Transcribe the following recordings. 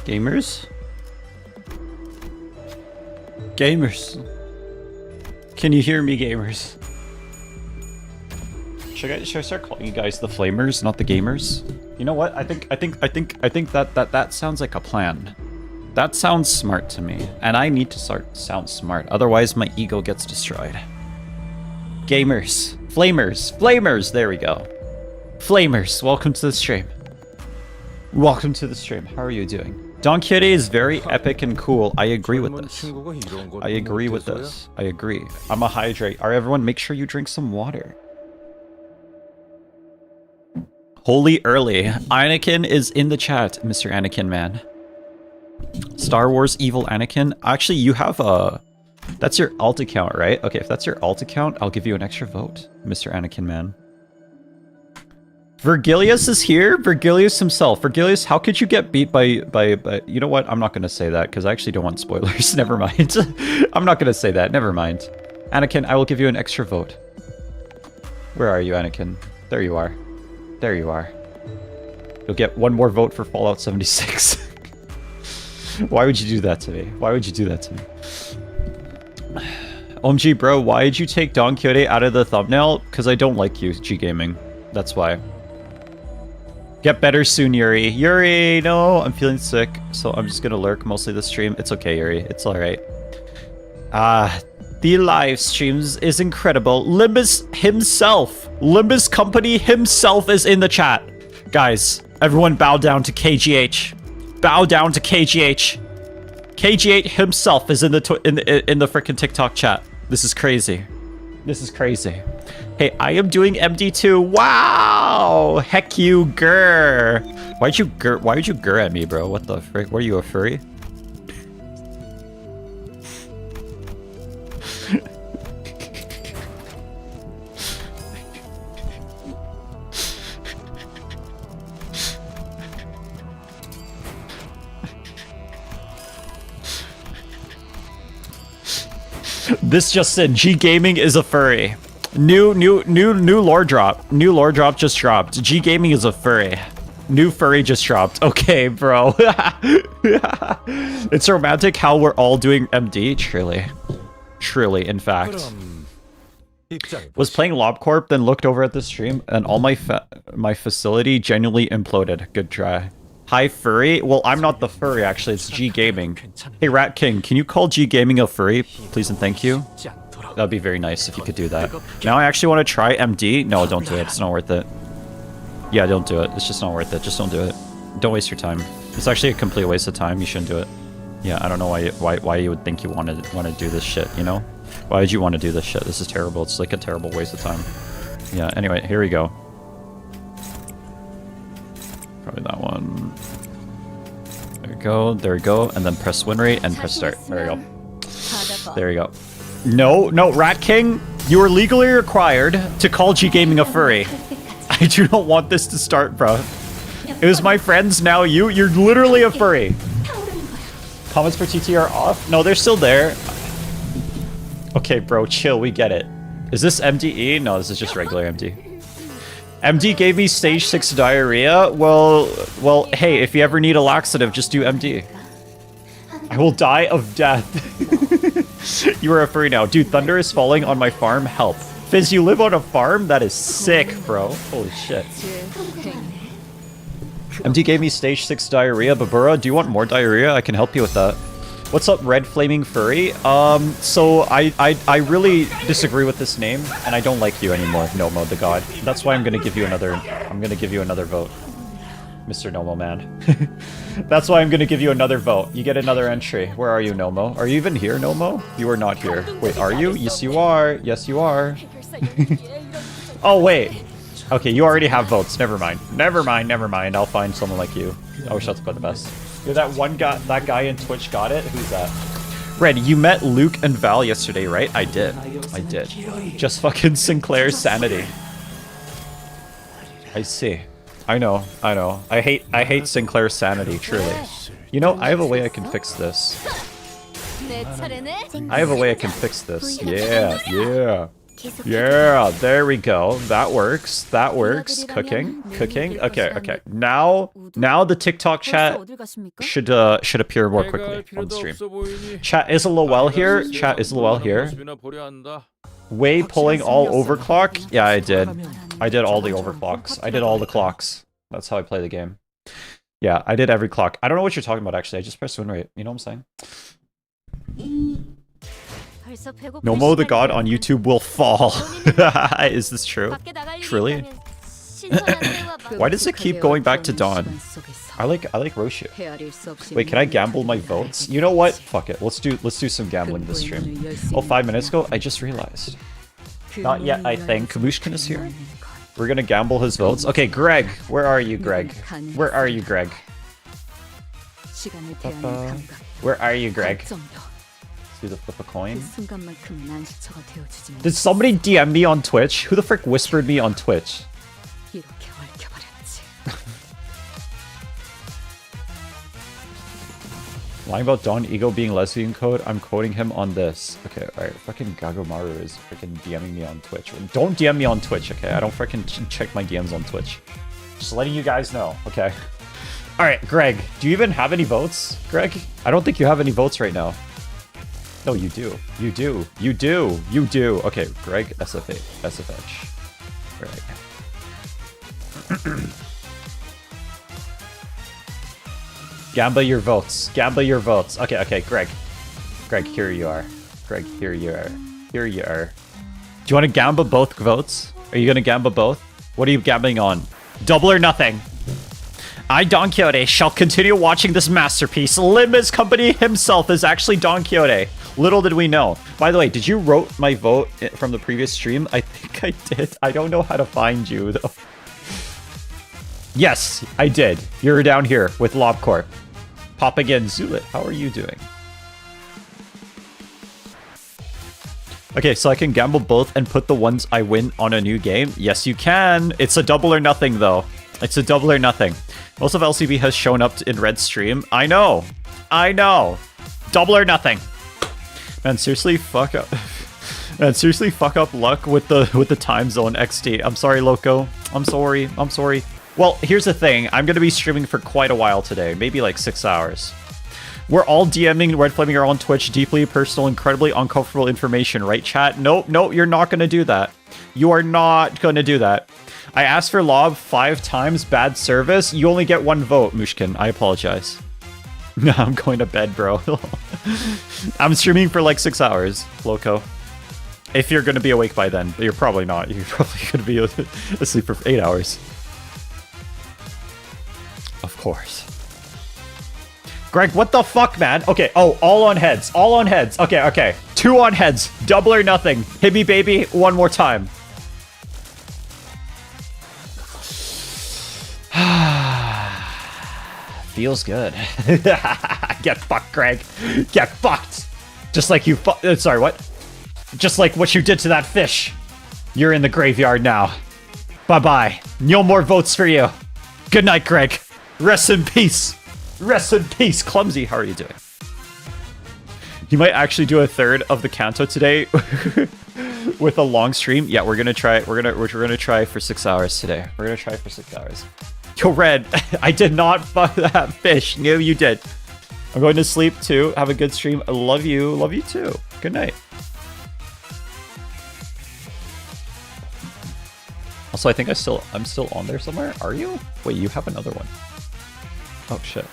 Gamers? Gamers. Can you hear me, gamers? Should I start calling you guys the flamers, not the gamers? You know what? I think that sounds like a plan. That sounds smart to me, and I need to sound smart. Otherwise, my ego gets destroyed. Gamers, flamers. There we go. Flamers, welcome to the stream. Welcome to the stream. How are you doing? Don Quixote is very epic and cool. I agree with this. I agree with this. I agree. I'm a hydrate. Alright, everyone, make sure you drink some water. Holy early. Anakin is in the chat, Mr. Anakin man. Star Wars Evil Anakin. Actually, you have a... That's your alt account, right? Okay, if that's your alt account, I'll give you an extra vote, Mr. Anakin man. Vergilius is here? Vergilius himself. Vergilius, how could you get beat by... You know what? I'm not going to say that, because I actually don't want spoilers. Never mind. I'm not going to say that. Never mind. Anakin, I will give you an extra vote. Where are you, Anakin? There you are. There you are. You'll get one more vote for Fallout 76. Why would you do that to me? Why would you do that to me? OMG, bro, why did you take Don Quixote out of the thumbnail? Because I don't like you, G-Gaming. That's why. Get better soon, Yuri. Yuri, no, I'm feeling sick, so I'm just gonna lurk mostly the stream. It's okay, Yuri. It's alright. The live streams is incredible. Limbus himself, Limbus Company himself is in the chat. Guys, everyone bow down to KGH. Bow down to KGH. KGH himself is in the freaking TikTok chat. This is crazy. This is crazy. Hey, I am doing MD2. Wow! Heck you, grr. Why'd you grr at me, bro? What the frick? Were you a furry? This just said G Gaming is a furry. New lore drop. New lore drop just dropped. G Gaming is a furry. New furry just dropped. Okay, bro. It's romantic how we're all doing MD. Truly, in fact. Was playing LobCorp, then looked over at the stream, and all my facility genuinely imploded. Good try. Hi, furry? Well, I'm not the furry, actually. It's G Gaming. Hey, Rat King, can you call G Gaming a furry, please and thank you? That'd be very nice if you could do that. Now I actually want to try MD. No, don't do it. It's not worth it. Yeah, don't do it. It's just not worth it. Just don't do it. Don't waste your time. It's actually a complete waste of time. You shouldn't do it. Yeah, I don't know why you would think you want to do this shit, you know? Why would you want to do this shit? This is terrible. It's like a terrible waste of time. Yeah, anyway, here we go. Probably that one. There we go, and then press win rate and press start. There we go. There you go. No, Rat King, you are legally required to call G Gaming a furry. I do not want this to start, bro. It was my friends, now you're literally a furry. Comments for TT are off? No, they're still there. Okay, bro, chill, we get it. Is this MDE? No, this is just regular MD. MD gave me stage 6 diarrhea? Well, hey, if you ever need a laxative, just do MD. I will die of death. You are a furry now. Dude, thunder is falling on my farm. Help. Fizz, you live on a farm? That is sick, bro. Holy shit. MD gave me stage 6 diarrhea. Babura, do you want more diarrhea? I can help you with that. What's up, Red Flaming Furry? So I really disagree with this name, and I don't like you anymore, Nomo the God. That's why I'm gonna give you another vote. Mr. Nomo man. That's why I'm gonna give you another vote. You get another entry. Where are you, Nomo? Are you even here, Nomo? You are not here. Wait, are you? Yes, you are. Yes, you are. Oh, wait. Okay, you already have votes. Never mind. Never mind. I'll find someone like you. I wish that's about the best. You're that one guy, that guy in Twitch got it? Who's that? Red, you met Luke and Val yesterday, right? I did. Just fucking Sinclair's sanity. I see. I know. I hate Sinclair's sanity, truly. You know, I have a way I can fix this. Yeah. Yeah, there we go. That works. That works. Cooking. Cooking. Okay, okay. Now the TikTok chat should appear more quickly on the stream. Chat is a little well here. Chat is a little well here. Way pulling all overclock? Yeah, I did. I did all the overclocks. I did all the clocks. That's how I play the game. Yeah, I did every clock. I don't know what you're talking about, actually. I just pressed win rate. You know what I'm saying? Nomo the god on YouTube will fall. Is this true? Truly? Why does it keep going back to Dawn? I like Roshu. Wait, can I gamble my votes? You know what? Fuck it. Let's do some gambling this stream. Oh, 5 minutes ago? I just realized. Not yet, I think. Kamushkin is here? We're gonna gamble his votes. Okay, Greg. Where are you, Greg? Where are you, Greg? Where are you, Greg? Do the flip a coin. Did somebody DM me on Twitch? Who the frick whispered me on Twitch? Lying about Don Ego being lesbian code, I'm quoting him on this. Okay, alright, fucking Gagomaru is freaking DMing me on Twitch. Don't DM me on Twitch, okay? I don't freaking check my DMs on Twitch. Just letting you guys know, okay? Alright, Greg, do you even have any votes, Greg? I don't think you have any votes right now. No, you do. You do. You do. You do. Okay, Greg, SFH. SFH. Alright. Gamble your votes. Gamble your votes. Okay, okay, Greg. Greg, here you are. Greg, here you are. Here you are. Do you want to gamble both votes? Are you going to gamble both? What are you gambling on? Double or nothing. I, Don Quixote, shall continue watching this masterpiece. Limbus Company himself is actually Don Quixote. Little did we know. By the way, did you vote my vote from the previous stream? I think I did. I don't know how to find you, though. Yes, I did. You're down here with Lobcorp. Pop again, Zulit. How are you doing? Okay, so I can gamble both and put the ones I win on a new game? Yes, you can. It's a double or nothing, though. It's a double or nothing. Most of LCB has shown up in Red stream. I know. I know. Double or nothing. Man, seriously, fuck up. Man, seriously, fuck up luck with the time zone XD. I'm sorry, Loco. I'm sorry. I'm sorry. Well, here's the thing. I'm going to be streaming for quite a while today. Maybe like 6 hours. We're all DMing Red Flaming Girl on Twitch. Deeply personal, incredibly uncomfortable information, right, chat? Nope, nope, you're not going to do that. You are not going to do that. I asked for Lob 5 times. Bad service. You only get 1 vote, Mushkin. I apologize. No, I'm going to bed, bro. I'm streaming for like 6 hours, Loco. If you're going to be awake by then. But you're probably not. You're probably going to be asleep for 8 hours. Of course. Greg, what the fuck, man? Okay, oh, all on heads. All on heads. Okay, okay. 2 on heads. Double or nothing. Hit me, baby. 1 more time. Feels good. Get fucked, Greg. Get fucked. Just like you sorry, what? Just like what you did to that fish. You're in the graveyard now. Bye-bye. No more votes for you. Good night, Greg. Rest in peace. Rest in peace. Clumsy, how are you doing? You might actually do a third of the canto today with a long stream. Yeah, we're gonna try. We're gonna try for 6 hours today. We're gonna try for 6 hours. Yo, Red, I did not fuck that fish. No, you did. I'm going to sleep too. Have a good stream. I love you. Love you too. Good night. Also, I think I'm still on there somewhere. Are you? Wait, you have another one. Oh shit.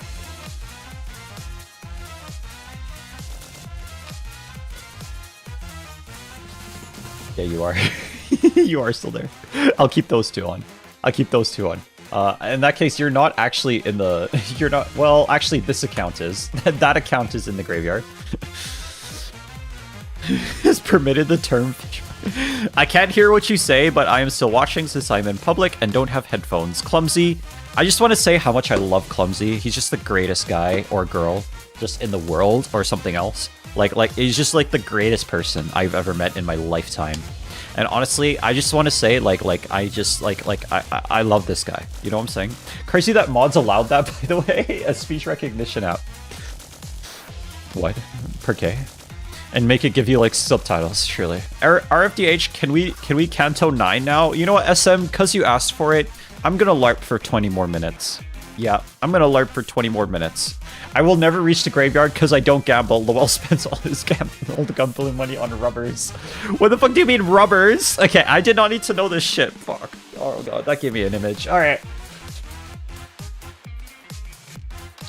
Yeah, you are. You are still there. I'll keep those 2 on. I'll keep those 2 on. In that case, you're not actually in the... You're not... Well, actually, this account is. That account is in the graveyard. Has permitted the term... I can't hear what you say, but I am still watching since I'm in public and don't have headphones. Clumsy. I just want to say how much I love Clumsy. He's just the greatest guy or girl just in the world or something else. Like he's just like the greatest person I've ever met in my lifetime. And honestly, I just want to say I love this guy. You know what I'm saying? Crazy that mods allowed that, by the way. A speech recognition app. What? Per K? And make it give you like subtitles, surely. RFDH, can we canto 9 now? You know what, SM, because you asked for it, I'm gonna LARP for 20 more minutes. Yeah, I'm gonna LARP for 20 more minutes. I will never reach the graveyard because I don't gamble. Lowell spends all the gambling money on rubbers. What the fuck do you mean rubbers? Okay, I did not need to know this shit. Fuck. Oh god, that gave me an image. Alright.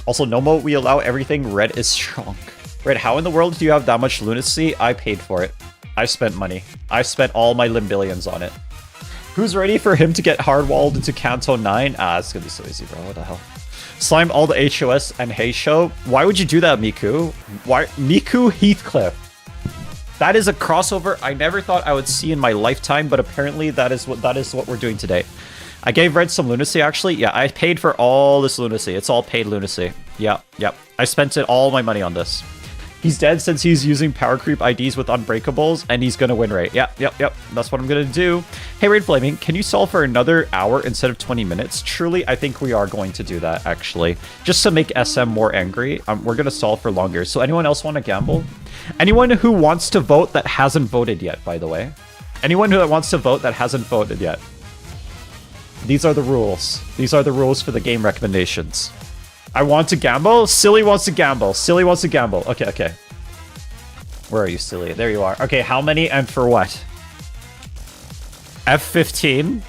Also, Nomo, we allow everything. Red is strong. Red, how in the world do you have that much lunacy? I paid for it. I spent money. I spent all my limbillions on it. Who's ready for him to get hardwalled into Canto 9? Ah, it's gonna be so easy, bro. What the hell? Slime all the HOS and Hey Show. Why would you do that, Miku? Why? Miku Heathcliff. That is a crossover I never thought I would see in my lifetime, but apparently that is what we're doing today. I gave Red some lunacy, actually. Yeah, I paid for all this lunacy. It's all paid lunacy. Yeah. I spent all my money on this. He's dead since he's using power creep IDs with unbreakables, and he's gonna win rate. Yep. That's what I'm gonna do. Hey, Raid Flaming, can you solve for another hour instead of 20 minutes? Truly, I think we are going to do that, actually. Just to make SM more angry, we're gonna solve for longer. So anyone else want to gamble? Anyone who wants to vote that hasn't voted yet, by the way. Anyone who wants to vote that hasn't voted yet. These are the rules. These are the rules for the game recommendations. I want to gamble. Silly wants to gamble. Silly wants to gamble. Okay. Where are you, Silly? There you are. Okay, how many and for what? F15.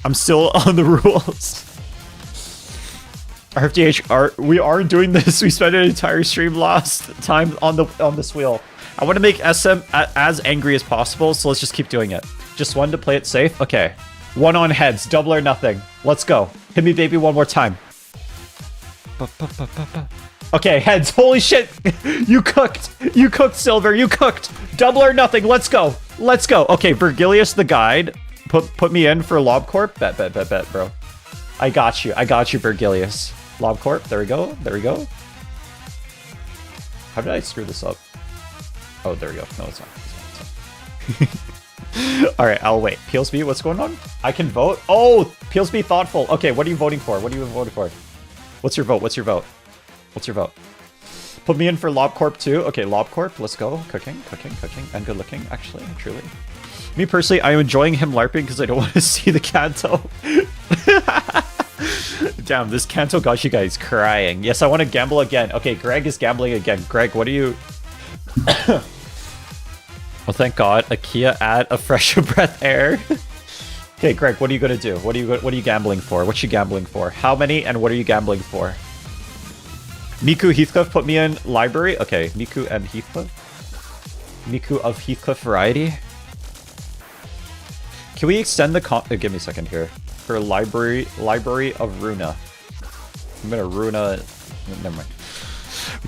I'm still on the rules. RFDH, we are doing this. We spent an entire stream last time on this wheel. I want to make SM as angry as possible, so let's just keep doing it. Just one to play it safe. Okay. One on heads, double or nothing. Let's go. Hit me, baby, one more time. Okay, heads. Holy shit. You cooked. You cooked, Silver. You cooked. Double or nothing. Let's go. Let's go. Okay, Virgilius the guide. Put me in for LobCorp. Bet, bro. I got you, Virgilius. LobCorp. There we go. How did I screw this up? Oh, there we go. No, it's not. Alright, I'll wait. PLSB, what's going on? I can vote? Oh, PLSB thoughtful. Okay, what are you voting for? What's your vote? Put me in for LobCorp too. Okay, LobCorp, let's go. Cooking, and good looking, actually, truly. Me personally, I'm enjoying him LARPing because I don't want to see the Canto. Damn, this Canto got you guys crying. Yes, I want to gamble again. Okay, Greg is gambling again. Greg, what are you... Well, thank God. A Kia add a fresh breath air. Okay, Greg, what are you gonna do? What are you gambling for? What you gambling for? How many and what are you gambling for? Miku Heathcliff put me in library. Okay, Miku and Heathcliff. Miku of Heathcliff variety. Can we extend the give me a second here. For library of Runa. I'm gonna Runa. Never mind.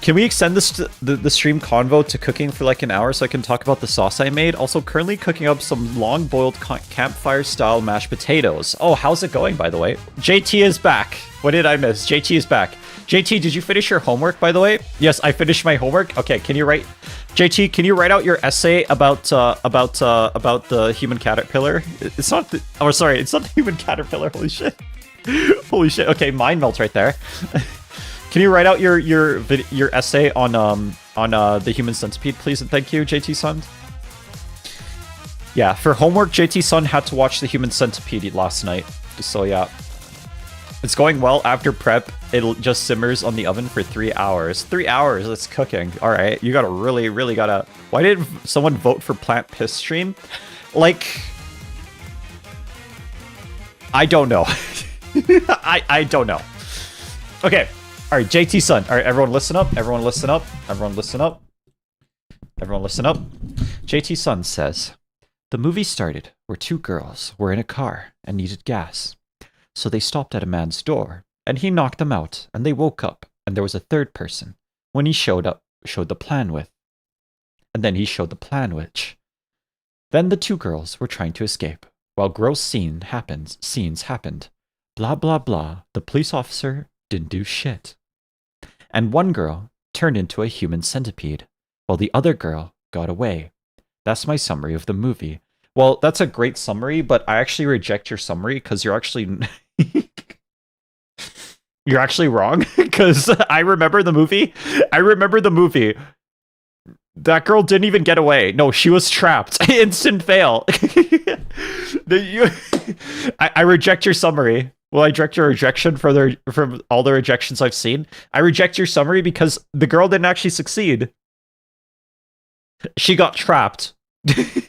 Can we extend this the stream convo to cooking for like an hour so I can talk about the sauce I made? Also, currently cooking up some long-boiled campfire-style mashed potatoes. Oh, how's it going, by the way? JT is back. What did I miss? JT is back. JT, did you finish your homework, by the way? Yes, I finished my homework. Okay, can you write... JT, can you write out your essay about the human caterpillar? It's not the... Oh, sorry, it's not the human caterpillar. Holy shit. Holy shit. Okay, mind melt right there. Can you write out your essay on the human centipede, please, and thank you, JT Sun. Yeah, for homework, JT Sun had to watch the human centipede last night. So yeah, it's going well. After prep, it just simmers on the oven for 3 hours. 3 hours, it's cooking. All right, you gotta really gotta. Why did someone vote for plant piss stream? Like, I don't know. I don't know. Okay. All right, JT Sun. All right, everyone listen up. Everyone listen up. Everyone listen up. Everyone listen up. JT Sun says, the movie started where two girls were in a car and needed gas. So they stopped at a man's door and he knocked them out and they woke up and there was a third person when he showed the plan with. And then he showed the plan which. Then the two girls were trying to escape while gross scenes happened. Blah, blah, blah. The police officer didn't do shit. And one girl turned into a human centipede, while the other girl got away. That's my summary of the movie. Well, that's a great summary, but I actually reject your summary because you're actually... you're actually wrong, because I remember the movie. That girl didn't even get away. No, she was trapped. Instant fail. I reject your summary. Will I reject your rejection from all the rejections I've seen? I reject your summary because the girl didn't actually succeed. She got trapped. The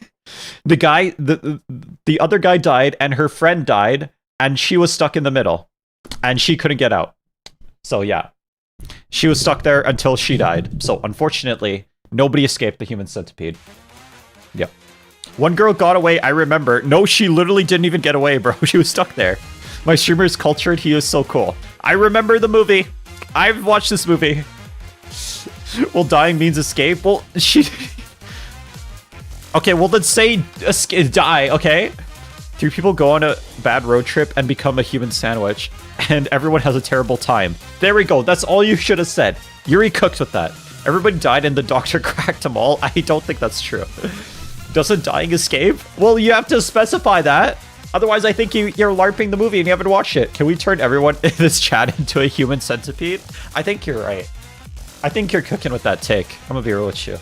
other guy died and her friend died and she was stuck in the middle and she couldn't get out. So yeah, she was stuck there until she died. So unfortunately, nobody escaped the human centipede. Yep. One girl got away, I remember. No, she literally didn't even get away, bro. She was stuck there. My streamer is cultured. He is so cool. I remember the movie. I've watched this movie. Well, dying means escape. Well, she... Okay, well, then say die, okay? 3 people go on a bad road trip and become a human sandwich, and everyone has a terrible time. There we go. That's all you should have said. Yuri cooked with that. Everybody died and the doctor cracked them all. I don't think that's true. Doesn't dying escape? Well, you have to specify that. Otherwise, I think you're LARPing the movie and you haven't watched it. Can we turn everyone in this chat into a human centipede? I think you're right. I think you're cooking with that take. I'm gonna be real with you.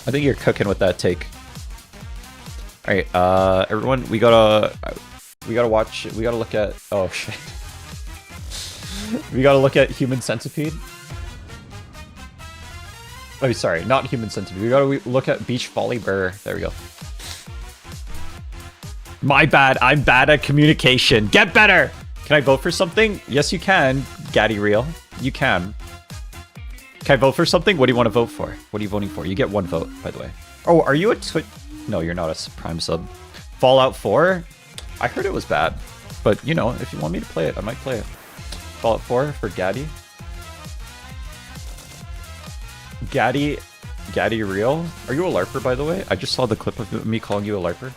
I think you're cooking with that take. All right, everyone, we gotta watch. We gotta look at. Oh shit. We gotta look at human centipede. Oh, sorry, not human centipede. We gotta look at beach volleyball. There we go. My bad. I'm bad at communication. Get better. Can I vote for something? Yes, you can. Gaddy Real, you can. Can I vote for something? What do you want to vote for? What are you voting for? You get 1 vote, by the way. Oh, are you a Twitch? No, you're not a Prime sub. Fallout 4? I heard it was bad. But, you know, if you want me to play it, I might play it. Fallout 4 for Gaddy. Gaddy Real? Are you a LARPer, by the way? I just saw the clip of me calling you a LARPer.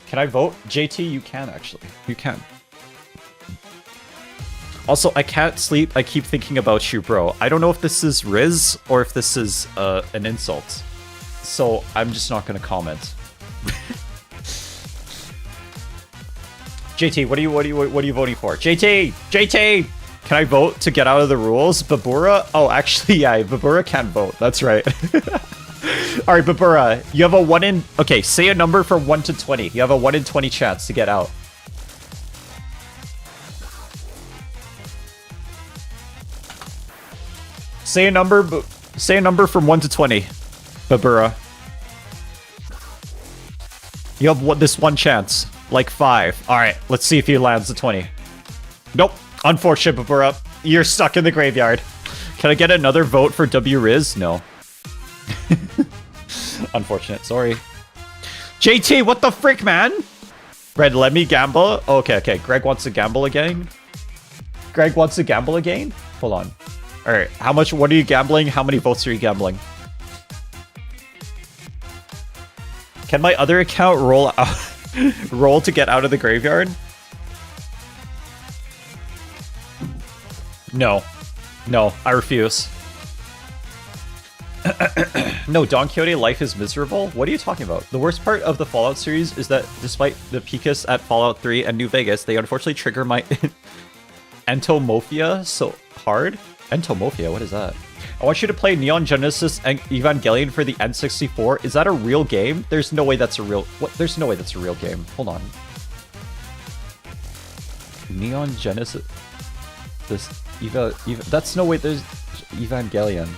Can I vote? JT, you can, actually. You can. Also, I can't sleep. I keep thinking about you, bro. I don't know if this is Riz or if this is an insult. So I'm just not going to comment. JT, what are you voting for? JT! Can I vote to get out of the rules? Babura? Oh, actually, yeah, Babura can't vote. That's right. All right, Babura, you have a 1 in... Okay, say a number from 1 to 20. You have a 1 in 20 chance to get out. Say a number from 1 to 20, Babura. You have this one chance, like 5. All right, let's see if he lands the 20. Nope, unfortunate, Babura. You're stuck in the graveyard. Can I get another vote for W Riz? No. Unfortunate, sorry. JT, what the frick, man? Red, let me gamble. Okay. Greg wants to gamble again. Hold on. All right, how much? What are you gambling? How many votes are you gambling? Can my other account roll out, roll to get out of the graveyard? No, I refuse. No, Don Quixote life is miserable? What are you talking about? The worst part of the Fallout series is that despite the peakus at Fallout 3 and New Vegas, they unfortunately trigger my entomorphia so hard. Entomorphia, what is that? I want you to play Neon Genesis and Evangelion for the N64. Is that a real game? There's no way that's a real... What? There's no way that's a real game. Hold on. Neon Genesis... This... That's no way there's... Evangelion.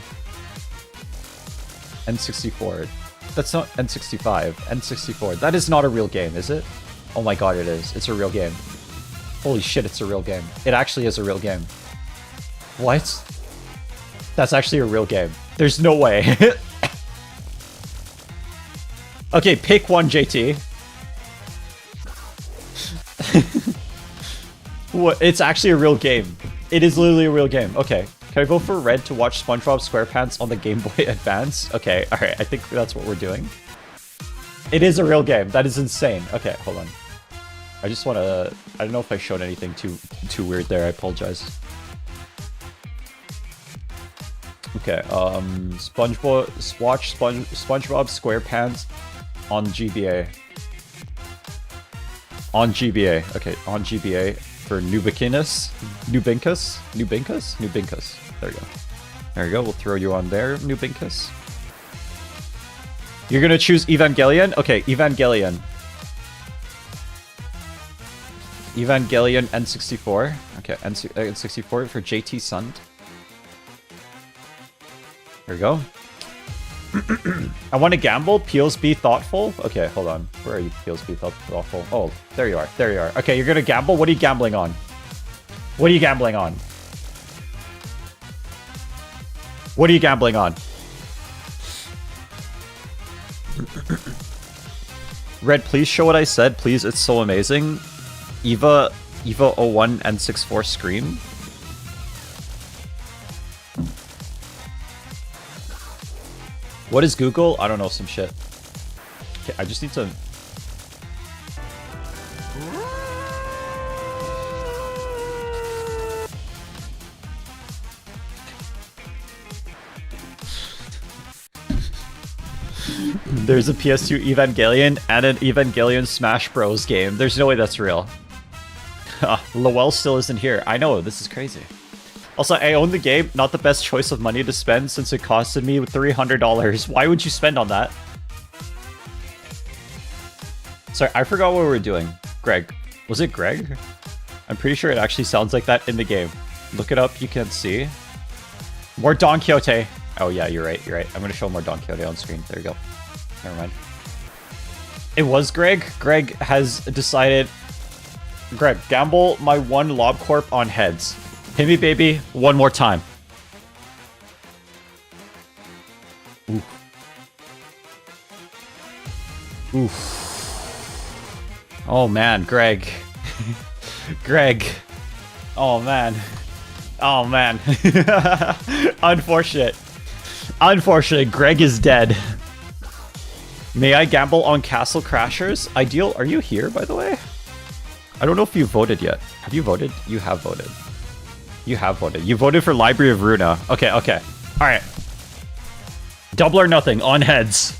N64. That's not N65. N64. That is not a real game, is it? Oh my god, it is. It's a real game. Holy shit, it's a real game. It actually is a real game. What? That's actually a real game. There's no way. Okay, pick one, JT. What? It's actually a real game. It is literally a real game. Okay. Can I vote for Red to watch SpongeBob SquarePants on the Game Boy Advance? Okay, alright. I think that's what we're doing. It is a real game. That is insane. Okay, hold on. I just want to... I don't know if I showed anything too weird there. I apologize. Okay, watch SpongeBob SquarePants on GBA. On GBA. Okay, on GBA for Nubinkus. There we go. There you go. We'll throw you on there, Nubinkus. You're gonna choose Evangelion? Okay, Evangelion. Evangelion N64. Okay, N64 for JT Sund. Here we go. I want to gamble. Peels be thoughtful. Okay, hold on. Where are you, Peels be thoughtful? Oh, there you are. There you are. Okay, you're gonna gamble. What are you gambling on? What are you gambling on? What are you gambling on? Red, please show what I said. Please, it's so amazing. Eva 01 N64 Scream. What is Google? I don't know, some shit. Okay, I just need to... There's a PS2 Evangelion and an Evangelion Smash Bros game. There's no way that's real. Lowell still isn't here. I know, this is crazy. Also, I own the game. Not the best choice of money to spend since it costed me $300. Why would you spend on that? Sorry, I forgot what we were doing. Greg. Was it Greg? I'm pretty sure it actually sounds like that in the game. Look it up, you can see. More Don Quixote. Oh yeah, you're right, you're right. I'm gonna show more Don Quixote on screen. There you go. Never mind. It was Greg. Greg has decided... Greg, gamble my one Lob Corp on heads. Hit me, baby, one more time. Oof. Oof. Oh man, Greg. Greg. Oh man. Oh man. Unfortunate. Unfortunate, Greg is dead. May I gamble on Castle Crashers? Ideal, are you here, by the way? I don't know if you voted yet. Have you voted? You have voted. You have voted. You voted for Library of Runa. Okay, okay. Alright. Double or nothing on heads.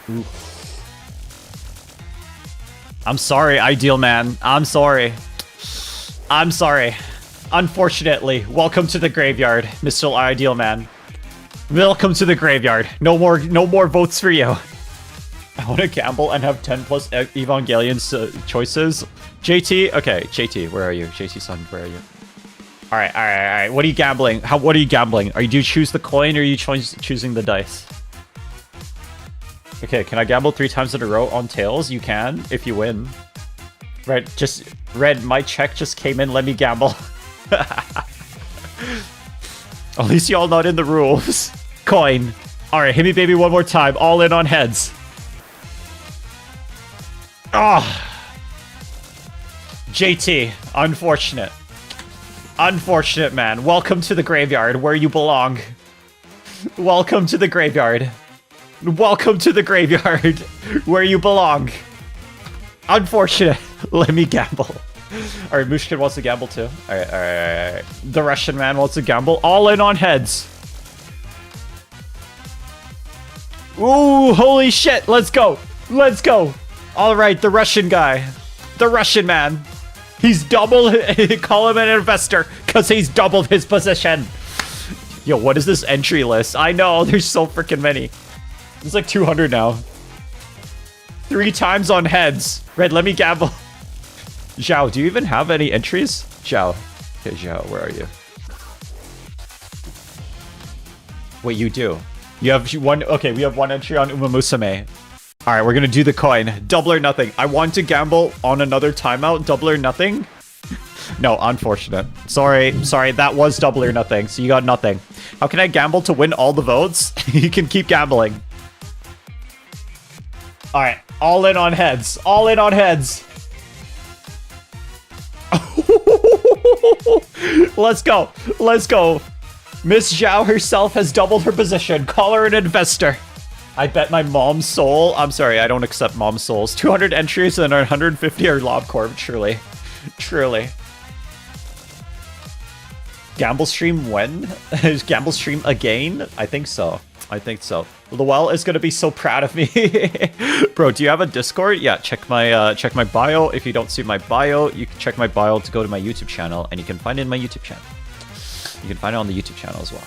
Ooh. I'm sorry, Ideal Man. I'm sorry. I'm sorry. Unfortunately, welcome to the graveyard, Mr. Ideal Man. Welcome to the graveyard. No more votes for you. I want to gamble and have 10 plus Evangelion choices. JT, okay, JT, where are you? JT Sun, where are you? All right, all right, all right. What are you gambling? What are you gambling? Do you choose the coin or are you choosing the dice? Okay, can I gamble 3 times in a row on tails? You can if you win. Right, just Red. My check just came in. Let me gamble. At least y'all not in the rules. Coin. All right, hit me, baby, one more time. All in on heads. Ah. Oh. JT, unfortunate. Unfortunate, man. Welcome to the graveyard where you belong. Welcome to the graveyard. Welcome to the graveyard where you belong. Unfortunate. Let me gamble. Alright, Mushkin wants to gamble too. Alright, alright, alright. The Russian man wants to gamble. All in on heads. Ooh, holy shit. Let's go. Let's go. Alright, the Russian guy. The Russian man. He's double. Call him an investor because he's doubled his position. Yo, what is this entry list? I know, there's so freaking many. There's like 200 now. 3 times on heads. Red, let me gamble. Zhao, do you even have any entries? Zhao. Okay, Zhao, where are you? Wait, you do. You have one. Okay, we have 1 entry on Umamusume. All right, we're gonna do the coin. Double or nothing. I want to gamble on another timeout. Double or nothing. No, unfortunate. Sorry, that was double or nothing, so you got nothing. How can I gamble to win all the votes? You can keep gambling. All right, all in on heads. All in on heads. Let's go. Let's go. Miss Zhao herself has doubled her position. Call her an investor. I bet my mom's soul. I'm sorry, I don't accept mom's souls. 200 entries and 150 are Lob Corp. Truly. Truly. Gamble stream when? Is Gamble stream again? I think so. I think so. Lowell is gonna be so proud of me. Bro, do you have a Discord? Yeah, check my bio. If you don't see my bio, you can check my bio to go to my YouTube channel, and you can find it in my YouTube channel. You can find it on the YouTube channel as well.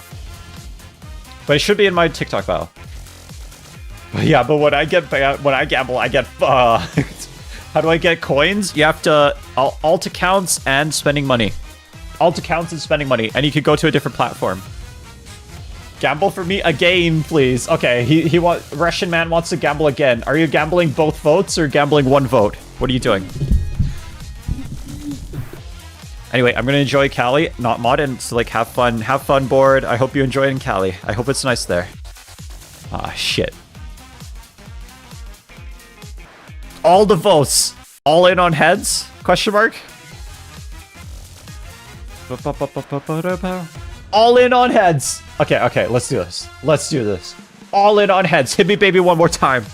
But it should be in my TikTok bio. But yeah, but when I gamble, I get fucked. How do I get coins? You have to alt accounts and spending money. Alt accounts and spending money, and you could go to a different platform. Gamble for me again, please. Okay, Russian man wants to gamble again. Are you gambling both votes or gambling one vote? What are you doing? Anyway, I'm gonna enjoy Cali, not mod, and so like have fun board. I hope you enjoy it in Cali. I hope it's nice there. Ah, shit. All the votes, all in on heads? Question mark. All in on heads. Okay, let's do this. Let's do this. All in on heads. Hit me, baby, one more time.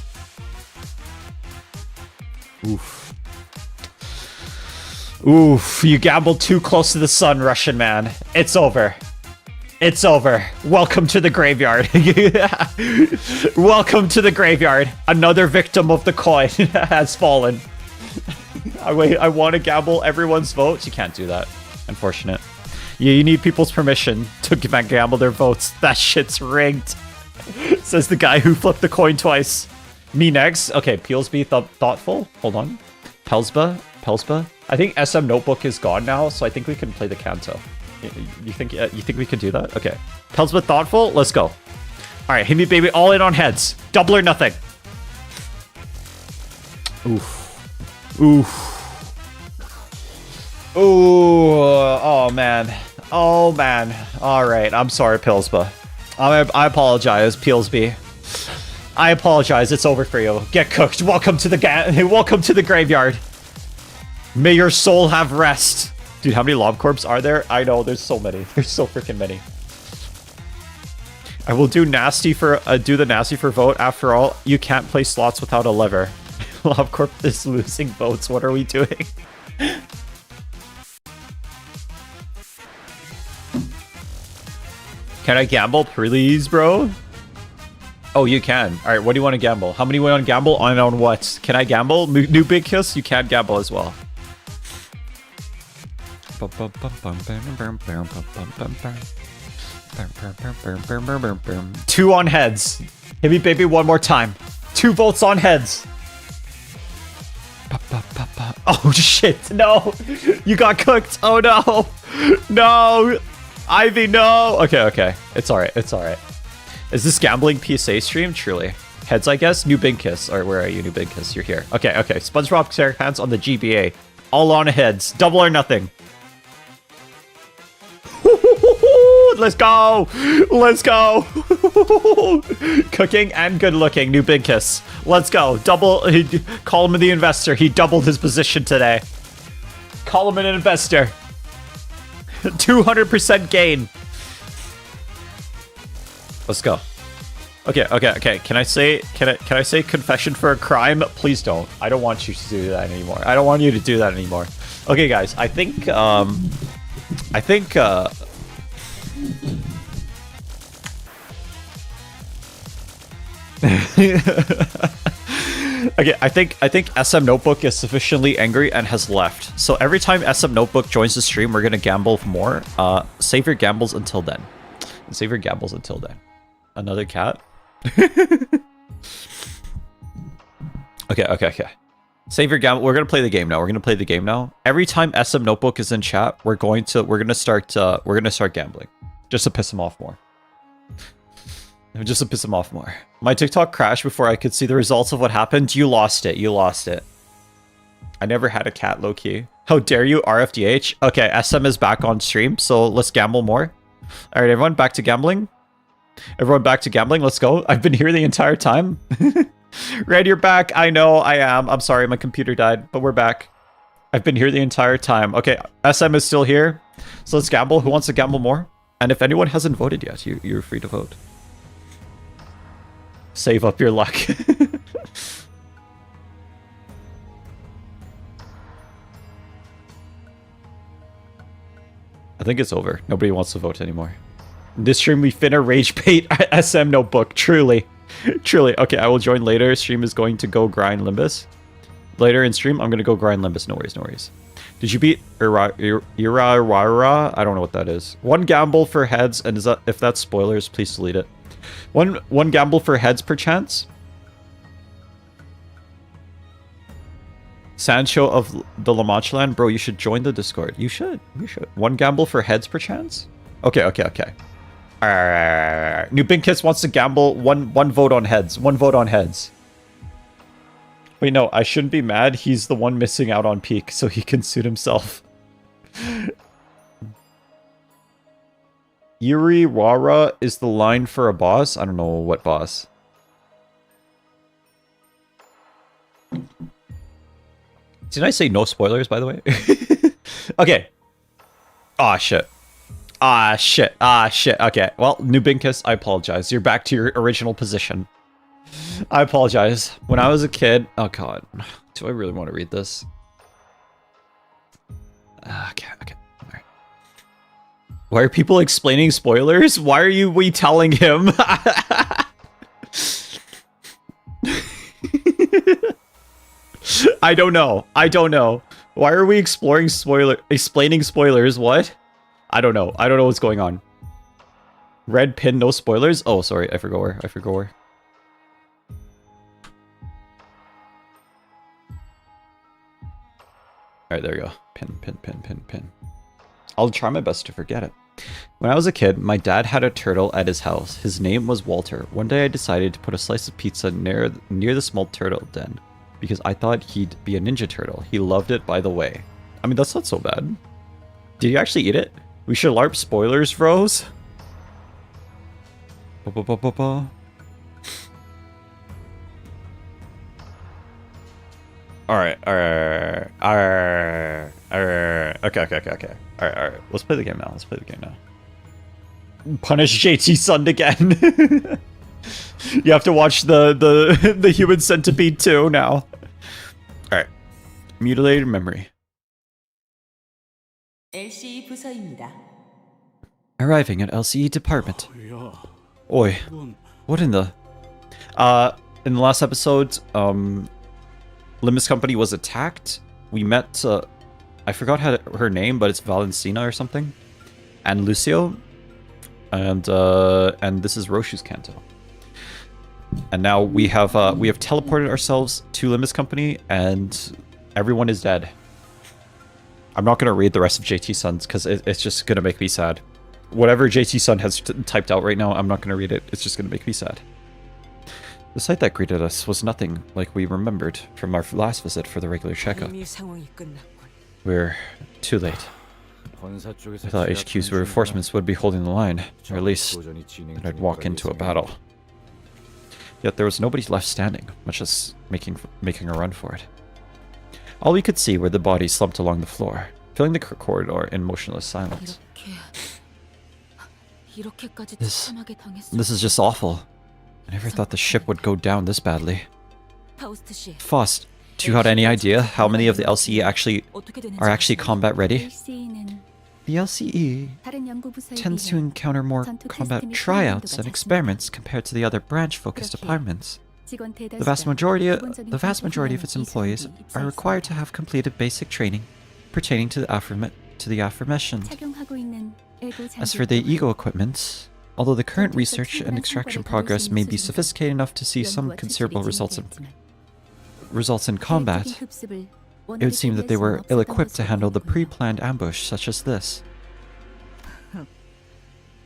Oof. Oof, you gambled too close to the sun, Russian man. It's over. It's over. Welcome to the graveyard. Welcome to the graveyard. Another victim of the coin has fallen. I want to gamble everyone's votes. You can't do that. Unfortunate. You need people's permission to gamble their votes. That shit's rigged. Says the guy who flipped the coin twice. Me next. Okay, Peelsby thoughtful. Hold on. Pelsba. I think SM Notebook is gone now, so I think we can play the canto. You think we can do that? Okay. Pelsba thoughtful. Let's go. All right, hit me, baby. All in on heads. Double or nothing. Oof. Ooh. Oh man. All right. I'm sorry, Pillsba. I apologize, Peelsby. I apologize. It's over for you. Get cooked. Welcome to the graveyard. May your soul have rest. Dude, how many Lob Corps are there? I know, there's so many. There's so freaking many. I will do the nasty for vote. After all, you can't play slots without a lever. Lob Corp is losing votes. What are we doing? Can I gamble, please, bro? Oh, you can. All right, what do you want to gamble? How many want to gamble? On what? Can I gamble? New Big Kiss? You can gamble as well. Two on heads. Hit me, baby, one more time. 2 votes on heads. Oh, shit. No. You got cooked. Oh, no. No. Ivy, no. Okay. It's all right. Is this gambling PSA stream? Truly. Heads, I guess. New Big Kiss. Or where are you, New Big Kiss? You're here. Okay. SpongeBob SquarePants on the GBA. All on heads. Double or nothing. Let's go. Cooking and good looking. New Big Kiss. Let's go. Call him the investor. He doubled his position today. Call him an investor. 200% gain. Let's go. Okay. Can I say confession for a crime? Please don't. I don't want you to do that anymore. Okay, guys. I think okay, I think SM Notebook is sufficiently angry and has left. So every time SM Notebook joins the stream, we're gonna gamble more. Save your gambles until then. Another cat. Okay. Save your gamble. We're gonna play the game now. Every time SM Notebook is in chat, we're gonna start gambling, just to piss him off more. My TikTok crashed before I could see the results of what happened. You lost it. I never had a cat, low key. How dare you, RFDH? Okay, SM is back on stream, so let's gamble more. All right, everyone, back to gambling. Let's go. I've been here the entire time. Red, you're back. I know, I am. I'm sorry, my computer died, but we're back. I've been here the entire time. Okay, SM is still here. So let's gamble. Who wants to gamble more? And if anyone hasn't voted yet, you're free to vote. Save up your luck. I think it's over. Nobody wants to vote anymore. In this stream, we finna rage bait SM Notebook. Truly. Okay, I will join later. Stream is going to go grind Limbus. Later in stream, I'm going to go grind Limbus. No worries. Did you beat Ira? I don't know what that is. One gamble for heads, and if that's spoilers, please delete it. One gamble for heads perchance. Sancho of the La Mancha land, bro, you should join the Discord. You should. One gamble for heads perchance. Okay. New Binkiss wants to gamble one vote on heads. One vote on heads. Wait, no, I shouldn't be mad. He's the one missing out on peak, so he can suit himself. Yuriwara is the line for a boss. I don't know what boss. Did I say no spoilers, by the way? Okay. Ah, shit. Okay, well, New Binkus, I apologize. You're back to your original position. I apologize. When I was a kid... Oh, God. Do I really want to read this? Okay. Alright. Why are people explaining spoilers? Why are we telling him? I don't know. Why are we explaining spoilers? What? I don't know what's going on. Red pin, no spoilers? Oh, sorry. I forgot where. Alright, there we go. Pin. I'll try my best to forget it. When I was a kid, my dad had a turtle at his house. His name was Walter. One day I decided to put a slice of pizza near the small turtle den, because I thought he'd be a ninja turtle. He loved it, by the way. I mean, that's not so bad. Did you actually eat it? We should LARP spoilers, bros. Alright. Okay. Alright. Let's play the game now. Punish JT-Sun again. You have to watch the Human Centipede 2 now. Alright. Mutilated memory. Arriving at LCE department. Oi. What in the... in the last episode, Limbus Company was attacked. We met, I forgot her name, but it's Valentina or something. And Lucio. And this is Roshu's canto. And now we have teleported ourselves to Limbus Company, and everyone is dead. I'm not going to read the rest of JT-Sun's, because it's just going to make me sad. Whatever JT-Sun has typed out right now, I'm not going to read it. It's just going to make me sad. The sight that greeted us was nothing like we remembered from our last visit for the regular checkup. We're too late. I thought HQ's reinforcements would be holding the line, or at least that I'd walk into a battle. Yet there was nobody left standing, much as making a run for it. All we could see were the bodies slumped along the floor, filling the corridor in motionless silence. This is just awful. I never thought the ship would go down this badly. Faust, do you have any idea how many of the LCE are actually combat ready? The LCE tends to encounter more combat tryouts and experiments compared to the other branch-focused departments. The vast majority of its employees are required to have completed basic training pertaining to the aforementioned. As for the ego equipment, although the current research and extraction progress may be sophisticated enough to see some considerable results in combat, it would seem that they were ill-equipped to handle the pre-planned ambush such as this.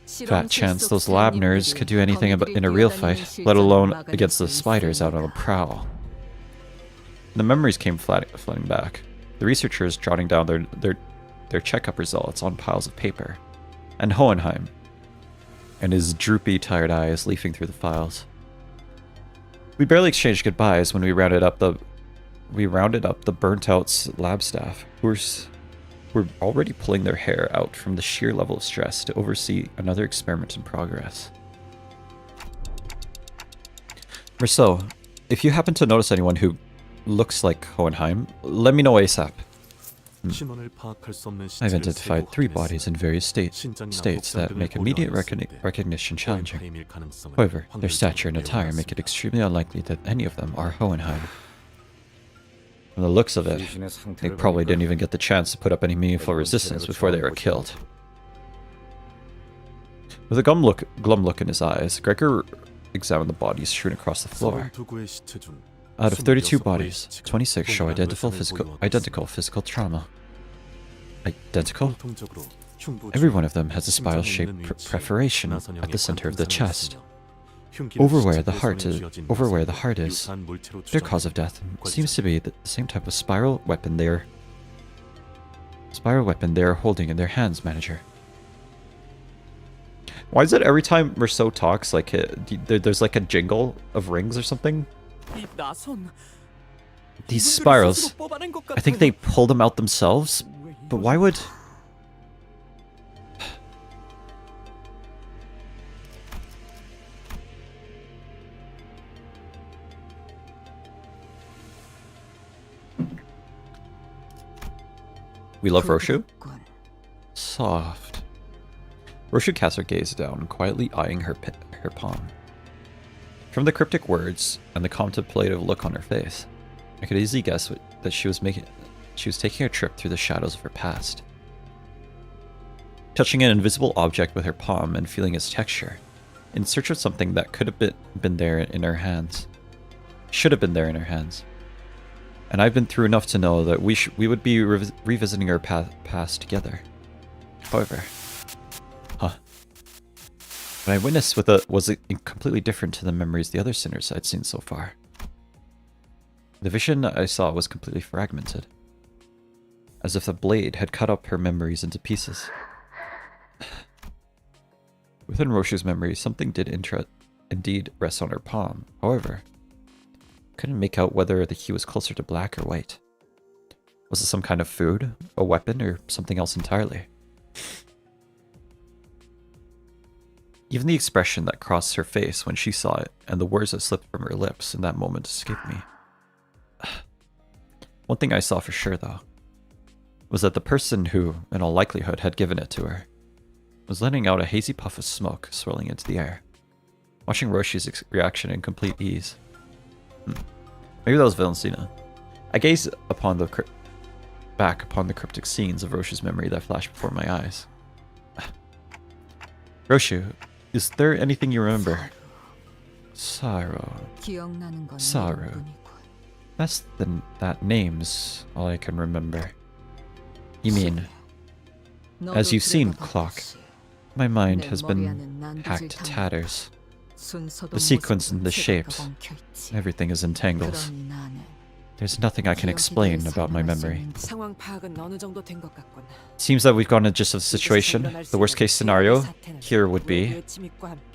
Fat chance those lab nerds could do anything in a real fight, let alone against the spiders out on a prowl. The memories came flooding back. The researchers jotting down their checkup results on piles of paper. And Hohenheim, and his droopy, tired eyes leafing through the files. We barely exchanged goodbyes when we rounded up the burnt-out lab staff, who were already pulling their hair out from the sheer level of stress to oversee another experiment in progress. Marceau, if you happen to notice anyone who looks like Hohenheim, let me know ASAP. I've identified 3 bodies in various states that make immediate recognition challenging. However, their stature and attire make it extremely unlikely that any of them are Hohenheim. From the looks of it, they probably didn't even get the chance to put up any meaningful resistance before they were killed. With a glum look in his eyes, Gregor examine the bodies strewn across the floor. Out of 32 bodies, 26 show identical physical trauma. Identical? Every one of them has a spiral-shaped perforation at the center of the chest. Over where the heart is, their cause of death seems to be the same type of spiral weapon they are holding in their hands, manager. Why is it every time Rousseau talks, like there's like a jingle of rings or something? These spirals, I think they pull them out themselves, but why would... We love Roshu? Soft. Roshu casts her gaze down, quietly eyeing her palm. From the cryptic words and the contemplative look on her face, I could easily guess that she was taking a trip through the shadows of her past. Touching an invisible object with her palm and feeling its texture, in search of something that could have been there in her hands. Should have been there in her hands. And I've been through enough to know that we would be revisiting our past together. However, what I witnessed was completely different to the memories the other sinners I'd seen so far. The vision I saw was completely fragmented, as if a blade had cut up her memories into pieces. Within Roshu's memory, something did indeed rest on her palm. However, I couldn't make out whether the hue was closer to black or white. Was it some kind of food, a weapon, or something else entirely? Even the expression that crossed her face when she saw it, and the words that slipped from her lips in that moment escaped me. One thing I saw for sure, though, was that the person who, in all likelihood, had given it to her, was letting out a hazy puff of smoke swirling into the air. Watching Roshi's reaction in complete ease. Maybe that was Valentina. I gazed back upon the cryptic scenes of Roshu's memory that flashed before my eyes. Roshu, is there anything you remember? Sorrow. That name's all I can remember. You mean, as you've seen, Clock, my mind has been hacked to tatters. The sequence and the shapes, everything is entangled. There's nothing I can explain about my memory. Seems that we've gone into just a situation. The worst case scenario here would be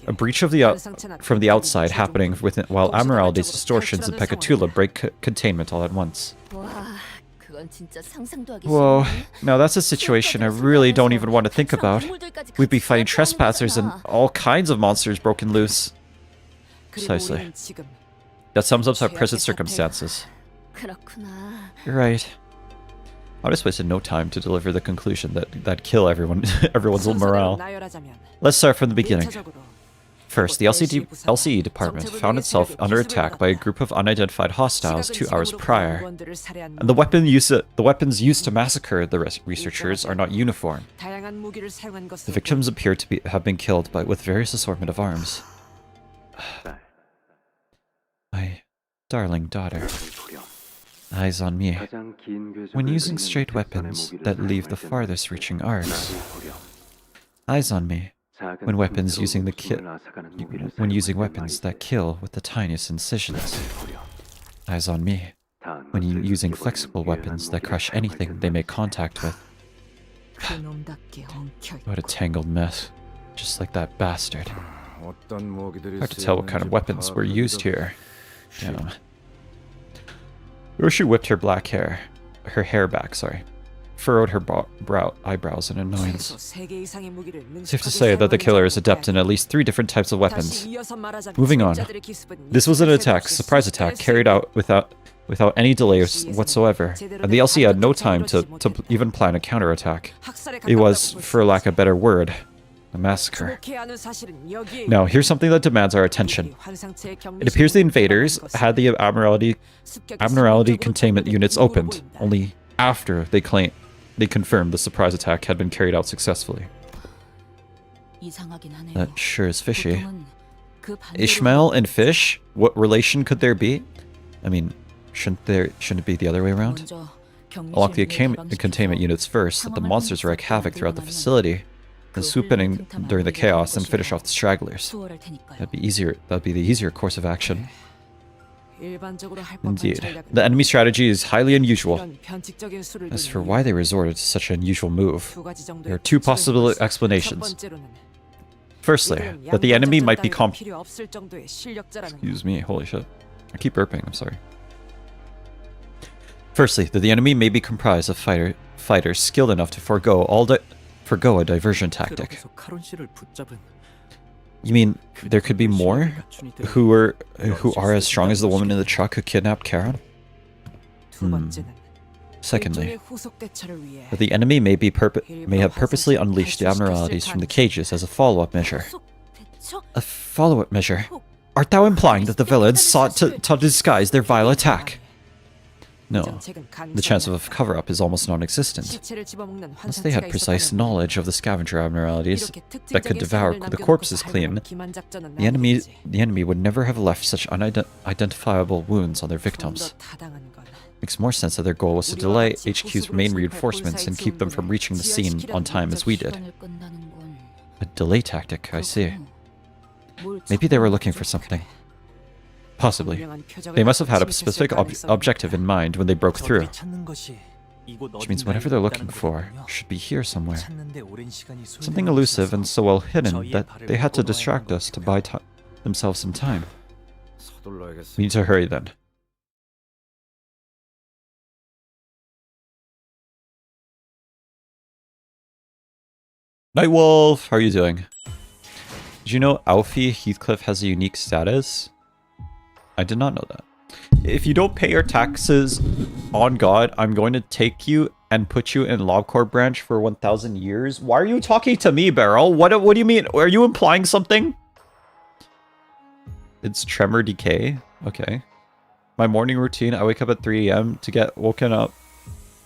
a breach of from the outside happening while Amiralty's distortions and Pekatula break containment all at once. Whoa, now that's a situation I really don't even want to think about. We'd be fighting trespassers and all kinds of monsters broken loose. Precisely. That sums up our present circumstances. You're right. I just wasted no time to deliver the conclusion that'd kill everyone's morale. Let's start from the beginning. First, the LCE department found itself under attack by a group of unidentified hostiles 2 hours prior, and the weapons used to massacre the researchers are not uniform. The victims appear to have been killed with various assortment of arms. My darling daughter. Eyes on me. When using straight weapons that leave the farthest reaching arcs. Eyes on me. When using weapons that kill with the tiniest incisions. Eyes on me. When using flexible weapons that crush anything they make contact with. What a tangled mess. Just like that bastard. Hard to tell what kind of weapons were used here. Damn. Roshu whipped her hair back, furrowed her eyebrows in annoyance. Safe to say that the killer is adept in at least 3 different types of weapons. Moving on. This was an surprise attack, carried out without any delays whatsoever, and the LC had no time to even plan a counterattack. It was, for lack of a better word, a massacre. Now, here's something that demands our attention. It appears the invaders had the Admiralty containment units opened, only after they confirmed the surprise attack had been carried out successfully. That sure is fishy. Ishmael and fish? What relation could there be? I mean, shouldn't it be the other way around? Unlock the containment units first, let the monsters wreak havoc throughout the facility, then swoop in during the chaos and finish off the stragglers. That'd be the easier course of action. Indeed. The enemy strategy is highly unusual. As for why they resorted to such an unusual move, there are two possible explanations. Firstly, that the enemy might be Excuse me, holy shit. I keep burping, I'm sorry. Firstly, that the enemy may be comprised of fighters skilled enough to forego a diversion tactic. You mean there could be more who are as strong as the woman in the truck who kidnapped Karen? Secondly, that the enemy may have purposely unleashed the abnormalities from the cages as a follow-up measure. A follow-up measure? Art thou implying that the villains sought to disguise their vile attack? No. The chance of a cover-up is almost non-existent. Unless they had precise knowledge of the scavenger abnormalities that could devour the corpses clean, the enemy would never have left such unidentifiable wounds on their victims. Makes more sense that their goal was to delay HQ's main reinforcements and keep them from reaching the scene on time as we did. A delay tactic, I see. Maybe they were looking for something. Possibly. They must have had a specific objective in mind when they broke through. Which means whatever they're looking for should be here somewhere. Something elusive and so well hidden that they had to distract us to buy themselves some time. We need to hurry then. Nightwolf, how are you doing? Did you know Alfie Heathcliff has a unique status? I did not know that. If you don't pay your taxes, on God, I'm going to take you and put you in LobCorp branch for 1,000 years. Why are you talking to me, Beryl? What do you mean? Are you implying something? It's tremor decay. Okay. My morning routine, I wake up at 3 a.m. to get woken up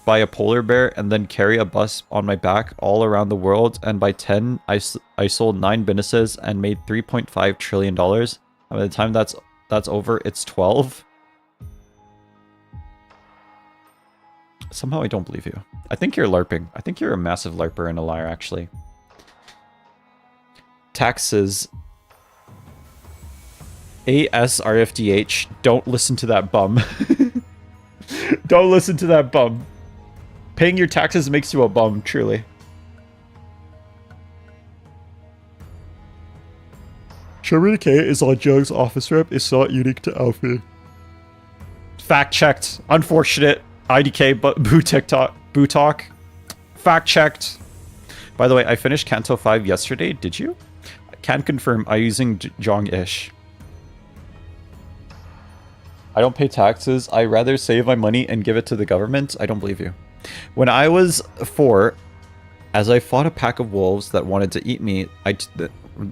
by a polar bear and then carry a bus on my back all around the world. And by 10, I sold 9 businesses and made $3.5 trillion. And by the time that's over, it's 12. Somehow I don't believe you. I think you're LARPing. I think you're a massive LARPer and a liar, actually. Taxes. ASRFDH. Don't listen to that bum. Don't listen to that bum. Paying your taxes makes you a bum, truly. Sherman K is on Jug's office rep. It's not unique to Alfie. Fact checked. Unfortunate. IDK but boo talk. Fact checked. By the way, I finished Canto 5 yesterday. Did you? I can confirm I'm using Jong-ish. I don't pay taxes. I rather save my money and give it to the government. I don't believe you. When I was 4, as I fought a pack of wolves that wanted to eat me,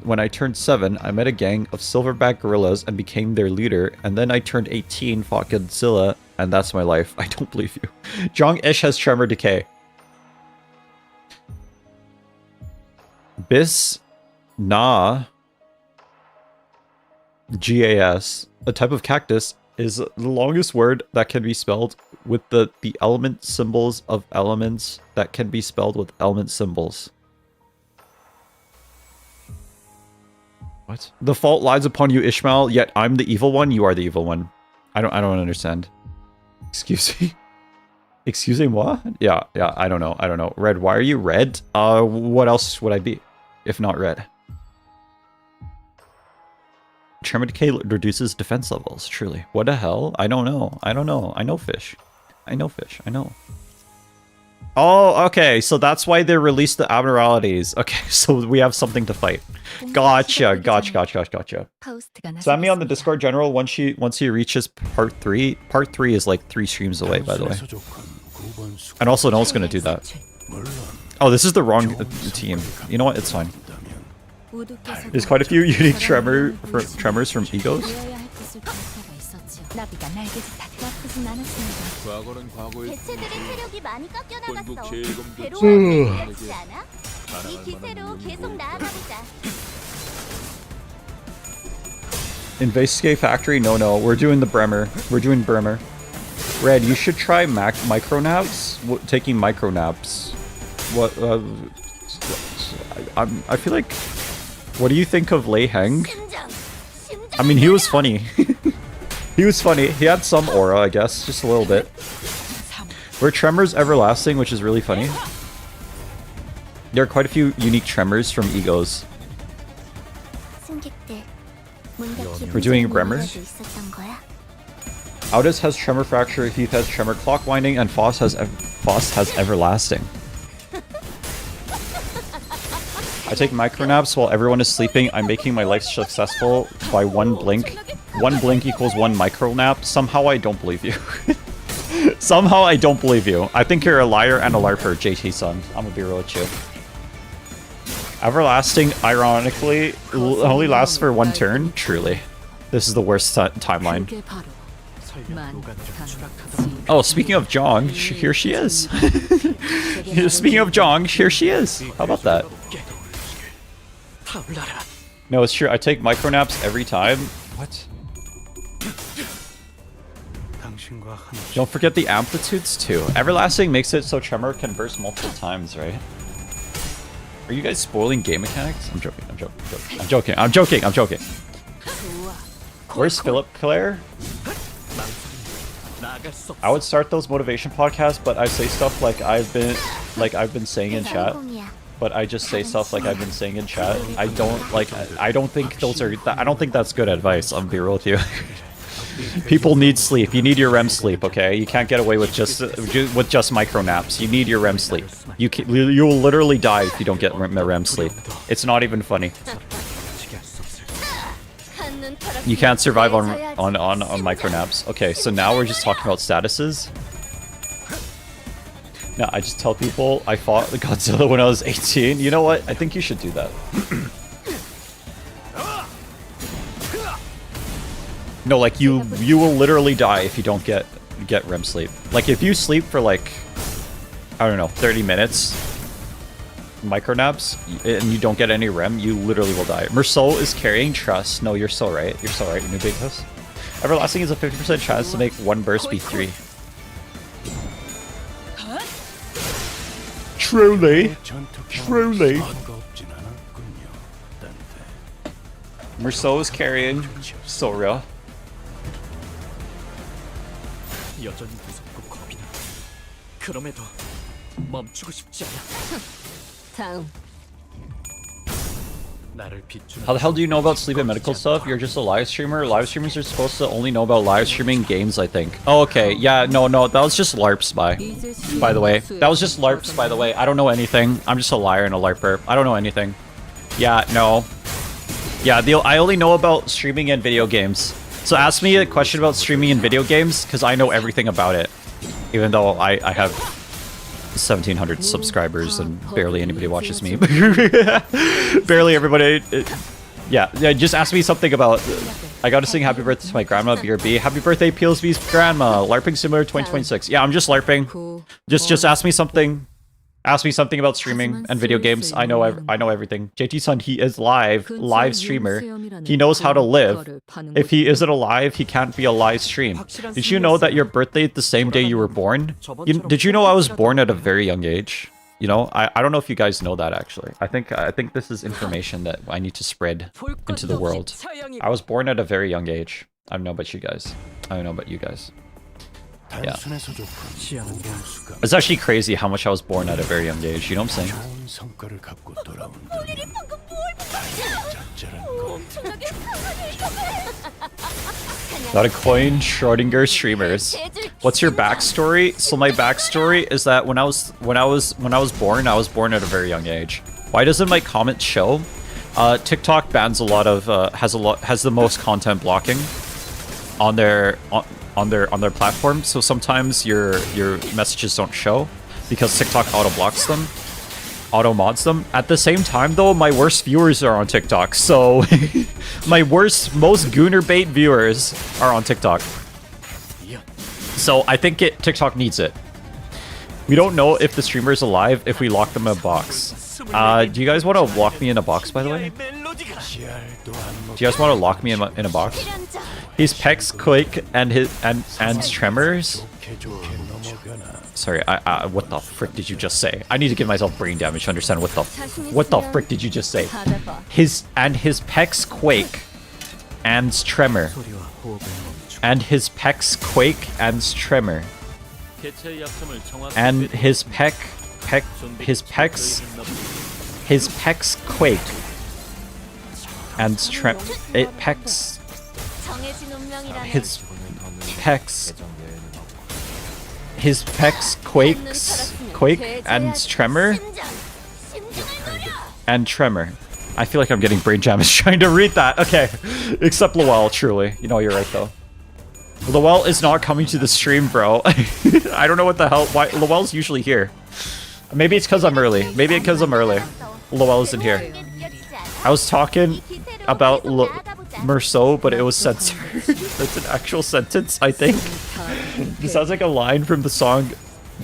when I turned 7, I met a gang of silverback gorillas and became their leader. And then I turned 18, fought Godzilla, and that's my life. I don't believe you. Jong-ish has tremor decay. Bis na GAS, a type of cactus, is the longest word that can be spelled with the element symbols of elements that can be spelled with element symbols. What? The fault lies upon you, Ishmael, yet I'm the evil one. You are the evil one. I don't understand. Excuse me? Excuse me, what? Yeah, I don't know. Red, why are you red? What else would I be if not red? Tremor decay reduces defense levels, truly. What the hell? I don't know. I know fish. I know. Oh, okay. So that's why they released the abnormalities. Okay, so we have something to fight. Gotcha. Send me on the Discord general once he reaches part 3. Part 3 is like 3 streams away, by the way. And also, no one's gonna do that. Oh, this is the wrong team. You know what? It's fine. There's quite a few unique tremors from egos. Investigate factory? No. We're doing the Bremer. We're doing Bremer. Red, you should try micro naps. Taking micro naps. What? I feel like. What do you think of Lei Heng? I mean, he was funny. He was funny. He had some aura, I guess, just a little bit. Were tremors everlasting, which is really funny. There are quite a few unique tremors from egos. We're doing Bremer. Aldous has tremor fracture, Heath has tremor clock winding, and Foss has everlasting. I take micronaps while everyone is sleeping. I'm making my life successful by one blink. One blink equals one micronap. Somehow I don't believe you. Somehow I don't believe you. I think you're a liar and a larper, JT-son. I'm gonna be real with you. Everlasting, ironically, only lasts for one turn. Truly. This is the worst timeline. Oh, speaking of Jong, here she is. Speaking of Jong, here she is. How about that? No, it's true. I take micronaps every time. What? Don't forget the amplitudes too. Everlasting makes it so tremor can burst multiple times, right? Are you guys spoiling game mechanics? I'm joking. Where's Philip Claire? I would start those motivation podcasts, but I say stuff like I've been saying in chat. But I just say stuff like I've been saying in chat. I don't think those are. I don't think that's good advice. I'm gonna be real with you. People need sleep. You need your REM sleep, okay? You can't get away with just micro naps. You need your REM sleep. You will literally die if you don't get REM sleep. It's not even funny. You can't survive on micro naps. Okay, so now we're just talking about statuses. Now I just tell people I fought Godzilla when I was 18. You know what? I think you should do that. No, like you will literally die if you don't get REM sleep. Like if you sleep for like, I don't know, 30 minutes, micronaps, and you don't get any REM, you literally will die. Merceau is carrying trust. No, you're so right. You're so right, New Big House. Everlasting is a 50% chance to make one burst be 3. Truly. Merceau is carrying Sora. How the hell do you know about sleep and medical stuff? You're just a live streamer. Live streamers are supposed to only know about live streaming games, I think. Oh, okay. Yeah, no, that was just LARPs, by the way. That was just LARPs, by the way. I don't know anything. I'm just a liar and a LARPer. I don't know anything. Yeah, no. Yeah, I only know about streaming and video games. So ask me a question about streaming and video games, because I know everything about it. Even though I have 1,700 subscribers and barely anybody watches me. Barely everybody. Yeah, just ask me something about... I gotta sing happy birthday to my grandma, BRB. Happy birthday, PLSB's grandma. LARPing Simulator 2026. Yeah, I'm just LARPing. Just ask me something. Ask me something about streaming and video games. I know everything. JT-san, he is live streamer. He knows how to live. If he isn't alive, he can't be a live stream. Did you know that your birthday is the same day you were born? Did you know I was born at a very young age? You know, I don't know if you guys know that actually. I think this is information that I need to spread into the world. I was born at a very young age. I don't know about you guys. Yeah. It's actually crazy how much I was born at a very young age, you know what I'm saying? Not a coin, Schrodinger streamers. What's your backstory? So my backstory is that when I was born at a very young age. Why doesn't my comment show? TikTok bans a lot of has the most content blocking on their platform, so sometimes your messages don't show because TikTok auto blocks them, auto mods them. At the same time though, my worst viewers are on TikTok, so my most gooner bait viewers are on TikTok. So I think TikTok needs it. We don't know if the streamer is alive if we lock them in a box. Do you guys want to lock me in a box, by the way? Do you guys want to lock me in a box? His pecs quake and his tremors. Sorry, what the frick did you just say? I need to give myself brain damage to understand what the frick did you just say? His pecs quake and tremor. And his pecs quake and tremor. And his pecs quake and his pecs quake and tremor. I feel like I'm getting brain damage trying to read that. Okay, except Lowell, truly. You know, you're right though. Lowell is not coming to the stream, bro. I don't know what the hell. Why Lowell's usually here. Maybe it's because I'm early. Maybe it's because I'm early. Lowell isn't here. I was talking about Merceau, but it was censored. That's an actual sentence, I think. It sounds like a line from the song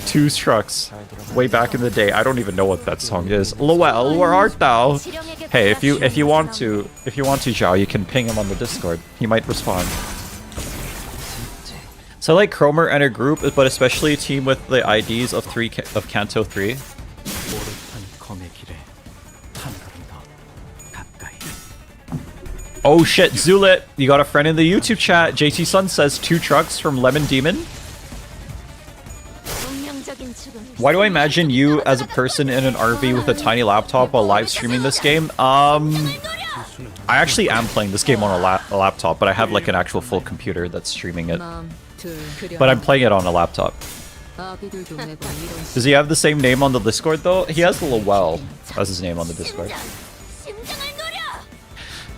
Two Trucks way back in the day. I don't even know what that song is. Lowell, where art thou? Hey, if you want to, Zhao, you can ping him on the Discord. He might respond. So I like Cromer and a group, but especially a team with the IDs of Canto 3. Oh shit, Zulit, you got a friend in the YouTube chat. JT Sun says 2 trucks from Lemon Demon. Why do I imagine you as a person in an RV with a tiny laptop while live streaming this game? I actually am playing this game on a laptop, but I have like an actual full computer that's streaming it. But I'm playing it on a laptop. Does he have the same name on the Discord though? He has Lowell as his name on the Discord.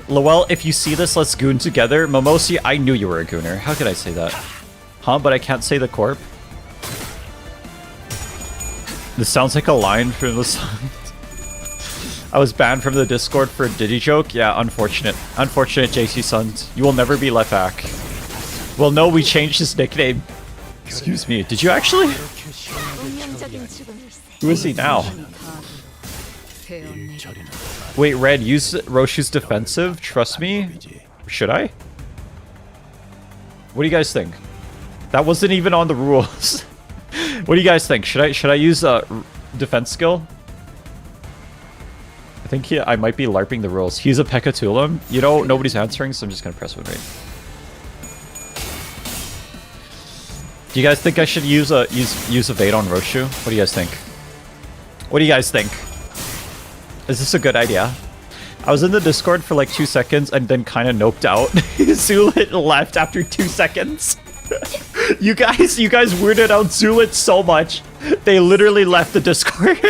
Lowell, if you see this, let's goon together. Momosi, I knew you were a gooner. How could I say that? Huh, but I can't say the corp. This sounds like a line from the song. I was banned from the Discord for a Diddy joke. Yeah, unfortunate. Unfortunate, JC Sons. You will never be left back. Well, no, we changed his nickname. Excuse me. Did you actually? Who is he now? Wait, Red, use Roshu's defensive. Trust me. Should I? What do you guys think? That wasn't even on the rules. What do you guys think? Should I use a defense skill? I think I might be LARPing the rules. He's a Pekatulam. You know, nobody's answering, so I'm just gonna press win rate. Do you guys think I should use evade on Roshu? What do you guys think? What do you guys think? Is this a good idea? I was in the Discord for like 2 seconds and then kind of noped out. Zulit left after 2 seconds. You guys weirded out Zulit so much. They literally left the Discord.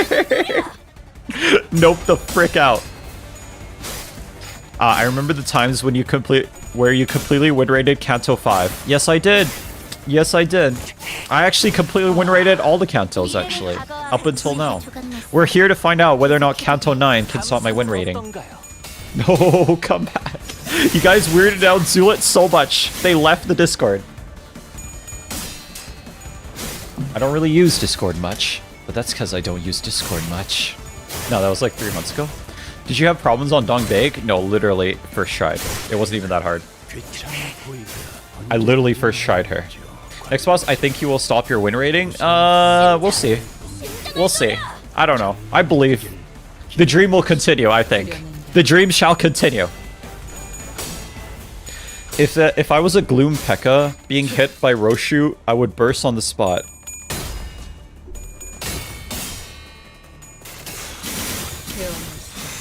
Nope the frick out. I remember the times when you completely win rated Canto 5. Yes, I did. Yes, I did. I actually completely win rated all the Cantos, actually. Up until now. We're here to find out whether or not Canto 9 can stop my win rating. No, come back. You guys weirded out Zulit so much. They left the Discord. I don't really use Discord much. But that's because I don't use Discord much. No, that was like 3 months ago. Did you have problems on Dongbeg? No, literally first tried. It wasn't even that hard. I literally first tried her. Next boss, I think you will stop your win rating. We'll see. We'll see. I don't know. I believe. The dream will continue, I think. The dream shall continue. If I was a Gloom P.E.K.K.A. being hit by Roshu, I would burst on the spot.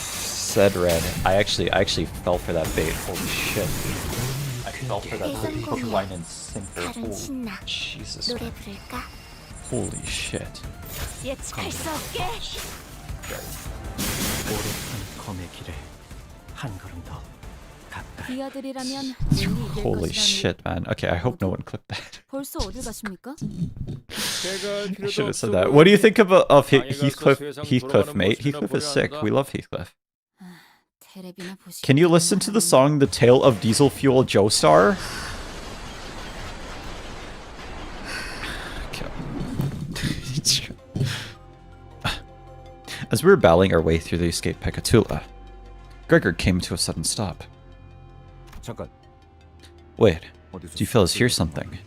Said Red. I actually fell for that bait. Holy shit. I fell for that hook, line, and sinker. Holy Jesus. Holy shit. Holy shit, man. Okay, I hope no one clipped that. I should have said that. What do you think of Heathcliff, mate? Heathcliff is sick. We love Heathcliff. Can you listen to the song The Tale of Diesel Fuel Joestar? As we were battling our way through the escaped Pekatula, Gregor came to a sudden stop. 잠깐. Wait, do you fellas hear something?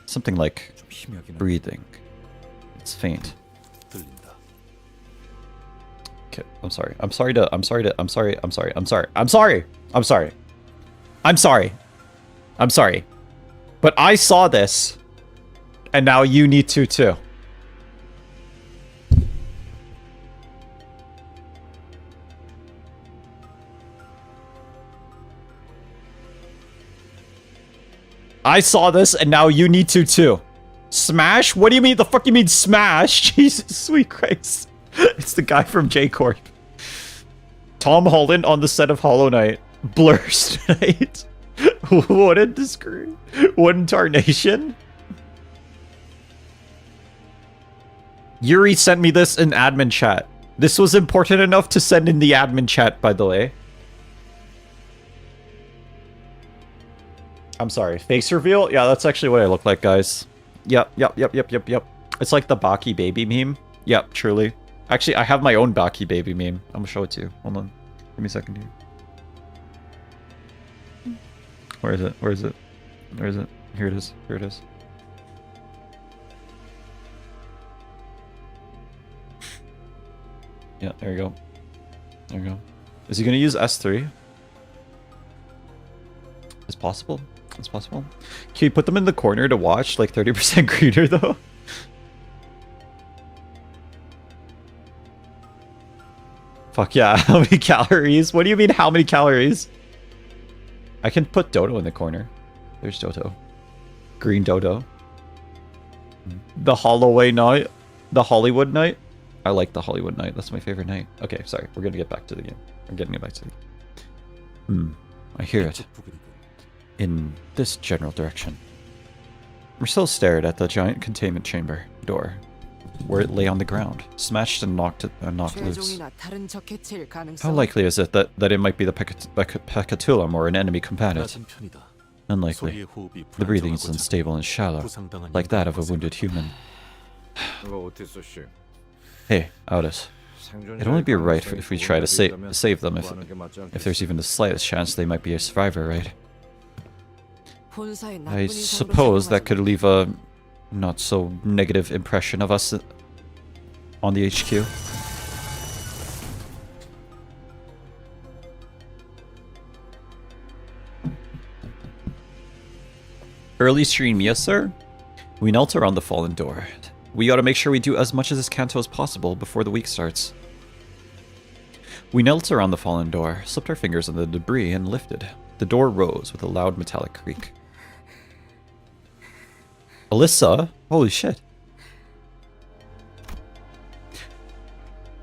Something like breathing. It's faint. 들린다. Okay, I'm sorry. I'm sorry. But I saw this, and now you need to too. I saw this, and now you need to too. Smash? What do you mean? The fuck you mean smash? Jesus, sweet Christ. It's the guy from J-Corp. Tom Holland on the set of Hollow Knight. Blurs tonight. What a disgrace. What in tarnation? Yuri sent me this in admin chat. This was important enough to send in the admin chat, by the way. I'm sorry. Face reveal? Yeah, that's actually what I look like, guys. Yep. It's like the Baki baby meme. Yep, truly. Actually, I have my own Baki baby meme. I'm gonna show it to you. Hold on. Give me a second here. Where is it? Here it is. Yeah, there you go. Is he gonna use S3? It's possible. Can you put them in the corner to watch? Like 30% greener though? Fuck yeah, how many calories? What do you mean how many calories? I can put Dodo in the corner. There's Dodo. Green Dodo. The Holloway Night. The Hollywood Night. I like the Hollywood Night. That's my favorite night. Okay, sorry. We're gonna get back to the game. I'm getting it back to the game. I hear it. In this general direction. Marcel stared at the giant containment chamber door, where it lay on the ground, smashed and knocked loose. How likely is it that it might be the Pecatulum or an enemy combatant? Unlikely. The breathing is unstable and shallow, like that of a wounded human. Hey, Aldous. It'd only be right if we try to save them if there's even the slightest chance they might be a survivor, right? I suppose that could leave a not so negative impression of us on the HQ. Early stream, yes sir? We knelt around the fallen door. We ought to make sure we do as much of this canto as possible before the week starts. We knelt around the fallen door, slipped our fingers on the debris, and lifted. The door rose with a loud metallic creak. Alyssa? Holy shit.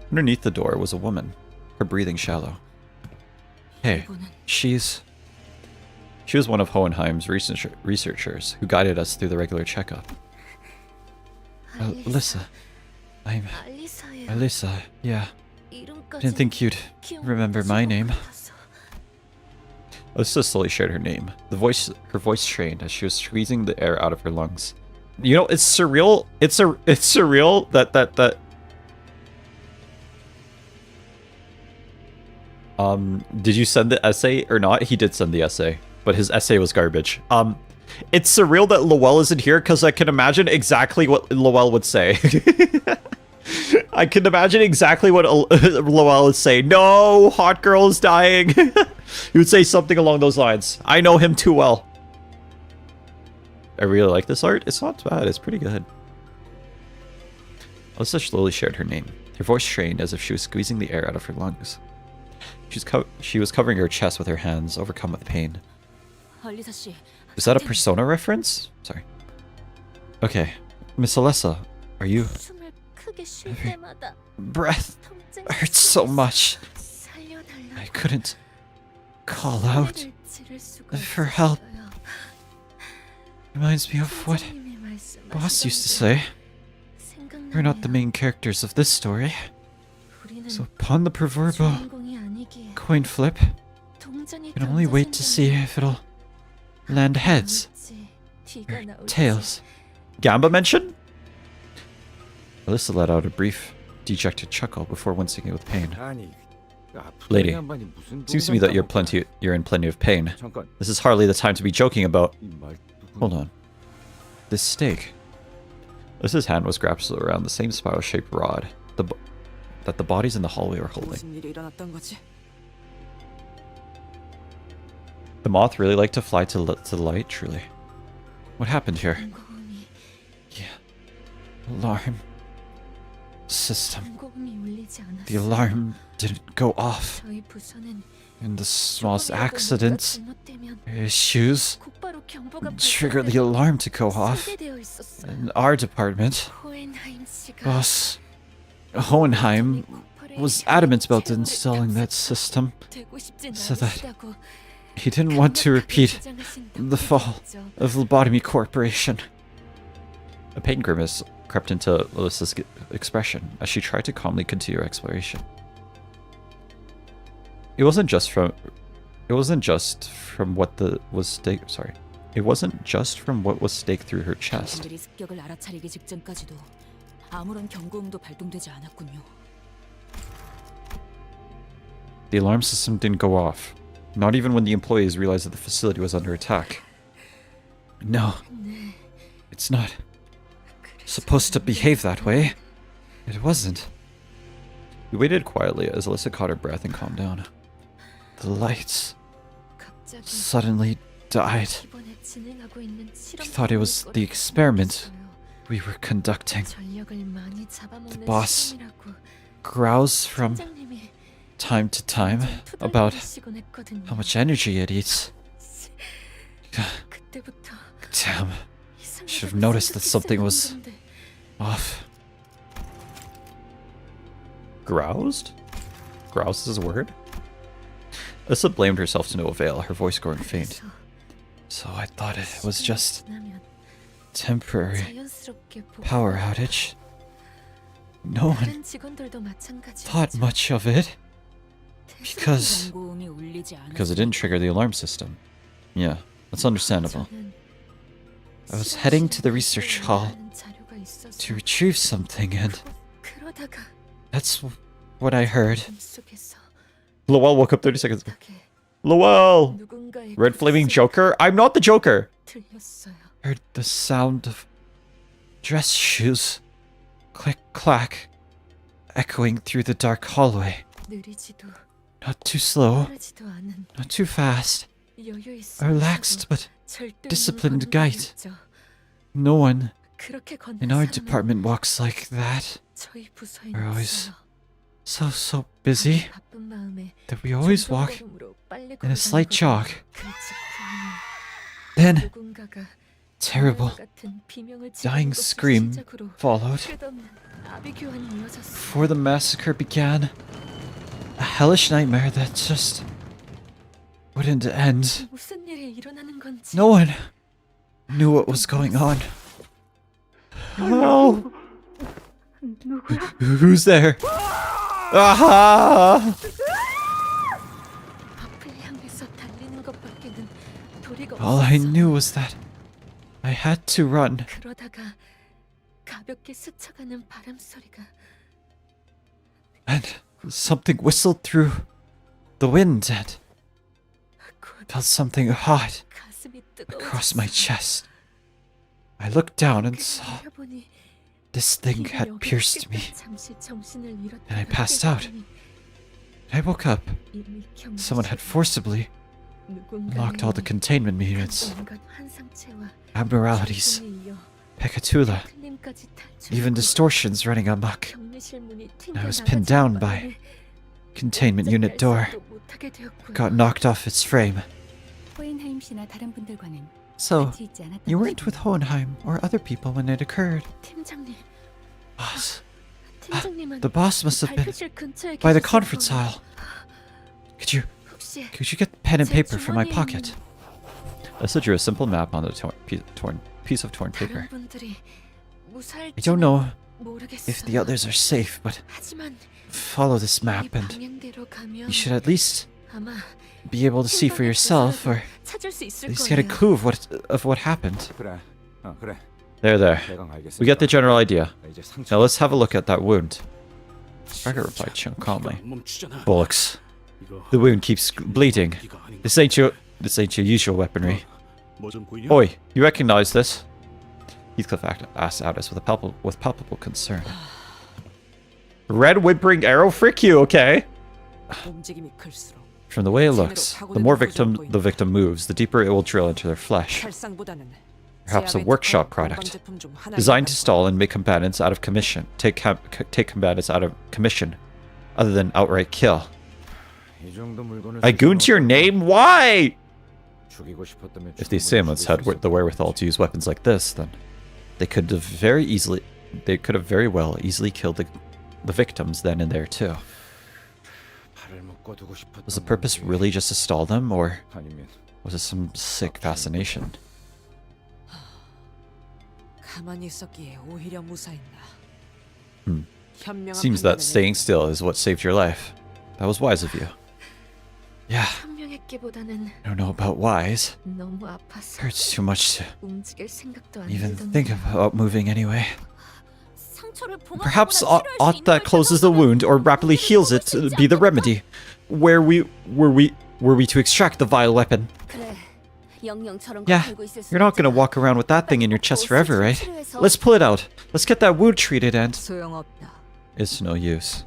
Underneath the door was a woman, her breathing shallow. Hey, she was one of Hohenheim's researchers who guided us through the regular checkup. Alyssa. I'm Alyssa, yeah. Didn't think you'd remember my name. Alyssa slowly shared her name. Her voice strained as she was squeezing the air out of her lungs. You know, it's surreal. It's surreal that did you send the essay or not? He did send the essay, but his essay was garbage. It's surreal that Lowell isn't here because I can imagine exactly what Lowell would say. I can imagine exactly what Lowell would say. No, hot girl is dying. He would say something along those lines. I know him too well. I really like this art. It's not bad. It's pretty good. Alyssa slowly shared her name. Her voice strained as if she was squeezing the air out of her lungs. She was covering her chest with her hands, overcome with pain. Is that a Persona reference? Sorry. Okay. Miss Alyssa, are you... Every breath hurts so much. I couldn't call out for help. Reminds me of what Boss used to say. We're not the main characters of this story. So upon the proverbial coin flip, we can only wait to see if it'll land heads or tails. Gamba mention? Alyssa let out a brief, dejected chuckle before wincing with pain. Lady, seems to me that you're in plenty of pain. This is hardly the time to be joking about... Hold on. This stake. His hand was grasped around the same spiral-shaped rod that the bodies in the hallway were holding. The moth really liked to fly to the light, truly. What happened here? Yeah. Alarm. System. The alarm didn't go off. In the smallest accidents, issues trigger the alarm to go off. In our department, Boss Hohenheim was adamant about installing that system so that he didn't want to repeat the fall of Lobotomy Corporation. A pain grimace crept into Alyssa's expression as she tried to calmly continue her exploration. It wasn't just from what was staked through her chest. The alarm system didn't go off, not even when the employees realized that the facility was under attack. No, it's not supposed to behave that way. It wasn't. We waited quietly as Alyssa caught her breath and calmed down. The lights suddenly died. We thought it was the experiment we were conducting. The boss growls from time to time about how much energy it eats. Damn. Should have noticed that something was off. Groused? Groused is a word? Alyssa blamed herself to no avail, her voice growing faint. So I thought it was just temporary power outage. No one thought much of it because it didn't trigger the alarm system. Yeah, that's understandable. I was heading to the research hall to retrieve something, and that's what I heard. Lowell woke up 30 seconds ago. Lowell! Red flaming Joker? I'm not the Joker! Heard the sound of dress shoes. Click clack. Echoing through the dark hallway. Not too slow. Not too fast. A relaxed but disciplined gait. No one in our department walks like that. We're always so busy that we always walk in a slight jog. Then, terrible, dying scream followed. Before the massacre began, a hellish nightmare that just wouldn't end. No one knew what was going on. Oh! Who's there? Aha! All I knew was that I had to run. And something whistled through the wind and felt something hot across my chest. I looked down and saw this thing had pierced me, and I passed out. I woke up. Someone had forcibly locked all the containment units, abnormalities, Pekatula, even distortions running amok. And I was pinned down by containment unit door. Got knocked off its frame. So, you weren't with Hohenheim or other people when it occurred. Boss. The boss must have been by the conference hall. Could you get pen and paper from my pocket? Alyssa drew a simple map on the piece of torn paper. I don't know if the others are safe, but follow this map and you should at least be able to see for yourself, or at least get a clue of what happened. There. We get the general idea. Now let's have a look at that wound. Striker replied calmly. Bollocks. The wound keeps bleeding. This ain't your usual weaponry. Oi, you recognize this? Heathcliff asked Aldous with palpable concern. Red whimpering arrow? Frick you, okay? From the way it looks, the more the victim moves, the deeper it will drill into their flesh. Perhaps a workshop product, designed to stall and make combatants out of commission. Take combatants out of commission, other than outright kill. I gooned your name? Why? If the assailants had the wherewithal to use weapons like this, then they could have very well easily killed the victims then and there too. Was the purpose really just to stall them, or was it some sick fascination? Seems that staying still is what saved your life. That was wise of you. Yeah. I don't know about wise. Hurts too much to even think about moving anyway. Perhaps aught that closes the wound or rapidly heals it be the remedy. Were we to extract the vile weapon? Yeah, you're not gonna walk around with that thing in your chest forever, right? Let's pull it out. Let's get that wound treated and... It's no use.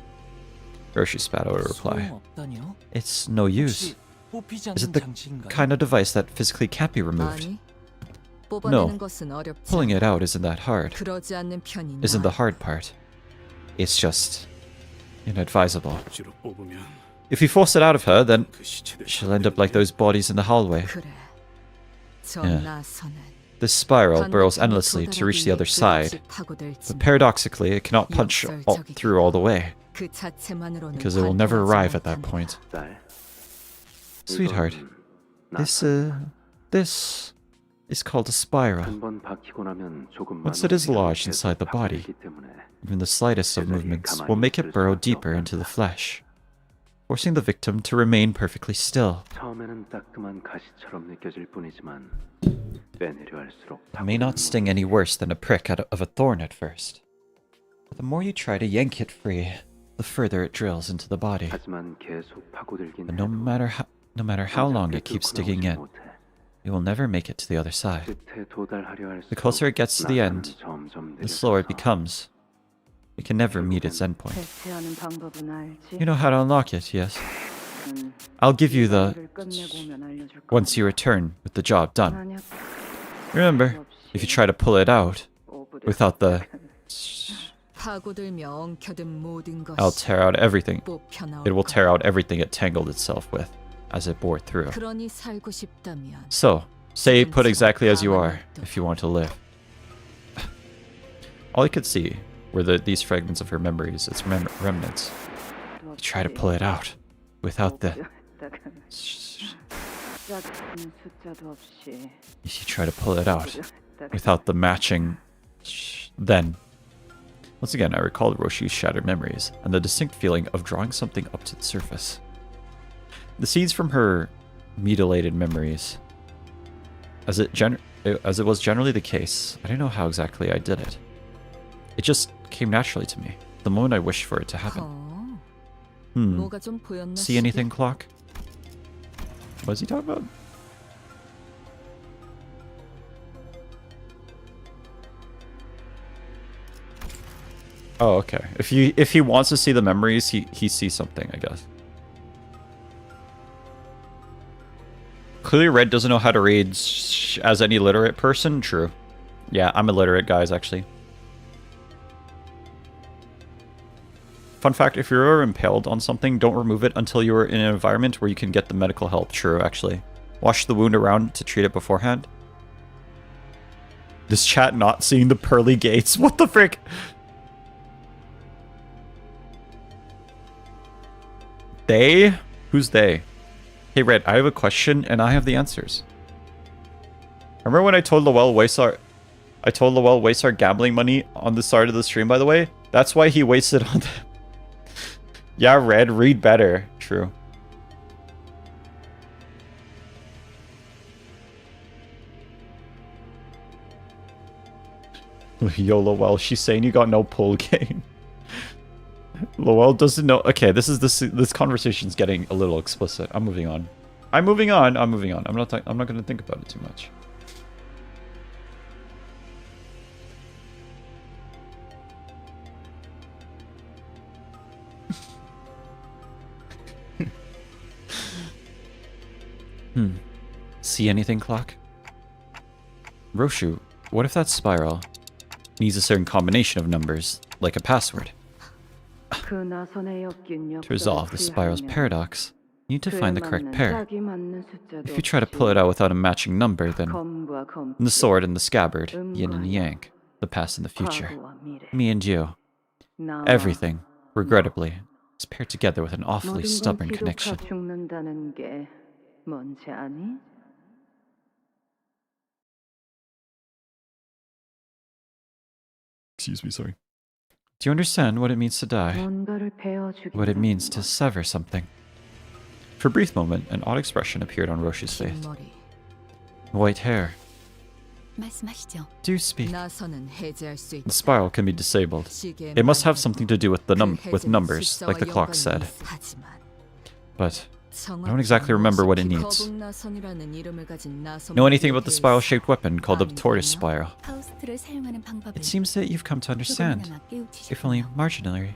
Roshi spat out a reply. It's no use. Is it the kind of device that physically can't be removed? No. Pulling it out isn't that hard. Isn't the hard part. It's just... inadvisable. If you force it out of her, then she'll end up like those bodies in the hallway. Yeah. This spiral burrows endlessly to reach the other side, but paradoxically it cannot punch through all the way, because it will never arrive at that point. Sweetheart, this is called a spiral. Once it is lodged inside the body, even the slightest of movements will make it burrow deeper into the flesh, forcing the victim to remain perfectly still. It may not sting any worse than a prick of a thorn at first, but the more you try to yank it free, the further it drills into the body. But no matter how long it keeps digging in, it will never make it to the other side. The closer it gets to the end, the slower it becomes. It can never meet its endpoint. You know how to unlock it, yes? I'll give you the... once you return with the job done. Remember, if you try to pull it out without the... I'll tear out everything. It will tear out everything it tangled itself with as it bored through. So, stay put exactly as you are if you want to live. All I could see were these fragments of her memories, its remnants. You try to pull it out without the... You try to pull it out without the matching... Then... Once again, I recalled Roshi's shattered memories and the distinct feeling of drawing something up to the surface. The seeds from her mutilated memories. As it was generally the case, I don't know how exactly I did it. It just came naturally to me, the moment I wished for it to happen. See anything, Clock? What is he talking about? Oh, okay. If he wants to see the memories, he sees something, I guess. Clearly Red doesn't know how to read as any literate person. True. Yeah, I'm illiterate, guys, actually. Fun fact, if you're ever impaled on something, don't remove it until you're in an environment where you can get the medical help. True, actually. Wash the wound around to treat it beforehand. This chat not seeing the pearly gates. What the frick? They? Who's they? Hey, Red, I have a question, and I have the answers. Remember when I told Lowell waste our gambling money on the start of the stream, by the way? That's why he wasted on that. Yeah, Red, read better. True. Yo, Lowell, she's saying you got no pull game. Lowell doesn't know. Okay, this conversation's getting a little explicit. I'm moving on. I'm moving on. I'm not going to think about it too much. See anything, Clock? Roshu, what if that spiral needs a certain combination of numbers, like a password? To resolve the spiral's paradox, you need to find the correct pair. If you try to pull it out without a matching number, then the sword and the scabbard, yin and yang, the past and the future, me and you, everything, regrettably, is paired together with an awfully stubborn connection. Excuse me, sorry. Do you understand what it means to die? What it means to sever something? For a brief moment, an odd expression appeared on Roshu's face. White hair. Do speak. The spiral can be disabled. It must have something to do with the numbers, like the clock said. But I don't exactly remember what it needs. Know anything about the spiral-shaped weapon called the tortoise spiral? It seems that you've come to understand, if only marginally.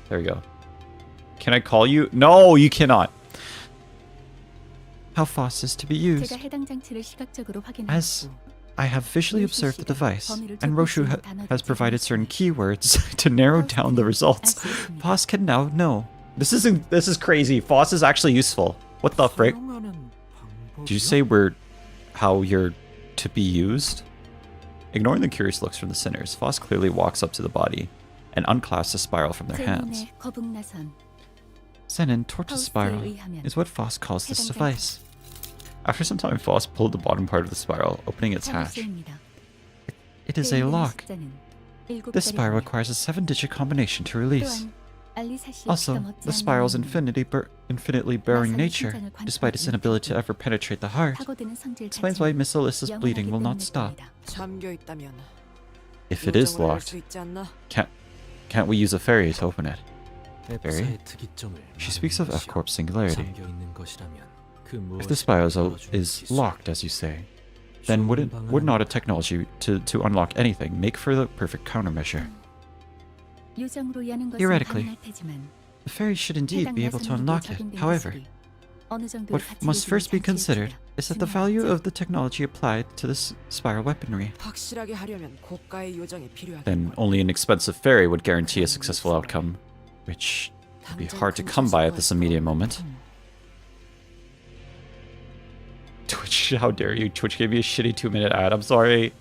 There you go. Can I call you? No, you cannot. How FOSS is to be used. As I have visually observed the device, and Roshu has provided certain keywords to narrow down the results. FOSS can now know. This is crazy. FOSS is actually useful. What the frick? Did you say how you're to be used? Ignoring the curious looks from the sinners, FOSS clearly walks up to the body and unclasps the spiral from their hands. Zenin tortoise spiral is what FOSS calls this device. After some time, FOSS pulled the bottom part of the spiral, opening its hatch. It is a lock. This spiral requires a 7-digit combination to release. Also, the spiral's infinitely bearing nature, despite its inability to ever penetrate the heart, explains why Miss Alyssa's bleeding will not stop. If it is locked, can't we use a fairy to open it? Fairy? She speaks of F-Corp's singularity. If the spiral is locked, as you say, then would not a technology to unlock anything make for the perfect countermeasure? Theoretically, the fairy should indeed be able to unlock it. However, what must first be considered is that the value of the technology applied to this spiral weaponry. Then only an expensive fairy would guarantee a successful outcome, which would be hard to come by at this immediate moment. Twitch, how dare you? Twitch gave me a shitty 2-minute ad. I'm sorry.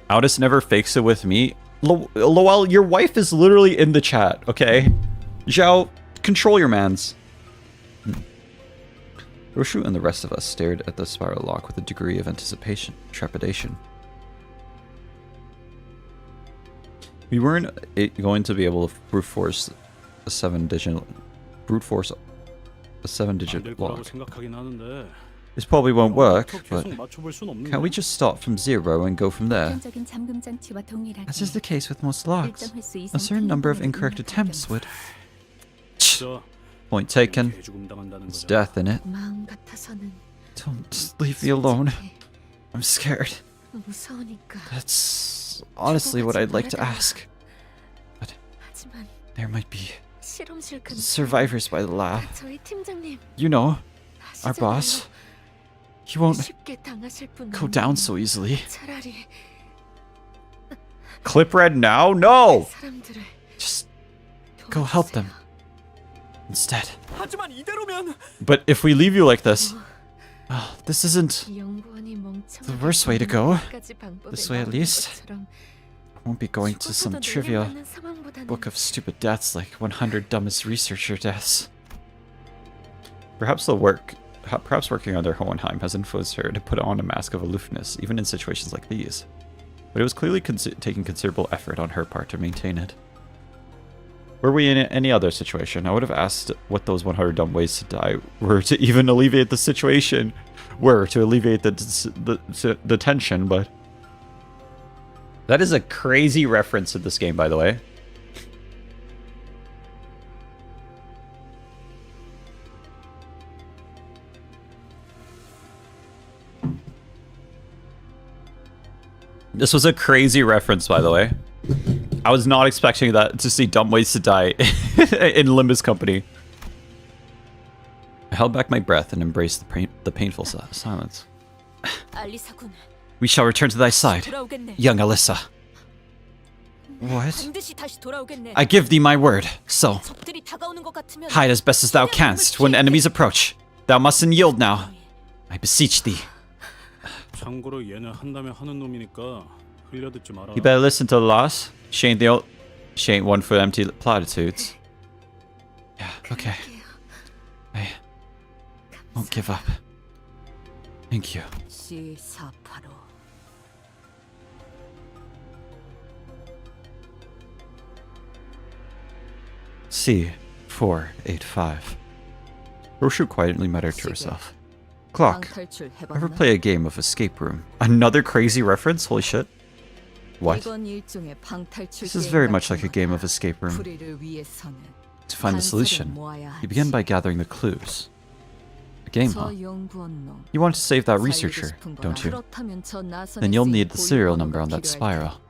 Aldous never fakes it with me. Lowell, your wife is literally in the chat, okay? Zhao, control your mans. Roshu and the rest of us stared at the spiral lock with a degree of trepidation. We weren't going to be able to brute force a 7-digit lock. This probably won't work, but can't we just start from 0 and go from there? As is the case with most locks, a certain number of incorrect attempts would... Point taken. There's death in it. Don't just leave me alone. I'm scared. That's honestly what I'd like to ask. But there might be survivors by the lab. You know, our boss. He won't go down so easily. Clip red now? No! Just go help them instead. But if we leave you like this, this isn't the worst way to go. This way at least. I won't be going to some trivia book of stupid deaths like 100 dumbest researcher deaths. Perhaps working under Hohenheim has influenced her to put on a mask of aloofness, even in situations like these. But it was clearly taking considerable effort on her part to maintain it. Were we in any other situation, I would have asked what those 100 dumb ways to die were to even alleviate the situation. To alleviate the tension, but... That is a crazy reference in this game, by the way. This was a crazy reference, by the way. I was not expecting that to see dumb ways to die in Limbus Company. I held back my breath and embraced the painful silence. We shall return to thy side, young Alyssa. What? I give thee my word, so hide as best as thou canst when enemies approach. Thou mustn't yield now. I beseech thee. You better listen to the loss. She ain't one for empty platitudes. Yeah, okay. I won't give up. Thank you. C485. Roshu quietly muttered to herself. Clock. Ever play a game of escape room? Another crazy reference? Holy shit. What? This is very much like a game of escape room. To find the solution, you begin by gathering the clues. A game, huh? You want to save that researcher, don't you? Then you'll need the serial number on that spiral.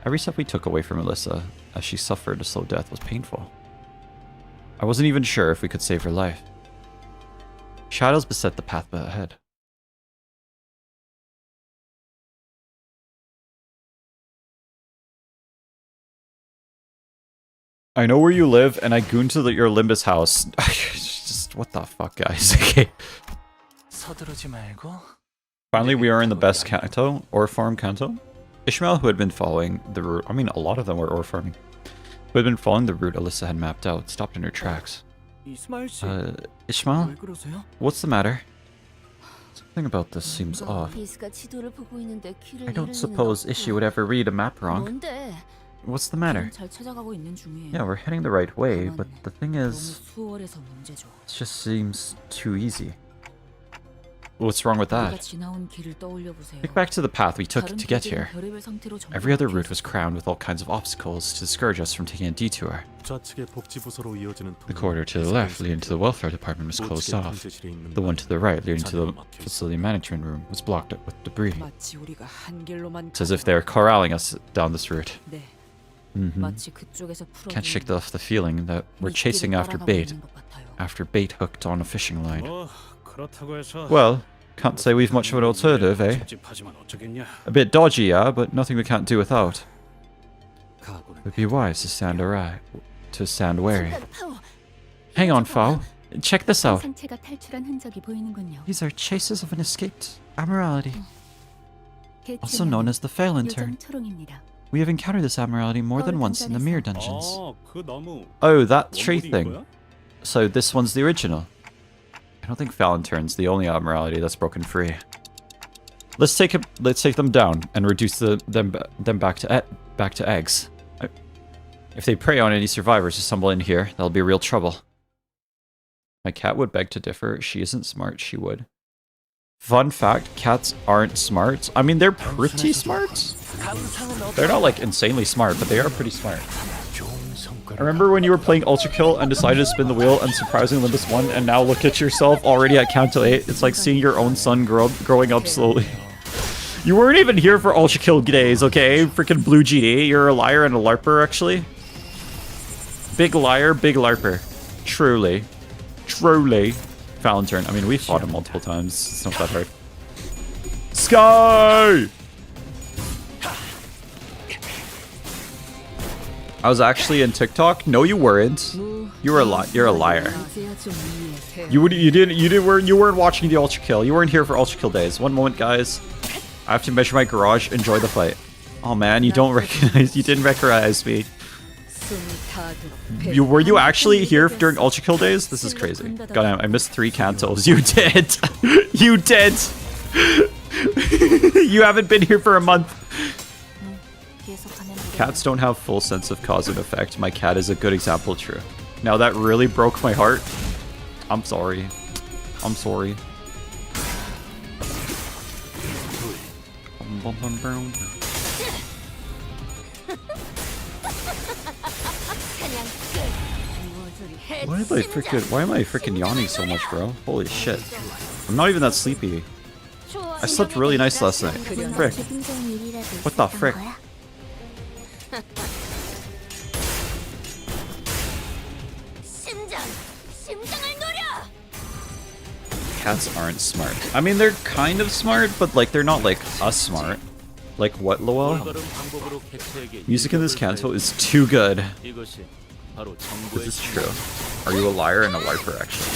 Every step we took away from Alyssa, as she suffered a slow death, was painful. I wasn't even sure if we could save her life. Shadows beset the path ahead. I know where you live, and I gooned to your Limbus house. Just, what the fuck, guys? Okay. Finally, we are in the best canto, ore farm canto. Ishmael, who had been following the route, I mean, a lot of them were ore farming, who had been following the route Alyssa had mapped out, stopped in her tracks. Ishmael? What's the matter? Something about this seems off. I don't suppose Ishi would ever read a map wrong. What's the matter? Yeah, we're heading the right way, but the thing is, it just seems too easy. What's wrong with that? Think back to the path we took to get here. Every other route was crammed with all kinds of obstacles to discourage us from taking a detour. The corridor to the left leading to the welfare department was closed off. The one to the right leading to the facility management room was blocked up with debris. It's as if they are corralling us down this route. Can't shake off the feeling that we're chasing after bait hooked on a fishing line. Well, can't say we've much of an alternative, eh? A bit dodgy, yeah, but nothing we can't do without. It would be wise to stand wary. Hang on, Fao. Check this out. These are traces of an escaped Admiralty, also known as the Failintern. We have encountered this Admiralty more than once in the Mirror Dungeons. Oh, that tree thing. So this one's the original. I don't think Falintern's the only Admiralty that's broken free. Let's take them down and reduce them back to eggs. If they prey on any survivors who stumble in here, that'll be real trouble. My cat would beg to differ. She isn't smart, she would. Fun fact, cats aren't smart. I mean, they're pretty smart. They're not like insanely smart, but they are pretty smart. I remember when you were playing Ultrakill and decided to spin the wheel and surprisingly Limbus won, and now look at yourself already at canto 8. It's like seeing your own son growing up slowly. You weren't even here for Ultrakill days, okay? Freaking Blue GD. You're a liar and a larper, actually. Big liar, big larper. Truly. Truly. Falintern. I mean, we fought him multiple times. It's not that hard. Sky! I was actually in TikTok. No, you weren't. You were you're a liar. You weren't watching the Ultrakill. You weren't here for Ultrakill days. One moment, guys. I have to measure my garage. Enjoy the fight. Oh man, you didn't recognize me. Were you actually here during Ultrakill days? This is crazy. God, I missed 3 cantos. You did. You did. You haven't been here for a month. Cats don't have full sense of cause and effect. My cat is a good example, true. Now that really broke my heart. I'm sorry. I'm sorry. Why am I freaking yawning so much, bro? Holy shit. I'm not even that sleepy. I slept really nice last night. Frick. What the frick? Cats aren't smart. I mean, they're kind of smart, but like they're not like us smart. Like what, Lowell? Music in this canto is too good. This is true. Are you a liar and a larper, actually?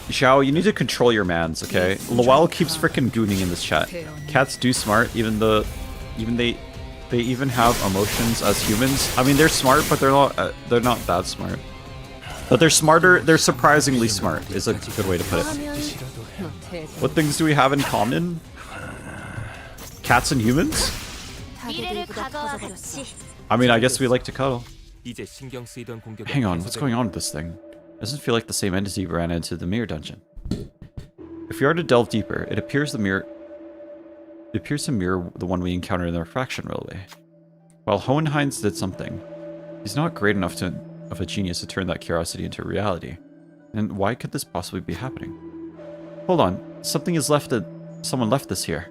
Xiao, you need to control your mans, okay? Lowell keeps frickin' gooning in this chat. Cats do smart, they even have emotions as humans. I mean, they're smart, but they're not that smart. But they're smarter. They're surprisingly smart. Is a good way to put it. What things do we have in common? Cats and humans? I mean, I guess we like to cuddle. Hang on, what's going on with this thing? It doesn't feel like the same entity ran into the mirror dungeon. If we are to delve deeper, it appears to mirror the one we encountered in the refraction railway. While Hohenheinz did something, he's not great enough of a genius to turn that curiosity into reality. And why could this possibly be happening? Hold on, someone left this here.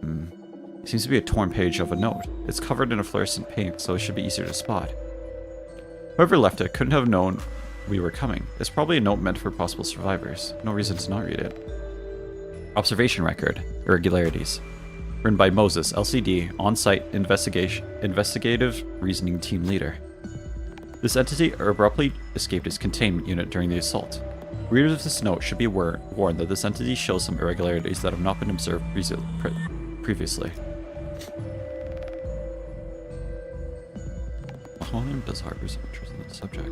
It seems to be a torn page of a note. It's covered in a fluorescent paint, so it should be easier to spot. Whoever left it couldn't have known we were coming. It's probably a note meant for possible survivors. No reason to not read it. Observation record. Irregularities. Written by Moses, LCD, on-site investigative reasoning team leader. This entity abruptly escaped its containment unit during the assault. Readers of this note should be warned that this entity shows some irregularities that have not been observed previously. Holland does harbor some interest in the subject.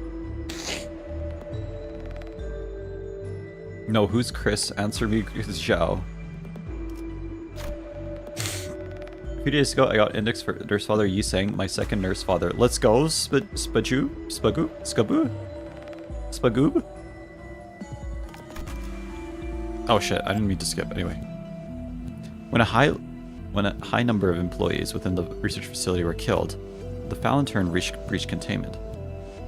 No, who's Chris? Answer me, is Zhao. A few days ago, I got index for nurse father Yi Sang, my second nurse father. Let's go, Spagoob? Oh shit, I didn't mean to skip. Anyway. When a high number of employees within the research facility were killed, the Foul in turn breached containment.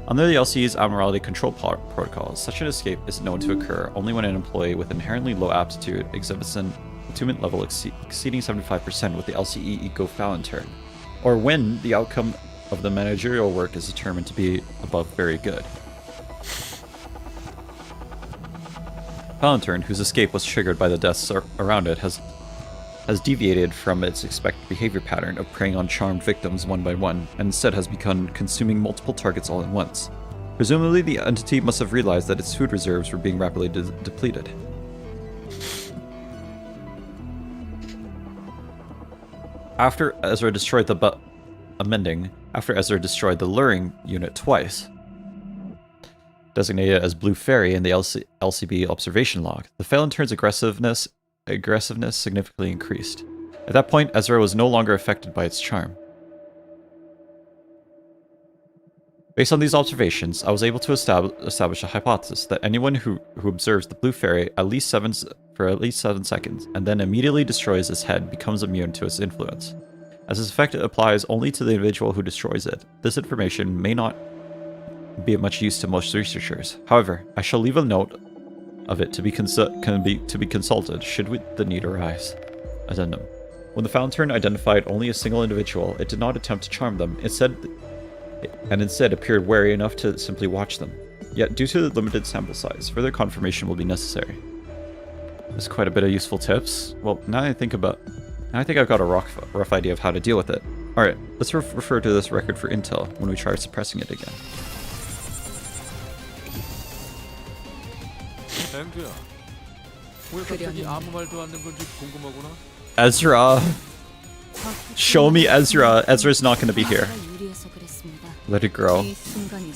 Under the LCE's Admiralty control protocols, such an escape is known to occur only when an employee with inherently low aptitude exhibits an attunement level exceeding 75% with the LCE Eco Foul in turn, or when the outcome of the managerial work is determined to be above very good. Foul in turn, whose escape was triggered by the deaths around it, has deviated from its expected behavior pattern of preying on charmed victims one by one, and instead has begun consuming multiple targets all at once. Presumably, the entity must have realized that its food reserves were being rapidly depleted. After Ezra destroyed the luring unit twice, designated as Blue Fairy in the LCB observation log, the Phelan turn's aggressiveness significantly increased. At that point, Ezra was no longer affected by its charm. Based on these observations, I was able to establish a hypothesis that anyone who observes the Blue Fairy for at least 7 seconds, and then immediately destroys its head, becomes immune to its influence. As its effect applies only to the individual who destroys it, this information may not be of much use to most researchers. However, I shall leave a note of it to be consulted should the need arise. Addendum. When the Fountain identified only a single individual, it did not attempt to charm them. Instead appeared wary enough to simply watch them. Yet, due to the limited sample size, further confirmation will be necessary. There's quite a bit of useful tips. Well, now I think I've got a rough idea of how to deal with it. Alright, let's refer to this record for intel when we try suppressing it again. Ezra! Show me Ezra! Ezra's not gonna be here. Let it grow.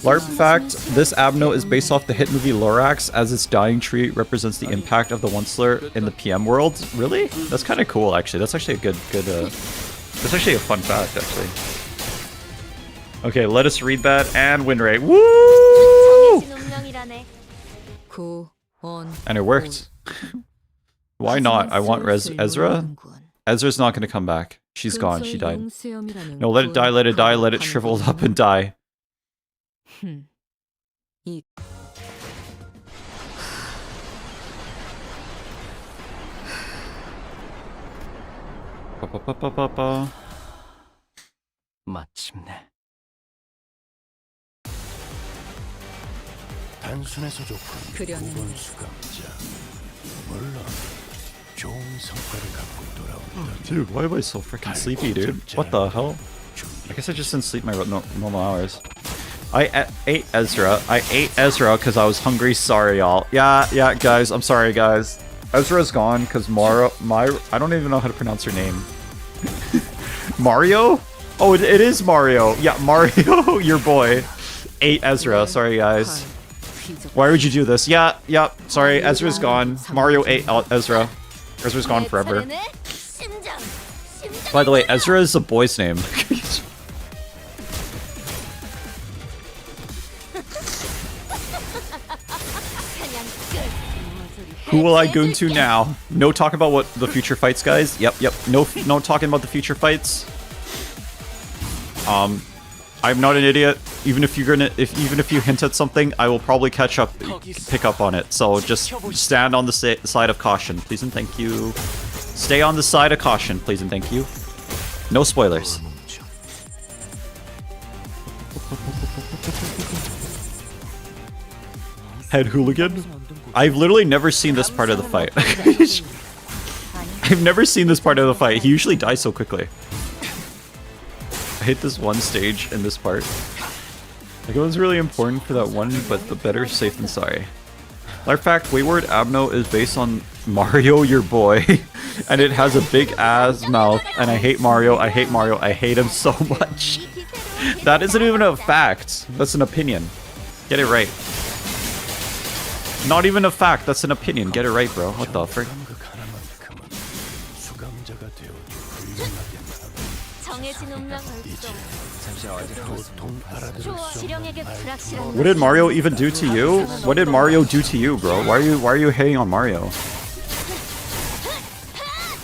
Larp fact, this Abno is based off the hit movie Lorax, as its dying tree represents the impact of the Onceler in the PM world. Really? That's kind of cool, actually. That's actually a good, that's actually a fun fact, actually. Okay, let us read that, and win rate. Woo! And it worked. Why not? I want Ezra. Ezra's not going to come back. She's gone. She died. No, let it die, let it die, let it shrivel up and die. Dude, why am I so freaking sleepy, dude? What the hell? I guess I just didn't sleep my normal hours. I ate Ezra. I ate Ezra because I was hungry. Sorry, y'all. Yeah, guys. I'm sorry, guys. Ezra's gone because I don't even know how to pronounce her name. Mario? Oh, it is Mario. Yeah, Mario, your boy. Ate Ezra. Sorry, guys. Why would you do this? Yeah. Sorry, Ezra's gone. Mario ate Ezra. Ezra's gone forever. By the way, Ezra is a boy's name. Who will I goon to now? No talking about what the future fights, guys. Yep. No talking about the future fights. I'm not an idiot. Even if you hint at something, I will probably pick up on it. So just stand on the side of caution, please and thank you. Stay on the side of caution, please and thank you. No spoilers. Head hooligan? I've literally never seen this part of the fight. I've never seen this part of the fight. He usually dies so quickly. I hate this one stage in this part. Like, it was really important for that one, but the better safe than sorry. Larp fact, Wayward Abno is based on Mario, your boy, and it has a big ass mouth, and I hate Mario, I hate him so much. That isn't even a fact, that's an opinion. Get it right. Not even a fact, that's an opinion, get it right, bro. What the frick? What did Mario even do to you? What did Mario do to you, bro? Why are you hating on Mario?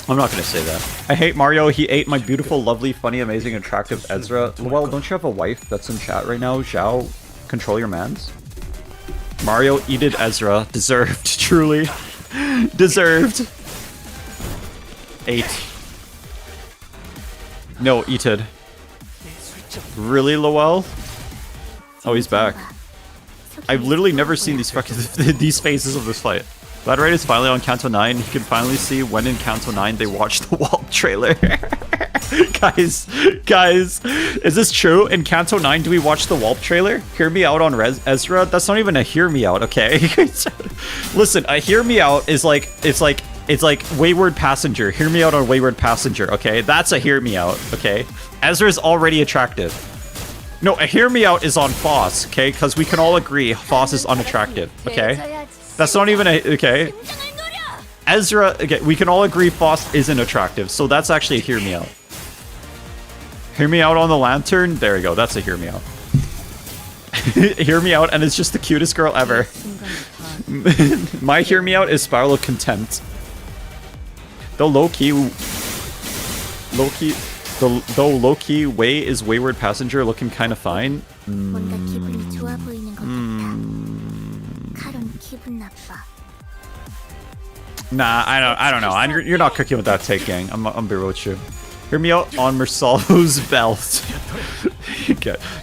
I'm not gonna say that. I hate Mario. He ate my beautiful, lovely, funny, amazing, attractive Ezra. Well, don't you have a wife that's in chat right now? Zhao, control your mans. Mario eated Ezra. Deserved. Truly. Deserved. Ate. No, eated. Really, Lowell? Oh, he's back. I've literally never seen these fucking these phases of this fight. Glad Right is finally on Canto 9. You can finally see when in Canto 9 they watched the Wall trailer. guys, is this true? In Canto 9, do we watch the Wall trailer? Hear me out on Ezra? That's not even a hear me out, okay? Listen, a hear me out is like, it's like Wayward Passenger. Hear me out on Wayward Passenger, okay? That's a hear me out, okay? Ezra's already attractive. No, a hear me out is on Foss, okay? Because we can all agree Foss is unattractive, okay? That's not even a... Okay. Ezra... Okay, we can all agree Foss isn't attractive, so that's actually a hear me out. Hear me out on the lantern? There we go, that's a hear me out. Hear me out, and it's just the cutest girl ever. My hear me out is Spiral of Contempt. Though low-key, Wei is Wayward Passenger looking kind of fine. Nah, I don't know. You're not cooking with that take, gang. I'm be real with you. Hear me out on Merceau's belt.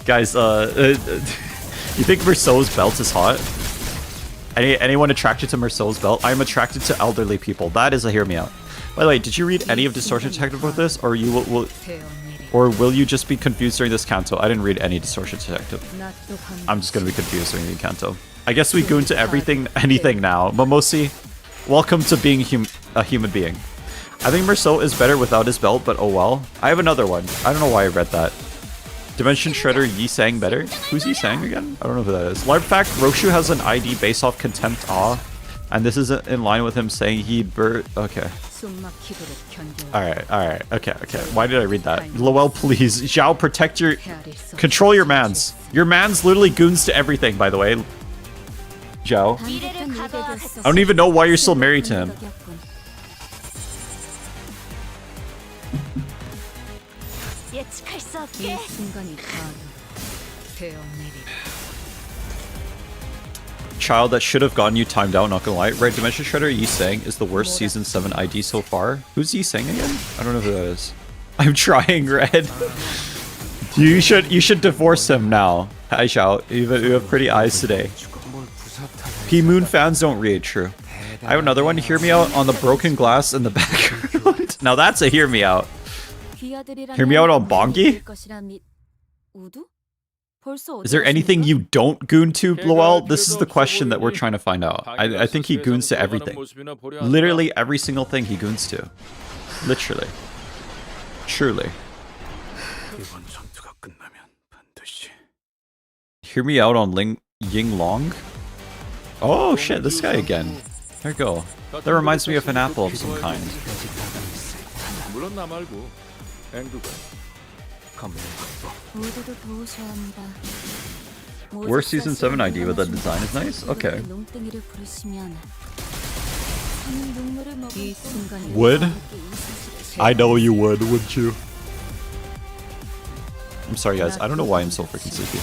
Guys, you think Merceau's belt is hot? Anyone attracted to Merceau's belt? I'm attracted to elderly people. That is a hear me out. By the way, did you read any of Distortion Detective with this, or will you just be confused during this canto? I didn't read any Distortion Detective. I'm just gonna be confused during the canto. I guess we go into anything now. Momosi, welcome to being a human being. I think Merceau is better without his belt, but oh well. I have another one. I don't know why I read that. Dimension Shredder Yi Sang better? Who's Yi Sang again? I don't know who that is. Larp fact, Roshu has an ID based off Contempt Awe. And this is in line with him saying he okay. Alright, okay. Why did I read that? Lowell, please. Zhao, protect your... Control your mans. Your mans literally goons to everything, by the way. Zhao. I don't even know why you're still married to him. Child, that should have gotten you timed out, not gonna lie. Red Dimension Shredder Yi Sang is the worst Season 7 ID so far. Who's Yi Sang again? I don't know who that is. I'm trying, Red. You should divorce him now. Hi, Xiao. You have pretty eyes today. P-Moon fans don't read, true. I have another one. Hear me out on the broken glass in the background. Now that's a hear me out. Hear me out on Bongi? Is there anything you don't goon to, Bloel? This is the question that we're trying to find out. I think he goons to everything. Literally every single thing he goons to. Literally. Truly. Hear me out on Ying Long? Oh shit, this guy again. There you go. That reminds me of an apple of some kind. Worst Season 7 ID, but the design is nice? Okay. Would? I know you would, wouldn't you? I'm sorry guys, I don't know why I'm so freaking sleepy.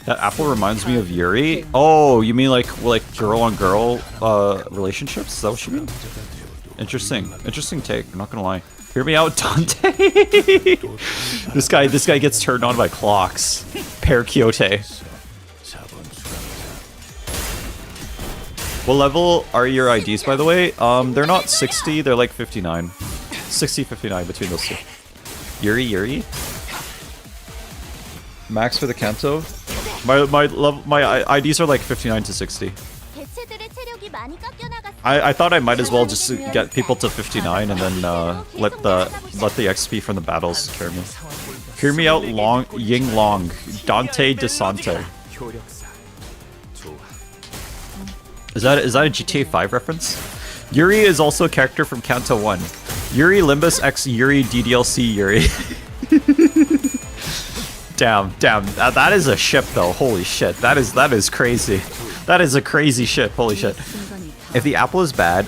That apple reminds me of Yuri. Oh, you mean like girl on girl relationships? Is that what you mean? Interesting take, I'm not gonna lie. Hear me out, Dante. This guy gets turned on by clocks. Per Quixote. What level are your IDs, by the way? They're not 60, they're like 59. 60, 59 between those two. Yuri. Max for the canto. My IDs are like 59 to 60. I thought I might as well just get people to 59 and then let the XP from the battles carry me. Hear me out, Ying Long, Dante Desante. Is that a GTA 5 reference? Yuri is also a character from Canto 1. Yuri Limbus X Yuri DDLC Yuri. Damn, that is a ship though. Holy shit, that is crazy. That is a crazy ship. Holy shit. If the apple is bad,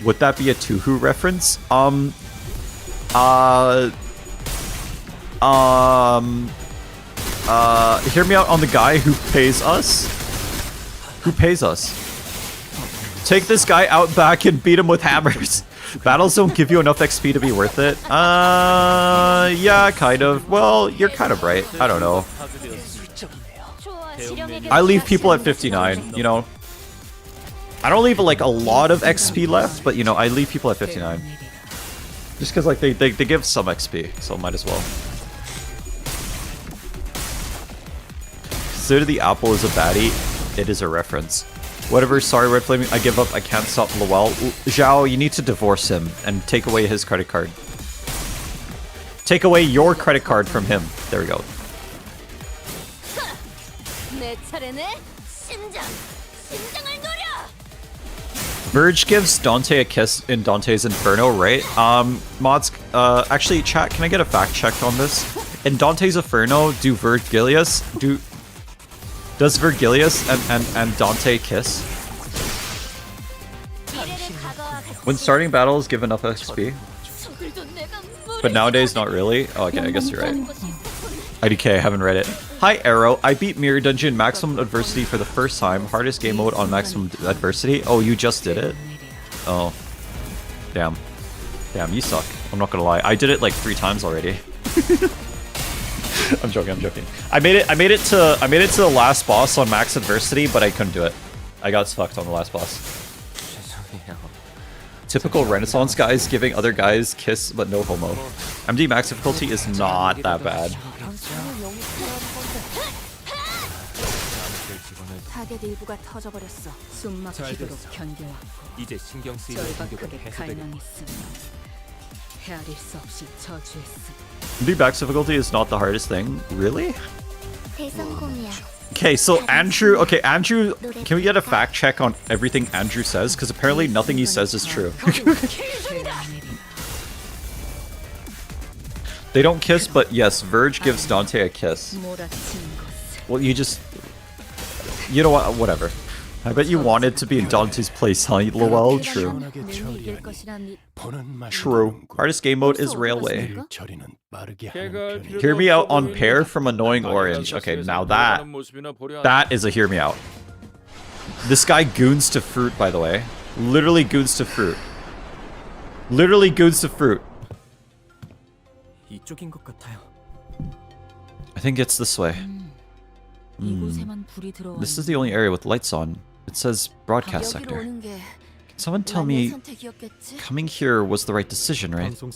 would that be a Tuhu reference? Hear me out on the guy who pays us. Who pays us? Take this guy out back and beat him with hammers. Battles don't give you enough XP to be worth it. Yeah, kind of. Well, you're kind of right. I don't know. I leave people at 59, you know. I don't leave like a lot of XP left, but you know, I leave people at 59. Just because like they give some XP, so might as well. Consider the apple is a baddie. It is a reference. Whatever, sorry Red Flaming, I give up, I can't stop Lowell. Zhao, you need to divorce him and take away his credit card. Take away your credit card from him. There we go. Verge gives Dante a kiss in Dante's Inferno, right? Mods, actually, chat, can I get a fact check on this? In Dante's Inferno, does Virgilius and Dante kiss? When starting battles, give enough XP. But nowadays, not really. Oh, okay, I guess you're right. IDK, I haven't read it. Hi, Arrow. I beat Mirror Dungeon Maximum Adversity for the first time. Hardest game mode on Maximum Adversity. Oh, you just did it? Oh. Damn. Damn, you suck. I'm not gonna lie. I did it like 3 times already. I'm joking. I made it to the last boss on Max Adversity, but I couldn't do it. I got fucked on the last boss. Typical Renaissance guys giving other guys kiss, but no homo. MD max difficulty is not that bad. Moving back's difficulty is not the hardest thing. Really? Okay, so Andrew... Okay, Andrew... Can we get a fact check on everything Andrew says? Because apparently nothing he says is true. They don't kiss, but yes, Verge gives Dante a kiss. Well, you just... You know what? Whatever. I bet you wanted to be in Dante's place, huh? Lol, true. True. Hardest game mode is Railway. Hear me out on Pear from Annoying Orange. Okay, now that is a hear me out. This guy goons to fruit, by the way. Literally goons to fruit. Literally goons to fruit. I think it's this way. This is the only area with lights on. It says broadcast sector. Can someone tell me coming here was the right decision, right? All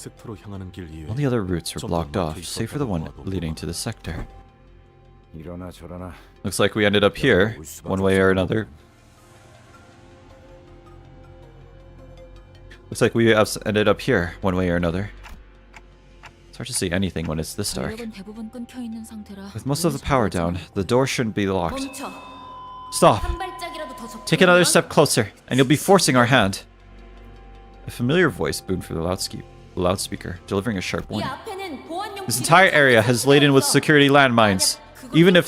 the other routes were blocked off, save for the one leading to the sector. Looks like we ended up here, one way or another. Looks like we have ended up here, one way or another. It's hard to see anything when it's this dark. With most of the power down, the door shouldn't be locked. Stop! Take another step closer, and you'll be forcing our hand. A familiar voice boomed from the loudspeaker, delivering a sharp warning. This entire area has laden with security landmines. Even if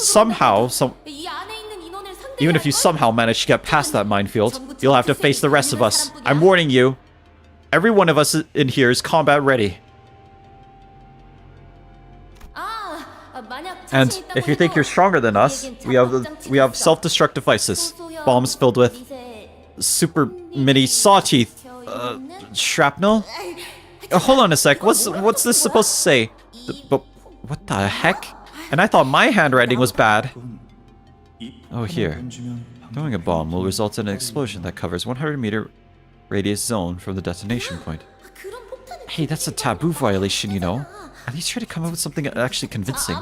you somehow manage to get past that minefield, you'll have to face the rest of us. I'm warning you. Every one of us in here is combat ready. And if you think you're stronger than us, we have self-destruct devices. Bombs filled with super mini saw teeth. Shrapnel? Hold on a sec. What's this supposed to say? But what the heck? And I thought my handwriting was bad. Oh, here. Throwing a bomb will result in an explosion that covers 100-meter radius zone from the detonation point. Hey, that's a taboo violation, you know. At least try to come up with something actually convincing.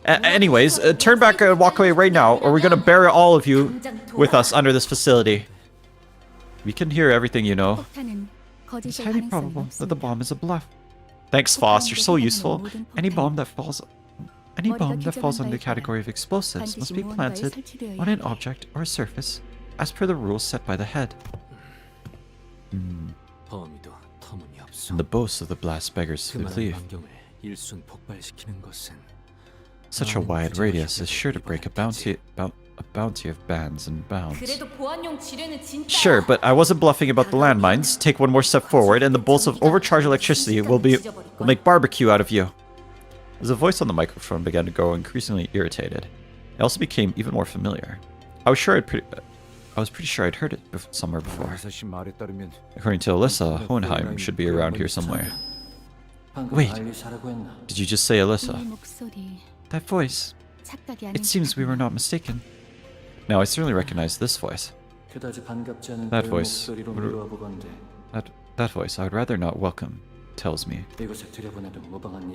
Anyways, turn back and walk away right now, or we're gonna bury all of you with us under this facility. We can hear everything, you know. It's highly probable that the bomb is a bluff. Thanks, Foss. You're so useful. Any bomb that falls under the category of explosives must be planted on an object or a surface, as per the rules set by the head. And the boast of the blast beggars to believe. Such a wide radius is sure to break a bounty of bands and bounds. Sure, but I wasn't bluffing about the landmines. Take one more step forward, and the bolts of overcharged electricity will make barbecue out of you. As the voice on the microphone began to grow increasingly irritated, it also became even more familiar. I was pretty sure I'd heard it somewhere before. According to Alyssa, Hohenheim should be around here somewhere. Wait, did you just say Alyssa? That voice. It seems we were not mistaken. Now I certainly recognize this voice. That voice. That voice I would rather not welcome tells me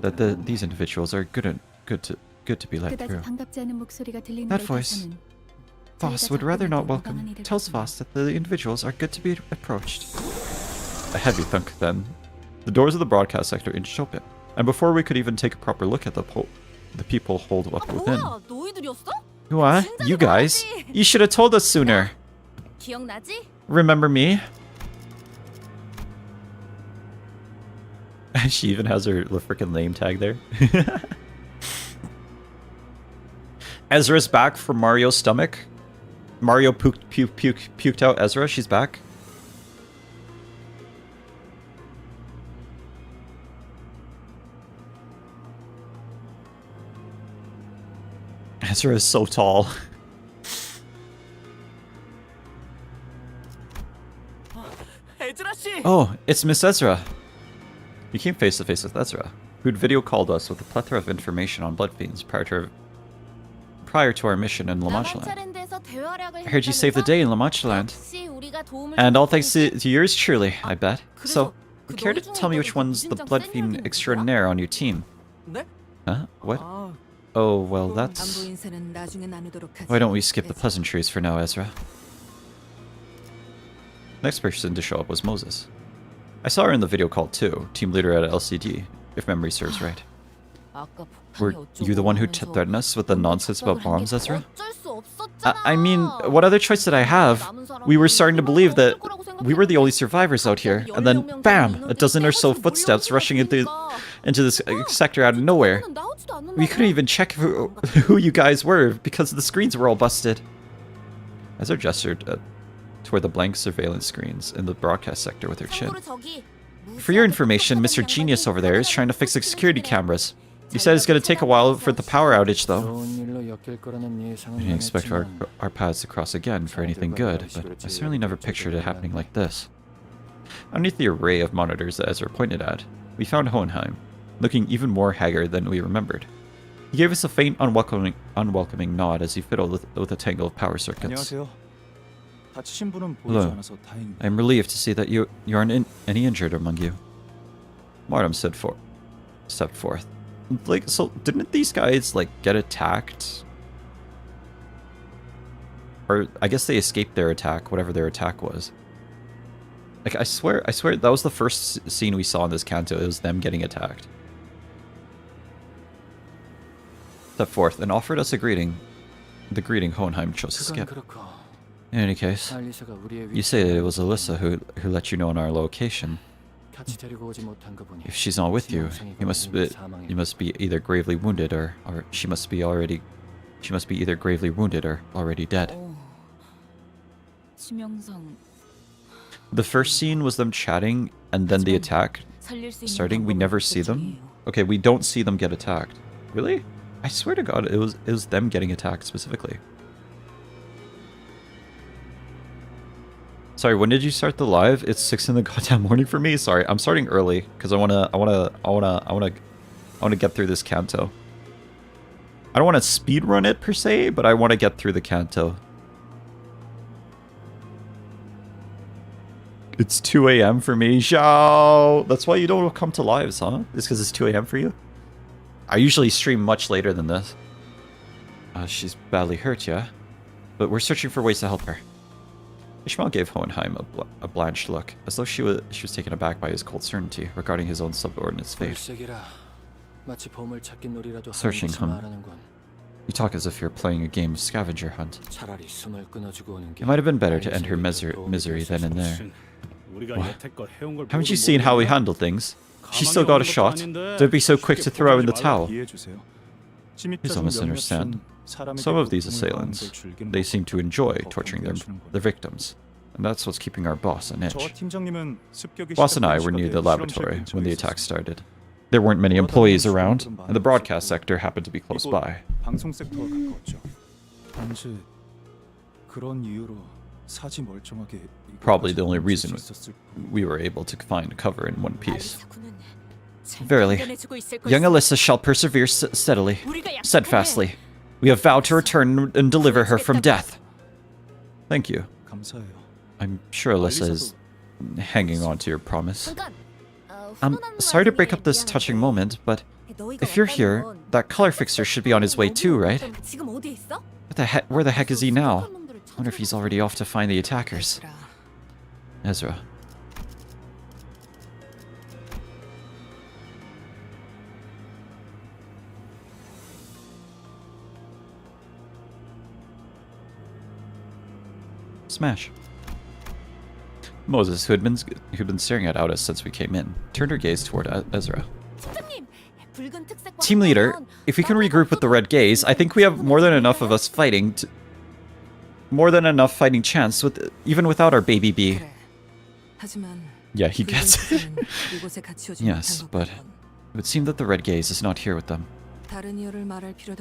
that these individuals are good to be let through. That voice. Voss would rather not welcome tells Voss that the individuals are good to be approached. A heavy thunk then. The doors of the broadcast sector inched open, and before we could even take a proper look at the people holed up within. What? You guys? You should have told us sooner. Remember me? She even has her frickin' name tag there. Ezra's back from Mario's stomach. Mario puked out Ezra. She's back. Ezra is so tall. Oh, it's Miss Ezra. We came face to face with Ezra, who'd video called us with a plethora of information on blood fiends prior to our mission in La Mancha Land. I heard you saved the day in La Mancha Land. And all thanks to yours truly, I bet. So, would you care to tell me which one's the blood fiend extraordinaire on your team? Huh? What? Oh, well, that's... Why don't we skip the pleasantries for now, Ezra? Next person to show up was Moses. I saw her in the video call too, team leader at LCD, if memory serves right. Were you the one who threatened us with the nonsense about bombs, Ezra? I mean, what other choice did I have? We were starting to believe that we were the only survivors out here, and then, bam! A dozen or so footsteps rushing into this sector out of nowhere. We couldn't even check who you guys were because the screens were all busted. Ezra gestured toward the blank surveillance screens in the broadcast sector with her chin. For your information, Mr. Genius over there is trying to fix the security cameras. He said it's going to take a while for the power outage, though. I didn't expect our paths to cross again for anything good, but I certainly never pictured it happening like this. Underneath the array of monitors that Ezra pointed at, we found Hohenheim, looking even more haggard than we remembered. He gave us a faint, unwelcoming nod as he fiddled with a tangle of power circuits. Hello. I am relieved to see that you aren't any injured among you. Martam stepped forth. Like, so didn't these guys, like, get attacked? Or, I guess they escaped their attack, whatever their attack was. Like, I swear, that was the first scene we saw in this canto. It was them getting attacked. Stepped forth and offered us a greeting. The greeting Hohenheim chose to skip. In any case, you say that it was Alyssa who let you know on our location. If she's not with you, you must be either gravely wounded or she must be either gravely wounded or already dead. The first scene was them chatting and then the attack starting. We never see them. Okay, we don't see them get attacked. Really? I swear to God, it was them getting attacked specifically. Sorry, when did you start the live? It's 6 in the goddamn morning for me. Sorry, I'm starting early because I wanna get through this canto. I don't want to speed run it per se, but I want to get through the canto. It's 2 a.m. for me. Zhao! That's why you don't come to lives, huh? It's because it's 2 a.m. for you? I usually stream much later than this. She's badly hurt, yeah? But we're searching for ways to help her. Ishmael gave Hohenheim a blanched look, as though she was taken aback by his cold certainty regarding his own subordinate's fate. Searching, huh? You talk as if you're playing a game of scavenger hunt. It might have been better to end her misery then and there. What? Haven't you seen how we handle things? She still got a shot. Don't be so quick to throw in the towel. Please don't misunderstand. Some of these assailants, they seem to enjoy torturing their victims. And that's what's keeping our boss on edge. Boss and I were near the laboratory when the attack started. There weren't many employees around, and the broadcast sector happened to be close by. Probably the only reason we were able to find cover in one piece. Verily, young Alyssa shall persevere steadfastly. We have vowed to return and deliver her from death. Thank you. I'm sure Alyssa is hanging on to your promise. I'm sorry to break up this touching moment, but if you're here, that color fixer should be on his way too, right? Where the heck is he now? I wonder if he's already off to find the attackers. Ezra. Smash. Moses, who had been staring at us since we came in, turned her gaze toward Ezra. Team leader, if we can regroup with the red gaze, I think we have more than enough of us fighting. More than enough fighting chance even without our baby bee. Yeah, he gets it. Yes, but it would seem that the red gaze is not here with them.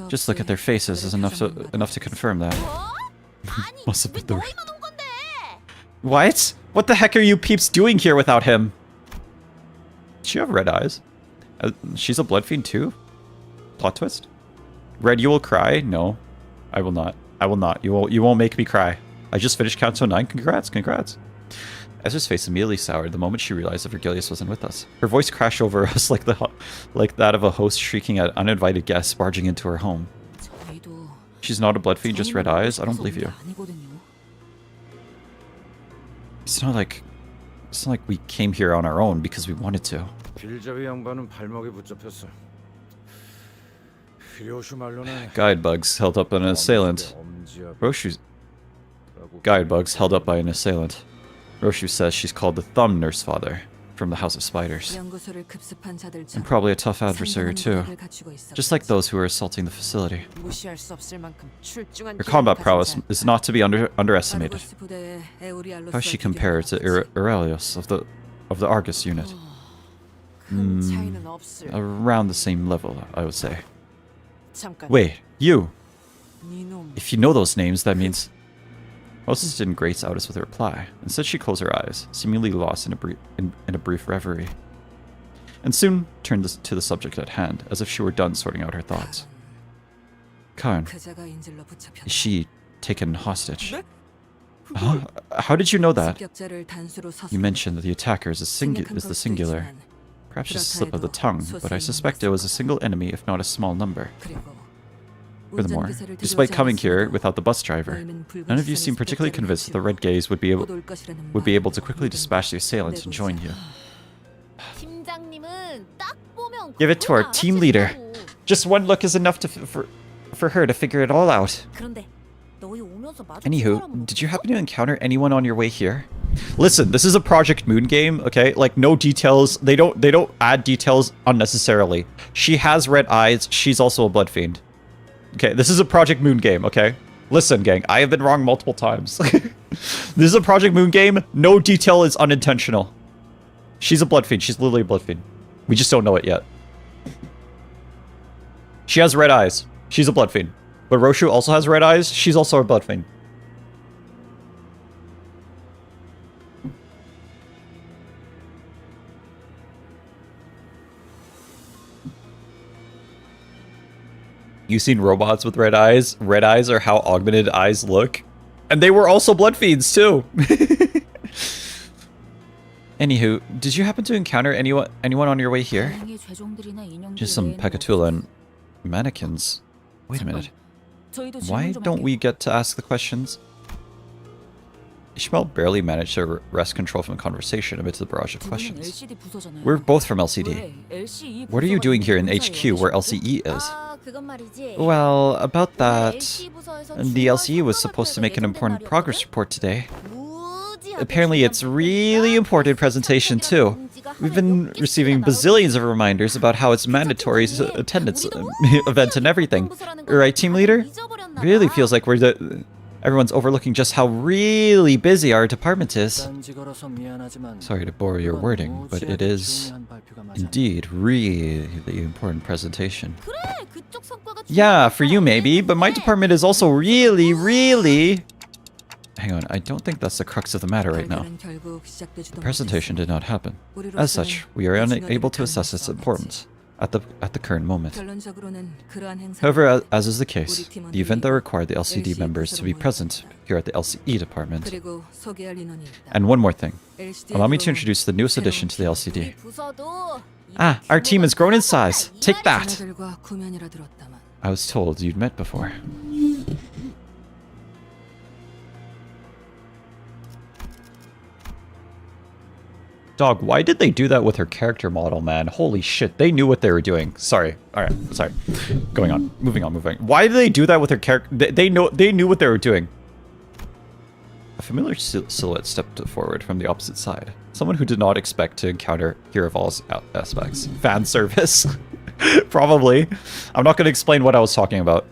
Just look at their faces is enough to confirm that. Must have been the... What? What the heck are you peeps doing here without him? Does she have red eyes? She's a blood fiend too? Plot twist? Red, you will cry? No. I will not. I will not. You won't make me cry. I just finished Canto 9. Congrats, congrats. Ezra's face immediately soured the moment she realized that Virgilius wasn't with us. Her voice crashed over us like that of a host shrieking at uninvited guests barging into her home. She's not a blood fiend, just red eyes? I don't believe you. It's not like we came here on our own because we wanted to. Guide bugs held up by an assailant. Roshu's guide bugs held up by an assailant. Roshu says she's called the Thumb Nurse Father from the House of Spiders. And probably a tough adversary too. Just like those who are assaulting the facility. Her combat prowess is not to be underestimated. How she compared to Aurelius of the Argus unit? Around the same level, I would say. Wait, you! If you know those names, that means... Moses didn't grace Aldous with a reply. Instead, she closed her eyes, seemingly lost in a brief reverie. And soon turned to the subject at hand, as if she were done sorting out her thoughts. Karn. Is she taken hostage? Huh? How did you know that? You mentioned that the attacker is the singular. Perhaps just a slip of the tongue, but I suspect it was a single enemy, if not a small number. Furthermore, despite coming here without the bus driver, none of you seem particularly convinced that the Red Gaze would be able to quickly dispatch the assailant and join you. Give it to our team leader. Just one look is enough for her to figure it all out. Anywho, did you happen to encounter anyone on your way here? Listen, this is a Project Moon game, okay? Like, no details. They don't add details unnecessarily. She has red eyes. She's also a blood fiend. Okay, this is a Project Moon game, okay? Listen, gang, I have been wrong multiple times. This is a Project Moon game. No detail is unintentional. She's a blood fiend. She's literally a blood fiend. We just don't know it yet. She has red eyes. She's a blood fiend. But Roshu also has red eyes. She's also a blood fiend. You've seen robots with red eyes? Red eyes are how augmented eyes look. And they were also blood fiends too. Anywho, did you happen to encounter anyone on your way here? Just some Pekatula and mannequins. Wait a minute. Why don't we get to ask the questions? Ishmael barely managed to wrest control from the conversation amidst the barrage of questions. We're both from LCD. What are you doing here in HQ where LCE is? Well, about that... The LCE was supposed to make an important progress report today. Apparently it's really important presentation too. We've been receiving bazillions of reminders about how it's mandatory attendance events and everything. Right, team leader? Really feels like everyone's overlooking just how really busy our department is. Sorry to borrow your wording, but it is indeed really important presentation. Yeah, for you maybe, but my department is also really... Hang on, I don't think that's the crux of the matter right now. The presentation did not happen. As such, we are unable to assess its importance at the current moment. However, as is the case, the event that required the LCD members to be present here at the LCE department. And one more thing. Allow me to introduce the newest addition to the LCD. Ah, our team has grown in size. Take that! I was told you'd met before. Dog, why did they do that with her character model, man? Holy shit, they knew what they were doing. Sorry. Alright, sorry. Moving on. Why did they do that with her character? They knew what they were doing. A familiar silhouette stepped forward from the opposite side. Someone who did not expect to encounter here of all aspects. Fan service. Probably. I'm not going to explain what I was talking about.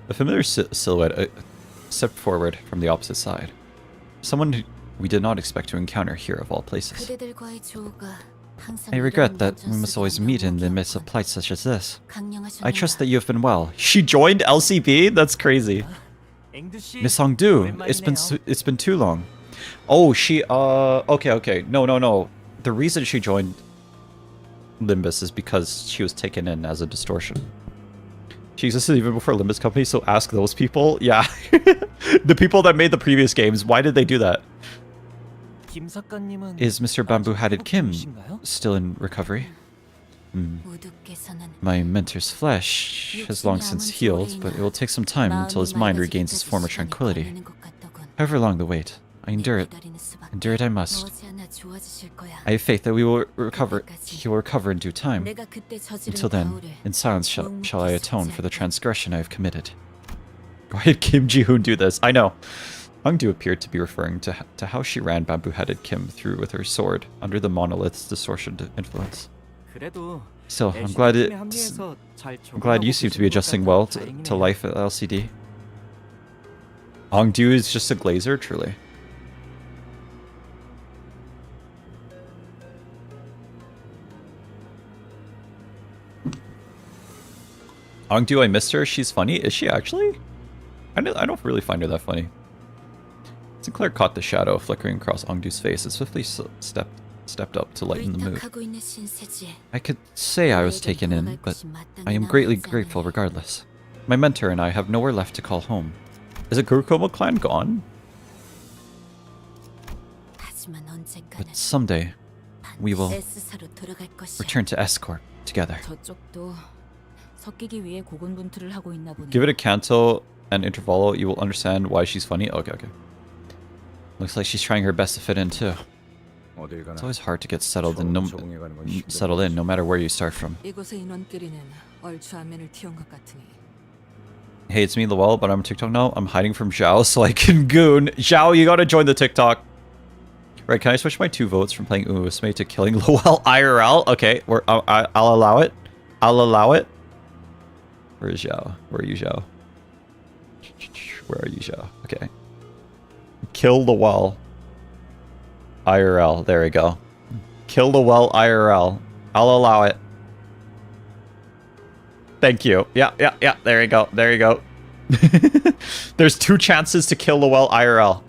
A familiar silhouette stepped forward from the opposite side. Someone who we did not expect to encounter here of all places. I regret that we must always meet in the midst of plights such as this. I trust that you have been well. She joined LCB? That's crazy. Miss Hongdu, it's been too long. Oh, she okay. No. The reason she joined Limbus is because she was taken in as a distortion. She existed even before Limbus Company, so ask those people. Yeah. The people that made the previous games, why did they do that? Is Mr. Bamboo-Hatted Kim still in recovery? My mentor's flesh has long since healed, but it will take some time until his mind regains its former tranquility. However long the wait, I endure it. Endure it I must. I have faith that we will recover. He will recover in due time. Until then, in silence shall I atone for the transgression I have committed. Why did Kim Ji-hoon do this? I know. Hongdu appeared to be referring to how she ran bamboo-headed Kim through with her sword under the monolith's distortion influence. Still, I'm glad you seem to be adjusting well to life at LCD. Hongdu is just a glazer, truly. Hongdu, I missed her. She's funny. Is she actually? I don't really find her that funny. Sinclair caught the shadow flickering across Hongdu's face and swiftly stepped up to lighten the mood. I could say I was taken in, but I am greatly grateful regardless. My mentor and I have nowhere left to call home. Is the Kurokoma clan gone? But someday, we will return to S-Corp together. Give it a canto and intervalo, you will understand why she's funny. Okay. Looks like she's trying her best to fit in too. It's always hard to get settled in, no matter where you start from. Hey, it's me, Lowell, but I'm on TikTok now. I'm hiding from Zhao so I can goon. Zhao, you gotta join the TikTok. Right, can I switch my 2 votes from playing umamusume to killing Lowell IRL? Okay, I'll allow it. I'll allow it. Where is Zhao? Where are you, Zhao? Where are you, Zhao? Okay. Kill Lowell IRL. There we go. Kill Lowell IRL. I'll allow it. Thank you. Yeah. There you go. There you go. There's 2 chances to kill Lowell IRL.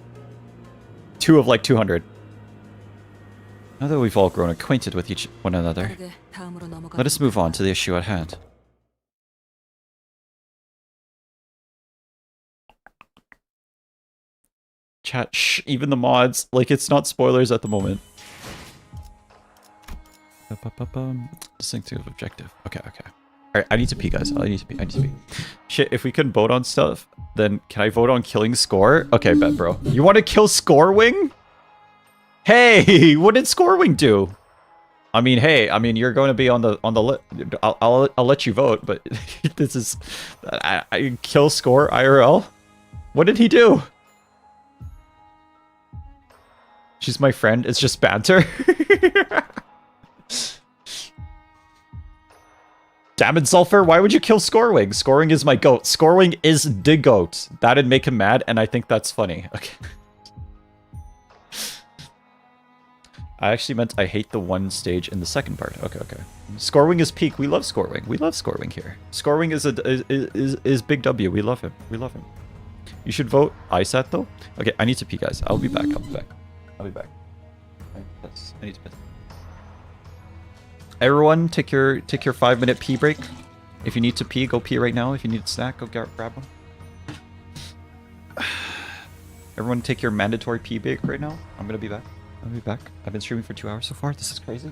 2 of like 200. Now that we've all grown acquainted with one another, let us move on to the issue at hand. Chat, shh, even the mods. Like, it's not spoilers at the moment. Distinctive objective. Okay. Alright, I need to pee, guys. I need to pee. Shit, if we can vote on stuff, then can I vote on killing Score? Okay, bet, bro. You want to kill Scorewing? Hey, what did Scorewing do? I mean, hey, you're going to be on the list. I'll let you vote, but this is... I kill Score IRL? What did he do? She's my friend. It's just banter. Damn it, Sulfur. Why would you kill Scorewing? Scorewing is my goat. Scorewing is the goat. That'd make him mad, and I think that's funny. Okay. I actually meant I hate the one stage in the second part. Okay. Scorewing is peak. We love Scorewing. We love Scorewing here. Scorewing is Big W. We love him. You should vote ISAT though. Okay, I need to pee, guys. I'll be back. I need to piss. Everyone, take your 5-minute pee break. If you need to pee, go pee right now. If you need a snack, go grab one. Everyone, take your mandatory pee break right now. I'm gonna be back. I've been streaming for 2 hours so far. This is crazy.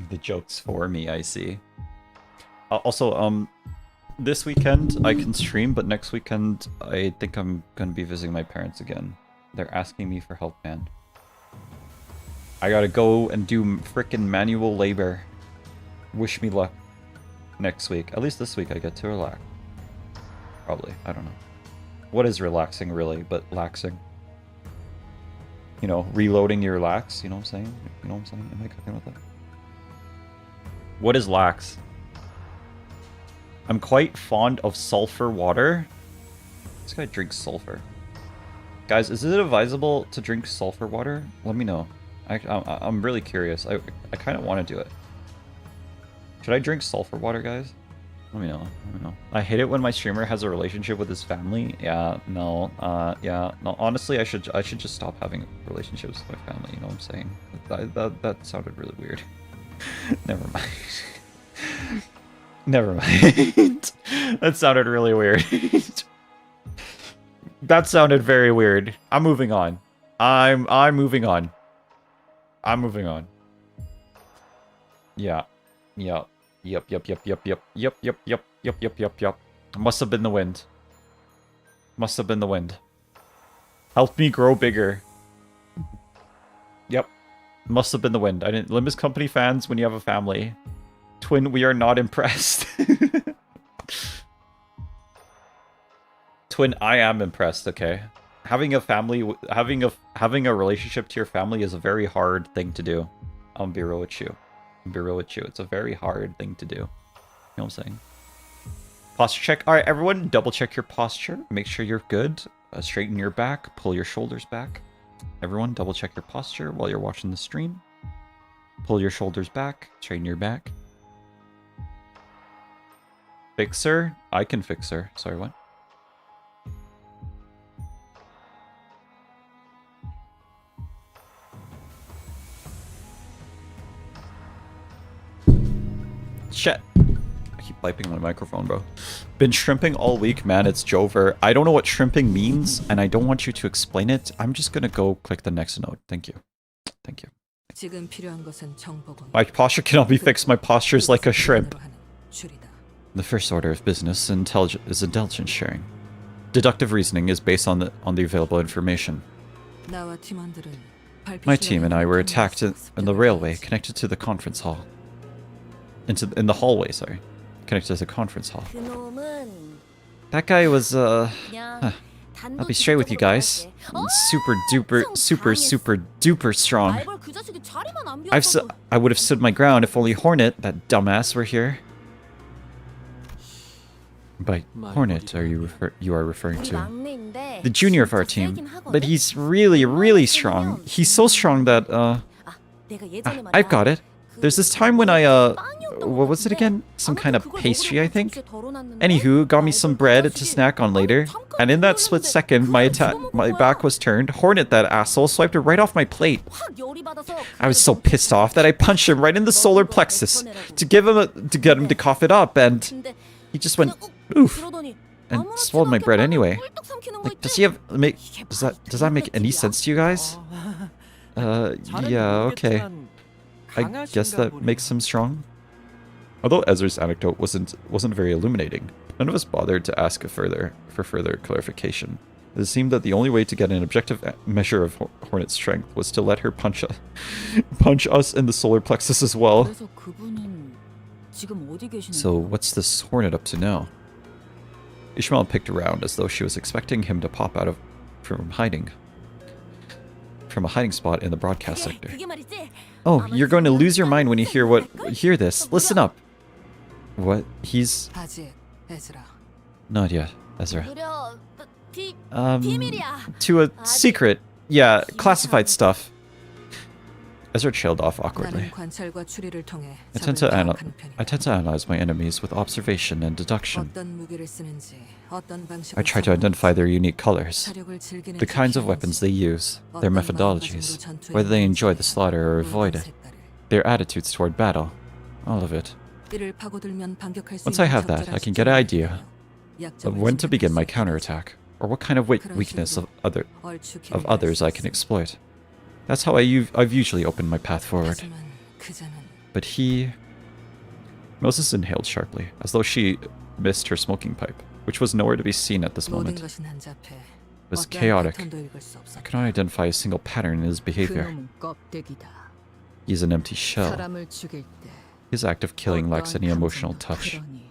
The jokes for me, I see. Also, This weekend I can stream, but next weekend I think I'm gonna be visiting my parents again. They're asking me for help, man. I gotta go and do frickin' manual labor. Wish me luck next week. At least this week I get to relax. Probably. I don't know. What is relaxing, really, but laxing? You know, reloading your lax, you know what I'm saying? You know what I'm saying? Am I cooking with that? What is lax? I'm quite fond of sulfur water. This guy drinks sulfur. Guys, is it advisable to drink sulfur water? Let me know. I'm really curious. I kind of want to do it. Should I drink sulfur water, guys? Let me know. Let me know. I hate it when my streamer has a relationship with his family. Yeah, no. Yeah, no. Honestly, I should just stop having relationships with my family. You know what I'm saying? That sounded really weird. Never mind. Never mind. That sounded really weird. That sounded very weird. I'm moving on. I'm moving on. I'm moving on. Yeah. Yeah. Yep. Must have been the wind. Must have been the wind. Helped me grow bigger. Yep. Must have been the wind. I didn't. Limbus Company fans, when you have a family. Twin, we are not impressed. Twin, I am impressed, okay? Having a family, having a relationship to your family is a very hard thing to do. I'll be real with you. I'll be real with you. It's a very hard thing to do. You know what I'm saying? Posture check. Alright, everyone, double check your posture. Make sure you're good. Straighten your back. Pull your shoulders back. Everyone, double check your posture while you're watching the stream. Pull your shoulders back. Straighten your back. Fix her? I can fix her. Sorry, what? Shit. I keep wiping my microphone, bro. Been shrimping all week, man. It's Jover. I don't know what shrimping means, and I don't want you to explain it. I'm just gonna go click the next note. Thank you. Thank you. My posture cannot be fixed. My posture is like a shrimp. The first order of business is intelligence sharing. Deductive reasoning is based on the available information. My team and I were attacked in the railway connected to the conference hall. In the hallway, sorry. Connected to the conference hall. That guy was, I'll be straight with you guys. Super duper strong. I would have stood my ground if only Hornet, that dumbass, were here. By Hornet, you are referring to the junior of our team, but he's really strong. He's so strong that I've got it. There's this time when I what was it again? Some kind of pastry, I think. Anywho, got me some bread to snack on later, and in that split second, my back was turned. Hornet, that asshole, swiped it right off my plate. I was so pissed off that I punched him right in the solar plexus to get him to cough it up, and he just went oof and swallowed my bread anyway. Like, does that make any sense to you guys? Yeah, okay. I guess that makes him strong. Although Ezra's anecdote wasn't very illuminating, none of us bothered to ask for further clarification. It seemed that the only way to get an objective measure of Hornet's strength was to let her punch us in the solar plexus as well. So what's this Hornet up to now? Ishmael picked around as though she was expecting him to pop out from a hiding spot in the broadcast sector. Oh, you're going to lose your mind when you hear this. Listen up. What? He's... Not yet, Ezra. To a secret. Yeah, classified stuff. Ezra trailed off awkwardly. I tend to analyze my enemies with observation and deduction. I try to identify their unique colors, the kinds of weapons they use, their methodologies, whether they enjoy the slaughter or avoid it, their attitudes toward battle, all of it. Once I have that, I can get an idea of when to begin my counterattack, or what kind of weakness of others I can exploit. That's how I've usually opened my path forward. But Moses inhaled sharply, as though she missed her smoking pipe, which was nowhere to be seen at this moment. 모든 It 것은 한잡해. was 어떠한 chaotic. 패턴도 읽을 수 없었다. I could not identify a single pattern in his behavior. 그놈은 껍데기다. He is an empty shell. 사람을 죽일 때 His act of killing lacks any 어떠한 emotional 감정도 touch. 그러니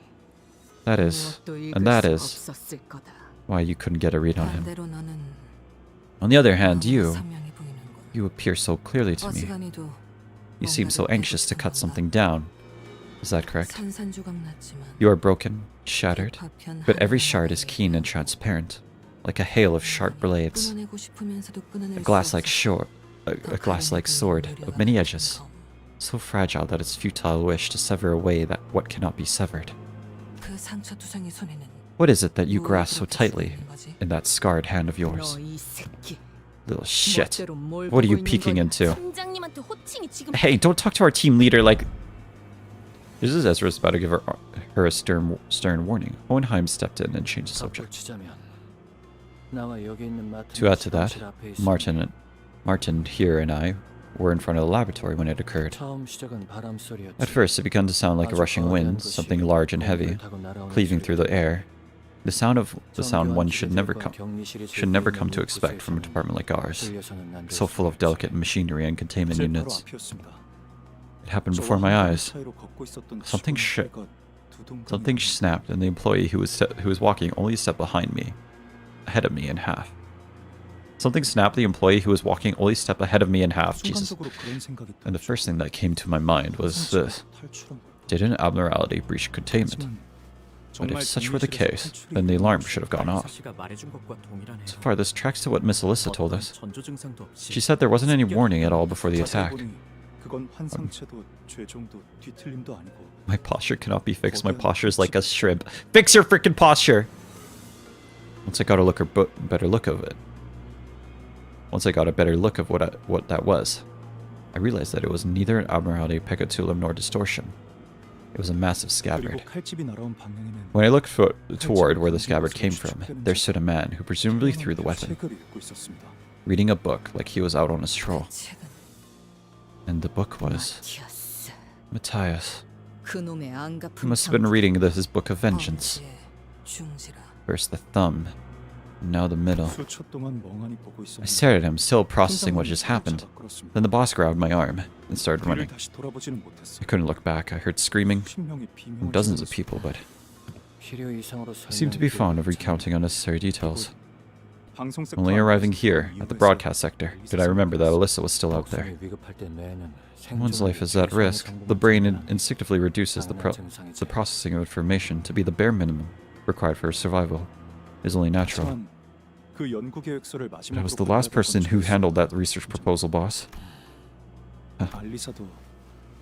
That is, 무엇도 읽을 and that 수 is, 없었을 거다. why you couldn't get a read on him. 반대로 너는 On the other hand, 너무 선명히 보이는군. you appear so clearly to me. 어지간히도 You seem so 뭔가를 anxious to 깨고 cut 싶은가 something 봐. down. Is that correct? 산산조각 났지만 You are broken, shattered, 파편 but every 하나하나에 shard is keen and transparent, like a hail of sharp blades. 끊어내고 싶으면서도 끊어낼 A 수 glass-like 없었다. a glass-like sword of many edges, so fragile that it's futile wish to sever away that what cannot be severed. 그 상처투성이 손에는 What is it that you 무엇이 grasp so 그렇게 tightly 쓰이는 거지? in that scarred hand of yours? 너 이 새끼. Little shit. 멋대로 뭘 What are 보고 you 있는 peeking 거냐? into? 팀장님한테 호칭이 지금 Hey, don't talk to our team leader like... This is Ezra's about to give her a stern warning. Hohenheim stepped in and changed the subject. To add to that, Martin here and I were in front of the laboratory when it occurred. At first, it began to sound like a rushing wind, something large and heavy, cleaving through the air. The sound one should never come to expect from a department like ours, so full of delicate machinery and containment units. It happened before my eyes. Something snapped, and the employee who was walking only a step ahead of me in half. Something snapped. The employee who was walking only a step ahead of me in half. Jesus. And the first thing that came to my mind was this: did an abnormality breach containment? But if such were the case, then the alarm should have gone off. So far, this tracks to what Miss Alyssa told us. She said there wasn't any warning at all before the attack. My posture cannot be fixed. My posture is like a shrimp. Fix your freaking posture! Once I got a better look of it. Once I got a better look of what that was, I realized that it was neither an abnormality, peccatulum, nor distortion. It was a massive scabbard. When I looked toward where the scabbard came from, there stood a man who presumably threw the weapon, reading a book like he was out on a stroll. And the book was Matthias. He must have been reading his book of vengeance. First the thumb, now the middle. I stared at him, still processing what just happened. Then the boss grabbed my arm and started running. I couldn't look back. I heard screaming from dozens of people, but he seemed to be fond of recounting unnecessary details. Only arriving here, at the broadcast sector, did I remember that Alyssa was still out there. When one's life is at risk, the brain instinctively reduces the processing of information to be the bare minimum required for survival. It is only natural. But I was the last person who handled that research proposal, boss.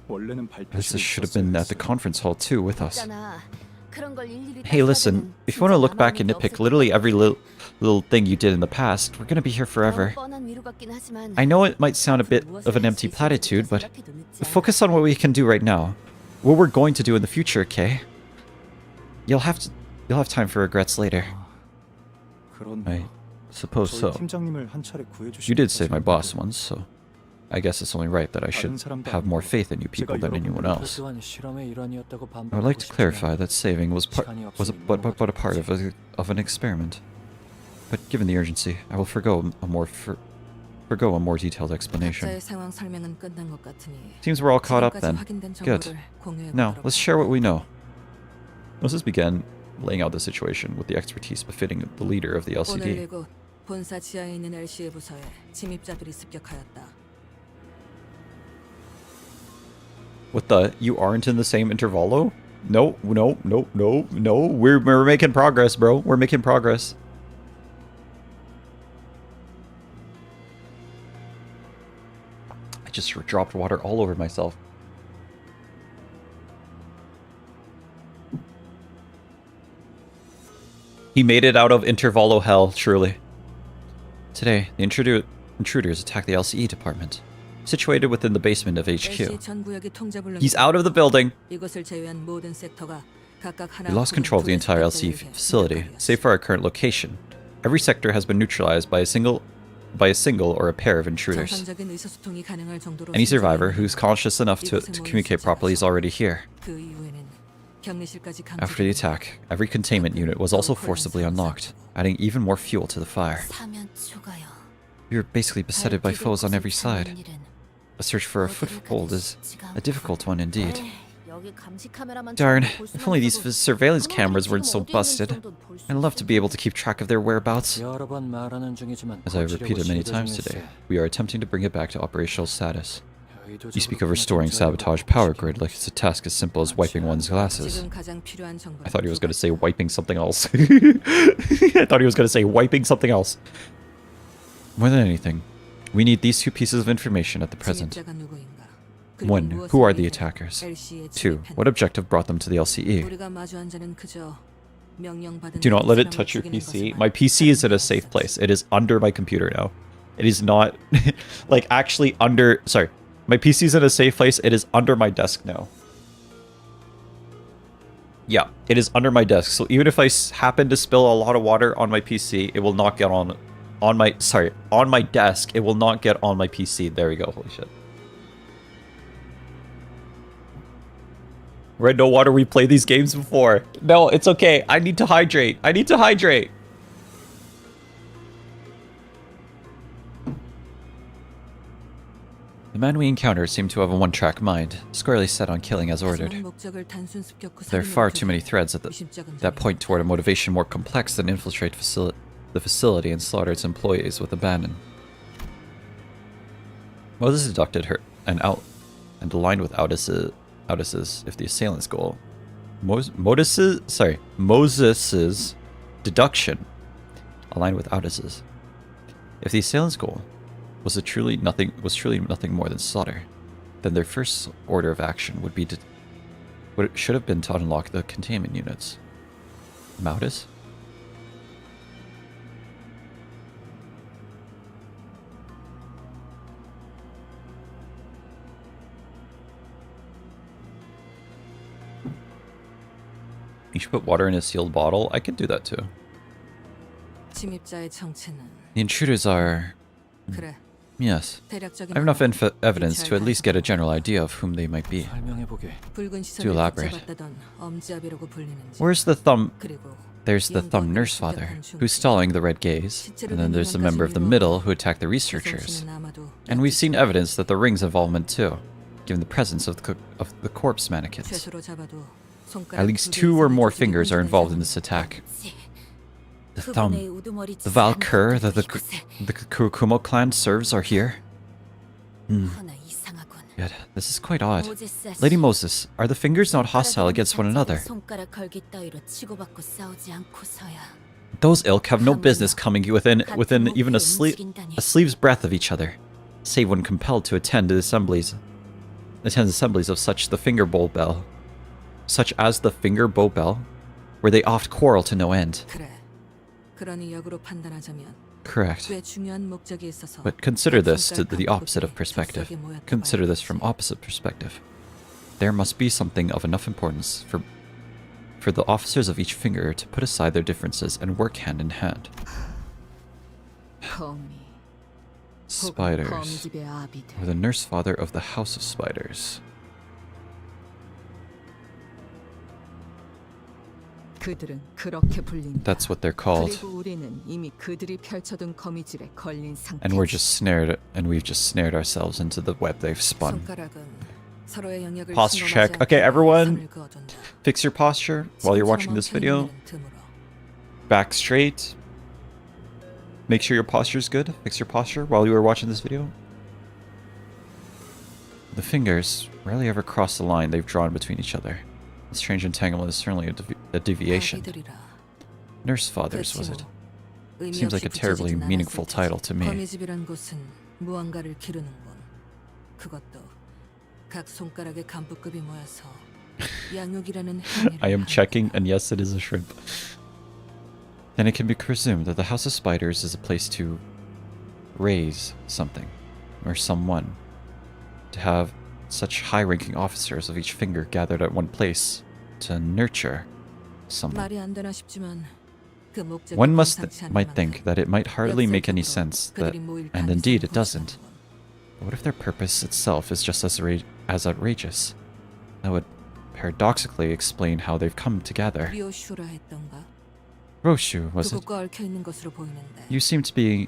Alyssa should have been at the conference hall too, with us. Hey, listen, if you want to look back and nitpick literally every little thing you did in the past, we're gonna be here forever. I know it might sound a bit of an empty platitude, but focus on what we can do right now. What we're going to do in the future, okay? You'll have time for regrets later. I suppose so. You did save my boss once, so I guess it's only right that I should have more faith in you people than anyone else. I would like to clarify that saving was but a part of an experiment. But given the urgency, I will forgo a more detailed explanation. Seems we're all caught up then. Good. Now, let's share what we know. Moses began laying out the situation with the expertise befitting the leader of the LCD. What the? You aren't in the same intervalo? No. We're making progress, bro. We're making progress. I just dropped water all over myself. He made it out of intervalo hell, truly. Today, the intruders attacked the LCE department, situated within the basement of HQ. He's out of the building. We lost control of the entire LCE facility, save for our current location. Every sector has been neutralized by a single or a pair of intruders. Any survivor who's conscious enough to communicate properly is already here. 격리실까지 After the attack, every containment unit was also forcibly unlocked, adding even more fuel to the fire. 사면 초가요. We were basically besetted by foes on every side. A search for a foothold is a difficult one indeed. Darn, if only these surveillance cameras weren't so busted. I'd love to be able to keep track of their whereabouts. As I have repeated many times today, we are attempting to bring it back to operational status. You speak of restoring sabotage power grid like it's a task as simple as wiping one's glasses. I thought he was going to say wiping something else. I thought he was going to say wiping something else. More than anything, we need these two pieces of information at the present. 1. Who are the attackers? 2. What objective brought them to the LCE? Do not let it touch your PC. My PC is in a safe place. It is under my computer now. It is not, like, actually under... Sorry. My PC is in a safe place. It is under my desk now. Yeah, it is under my desk. So even if I happen to spill a lot of water on my PC, it will not get on my... Sorry, on my desk. It will not get on my PC. There we go. Holy shit. Red No Water, we played these games before. No, it's okay. I need to hydrate. I need to hydrate. The man we encounter seemed to have a one-track mind, squarely set on killing as ordered. There are far too many threads that point toward a motivation more complex than infiltrate the facility and slaughter its employees with abandon. Moses deducted her and aligned with Aldis's if the assailant's goal. Moses's deduction aligned with Aldis's. If the assailant's goal was truly nothing more than slaughter, then their first order of action would be what it should have been to unlock the containment units. Maudis? You should put water in a sealed bottle. I could do that too. The intruders are... Yes. I have enough evidence to at least get a general idea of whom they might be. To elaborate. Where's the thumb? There's the thumb nurse father, who's stalling the red gaze, and then there's the member of the middle who attacked the researchers. And we've seen evidence that the ring's involvement too, given the presence of the corpse mannequins. At least 2 or more fingers are involved in this attack. The thumb, the Valkyr that the Kurokumo clan serves are here. Yet, this is quite odd. Lady Moses, are the fingers not hostile against one another? Those ilk have no business coming within even a sleeve's breadth of each other, save when compelled to attend assemblies of such as the finger bow bell, where they oft quarrel to no end. Correct. But consider this to the opposite of perspective. Consider this from opposite perspective. There must be something of enough importance for the officers of each finger to put aside their differences and work hand in hand. Spiders. Or the nurse father of the House of Spiders. That's what they're called. And we've just snared ourselves into the web they've spun. Posture check. Okay, everyone, fix your posture while you're watching this video. Back straight. Make sure your posture's good. Fix your posture while you are watching this video. The fingers rarely ever cross the line they've drawn between each other. The strange entanglement is certainly a deviation. Nurse Fathers, was it? Seems like a terribly meaningful title to me. I am checking, and yes, it is a shrimp. Then it can be presumed that the House of Spiders is a place to raise something, or someone. To have such high-ranking officers of each finger gathered at one place to nurture someone. One might think that it might hardly make any sense, and indeed it doesn't. But what if their purpose itself is just as outrageous? That would paradoxically explain how they've come together. 리오슈라 했던가? Roshu, was it? 그곳과 얽혀 있는 것으로 보이는데. You seem to be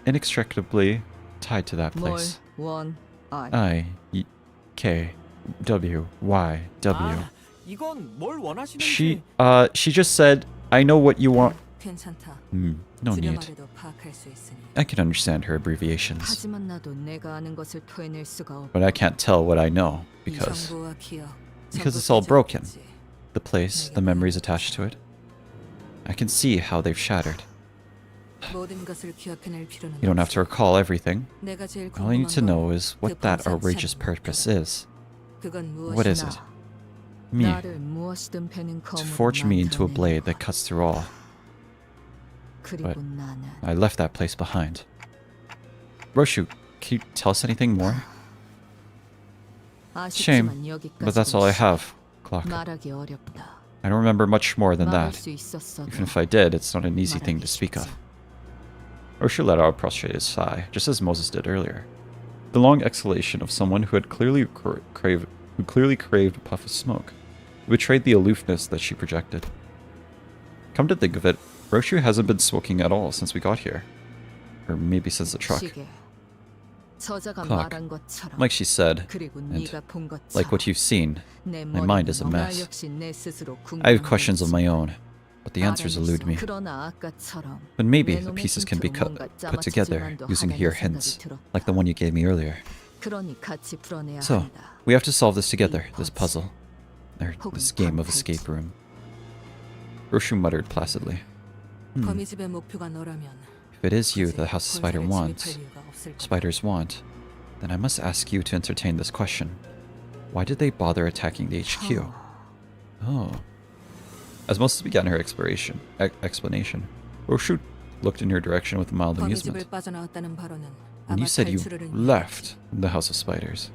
inextricably tied to that place. I-E-K-W-Y-W. 이건 뭘 원하시는지. She just said, I know what you want. 괜찮다. No need. 줄여말해도 파악할 수 있으니. I can understand her abbreviations. 하지만 나도 내가 아는 것을 토해낼 수가 없. But I can't tell what I know because it's all broken. The place, the memories attached to it. I can see how they've shattered. 모든 것을 기억해낼 필요는 You don't have to recall everything. 내가 제일 All you need to 궁금한 know 건 is what 그 that 범상치 outrageous 않은 purpose 것들. is. 그건 What is it? Me. 나를 무엇이든 패는 To 검으로 forge me into a 만들어내는 blade that 것. cuts through all. 그리고 But 나는 I left that place behind. Roshu, can you tell us anything more? Shame, 아쉽지만 여기까지 but that's all I have, Clock. 말하기 어렵다. I don't remember much more than 말할 that. 수 있었어도 Even if I did, it's not an easy thing to speak of. Roshu let out a prostrated sigh, just as Moses did earlier. The long exhalation of someone who had clearly craved a puff of smoke. It betrayed the aloofness that she projected. Come to think of it, Roshu hasn't been smoking at all since we got here. Or maybe since the truck. 시계. 저자가 Clock. 말한 것처럼 Like she said, 그리고 and 네가 본 것처럼 like what you've seen, 내 my mind is a 머리는 나 mess. 역시 내 스스로 I have 궁금한 questions of 거지. my own, but the answers elude me. 그러나 아까처럼 But maybe 내 the 놈의 pieces can be 힌트로 뭔가 put together 짜맞추지만도 using 하려는 here 생각이 hints, 들었다. like the one you gave me earlier. 그러니 같이 풀어내야 So, 한다. we have to solve this together, this puzzle. Or this game of 방탈출. escape room. Roshu muttered placidly. 거미집의 목표가 너라면 If it is you 굳이 the House of Spider 본사를 wants, 침입할 이유가 없을 거다. spiders want, then I must ask you to entertain this question. Why did they bother attacking the HQ? Oh. As Moses began her explanation, Roshu looked in her direction with mild amusement. 거미집을 빠져나왔다는 발언은 When you 아마 said you 탈출을 left the House of Spiders,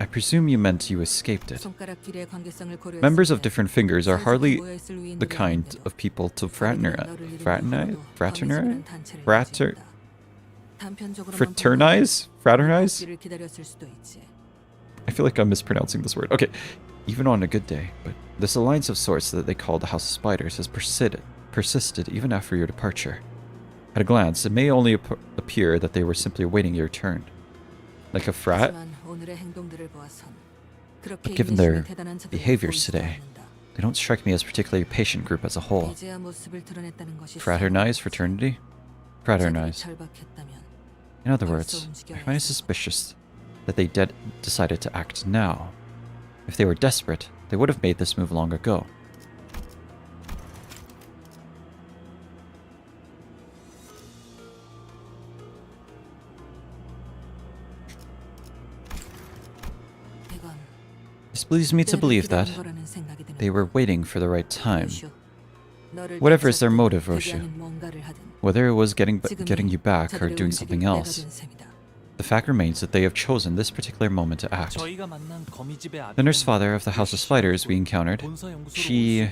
I presume you meant you escaped it. 손가락 길이의 관계성을 고려했을 Members of 때 different fingers are hardly 모여 있을 the 위인들이 kind 아닌데도 of people to 자기들은 너를 잃은 이후로도 거미집이라는 단체를 가진다. 단편적으로만 fraternize? Fraternize? 길을 기다렸을 수도 있지. I feel like I'm mispronouncing this word. Okay, even on a good day, but this alliance of sorts that they call the House of Spiders has persisted even after your departure. At a glance, it may only appear that they were simply awaiting your turn. Like a frat, 하지만 오늘의 행동들을 보아선 그렇게 but given their 인내심이 대단한 자들이 behaviors 보이지도 today, 않는다. they don't strike me as a particularly patient group as a whole. 이제야 모습을 드러냈다는 것이 Fraternize? Fraternity? Fraternize. 절박했다면 In other words, I find it suspicious that they decided to act now. If they were desperate, they would have made this move long ago. 이건 This leads me to 때를 believe that 기다린 거라는 생각이 드는 they were waiting for the right time. 로슈, 너를 Whatever is their 되찾든 motive, 그게 Roshu. 아닌 뭔가를 하든 Whether it was getting 지금이 you back or 자들의 doing 움직일 something 때가 else, 된 셈이다. the fact remains that they have chosen this particular moment to act. 저희가 만난 거미집의 The nurse father of the House of Spiders we encountered, she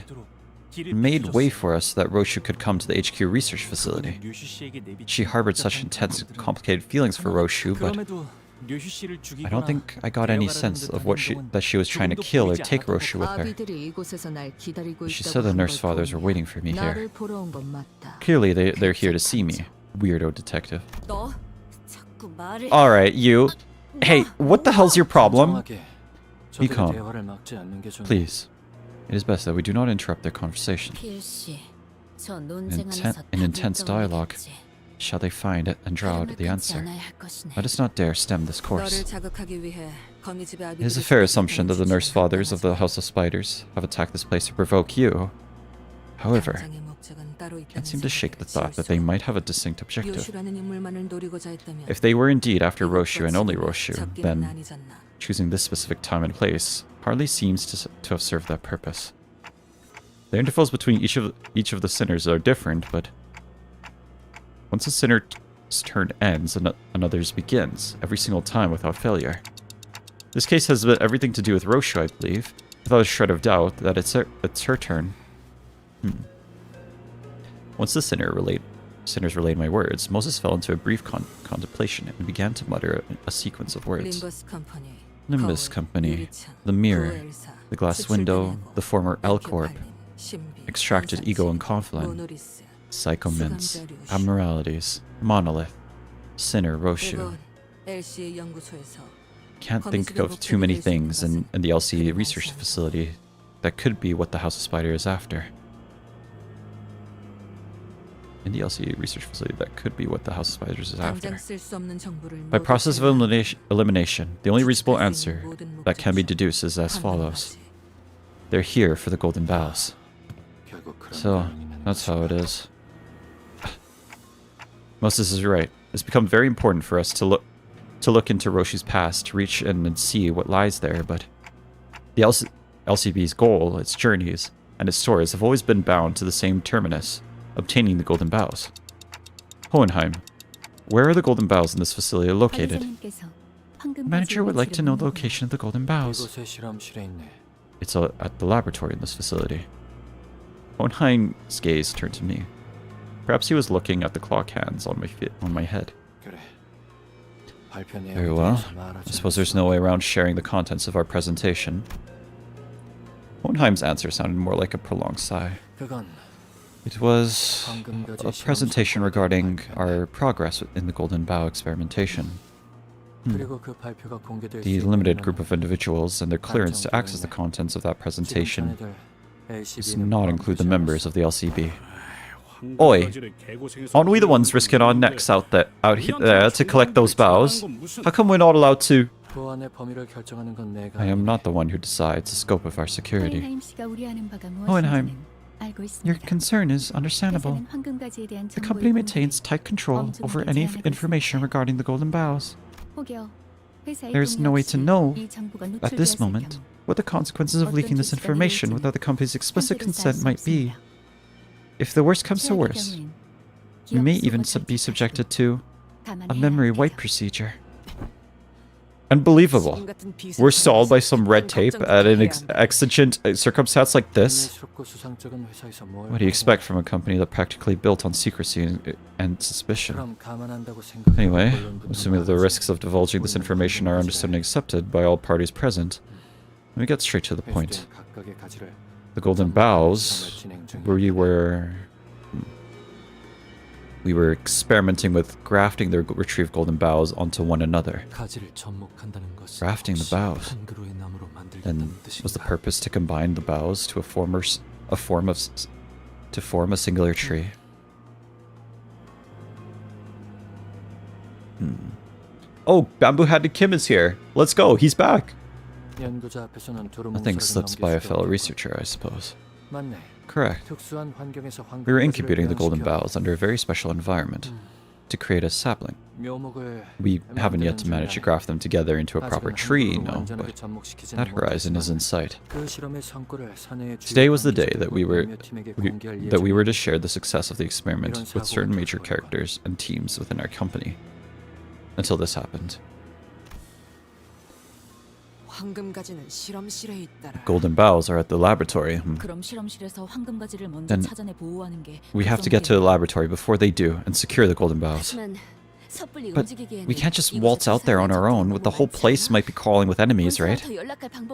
made way for us so that Roshu could come to the HQ research facility. She harbored such intense and complicated feelings for Roshu, but I don't think I got any sense of that she was trying to kill or take Roshu with her. 아비들이 이곳에서 날 기다리고 She 있다고 said the 한 nurse 걸 fathers were 보면 waiting for me here. 나를 보러 온 건 맞다. Clearly, they're here to see me. Weirdo detective. 너 자꾸 말을 Alright, you. Hey, what the hell's your problem? Be calm. Please. Please. It is best that we do not interrupt their conversation. 필시 저 In intense dialogue, shall they find it and draw out the answer? Let us not dare stem this course. It is a fair assumption that the nurse fathers of the House of Spiders have attacked this place to provoke you. However, I can't seem to shake the thought that they might have a distinct objective. If they were indeed after Roshu and only Roshu, then choosing this specific time and place hardly seems to have served that purpose. The intervals between each of the sinners are different, but once a sinner's turn ends, another's begins, every single time without failure. This case has everything to do with Roshu, I believe, without a shred of doubt that it's her turn. Once the sinners relayed my words, Moses fell into a brief contemplation and began to mutter a sequence of words. Limbus Company. Limbus Company, the mirror, the glass window, the former L Corp, extracted ego and confidant, psychomints, abnormalities, monolith, sinner Roshu. Can't think of too many things in the LCE research facility that could be what the House of Spider is after. In the LCE research facility, that could be what the House of Spiders is after. By process of elimination, the only reasonable answer that can be deduced is as follows. They're here for the Golden Bows. So, that's how it is. Moses is right. It's become very important for us to look into Roshu's past, to reach in and see what lies there, but the LCB's goal, its journeys, and its stories have always been bound to the same terminus, obtaining the Golden Bows. Hohenheim, where are the Golden Bows in this facility located? The manager would like to know the location of the Golden Bows. It's at the laboratory in this facility. Hohenheim's gaze turned to me. Perhaps he was looking at the clock hands on my head. Very well. I suppose there's no way around sharing the contents of our presentation. Hohenheim's answer sounded more like a prolonged sigh. It was a presentation regarding our progress in the Golden Bow experimentation. The limited group of individuals and their clearance to access the contents of that presentation does not include the members of the LCB. Oi, aren't we the ones risking our necks out there to collect those bows? How come we're not allowed to? I am not the one who decides the scope of our security. Hohenheim, your concern is understandable. The company maintains tight control over any information regarding the Golden Bows. There is no way to know, at this moment, what the consequences of leaking this information without the company's explicit consent might be. If the worst comes to worst, we may even be subjected to a memory wipe procedure. Unbelievable. We're stalled by some red tape at an exigent circumstance like this? What do you expect from a company that practically built on secrecy and suspicion? Anyway, assuming that the risks of divulging this information are understood and accepted by all parties present, let me get straight to the point. The Golden Bows, we were experimenting with grafting the retrieved Golden Bows onto one another. Grafting the bows. And was the purpose to combine the bows to form a singular tree? Oh, Bamboo-Hatted Kim is here. Let's go. He's back. Nothing slips by a fellow researcher, I suppose. Correct. We were incubating the Golden Bows under a very special environment to create a sapling. We haven't yet managed to graft them together into a proper tree, no, but that horizon is in sight. Today was the day that we were to share the success of the experiment with certain major characters and teams within our company. Until this happened. Golden Bows are at the laboratory. Then we have to get to the laboratory before they do and secure the Golden Bows. But we can't just waltz out there on our own. The whole place might be crawling with enemies, right?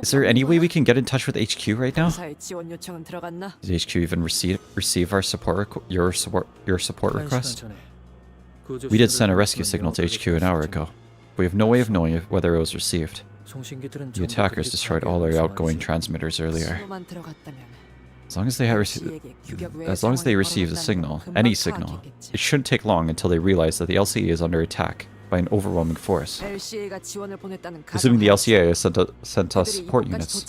Is there any way we can get in touch with HQ right now? Did HQ even receive our your support request? We did send a rescue signal to HQ an hour ago. We have no way of knowing whether it was received. The attackers destroyed all our outgoing transmitters earlier. As long as they receive the signal, any signal, it shouldn't take long until they realize that the LCE is under attack by an overwhelming force. Assuming the LCA has sent us support units,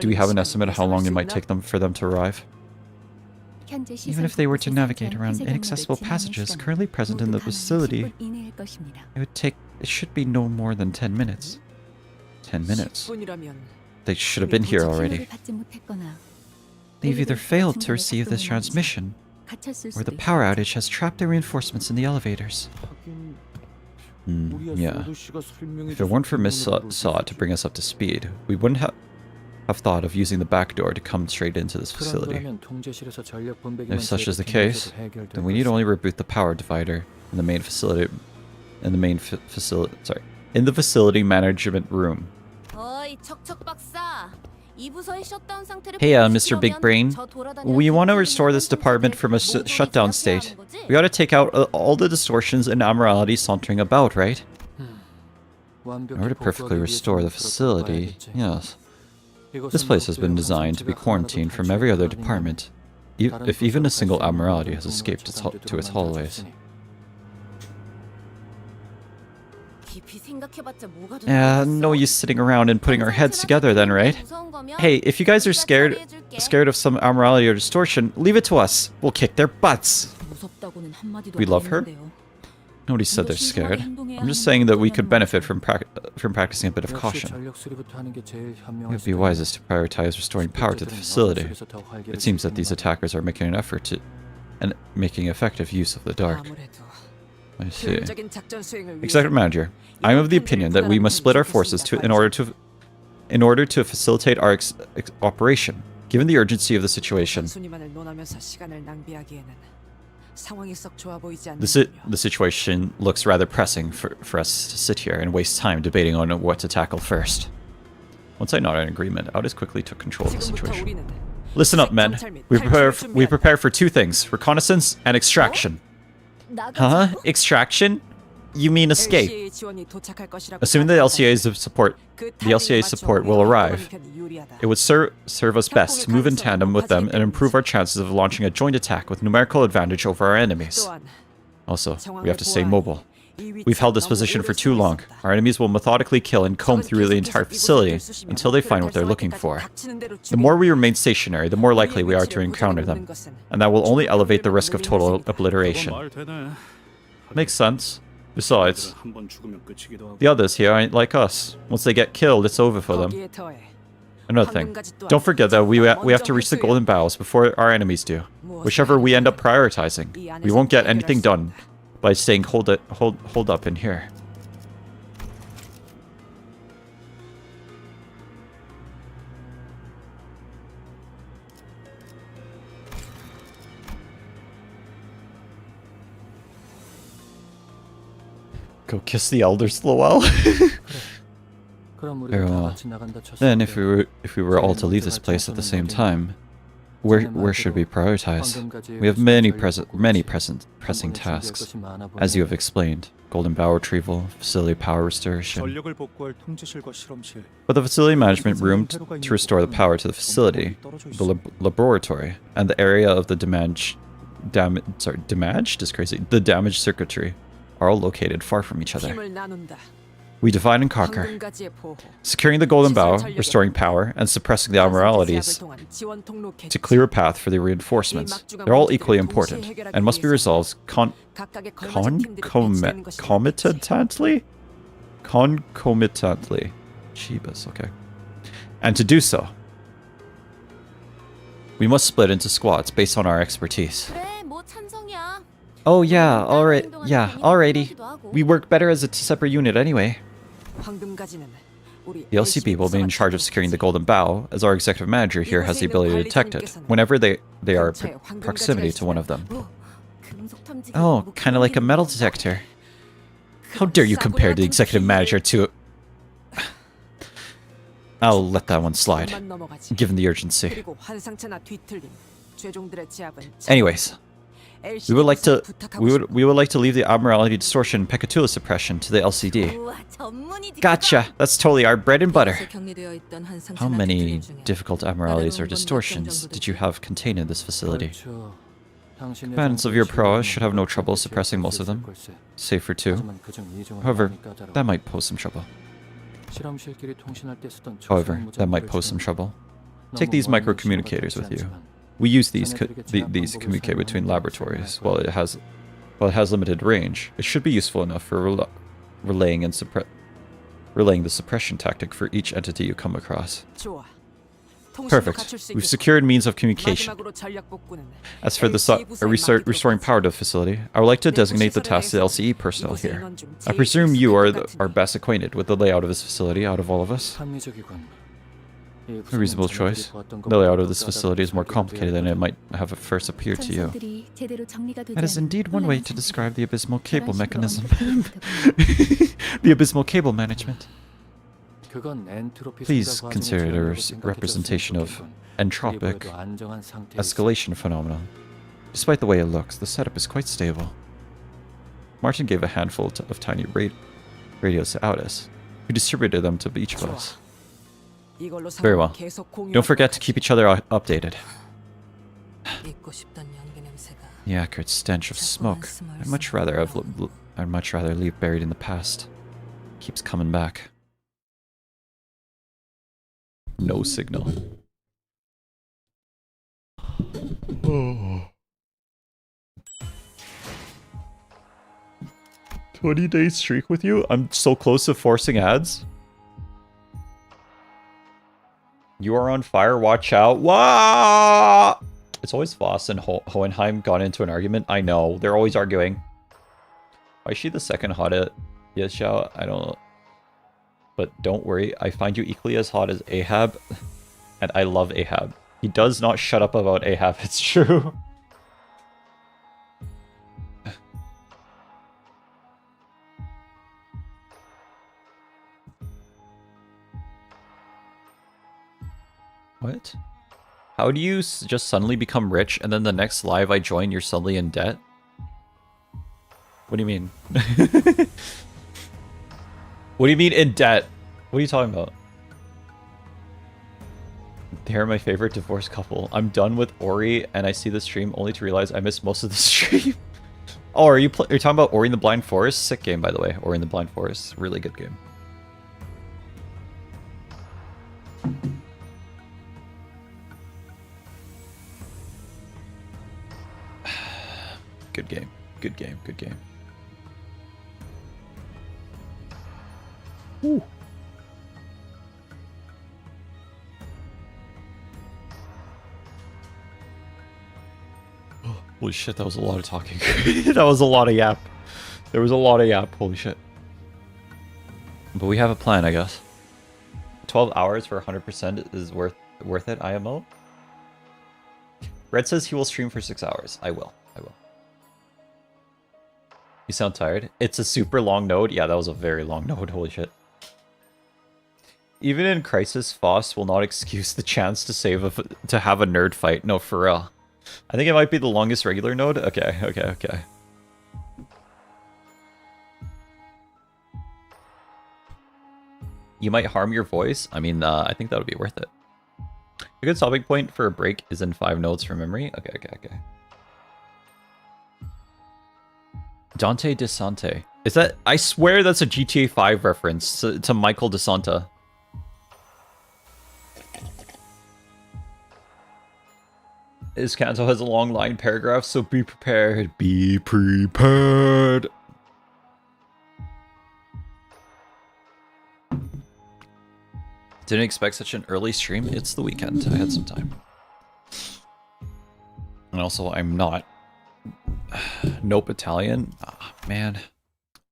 do we have an estimate of how long it might take for them to arrive? Even if they were to navigate around inaccessible passages currently present in the facility, it should be no more than 10 minutes. 10 minutes. They should have been here already. They've either failed to receive this transmission, or the power outage has trapped their reinforcements in the elevators. Yeah. If it weren't for Miss Saw to bring us up to speed, we wouldn't have thought of using the back door to come straight into this facility. If such is the case, then we need only reboot the power divider in the main facility management room. Hey, Mr. Big Brain. We want to restore this department from a shutdown state. We ought to take out all the distortions and immorality sauntering about, right? In order to perfectly restore the facility, yes. This place has been designed to be quarantined from every other department, if even a single abnormality has escaped to its hallways. Yeah, no use sitting around and putting our heads together then, right? Hey, if you guys are scared of some abnormality or distortion, leave it to us. We'll kick their butts. We love her? Nobody said they're scared. I'm just saying that we could benefit from practicing a bit of caution. It would be wisest to prioritize restoring power to the facility. It seems that these attackers are making an effort to and making effective use of the dark. I see. Executive Manager, I am of the opinion that we must split our forces in order to facilitate our operation. Given the urgency of the situation, the situation looks rather pressing for us to sit here and waste time debating on what to tackle first. Once I nodded in agreement, Aldous quickly took control of the situation. Listen up, men. We prepare for two things: reconnaissance and extraction. Huh? Extraction? You mean escape? Assuming the LCA support will arrive, it would serve us best to move in tandem with them and improve our chances of launching a joint attack with numerical advantage over our enemies. Also, we have to stay mobile. We've held this position for too long. Our enemies will methodically kill and comb through the entire facility until they find what they're looking for. The more we remain stationary, the more likely we are to encounter them, and that will only elevate the risk of total obliteration. Makes sense. Besides, the others here ain't like us. Once they get killed, it's over for them. Another thing, don't forget that we have to reach the golden bowels before our enemies do. Whichever we end up prioritizing, we won't get anything done by staying hold up in here. Go kiss the elders, Lowell. Very well. Then, if we were all to leave this place at the same time, where should we prioritize? We have many pressing tasks, as you have explained: golden bow retrieval, facility power restoration. But the facility management room to restore the power to the facility, the laboratory, and the area of the the damaged circuitry are all located far from each other. We divide and conquer, securing the golden bow, restoring power, and suppressing the abnormalities to clear a path for the reinforcements. They're all equally important, and must be resolved concomitantly? Concomitantly. Jeebus, okay. And to do so, we must split into squads based on our expertise. Oh yeah, alright, yeah, alrighty. We work better as a separate unit anyway. The LCB will be in charge of securing the golden bow, as our executive manager here has the ability to detect it, whenever they are proximity to one of them. Oh, kinda like a metal detector. How dare you compare the executive manager to... I'll let that one slide, given the urgency. Anyways, we would like to leave the abnormality distortion and peccatula suppression to the LCD. Gotcha. That's totally our bread and butter. How many difficult abnormalities or distortions did you have contained in this facility? Combatants of your prowess should have no trouble suppressing most of them, save for two. However, that might pose some trouble. Take these microcommunicators with you. We use these to communicate between laboratories. While it has limited range, it should be useful enough for relaying the suppression tactic for each entity you come across. Perfect. We've secured means of communication. As for the restoring power to the facility, I would like to designate the task to the LCE personnel here. I presume you are best acquainted with the layout of this facility out of all of us. A reasonable choice. The layout of this facility is more complicated than it might have at first appeared to you. That is indeed one way to describe the abysmal cable mechanism. The abysmal cable management. Please consider it a representation of entropic escalation phenomenon. Despite the way it looks, the setup is quite stable. Martin gave a handful of tiny radios to Aldous, who distributed them to each of us. Very well. Don't forget to keep each other updated. The acrid stench of smoke. I'd much rather leave buried in the past. Keeps coming back. No signal. Oh. 20-day streak with you? I'm so close to forcing ads. You are on fire, watch out. Wah! It's always Voss and Hohenheim got into an argument. I know, they're always arguing. Why is she the second hot at Yeshao? I don't know. But don't worry, I find you equally as hot as Ahab. And I love Ahab. He does not shut up about Ahab, it's true. What? How do you just suddenly become rich and then the next live I join you're suddenly in debt? What do you mean? What do you mean in debt? What are you talking about? They're my favorite divorced couple. I'm done with Ori and I see the stream only to realize I missed most of the stream. Oh, are you you're talking about Ori in the Blind Forest? Sick game, by the way. Ori in the Blind Forest. Really good game. Good game. Good game. Good game. Ooh. Holy shit, that was a lot of talking. That was a lot of yap. There was a lot of yap, holy shit. But we have a plan, I guess. 12 hours for 100% is worth it, IMO? Red says he will stream for 6 hours. I will. You sound tired? It's a super long node? Yeah, that was a very long node, holy shit. Even in Crisis, Foss will not excuse the chance to have a nerd fight. No, for real. I think it might be the longest regular node. Okay. You might harm your voice. I mean, I think that would be worth it. A good stopping point for a break is in 5 nodes from memory. Okay. Dante DeSante. Is that... I swear that's a GTA 5 reference to Michael DeSanta. His canto has a long line paragraph, so be prepared. Be prepared. Didn't expect such an early stream. It's the weekend. I had some time. And also, I'm not... Nope, Italian. Ah, man.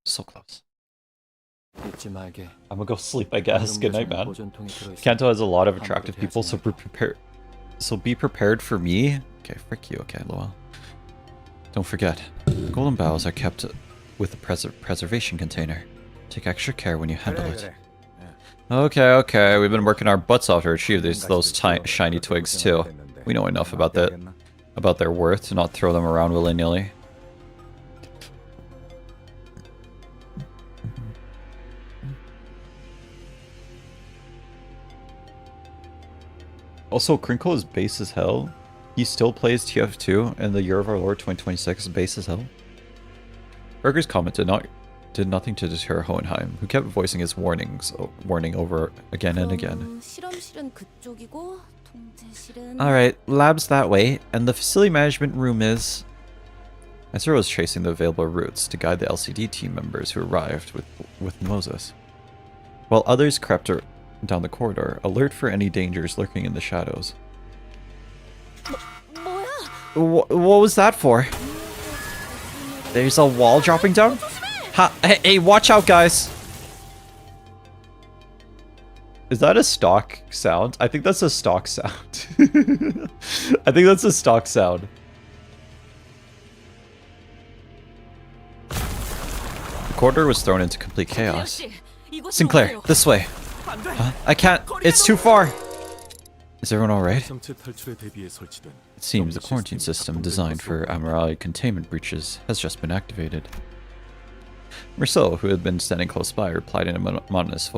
So close. I'm gonna go sleep, I guess. Good night, man. Kanto has a lot of attractive people, so be prepared for me. Okay, frick you. Okay, lol. Don't forget, golden bows are kept with a preservation container. Take extra care when you handle it. Okay. We've been working our butts off to achieve those shiny twigs too. We know enough about their worth to not throw them around willy-nilly. Also, Crinkle is base as hell. He still plays TF2 and the Year of Our Lord 2026 is base as hell. Berger's comment did nothing to deter Hohenheim, who kept voicing his warning over again and again. Alright, lab's that way, and the facility management room is... Ezra was tracing the available routes to guide the LCD team members who arrived with Moses, while others crept down the corridor, alert for any dangers lurking in the shadows. What was that for? There's a wall dropping down? Hey, watch out, guys! Is that a stock sound? I think that's a stock sound. I think that's a stock sound. The corridor was thrown into complete chaos. Sinclair, this way. 안 돼. I can't. It's too far. Is everyone alright? 정체 탈출에 대비해 설치된 It seems the quarantine system designed for Amirali containment breaches has just been activated. Marceau, who had been standing close by, replied in a monotonous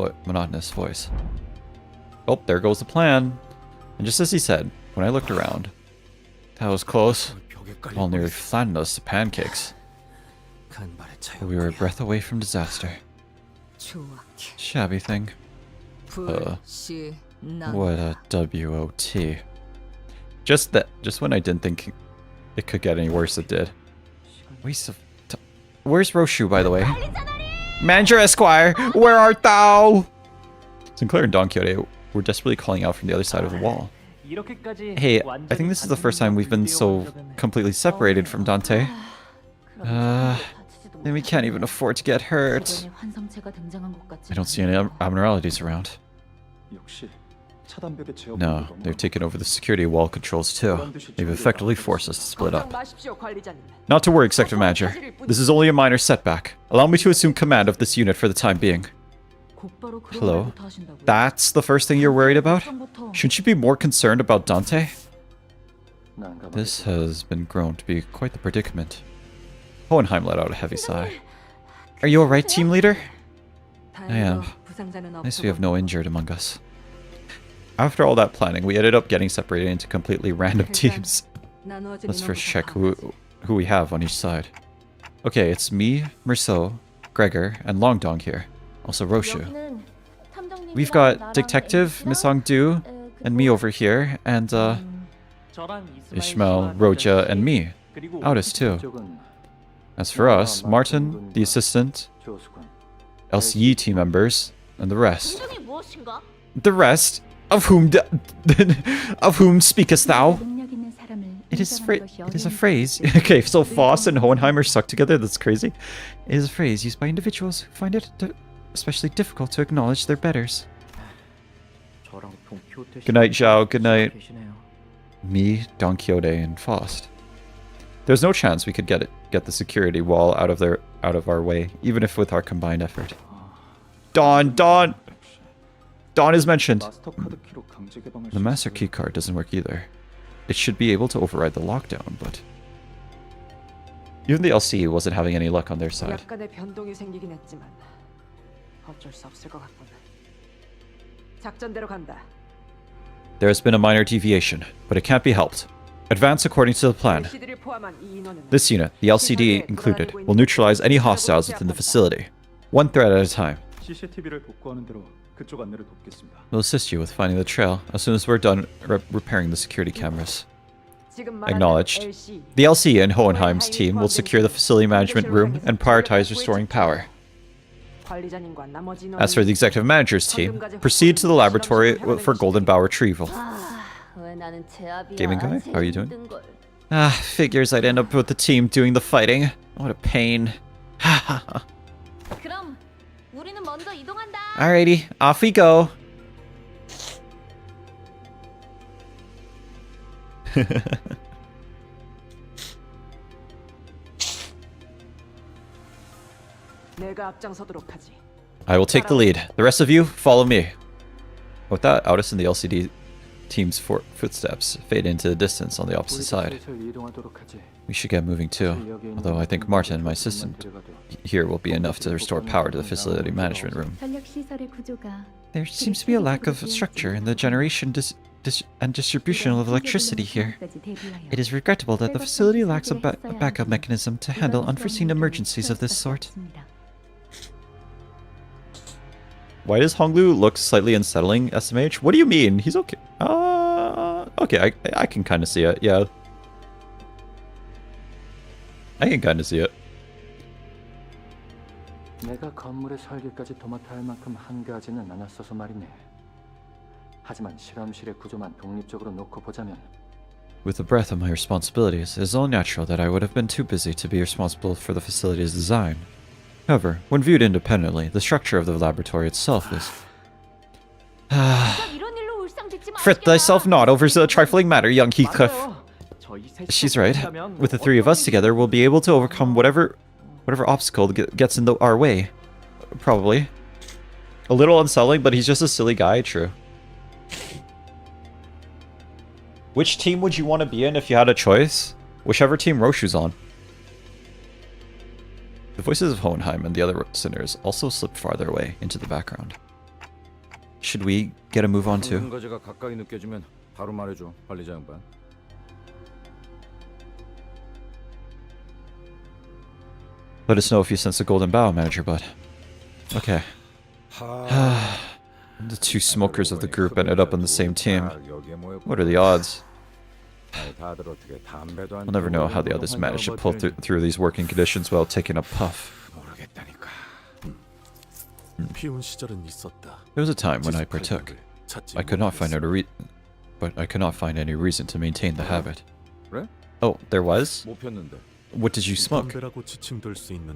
voice. Oh, there goes the plan. And just as he said, when I looked around, that was close. All nearly flattened us to pancakes. We were a breath away from disaster. Shabby thing. What a WOT. Just when I didn't think it could get any worse, it did. Waste of Where's Roshu, by the way? Manager Esquire, where art thou? Sinclair and Don Quixote were desperately calling out from the other side of the wall. Hey, I think this is the first time we've been so completely separated from Dante. Then we can't even afford to get hurt. I don't see any abnormalities around. No, they've taken over the security wall controls too. They've effectively forced us to split up. Not to worry, Executive Manager. This is only a minor setback. Allow me to assume command of this unit for the time being. Hello? That's the first thing you're worried about? Shouldn't you be more concerned about Dante? This has been grown to be quite the predicament. Hohenheim let out a heavy sigh. Are you alright, team leader? I am. Nice we have no injured among us. After all that planning, we ended up getting separated into completely random teams. Let's first check who we have on each side. Okay, it's me, Marceau, Gregor, and Longdong here. Also Roshu. We've got Detective, Miss Hongdu, and me over here, and Ishmael, Roja, and me. Aldous too. As for us, Martin, the assistant, LCE team members, and the rest. The rest? Of whom speakest thou? It is a phrase. Okay, so Foss and Hohenheim are stuck together. That's crazy. It is a phrase used by individuals who find it especially difficult to acknowledge their betters. Good night, Zhao. Good night. Me, Don Quixote, and Faust. There's no chance we could get the security wall out of our way, even if with our combined effort. Don is mentioned. The master key card doesn't work either. It should be able to override the lockdown, but even the LC wasn't having any luck on their side. There has been a minor deviation, but it can't be helped. Advance according to the plan. This unit, the LCD included, will neutralize any hostiles within the facility, one threat at a time. We'll assist you with finding the trail as soon as we're done repairing the security cameras. Acknowledged. The LC and Hohenheim's team will secure the facility management room and prioritize restoring power. As for the executive manager's team, proceed to the laboratory for golden bow retrieval. Gaming guy, how are you doing? Figures I'd end up with the team doing the fighting. What a pain. Alrighty, off we go. I will take the lead. The rest of you, follow me. With that, Aldous and the LCD team's footsteps fade into the distance on the opposite side. We should get moving too, although I think Martin, my assistant, here will be enough to restore power to the facility management room. There seems to be a lack of structure in the generation and distribution of electricity here. It is regrettable that the facility lacks a backup mechanism to handle unforeseen emergencies of this sort. Why does Honglu look slightly unsettling, SMH? What do you mean? He's okay. Okay, I can kind of see it, yeah. I can kind of see it. 내가 건물의 설계까지 도맡아 할 만큼 한가하지는 않았어서 말이네. 하지만 실험실의 구조만 독립적으로 놓고 보자면 With the breadth of my responsibilities, it is only natural that I would have been too busy to be responsible for the facility's design. However, when viewed independently, the structure of the laboratory itself is... Fret thyself not over the trifling matter, young Heathcliff. She's right. With the three of us together, we'll be able to overcome whatever obstacle gets in our way. Probably. A little unsettling, but he's just a silly guy, true. Which team would you want to be in if you had a choice? Whichever team Roshu's on. The voices of Hohenheim and the other sinners also slipped farther away into the background. Should we get a move on too? 증거지가 가까이 느껴지면 바로 말해줘, 관리자 양반. Let us know if you sense a golden bough, Manager Bud. Okay. The two smokers of the group ended up on the same team. What are the odds? We'll never know how the others managed to pull through these working conditions without taking a puff. There was a time when I partook. I could not find any reason to maintain the habit. Oh, there was? What did you smoke?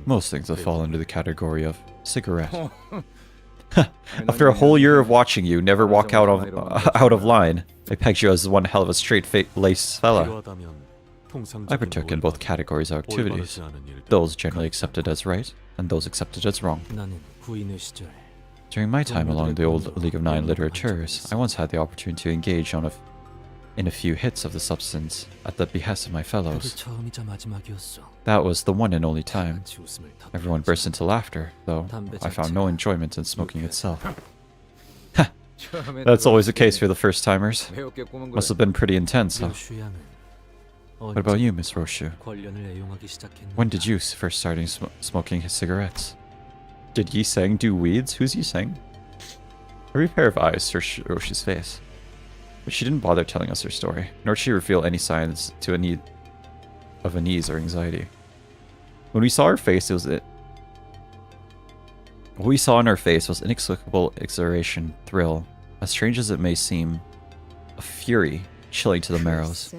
Most things that fall under the category of cigarette. After a whole year of watching you never walk out of line, I pegged you as one hell of a straight-laced fella. I partook in both categories of activities, those generally accepted as right, and those accepted as wrong. During my time along the old League of Nine literatures, I once had the opportunity to engage in a few hits of the substance at the behest of my fellows. That was the one and only time. Everyone burst into laughter, though I found no enjoyment in smoking itself. That's always the case for the first-timers. Must have been pretty intense, huh? What about you, Miss Roshu? When did you first start smoking his cigarettes? Did Yi Seng do weeds? Who's Yi Seng? Every pair of eyes searched Roshu's face, but she didn't bother telling us her story, nor did she reveal any signs of unease or anxiety. When we saw her face, what we saw in her face was inexplicable exhilaration, thrill, as strange as it may seem, a fury chilling to the marrows.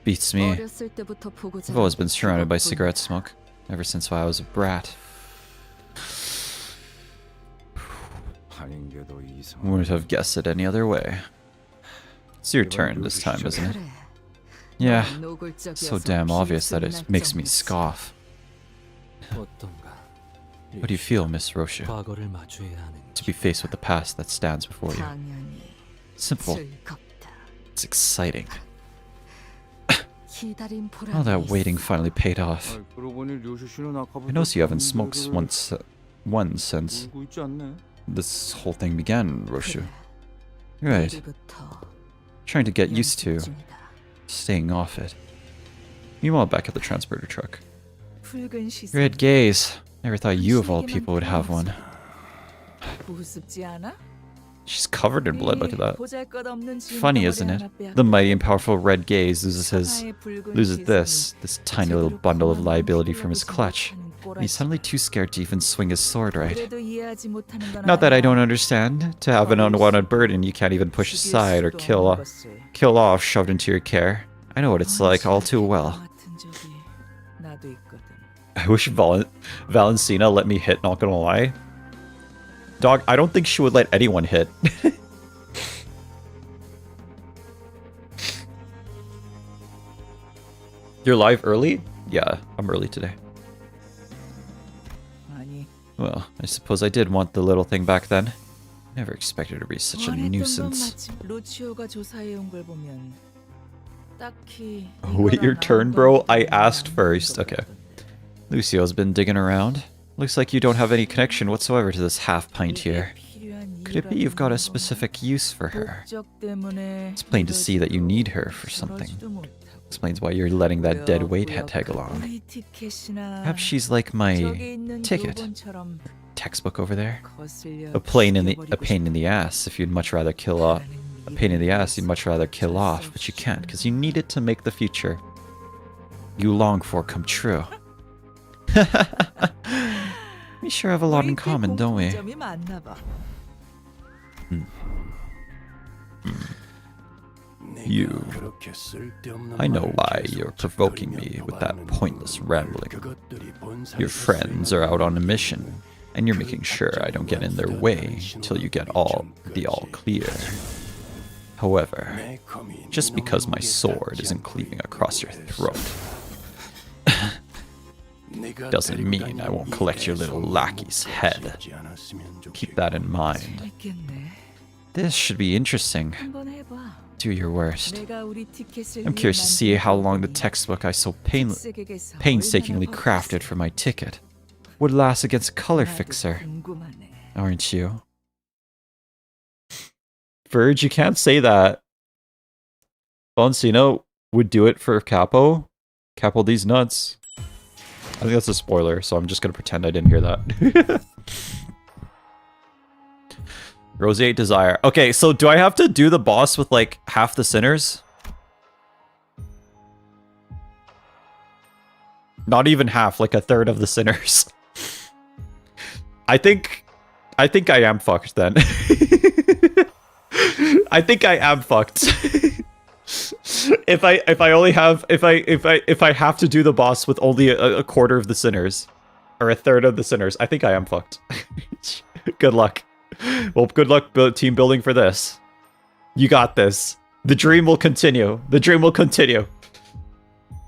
Beats me. I've always been surrounded by cigarette smoke, ever since I was a brat. Wouldn't have guessed it any other way. It's your turn this time, isn't it? Yeah, so damn obvious that it makes me scoff. What do you feel, Miss Roshu, to be faced with the past that stands before you? Simple. It's exciting. All that waiting finally paid off. I notice you haven't smoked one since this whole thing began, Roshu. Right. Trying to get used to staying off it. Meanwhile, back at the transporter truck. Red gaze. Never thought you of all people would have one. She's covered in blood, look at that. Funny, isn't it? The mighty and powerful red gaze loses this tiny little bundle of liability from his clutch. And he's suddenly too scared to even swing his sword right. Not that I don't understand. To have an unwanted burden you can't even push aside or kill off shoved into your care. I know what it's like all too well. I wish Valencina let me hit, not gonna lie. Dog, I don't think she would let anyone hit. You're live early? Yeah, I'm early today. Well, I suppose I did want the little thing back then. Never expected her to be such a nuisance. Wait your turn, bro? I asked first. Okay. Lucio's been digging around. Looks like you don't have any connection whatsoever to this half-pint here. Could it be you've got a specific use for her? It's plain to see that you need her for something. Explains why you're letting that dead weight tag along. Perhaps she's like my ticket. Textbook over there. A pain in the ass if you'd much rather kill off. A pain in the ass you'd much rather kill off, but you can't because you need it to make the future you long for come true. We sure have a lot in common, don't we? You. I know why you're provoking me with that pointless rambling. Your friends are out on a mission, and you're making sure I don't get in their way until you get the all clear. However, just because my sword isn't cleaving across your throat, Doesn't mean I won't collect your little lackey's head. Keep that in mind. This should be interesting. Do your worst. I'm curious to see how long the textbook I so painstakingly crafted for my ticket would last against a color fixer. Aren't you? Verge, you can't say that. Boncino would do it for Capo. Capo these nuts. I think that's a spoiler, so I'm just gonna pretend I didn't hear that. Roseate Desire. Okay, so do I have to do the boss with like half the sinners? Not even half, like a third of the sinners. I think I am fucked then. I think I am fucked. if I have to do the boss with only a quarter of the sinners or a third of the sinners, I think I am fucked. Good luck. Well, good luck team building for this. You got this. The dream will continue. The dream will continue.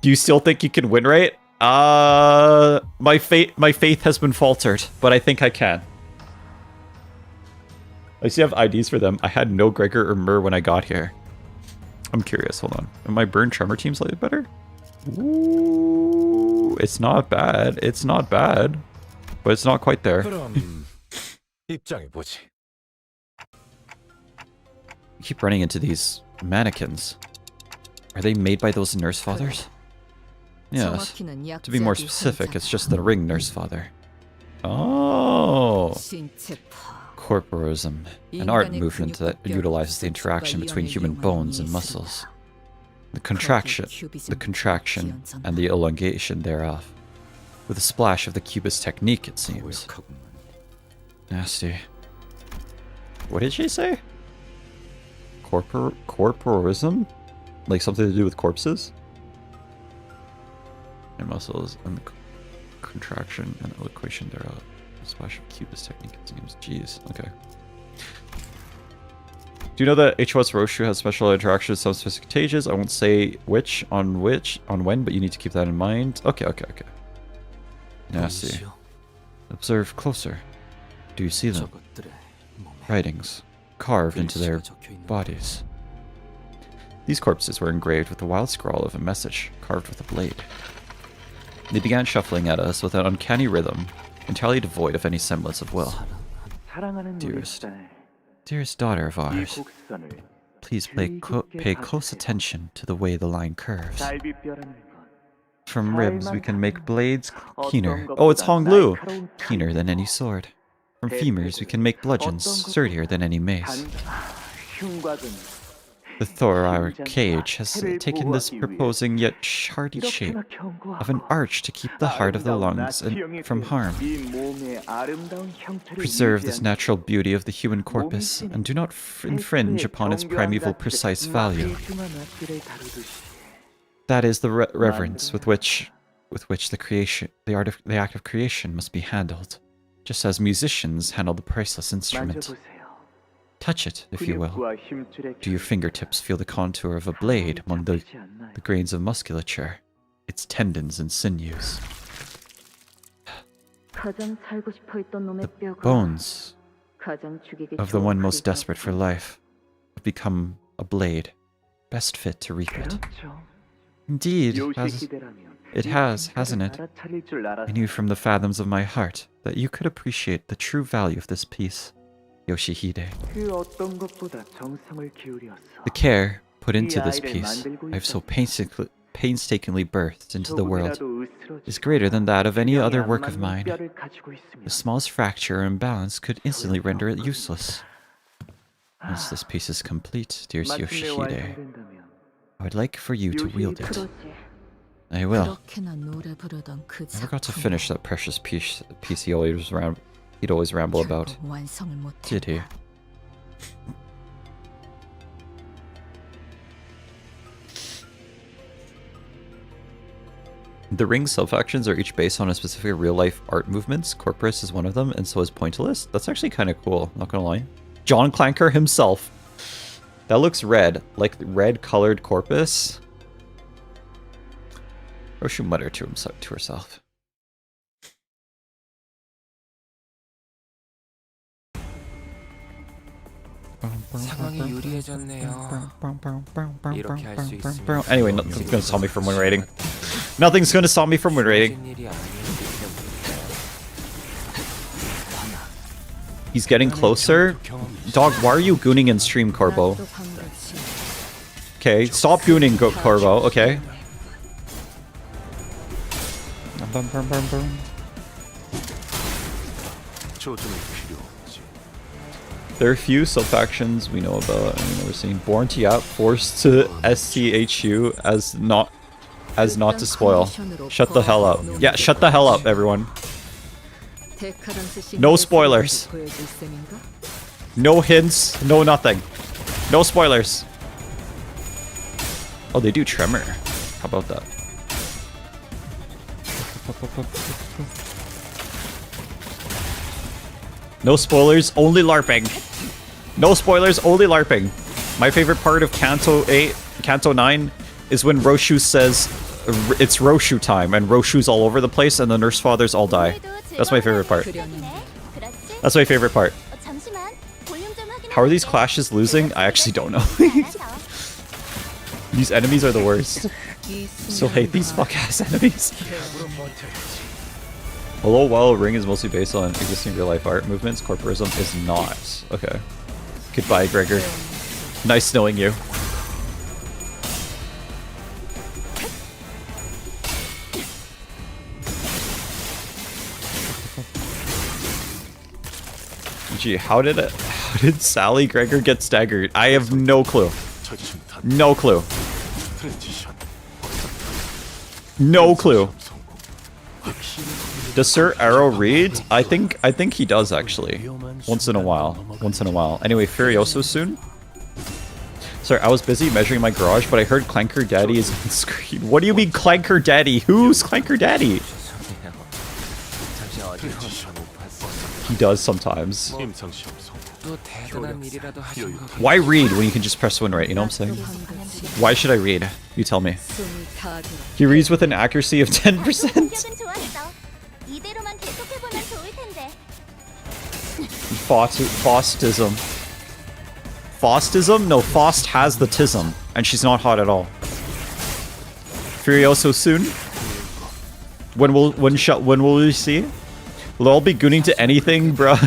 Do you still think you can win rate? My faith has been faltered, but I think I can. I see I have IDs for them. I had no Gregor or Myrrh when I got here. I'm curious. Hold on. Am my Burn Tremor team slightly better? Ooh, it's not bad. It's not bad. But it's not quite there. I keep running into these mannequins. Are they made by those nurse fathers? Yes. To be more specific, it's just the ring nurse father. Oh. Corporism, an art movement that utilizes the interaction between human bones and muscles. The contraction, and the elongation thereof. With a splash of the cubist technique, it seems. Nasty. What did she say? Corporism? Like something to do with corpses? And muscles, and the contraction and eloquation thereof. Splash of cubist technique, it seems. Jeez, okay. Do you know that HOS Roshu has special interactions with some specific stages? I won't say which, on when, but you need to keep that in mind. Okay. Nasty. Observe closer. Do you see them? Writings, carved into their bodies. These corpses were engraved with the wild scrawl of a message, carved with a blade. They began shuffling at us with an uncanny rhythm, entirely devoid of any semblance of will. Dearest daughter of ours, please pay close attention to the way the line curves. From ribs we can make blades keener. Oh, it's Hong Lu! Keener than any sword. From femurs we can make bludgeons sturdier than any mace. The thoracic cage has taken this proposing yet shardy shape of an arch to keep the heart of the lungs from harm. Preserve this natural beauty of the human corpus and do not infringe upon its primeval precise value. That is the reverence with which the act of creation must be handled, just as musicians handle the priceless instrument. Touch it, if you will. Do your fingertips feel the contour of a blade among the grains of musculature, its tendons and sinews? The bones of the one most desperate for life have become a blade, best fit to reap it. Indeed, it has, hasn't it? I knew from the fathoms of my heart that you could appreciate the true value of this piece. Yoshihide. The care put into this piece I have so painstakingly birthed into the world is greater than that of any other work of mine. The smallest fracture or imbalance could instantly render it useless. Once this piece is complete, dearest Yoshihide, I would like for you to wield it. I will. I forgot to finish that precious piece he'd always ramble about. Did he? The ring's self-actions are each based on a specific real-life art movements. Corpus is one of them, and so is Pointillist. That's actually kind of cool, not gonna lie. John Clanker himself. That looks red, like red-colored Corpus. Roshu muttered to herself. 상황이 유리해졌네요. 이렇게 할 수 있으면 Anyway, nothing's gonna stop me from win rating. Nothing's gonna stop me from win rating. 무슨 일이 아니었기 때문에. He's getting closer. Dog, why are you gooning in stream, Corbo? Okay, stop gooning, Corbo. Okay. 조준이 필요 없지. There are few sub-factions we know about and we've never seen. Born to Yap, forced to SCHU as not to spoil. Shut the hell up. Yeah, shut the hell up, everyone. No spoilers. No hints, no nothing. No spoilers. Oh, they do Tremor. How about that? No spoilers, only LARPing. No spoilers, only LARPing. My favorite part of Canto 8, Canto 9 is when Roshu says it's Roshu time and Roshu's all over the place and the nurse fathers all die. That's my favorite part. That's my favorite part. How are these clashes losing? I actually don't know. These enemies are the worst. Still hate these fuck-ass enemies. Although while Ring is mostly based on existing real-life art movements, corporism is not. Okay. Goodbye, Gregor. Nice knowing you. Gee, how did Sally Gregor get staggered? I have no clue. No clue. No clue. Does Sir Arrow read? I think he does actually. Once in a while. Once in a while. Anyway, Furioso soon? Sorry, I was busy measuring my garage, but I heard Clanker Daddy is on screen. What do you mean Clanker Daddy? Who's Clanker Daddy? He does sometimes. Why read when you can just press win right? You know what I'm saying? Why should I read? You tell me. He reads with an accuracy of 10%. Fostism. Fostism? No, Fost has the tism, and she's not hot at all. Furioso soon? When will we see? Will all be gooning to anything, bruh?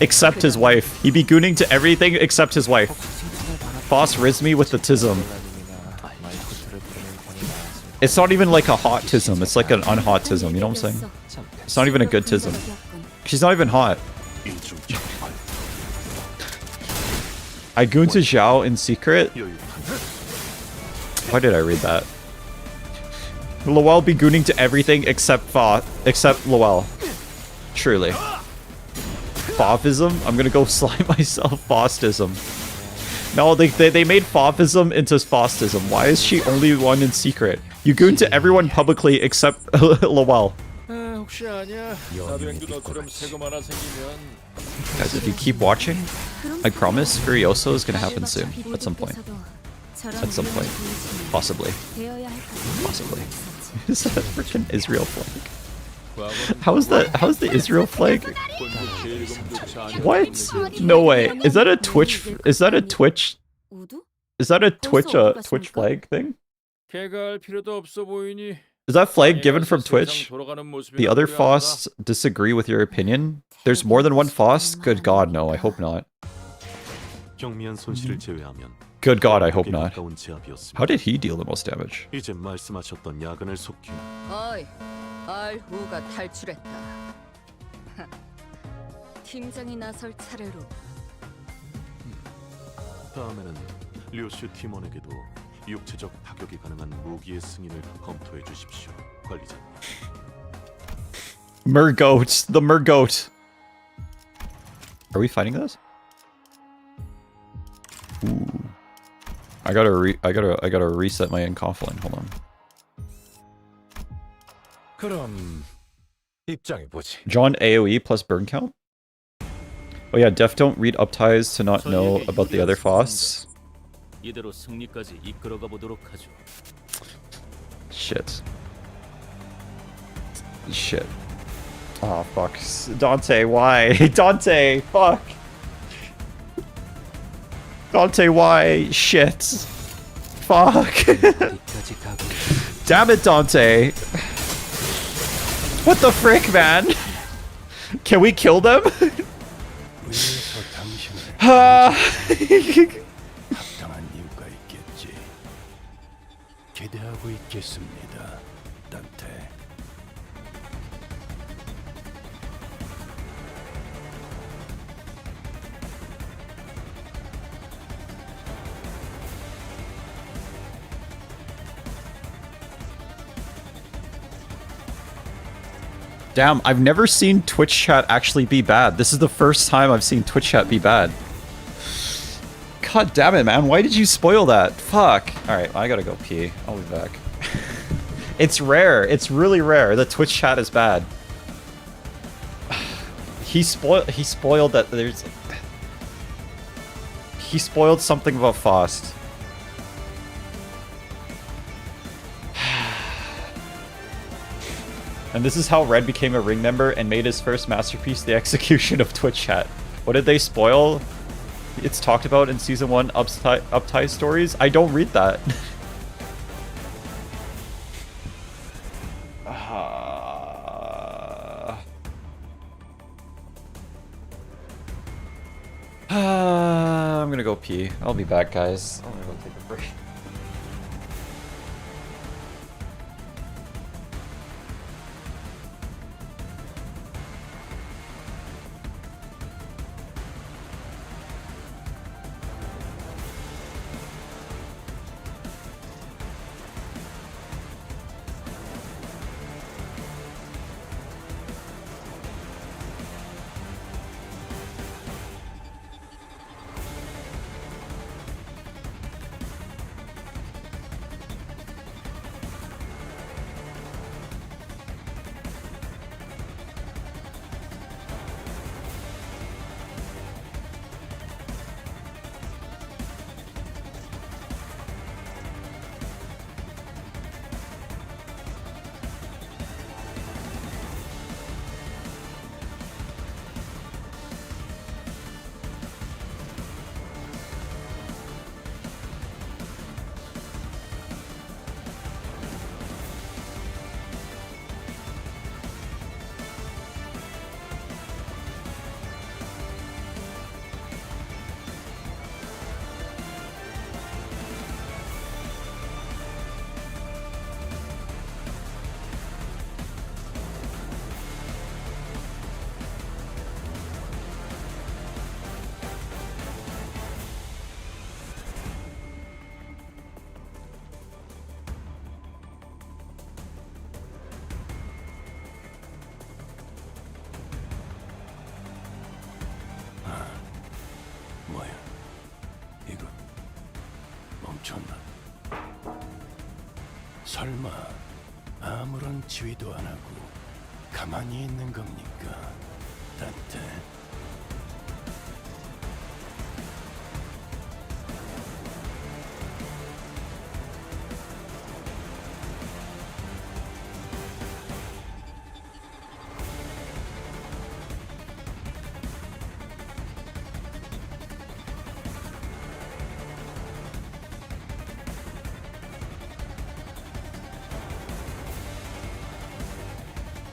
Except his wife. He be gooning to everything except his wife. Foss riz me with the tism. It's not even like a hot tism, it's like an unhot tism, you know what I'm saying? It's not even a good tism. She's not even hot. I goon to Zhao in secret? Why did I read that? Lowell be gooning to everything except Lowell. Truly. Fofism? I'm gonna go slime myself. Fostism. No, they made Fofism into Fostism. Why is she only one in secret? You goon to everyone publicly except Lowell. Guys, if you keep watching, I promise Furioso is gonna happen soon. At some point. At some point. Possibly. Possibly. Is that a freaking Israel flag? How is the Israel flag? What? No way. Is that a Twitch flag thing? Is that flag given from Twitch? The other Faust disagree with your opinion? There's more than one Faust? Good God, no, I hope not. Good God, I hope not. How did he deal the most damage? 알후가 탈출했다. 팀장이 나설 차례로. 다음에는 류슈 팀원에게도 육체적 타격이 가능한 무기의 승인을 검토해 주십시오, 관리자. Murgoat, the Murgoat. Are we fighting this? Ooh. I gotta reset my encoffling. Hold on. John AoE plus burn count? Oh yeah, Def don't read upties to not know about the other Fausts. Shit. Shit. Oh fuck. Dante, why? Dante, fuck. Dante, why? Shit. Fuck. 어디까지 가고 Damn it, Dante. What the frick, man? Can we kill them? 위에서 당신을 Ah. 합당한 이유가 있겠지. 기대하고 있겠습니다, 단테. Damn, I've never seen Twitch chat actually be bad. This is the first time I've seen Twitch chat be bad. God damn it, man. Why did you spoil that? Fuck. Alright, I gotta go pee. I'll be back. It's rare. It's really rare that Twitch chat is bad. He spoiled that there's... He spoiled something about Faust. And this is how Red became a ring member and made his first masterpiece, the execution of Twitch chat. What did they spoil? It's talked about in season 1 uptie stories. I don't read that. I'm gonna go pee. I'll be back, guys. I'm gonna go take a break. 뭐야? 이거 멈췄나? 설마 아무런 지휘도 안 하고 가만히 있는 겁니까, 단테?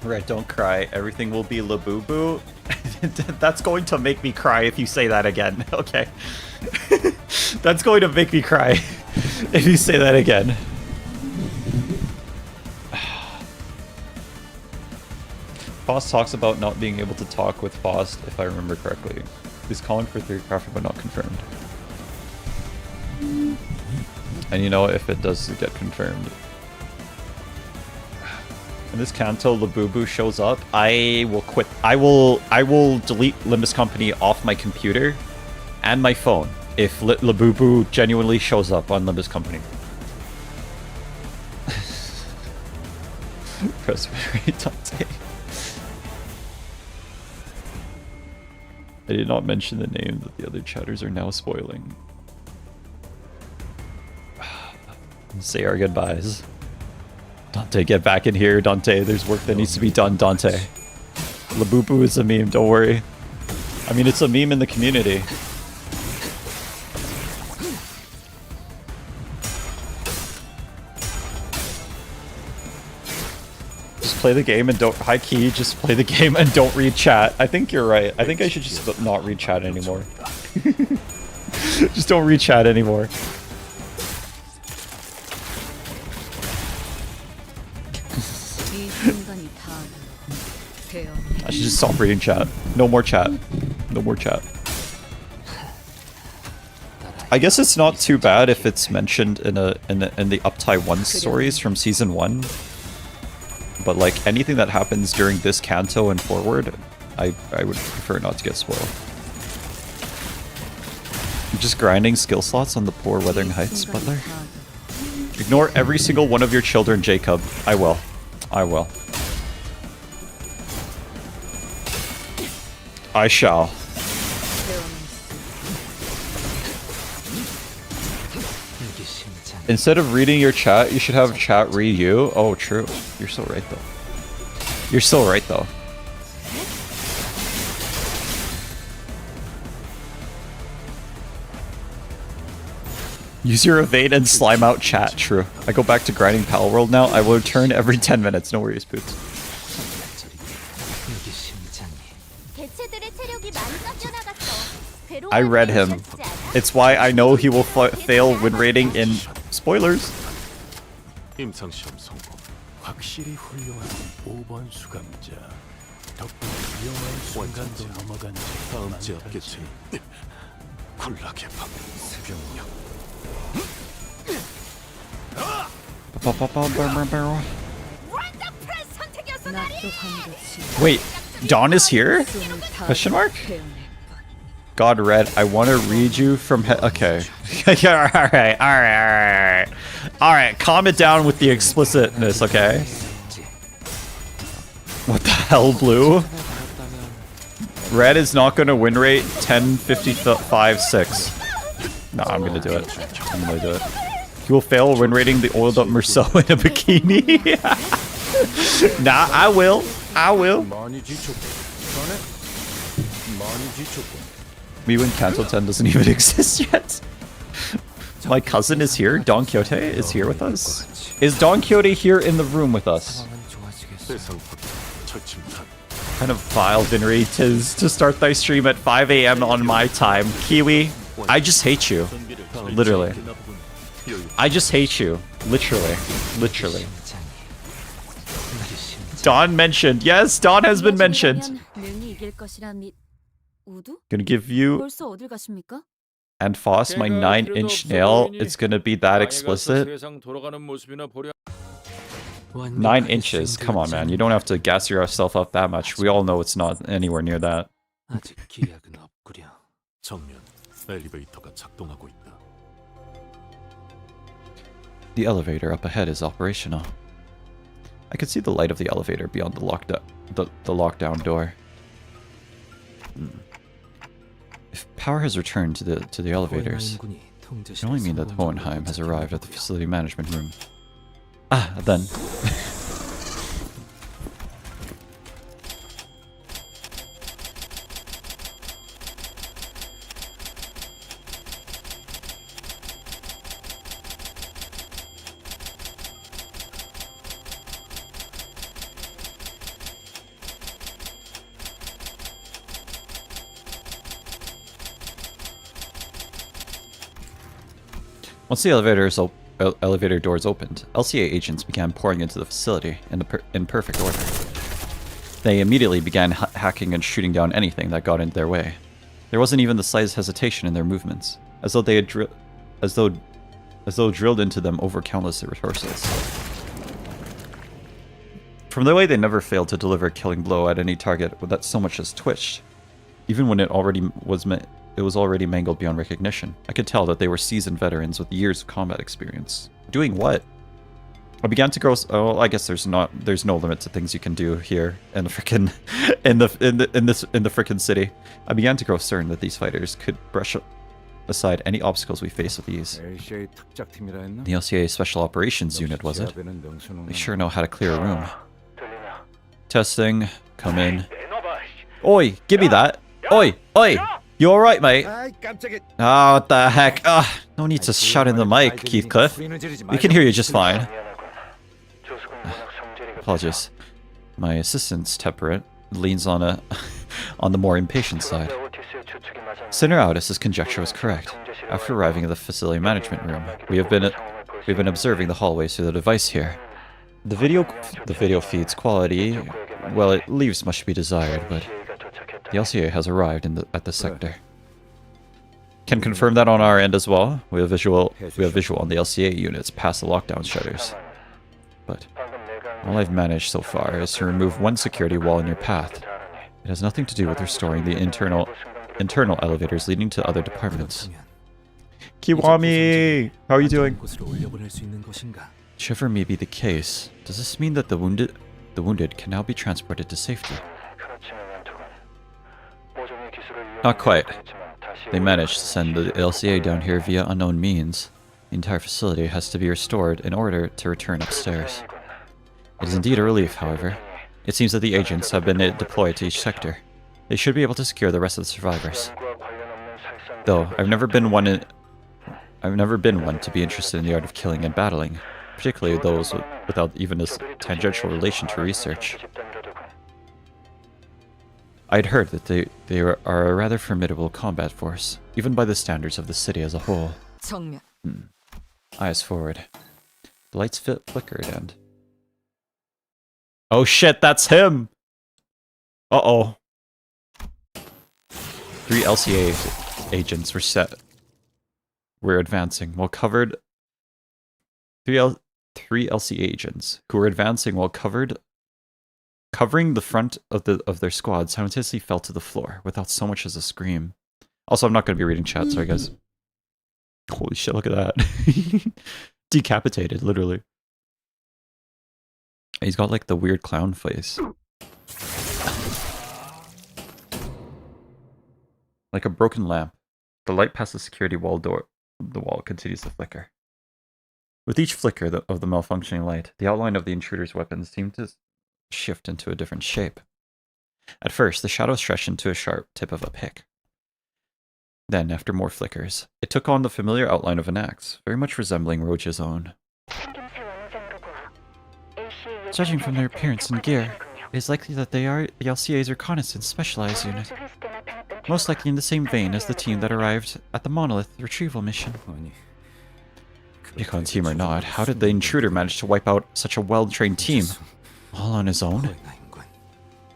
Red, don't cry. Everything will be Labubu. That's going to make me cry if you say that again. Okay. That's going to make me cry if you say that again. Faust talks about not being able to talk with Faust, if I remember correctly. He's calling for third crafter but not confirmed. And you know, if it does get confirmed, when this canto Labubu shows up, I will quit. I will delete Limbus Company off my computer and my phone if Labubu genuinely shows up on Limbus Company. Presbytery Dante. I did not mention the name that the other chatters are now spoiling. Say our goodbyes. Dante, get back in here, Dante. There's work that needs to be done, Dante. Labubu is a meme, don't worry. I mean, it's a meme in the community. play the game and don't high key. Just play the game and don't read chat. I think you're right. I think I should just not read chat anymore. Just don't read chat anymore. I should just stop reading chat. No more chat. No more chat. I guess it's not too bad if it's mentioned in the Uptie 1 stories from season 1. But like anything that happens during this canto and forward, I would prefer not to get spoiled. I'm just grinding skill slots on the poor Wuthering Heights, Butler. Ignore every single one of your children, Jacob. I will. I will. I shall. Instead of reading your chat, you should have chat read you. Oh, true. You're so right, though. You're so right, though. Use your evade and slime out chat. True. I go back to grinding Pal World now. I will return every 10 minutes. No worries, Boots. I read him. It's why I know he will fail win rating in spoilers. 임상시험 성공. 확실히 훌륭한 5번 수감자. 덕분에 위험한 순간도 넘어간 다음 제압 개체. 굴락의 방. 수병력. Wait, Dawn is here? Question mark? God Red, I want to read you from okay. Alright, calm it down with the explicitness, okay? What the hell, Blue? Red is not gonna win rate 10.55.6. No, I'm gonna do it. I'm gonna do it. He will fail win rating the oiled up Merceau in a bikini. Nah, I will. I will. Me when Cancel 10 doesn't even exist yet. My cousin is here. Don Quixote is here with us. Is Don Quixote here in the room with us? Kind of vile Vinry tis to start thy stream at 5 AM on my time. Kiwi, I just hate you. Literally. I just hate you. Literally. Literally. Don mentioned. Yes, Don has been mentioned. Gonna give you and Foss my 9-inch nail. It's gonna be that explicit. 9 inches. Come on, man. You don't have to gas yourself up that much. We all know it's not anywhere near that. 아직 기약은 없구려. 정면 엘리베이터가 작동하고 있다. The elevator up ahead is operational. I can see the light of the elevator beyond the lockdown door. If power has returned to the elevators, it can only mean that Hohenheim has arrived at the facility management room. Ah, then. Once the elevator doors opened, LCA agents began pouring into the facility in perfect order. They immediately began hacking and shooting down anything that got in their way. There wasn't even the slightest hesitation in their movements, as though they had drilled into them over countless rehearsals. From the way they never failed to deliver a killing blow at any target that so much as twitched, even when it was already mangled beyond recognition. I could tell that they were seasoned veterans with years of combat experience. Doing what? I began to grow. Oh, I guess there's no limit to things you can do here in the frickin' in the frickin' city. I began to grow certain that these fighters could brush aside any obstacles we face with ease. The LCA Special Operations Unit, was it? They sure know how to clear a room. Testing. Come in. Oi, give me that. Oi, oi. You alright, mate? Oh, what the heck? No need to shout in the mic, Keithcliff. We can hear you just fine. Apologies. My assistant's temperament leans on a on the more impatient side. Sooner Audis's conjecture was correct. After arriving at the facility management room, we've been observing the hallways through the device here. The video feed's quality, well, it leaves much to be desired, but the LCA has arrived at the sector. Can confirm that on our end as well. We have visual on the LCA units past the lockdown shutters. But all I've managed so far is to remove one security wall in your path. It has nothing to do with restoring the internal elevators leading to other departments. Kiwami! How are you doing? Whichever may be the case, does this mean that the wounded can now be transported to safety? Not quite. They managed to send the LCA down here via unknown means. The entire facility has to be restored in order to return upstairs. It is indeed a relief, however. It seems that the agents have been deployed to each sector. They should be able to secure the rest of the survivors. Though, I've never been one to be interested in the art of killing and battling, particularly those without even a tangential relation to research. I'd heard that they are a rather formidable combat force, even by the standards of the city as a whole. Eyes forward. The lights flickered and... Oh shit, that's him! Uh-oh. 3 LCA agents were advancing while covered... 3 LCA agents who were advancing while covering the front of their squad simultaneously fell to the floor without so much as a scream. Also, I'm not going to be reading chat, sorry guys. Holy shit, look at that. Decapitated, literally. He's got like the weird clown face. Like a broken lamp. The light past the security wall door. The wall continues to flicker. With each flicker of the malfunctioning light, the outline of the intruder's weapons seemed to shift into a different shape. At first, the shadow stretched into a sharp tip of a pick. Then, after more flickers, it took on the familiar outline of an axe, very much resembling Roach's own. Judging from their appearance and gear, it is likely that they are the LCA's reconnaissance specialized unit. Most likely in the same vein as the team that arrived at the monolith retrieval mission. Recon team or not, how did the intruder manage to wipe out such a well-trained team? All on his own?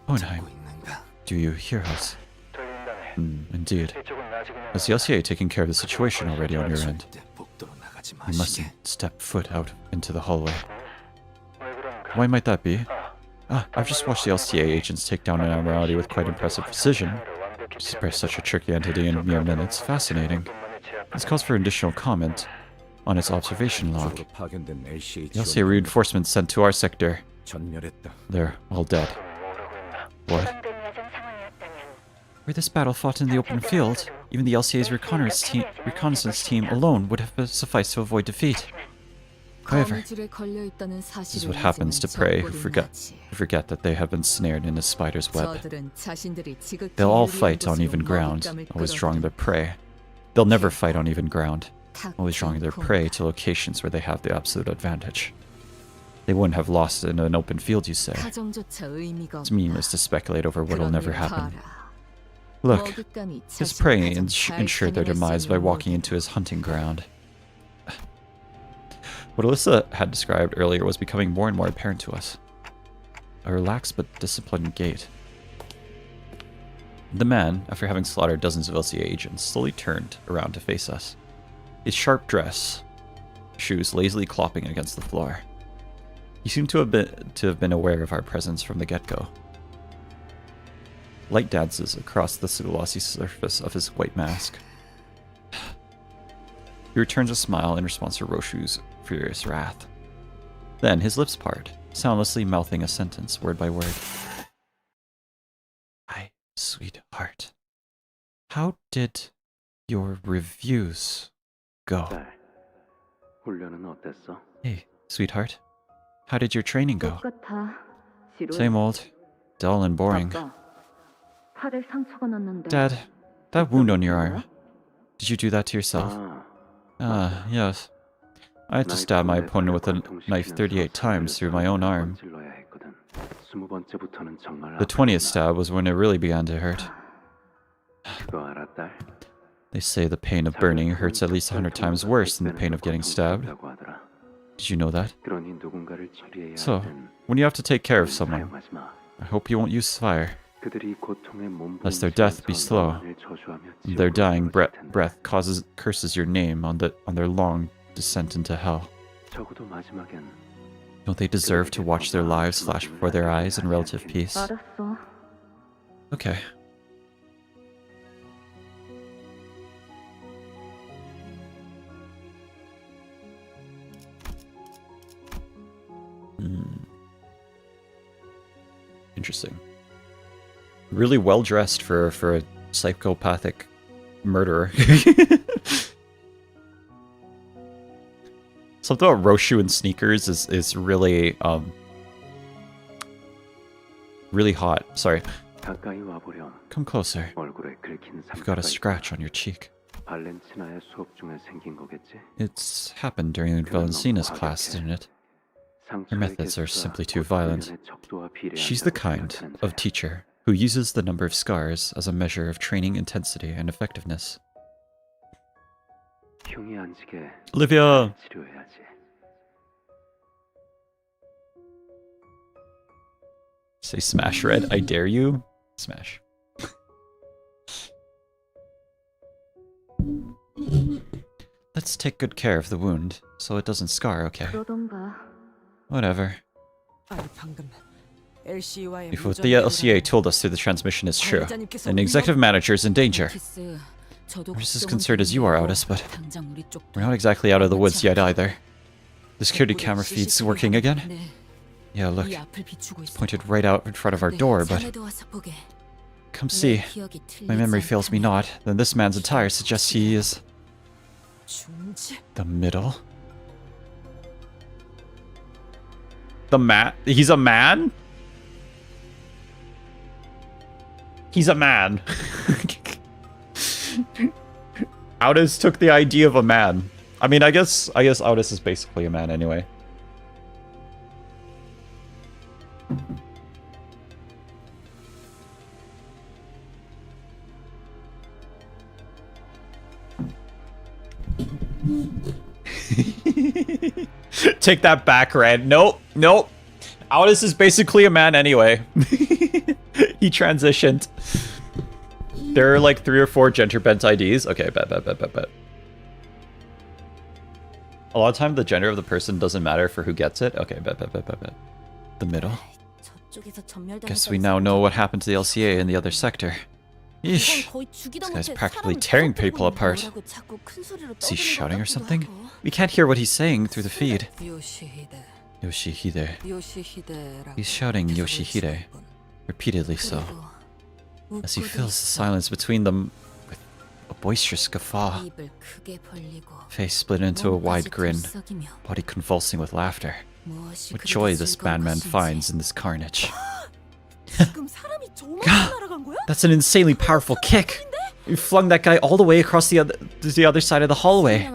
Hohenheim, do you hear us? Indeed. Has the LCA taken care of the situation already on your end? You mustn't step foot out into the hallway. Why might that be? I've just watched the LCA agents take down an abnormality with quite impressive precision. To suppress such a tricky entity in mere minutes, fascinating. This calls for additional comment on its observation log. The LCA reinforcements sent to our sector. They're all dead. What? Were this battle fought in the open field, even the LCA's reconnaissance team alone would have sufficed to avoid defeat. However, this is what happens to prey who forget that they have been snared in a spider's web. They'll all fight on even ground, always drawing their prey. They'll never fight on even ground, always drawing their prey to locations where they have the absolute advantage. They wouldn't have lost in an open field, you say. It's meaningless to speculate over what'll never happen. Look, his prey ensured their demise by walking into his hunting ground. What Alyssa had described earlier was becoming more and more apparent to us. A relaxed but disciplined gait. The man, after having slaughtered dozens of LCA agents, slowly turned around to face us. His sharp dress, shoes lazily clopping against the floor. He seemed to have been aware of our presence from the get-go. Light dances across the glossy surface of his white mask. He returns a smile in response to Roshu's furious wrath. Then his lips part, soundlessly mouthing a sentence word by word. My sweetheart, how did your reviews go? Hey, sweetheart, how did your training go? Same old, dull and boring. Dad, that wound on your arm, did you do that to yourself? Yes. I had to stab my opponent with a knife 38 times through my own arm. 번째부터는 정말 The 20th stab was when it really began to hurt. 그거 알아, 딸? They say the pain of burning hurts at least 100 times worse than the pain of getting stabbed. Did you know that? 그러니 누군가를 처리해야 So, 할 땐 when you have to take care of someone, 사용하지 마. I hope you won't use fire, 그들이 고통에 lest their death be slow. 너만을 저주하며 Their 지옥으로 dying 떨어질 텐데. breath curses your name on their long descent into hell. 적어도 마지막엔 Don't they deserve to watch their lives flash before their eyes in relative peace? 알았어. Okay. Interesting. Really well dressed for a psychopathic murderer. Something about Roshu and sneakers is really really hot. Sorry. 가까이 와보렴. Come closer. 얼굴에 긁힌 You've got a 상처가 scratch 있다. on your cheek. 발렌티나의 수업 중에 생긴 거겠지? It's happened during Valencina's class, didn't it? Her methods are simply too violent. She's the kind of teacher who uses the number of scars as a measure of training intensity and effectiveness. 흉이 안 지게 Olivia! 치료해야지. Say smash red, I dare you. Smash. Let's take good care of the wound, so it doesn't scar, okay? 그러던가. Whatever. 아니 방금 LC와의 If what the LCA told us through the transmission is true, then the executive manager is in danger. I'm just as concerned as you are, Otis, but we're not exactly out of the woods yet either. The security camera feed's working again? Yeah, look. It's pointed right out in front of our door, but... Come see. My memory fails me not. Then this man's attire suggests he is... The middle? The man? He's a man? He's a man. Audis took the idea of a man. I mean, I guess Audis is basically a man anyway. Take that back, Red. Nope, nope. Audis is basically a man anyway. He transitioned. There are like 3 or 4 gender bent IDs. Okay, bet. A lot of time the gender of the person doesn't matter for who gets it. Okay, bet. The middle. Guess we now know what happened to the LCA in the other sector. Yeesh. This guy's practically tearing people apart. Is he shouting or something? We can't hear what he's saying through the feed. Yoshihide. He's shouting Yoshihide. Repeatedly so. As he fills the silence between them with a boisterous guffaw. Face split into a wide grin, body convulsing with laughter. What joy this bandman finds in this carnage. That's an insanely powerful kick! You flung that guy all the way across the other side of the hallway.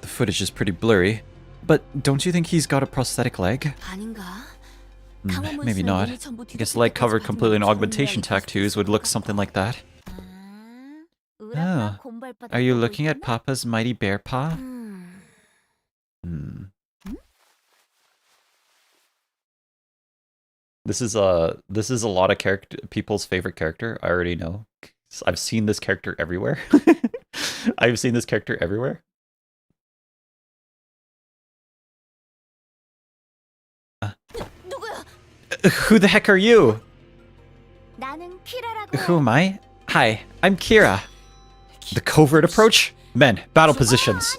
The footage is pretty blurry, but don't you think he's got a prosthetic leg? Maybe not. I guess leg covered completely in augmentation tattoos would look something like that. Oh, are you looking at Papa's mighty bear paw? This is a lot of people's favorite character. I already know. I've seen this character everywhere. I've seen this character everywhere. Who the heck are you? Who am I? Hi, I'm Kira. The covert approach? Men, battle positions.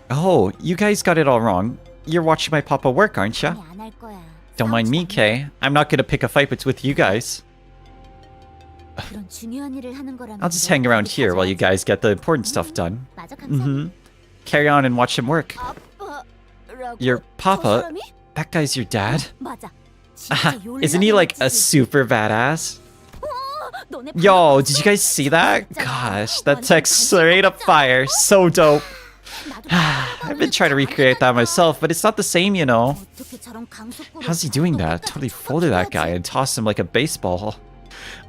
Oh, you guys got it all wrong. You're watching my papa work, aren't ya? Don't mind me, Kay. I'm not gonna pick a fight with you guys. I'll just hang around here while you guys get the important stuff done. Carry on and watch him work. Your papa? That guy's your dad? Isn't he like a super badass? Yo, did you guys see that? Gosh, that text straight up fire. So dope. I've been trying to recreate that myself, but it's not the same, you know. How's he doing that? Totally folded that guy and tossed him like a baseball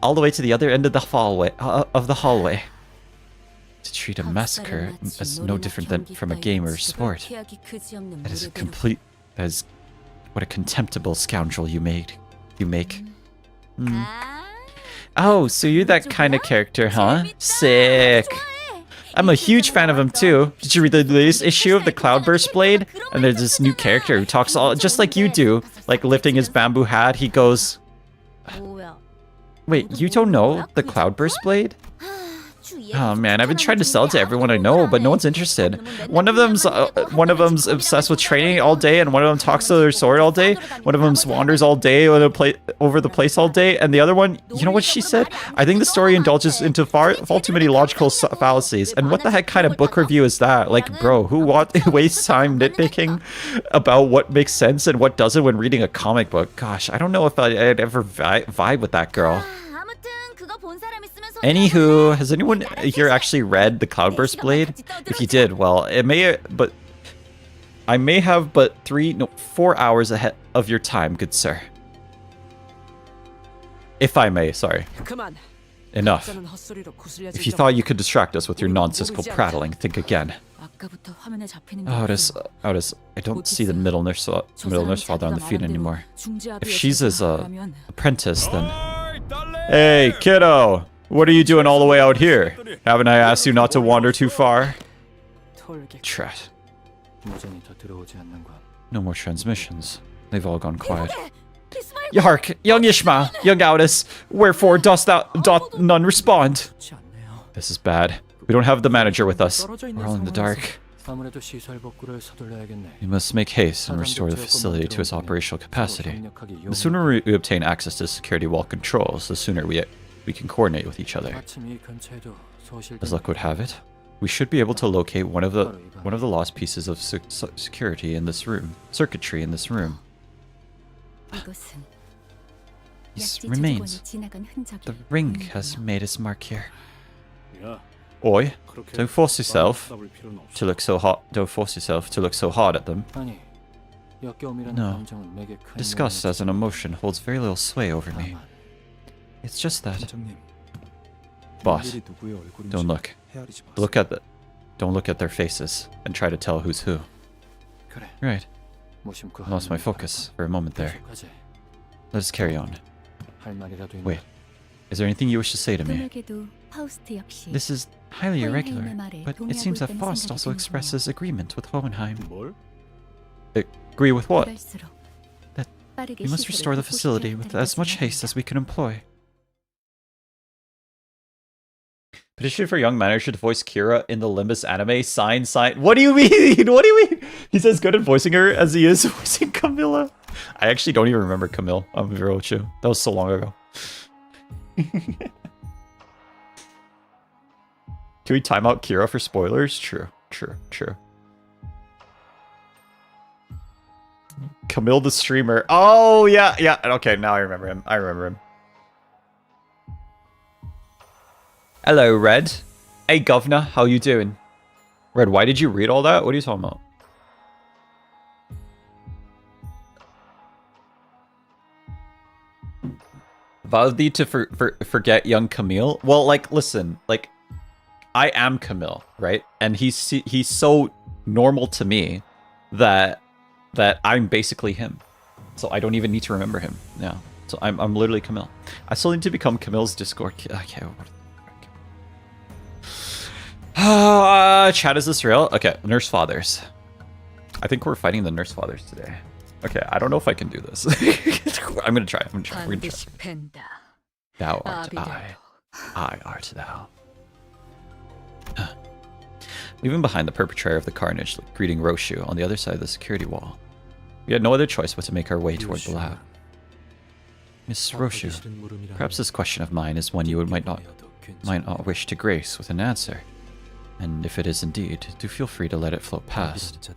all the way to the other end of the hallway. To treat a massacre as no different than from a game or sport. That is a complete... That is... What a contemptible scoundrel you make. Oh, so you're that kind of character, huh? Sick. I'm a huge fan of him too. Did you read the latest issue of the Cloudburst Blade? And there's this new character who talks all just like you do. Like lifting his bamboo hat, he goes... Wait, you don't know the Cloudburst Blade? Oh man, I've been trying to sell it to everyone I know, but no one's interested. One of them's obsessed with training all day, and one of them talks to their sword all day. One of them wanders all day over the place all day, and the other one, you know what she said? I think the story indulges into far too many logical fallacies. And what the heck kind of book review is that? Like, bro, who wastes time nitpicking about what makes sense and what doesn't when reading a comic book? Gosh, I don't know if I'd ever vibe with that girl. Anywho, has anyone here actually read the Cloudburst Blade? If you did, well, I may have but 4 hours ahead of your time, good sir. If I may, sorry. Enough. If you thought you could distract us with your nonsensical prattling, think again. Otis, I don't see the middle nurse father on the feet anymore. If she's his apprentice, then... Hey, kiddo! What are you doing all the way out here? Haven't I asked you not to wander too far? Trat. No more transmissions. They've all gone quiet. Yark, young Ishmael, young Otis, wherefore doth none respond? This is bad. We don't have the manager with us. We're all in the dark. We must make haste and restore the facility to its operational capacity. The sooner we obtain access to security wall controls, the sooner we can coordinate with each other. As luck would have it, we should be able to locate one of the lost pieces of security in this room, circuitry in this room. This remains. The ring has made its mark here. Oi, don't force yourself to look so hot. Don't force yourself to look so hard at them. No, disgust as an emotion holds very little sway over me. It's just that. Boss, don't look. Don't look at their faces and try to tell who's who. Right. I lost my focus for a moment there. Let us carry on. Wait, is there anything you wish to say to me? This is highly irregular, but it seems that Faust also expresses agreement with Hohenheim. Agree with what? That we must restore the facility with as much haste as we can employ. Petition for young manager to voice Kira in the Limbus anime. Sign. What do you mean? What do you mean? He's as good at voicing her as he is voicing Camilla. I actually don't even remember Camille. I'm real with you. That was so long ago. Can we time out Kira for spoilers? True. Camille the streamer. Oh, yeah. Okay, now I remember him. Hello, Red. Hey, Governor. How you doing? Red, why did you read all that? What are you talking about? Vowed thee to forget young Camille? Well, like, listen. Like, I am Camille, right? And he's so normal to me that I'm basically him. So I don't even need to remember him. Yeah. So I'm literally Camille. I still need to become Camille's Discord. Okay. Chat, is this real? Okay, Nurse Fathers. I think we're fighting the Nurse Fathers today. Okay, I don't know if I can do this. I'm gonna try. We're gonna try. Thou art I art thou. Leaving behind the perpetrator of the carnage, greeting Roshu on the other side of the security wall. We had no other choice but to make our way toward the lab. Miss Roshu, perhaps this question of mine is one you might not wish to grace with an answer. And if it is indeed, do feel free to let it float past.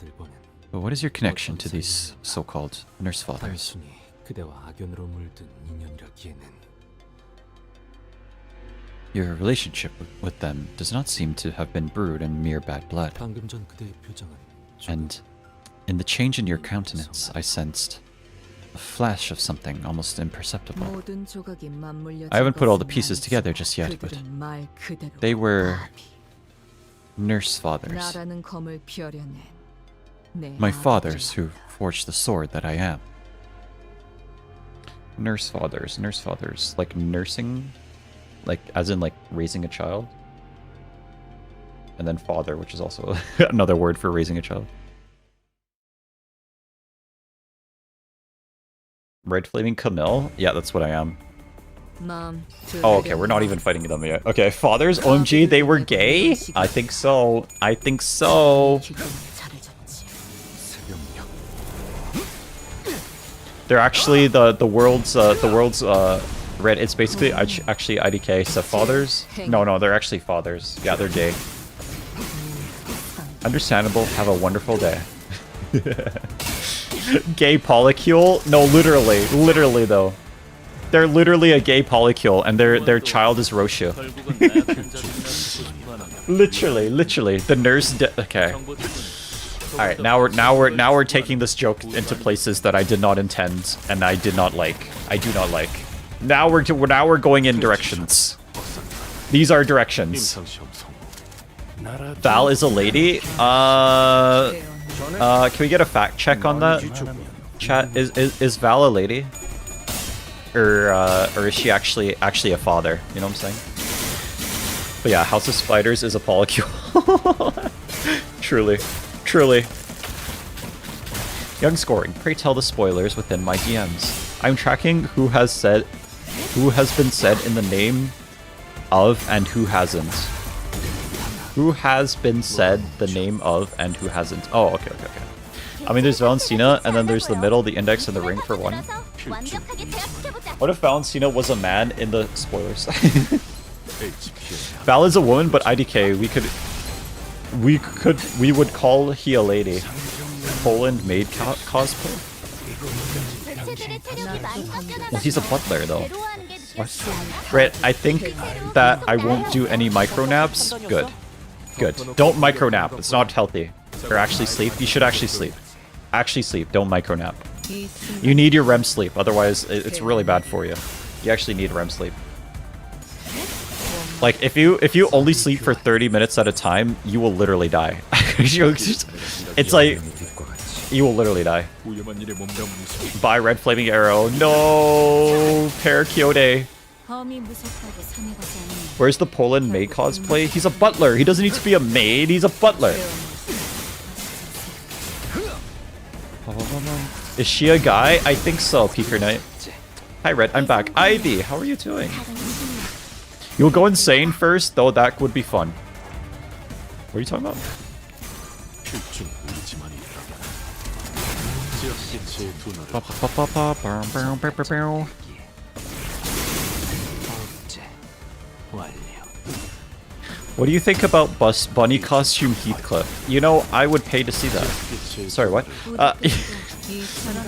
But what is your connection to these so-called Nurse Fathers? Your relationship with them does not seem to have been brewed in mere bad blood. And in the change in your countenance, I sensed a flash of something almost imperceptible. I haven't put all the pieces together just yet, but they were nurse fathers. My fathers who forged the sword that I am. Nurse fathers, like nursing, like as in like raising a child. And then father, which is also another word for raising a child. Red Flaming Camille? Yeah, that's what I am. Oh, okay, we're not even fighting them yet. Okay, fathers, OMG, they were gay? I think so. I think so. They're actually the world's red. It's basically actually IDK stepfathers. No, they're actually fathers. Yeah, they're gay. Understandable. Have a wonderful day. Gay polycule? No, literally though. They're literally a gay polycule, and their child is Roshu. literally. The nurse. Okay. All right. Now we're taking this joke into places that I did not intend, and I did not like. I do not like. Now we're going in directions. These are directions. Val is a lady. Can we get a fact check on that? Chat, is Val a lady? Or is she actually a father? You know what I'm saying? But yeah, House of Spiders is a polycule. Truly. Young scoring. Pray tell the spoilers within my DMs. I'm tracking who has been said in the name of and who hasn't. Who has been said the name of and who hasn't. Oh, okay. I mean, there's Valentina, and then there's the middle, the index, and the ring for one. What if Valentina was a man in the spoilers? Val is a woman, but IDK, we would call he a lady. Poland made cosplay? Well, he's a butler, though. What? Right, I think that I won't do any micro naps. Good. Don't micro nap. It's not healthy. Or actually sleep. You should actually sleep. Actually sleep. Don't micro nap. You need your REM sleep. Otherwise, it's really bad for you. You actually need REM sleep. Like, if you only sleep for 30 minutes at a time, you will literally die. It's like, you will literally die. Bye, Red Flaming Arrow. No, Parakyode. Where's the Poland maid cosplay? He's a butler. He doesn't need to be a maid. He's a butler. Is she a guy? I think so, Peeker Knight. Hi, Red. I'm back. Ivy, how are you doing? You'll go insane first, though. That would be fun. What are you talking about? What do you think about bunny costume Heathcliff? You know, I would pay to see that. Sorry, what?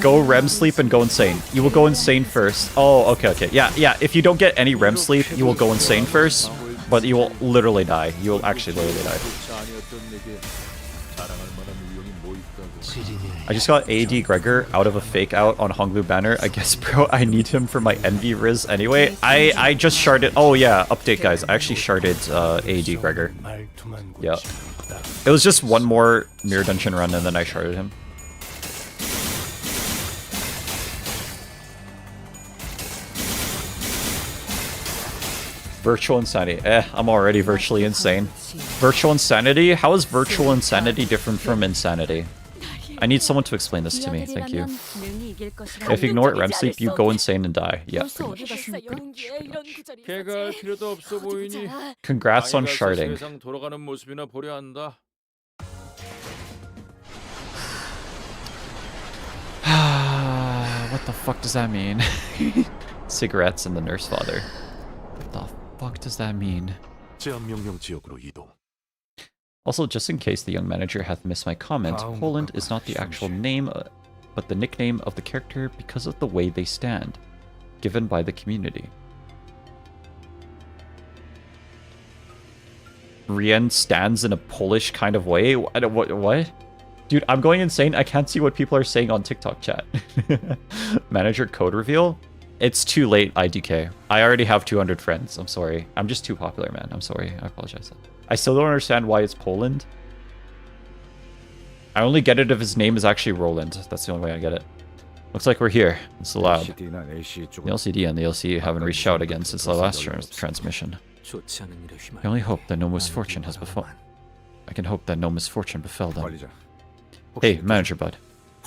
Go REM sleep and go insane. You will go insane first. Oh, okay. Yeah. If you don't get any REM sleep, you will go insane first, but you will literally die. You will actually literally die. I just got AD Gregor out of a fake out on Honglu banner. I guess, bro, I need him for my Envy Riz anyway. I just sharded. Oh yeah, update guys. I actually sharded AD Gregor. Yeah. It was just one more Mirror Dungeon run and then I sharded him. Virtual insanity. I'm already virtually insane. Virtual insanity? How is virtual insanity different from insanity? I need someone to explain this to me. Thank you. If you ignore REM sleep, you go insane and die. Yeah, pretty much. Congrats on sharding. What the fuck does that mean? Cigarettes and the nurse father. What the fuck does that mean? Also, just in case the young manager hath missed my comment, Poland is not the actual name, but the nickname of the character because of the way they stand, given by the community. Rien stands in a Polish kind of way. What? Dude, I'm going insane. I can't see what people are saying on TikTok chat. Manager code reveal? It's too late, IDK. I already have 200 friends. I'm sorry. I'm just too popular, man. I'm sorry. I apologize. I still don't understand why it's Poland. I only get it if his name is actually Roland. That's the only way I get it. Looks like we're here. It's the lab. The LCD and the LCE haven't reached out again since the last transmission. I only hope that no misfortune has befallen. I can hope that no misfortune befell them. Hey, Manager Bud.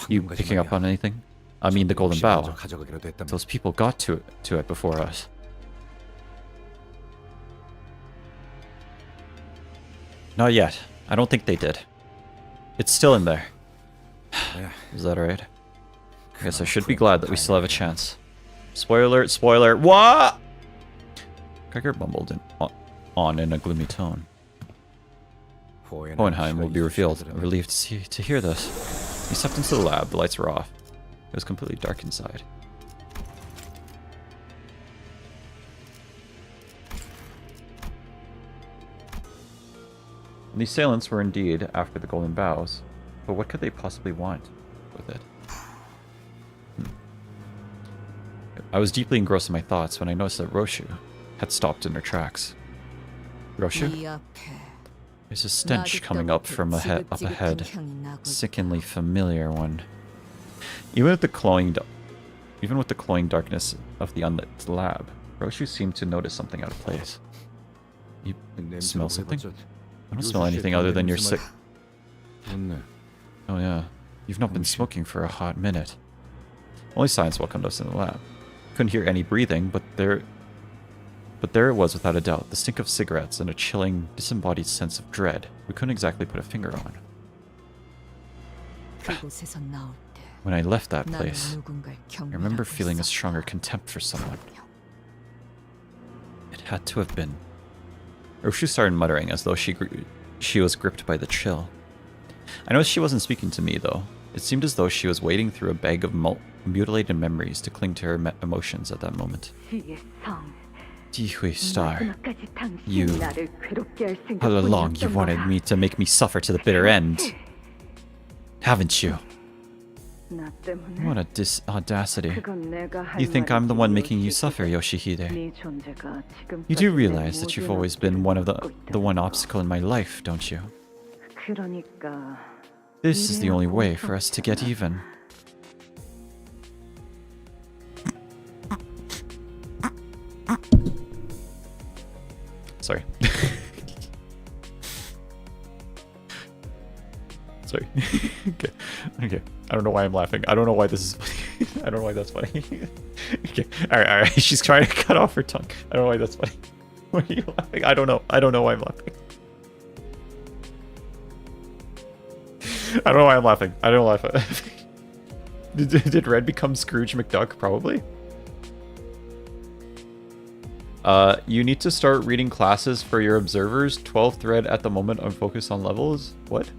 You picking up on anything? I mean the Golden Bow. Those people got to it before us. Not yet. I don't think they did. It's still in there. Is that alright? I guess I should be glad that we still have a chance. Spoiler alert, spoiler. What? Gregor mumbled on in a gloomy tone. Hohenheim will be revealed. I'm relieved to hear this. He stepped into the lab. The lights were off. It was completely dark inside. And the assailants were indeed after the Golden Bows, but what could they possibly want with it? I was deeply engrossed in my thoughts when I noticed that Roshu had stopped in her tracks. Roshu? There's a stench coming up from up ahead. Sickeningly familiar one. Even with the cloying darkness of the unlit lab, Roshu seemed to notice something out of place. You smell something? I don't smell anything other than your sick... Oh yeah, you've not been smoking for a hot minute. Only science welcomed us in the lab. Couldn't hear any breathing, but there it was without a doubt, the stink of cigarettes and a chilling, disembodied sense of dread we couldn't exactly put a finger on. When I left that place, I remember feeling a stronger contempt for someone. It had to have been... Roshu started muttering as though she was gripped by the chill. I noticed she wasn't speaking to me, though. It seemed as though she was wading through a bag of mutilated memories to cling to her emotions at that moment. Jihui Star, you... All along you wanted me to make me suffer to the bitter end. Haven't you? What a audacity. You think I'm the one making you suffer, Yoshihide? You do realize that you've always been one of the one obstacle in my life, don't you? This is the only way for us to get even. Sorry. Sorry. Okay. I don't know why I'm laughing. I don't know why this is funny. I don't know why that's funny. Okay. Alright. She's trying to cut off her tongue. I don't know why that's funny. Why are you laughing? I don't know. I don't know why I'm laughing. I don't know why I'm laughing. I don't laugh. Did Red become Scrooge McDuck? Probably. You need to start reading classes for your observers. 12th thread at the moment on focus on levels. What?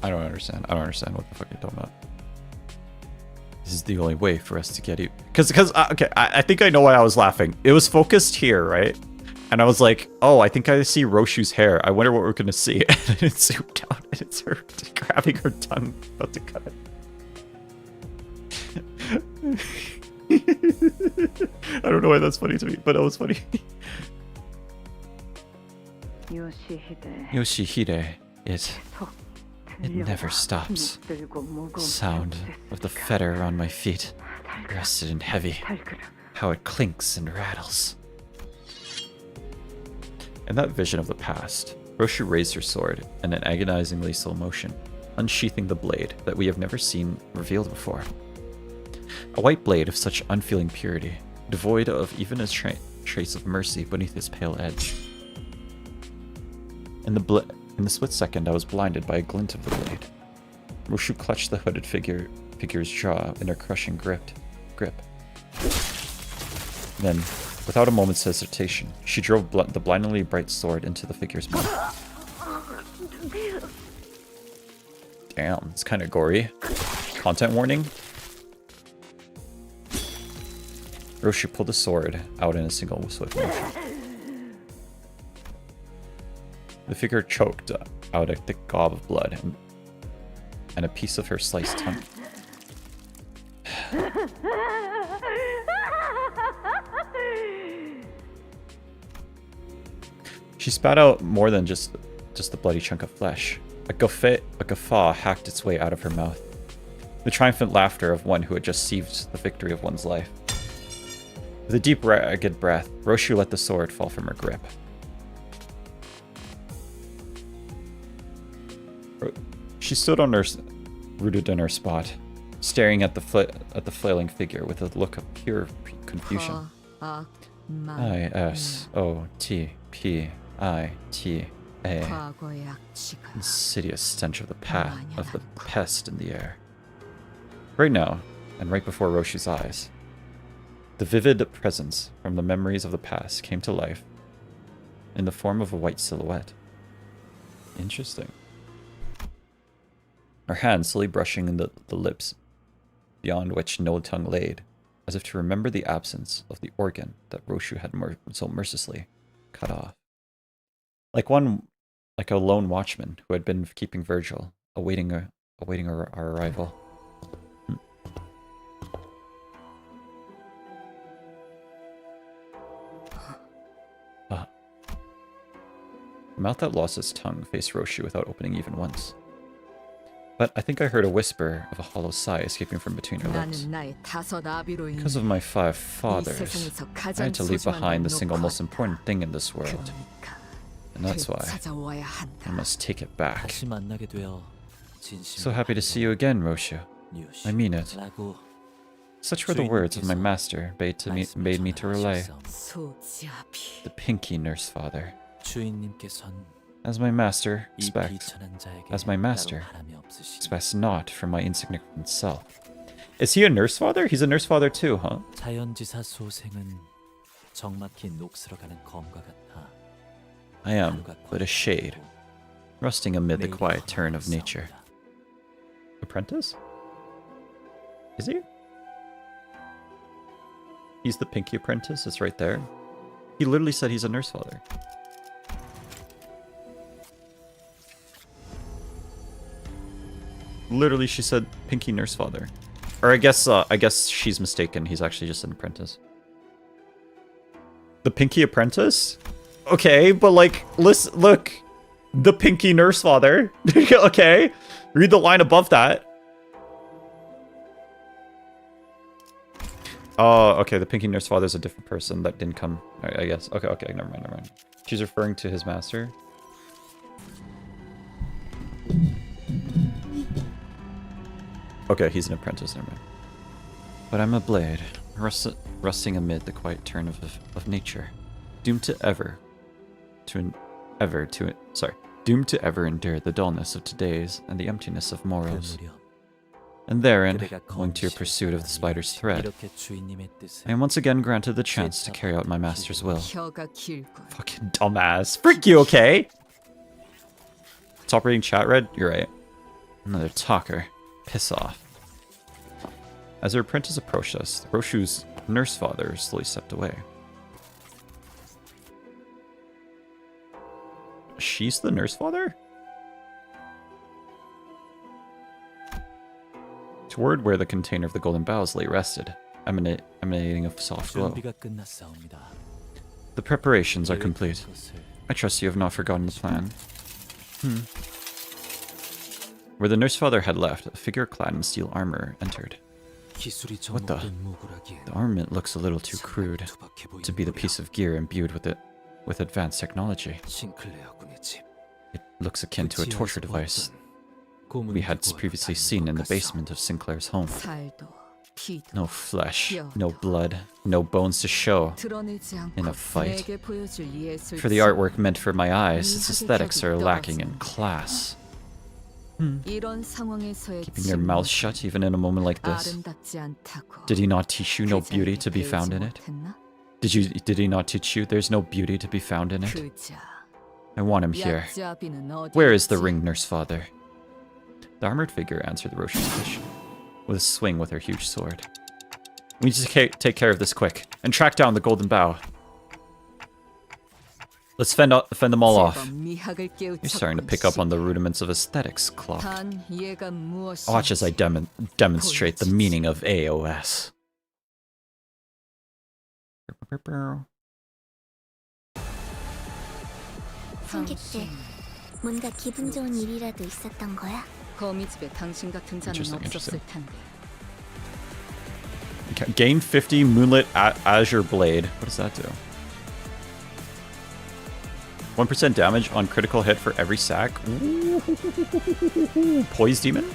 I don't understand. I don't understand what the fuck you're talking about. This is the only way for us to get you. Okay, I think I know why I was laughing. It was focused here, right? And I was like, oh, I think I see Roshu's hair. I wonder what we're gonna see. And it zoomed out, and it's her grabbing her tongue, about to cut it. I don't know why that's funny to me, but it was funny. Yoshihide, it never stops. Sound of the fetter on my feet, rested and heavy. How it clinks and rattles. In that vision of the past, Roshu raised her sword in an agonizingly slow motion, unsheathing the blade that we have never seen revealed before. A white blade of such unfeeling purity, devoid of even a trace of mercy beneath its pale edge. In the split second, I was blinded by a glint of the blade. Roshu clutched the hooded figure's jaw in her crushing grip. Then, without a moment's hesitation, she drove the blindingly bright sword into the figure's mouth. Damn, it's kind of gory. Content warning. Roshu pulled the sword out in a single swift motion. The figure choked out a thick gob of blood and a piece of her sliced tongue. She spat out more than just a bloody chunk of flesh. A guffaw hacked its way out of her mouth. The triumphant laughter of one who had just seized the victory of one's life. With a deep, ragged breath, Roshu let the sword fall from her grip. She stood rooted in her spot, staring at the flailing figure with a look of pure confusion. I-S-O-T-P-I-T-A. Insidious stench of the pest in the air. Right now, and right before Roshu's eyes, the vivid presence from the memories of the past came to life in the form of a white silhouette. Interesting. Her hand slowly brushing the lips, beyond which no tongue laid, as if to remember the absence of the organ that Roshu had so mercilessly cut off. Like a lone watchman who had been keeping vigil, awaiting our arrival. The mouth that lost its tongue faced Roshu without opening even once. But I think I heard a whisper of a hollow sigh escaping from between her lips. Because of my 5 fathers, I had to leave behind the single most important thing in this world. And that's why I must take it back. So happy to see you again, Roshu. I mean it. Such were the words of my master made me to relay. The pinky nurse father. As my master expects not from my insignificant self. Is he a nurse father? He's a nurse father too, huh? I am but a shade, rusting amid the quiet turn of nature. Apprentice? Is he? He's the pinky apprentice, it's right there. He literally said he's a nurse father. Literally, she said pinky nurse father. Or I guess she's mistaken. He's actually just an apprentice. The pinky apprentice? Okay, but like, listen, look. The pinky nurse father. Okay. Read the line above that. Oh, okay. The pinky nurse father is a different person that didn't come. I guess. Okay. Never mind. She's referring to his master. Okay, he's an apprentice, never mind. But I'm a blade, rusting amid the quiet turn of nature, doomed to ever endure the dullness of today's and the emptiness of morrows. And therein, owing to your pursuit of the spider's thread, I am once again granted the chance to carry out my master's will. Fucking dumbass. Freak you, okay? Top rating chat read? You're right. Another talker. Piss off. As her apprentice approached us, Roshu's nurse father slowly stepped away. She's the nurse father? Toward where the container of the golden boughs lay rested, emanating a soft glow. The preparations are complete. I trust you have not forgotten the plan. Where the nurse father had left, a figure clad in steel armor entered. What the? The armament looks a little too crude to be the piece of gear imbued with advanced technology. It looks akin to a torture device we had previously seen in the basement of Sinclair's home. No flesh, no blood, no bones to show in a fight. For the artwork meant for my eyes, its aesthetics are lacking in class. Keeping your mouth shut even in a moment like this. Did he not teach you no beauty to be found in it? Did he not teach you there's no beauty to be found in it? I want him here. Where is the ring, nurse father? The armored figure answered Roshu's question with a swing with her huge sword. We need to take care of this quick and track down the golden bow. Let's fend them all off. You're starting to pick up on the rudiments of aesthetics, Clock. Watch as I demonstrate the meaning of AOS. 승객들, 뭔가 기분 좋은 일이라도 있었던 거야? 거미집에 당신 같은 자는 없었을 텐데. Gain 50 Moonlit Azure Blade. What does that do? 1% damage on critical hit for every sack. Ooh. Poise Demon?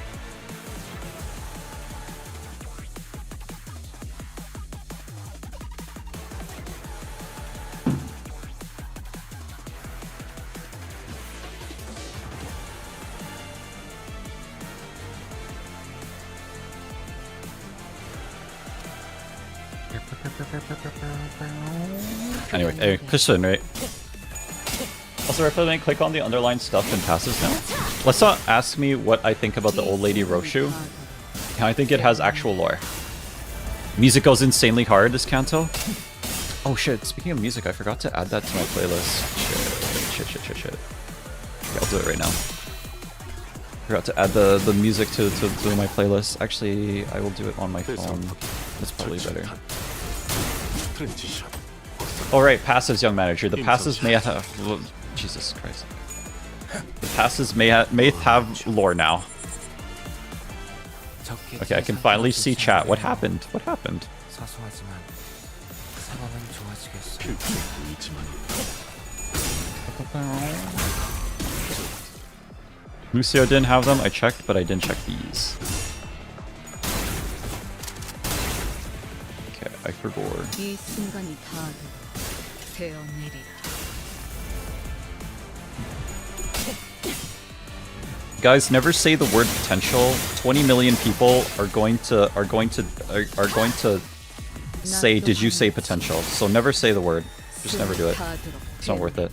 Anyway, Christian, right? Also, if click on the underlined stuff and passes now. Let's not ask me what I think about the old lady Roshu. I think it has actual lore. Music goes insanely hard, this canto. Oh shit, speaking of music, I forgot to add that to my playlist. Shit. Yeah, I'll do it right now. Forgot to add the music to my playlist. Actually, I will do it on my phone. That's probably better. Alright, passives, young manager. The passives may have... Jesus Christ. The passives may have lore now. Okay, I can finally see chat. What happened? What happened? Lucio didn't have them. I checked, but I didn't check these. Okay, I forgot. Guys, never say the word potential. 20 million people are going to say, did you say potential? So never say the word. Just never do it. It's not worth it.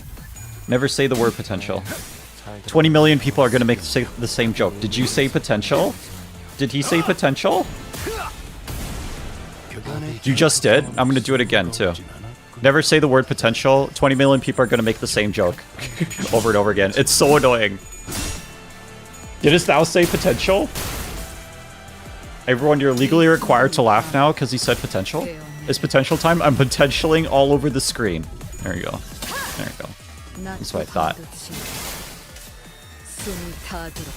Never say the word potential. 20 million people are going to make the same joke. Did you say potential? Did he say potential? You just did? I'm going to do it again too. Never say the word potential. 20 million people are going to make the same joke over and over again. It's so annoying. Didst thou say potential? Everyone, you're legally required to laugh now because he said potential. It's potential time. I'm potentialing all over the screen. There you go. There you go. That's what I thought.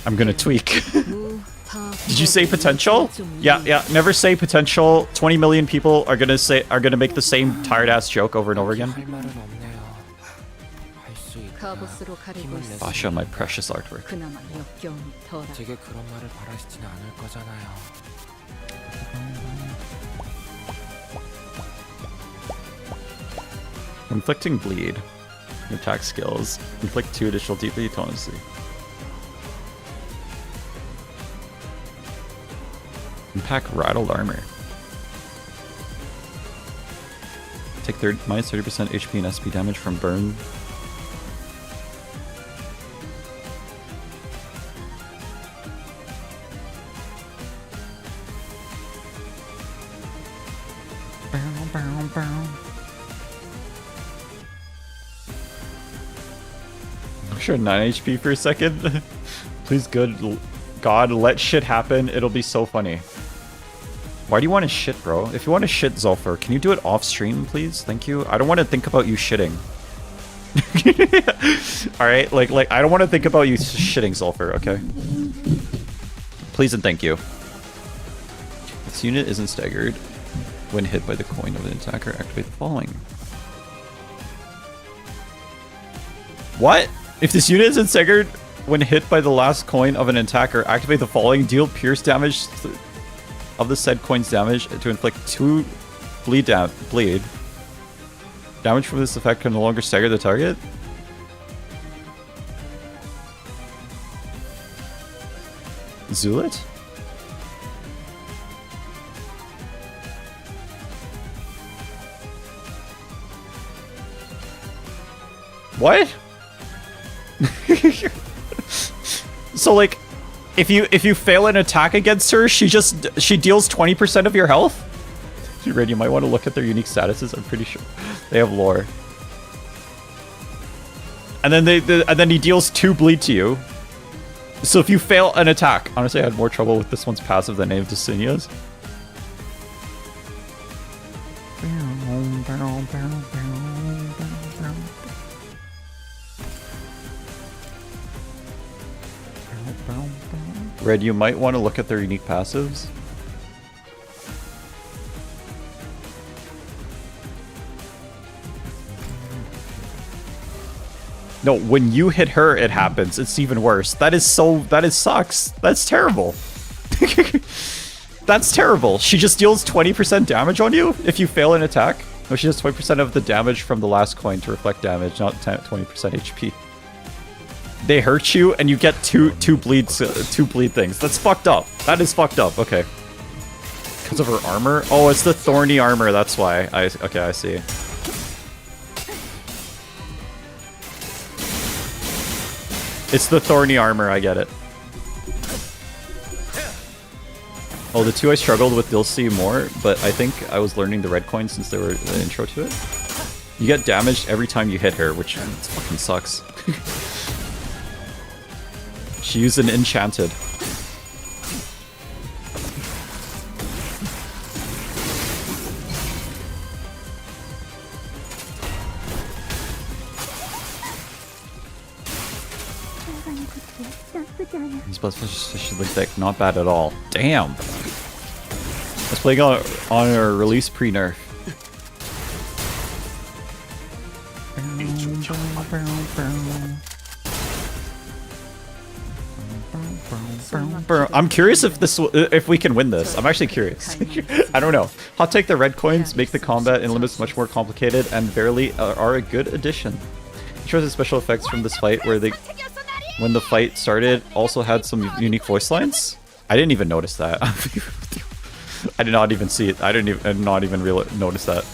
I'm gonna tweak. Did you say potential? Yeah. Never say potential. 20 million people are gonna make the same tired ass joke over and over again. Basha, my precious artwork. Inflicting bleed. Attack skills. Inflict 2 additional deeply tonelessly. Impact rattled armor. Take minus 30% HP and SP damage from burn. I'm sure 9 HP for a second. Please, good God, let shit happen. It'll be so funny. Why do you want to shit, bro? If you want to shit, Zulfer, can you do it off stream, please? Thank you. I don't want to think about you shitting. Alright, like I don't want to think about you shitting, Zulfer, okay? Please and thank you. This unit isn't staggered. When hit by the coin of an attacker, activate the following. What? If this unit isn't staggered when hit by the last coin of an attacker, activate the following. Deal pierce damage of the said coin's damage to inflict 2 bleed. Damage from this effect can no longer stagger the target. Zulit? What? So like, if you fail an attack against her, she deals 20% of your health? Red, you might want to look at their unique statuses. I'm pretty sure they have lore. And then and then he deals 2 bleed to you. So if you fail an attack, honestly, I had more trouble with this one's passive than any of Destinia's. Red, you might want to look at their unique passives. No, when you hit her, it happens. It's even worse. That sucks. That's terrible. That's terrible. She just deals 20% damage on you if you fail an attack. No, she does 20% of the damage from the last coin to reflect damage, not 20% HP. They hurt you and you get two bleed things. That's fucked up. That is fucked up. Okay. Because of her armor? Oh, it's the thorny armor. That's why. Okay, I see. It's the thorny armor, I get it. Oh, the 2 I struggled with Dilsey more, but I think I was learning the red coins since they were the intro to it. You get damaged every time you hit her, which fucking sucks. She used an enchanted. These Bloodfish look thick, not bad at all. Damn! Let's play on our release pre-nerf. I'm curious if we can win this. I'm actually curious. I don't know. Hot take: the red coins make the combat in Limbus much more complicated and barely are a good addition. It shows the special effects from this fight where when the fight started, also had some unique voice lines. I didn't even notice that. I did not even see it. I did not even notice that.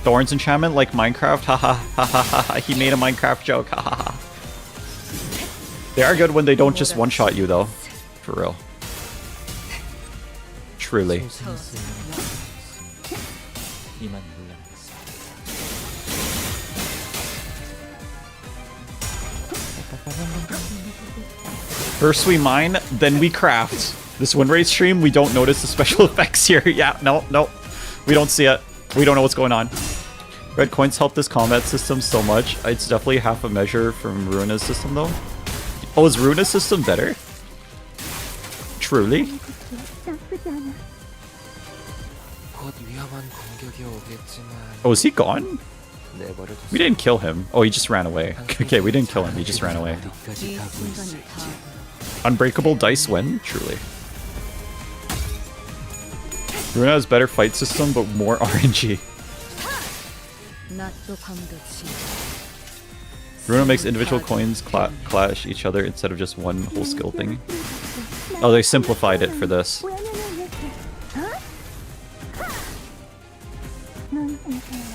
Thorns enchantment like Minecraft. Haha, ha. He made a Minecraft joke. Haha. They are good when they don't just one-shot you, though. For real. Truly. First we mine, then we craft. This win rate stream, we don't notice the special effects here. Yeah, no. We don't see it. We don't know what's going on. Red coins help this combat system so much. It's definitely half a measure from Ruina's system, though. Oh, is Ruina's system better? Truly? Oh, is he gone? We didn't kill him. Oh, he just ran away. Okay, we didn't kill him. He just ran away. Unbreakable dice win? Truly. Ruina has better fight system, but more RNG. Ruina makes individual coins clash each other instead of just one whole skill thing. Oh, they simplified it for this.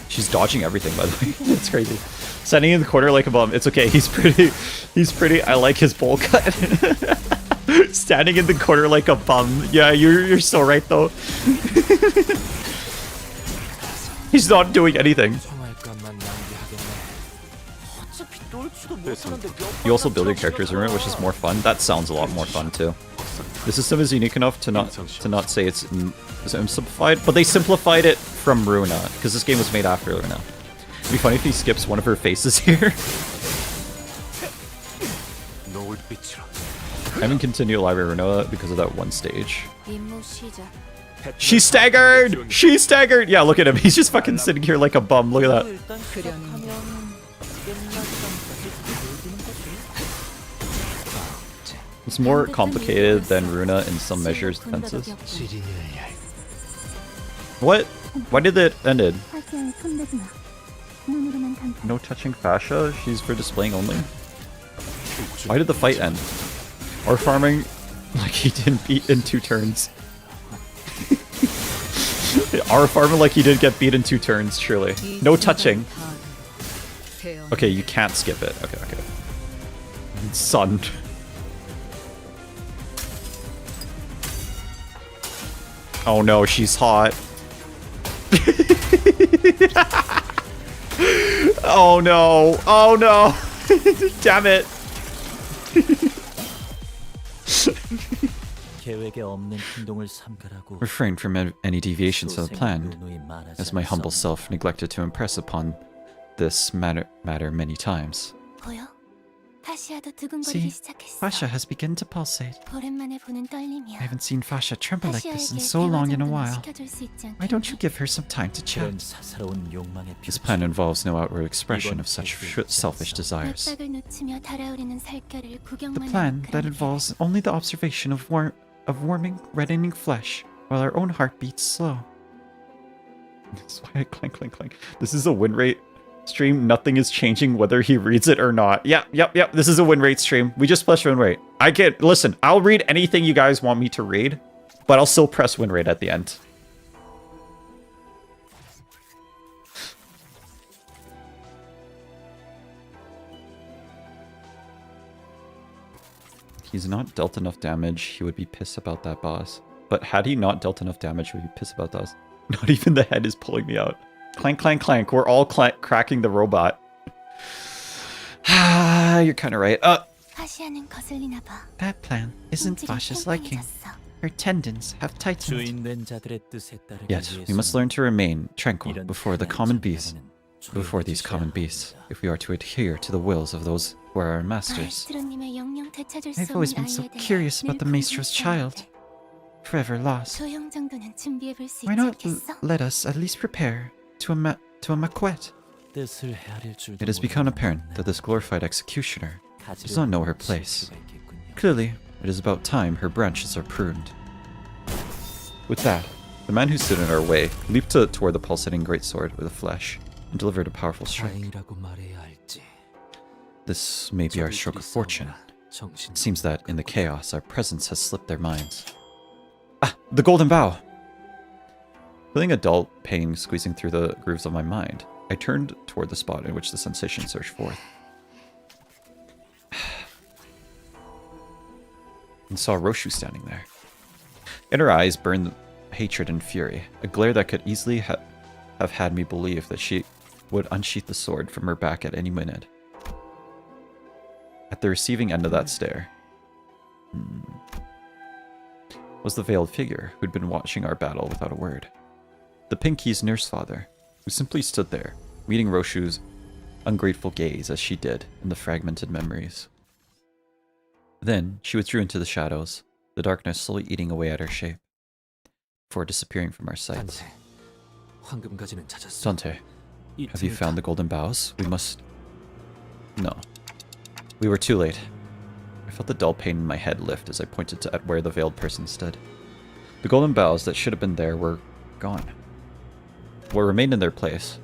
She's dodging everything, by the way. It's crazy. Standing in the corner like a bum. It's okay. He's pretty. I like his bowl cut. Standing in the corner like a bum. Yeah, you're so right though. He's not doing anything. You also build your characters in it, which is more fun. That sounds a lot more fun too. The system is unique enough to not say it's simplified, but they simplified it from Ruina because this game was made after Ruina. It'd be funny if he skips one of her faces here. I haven't continued Library Ruina because of that one stage. She staggered! She staggered! Yeah, look at him. He's just fucking sitting here like a bum. Look at that. It's more complicated than Ruina in some measures defenses. What? Why did it ended? No touching fascia? She's for displaying only? Why did the fight end? Or farming like he didn't beat in 2 turns. Our farming like he did get beat in 2 turns, surely. No touching. Okay, you can't skip it. Okay. Son. Oh no, she's hot. Oh no. Oh no. Damn it. Refrain from any deviations of the plan, as my humble self neglected to impress upon this matter many times. 보여? 파시아도 두근거리기 See, 시작했어. Fascia has begun to pulsate. 오랜만에 보는 떨림이야. I haven't seen Fascia tremble like this in 파시아에게 so 대화 long in a 정도는 while. 시켜줄 수 있지 Why don't you 않겠니? give her some time to chat? This plan involves no outward expression of such selfish desires. 맥박을 놓치며 달아오르는 살결을 The 구경만 plan 하는 that 그런 involves only the observation of warming, reddening flesh, while our own heart beats slow. That's why I clank, clank, clank. This is a win rate stream. Nothing is changing whether he reads it or not. Yep. This is a win rate stream. We just press win rate. I get, listen, I'll read anything you guys want me to read, but I'll still press win rate at the end. He's not dealt enough damage, he would be pissed about that boss. But had he not dealt enough damage, he would be pissed about us. Not even the head is pulling me out. Clank, clank, clank. We're all cracking the robot. Ah, you're kind of right. 파시아는 거슬리나 봐. That plan isn't 움직임 Fascia's liking. 팽팽해졌어. Her tendons have tightened. Yet We must learn to remain tranquil before these common beasts, if we are to adhere to the wills of those who are our masters. 마에스트로님의 영영 되찾을 수 I've always 없는 been so 아이에 대해 curious about 늘 the Maestro's child, 궁금했었는데 forever lost. 조형 정도는 준비해볼 수 Why 있지 not 않겠어? let us at least prepare to a maquette? It has become apparent that this glorified executioner does not know her place. Clearly, it is about time her branches are pruned. With that, the man who stood in our way leaped toward the pulsating greatsword with a flash and delivered a powerful strike. This may be our stroke of fortune. It seems that in the chaos, our presence has slipped their minds. Ah, the golden bow! Feeling a dull pain squeezing through the grooves of my mind, I turned toward the spot in which the sensation surged forth. And saw Roshu standing there. In her eyes burned hatred and fury, a glare that could easily have had me believe that she would unsheath the sword from her back at any minute. At the receiving end of that stare was the veiled figure who'd been watching our battle without a word. The Pinky's nurse father, who simply stood there, meeting Roshu's ungrateful gaze as she did in the fragmented memories. Then she withdrew into the shadows, the darkness slowly eating away at her shape, before disappearing from our sights. Dante, have you found the golden boughs? We must... No. We were too late. I felt the dull pain in my head lift as I pointed at where the veiled person stood. The golden boughs that should have been there were gone. What remained in their place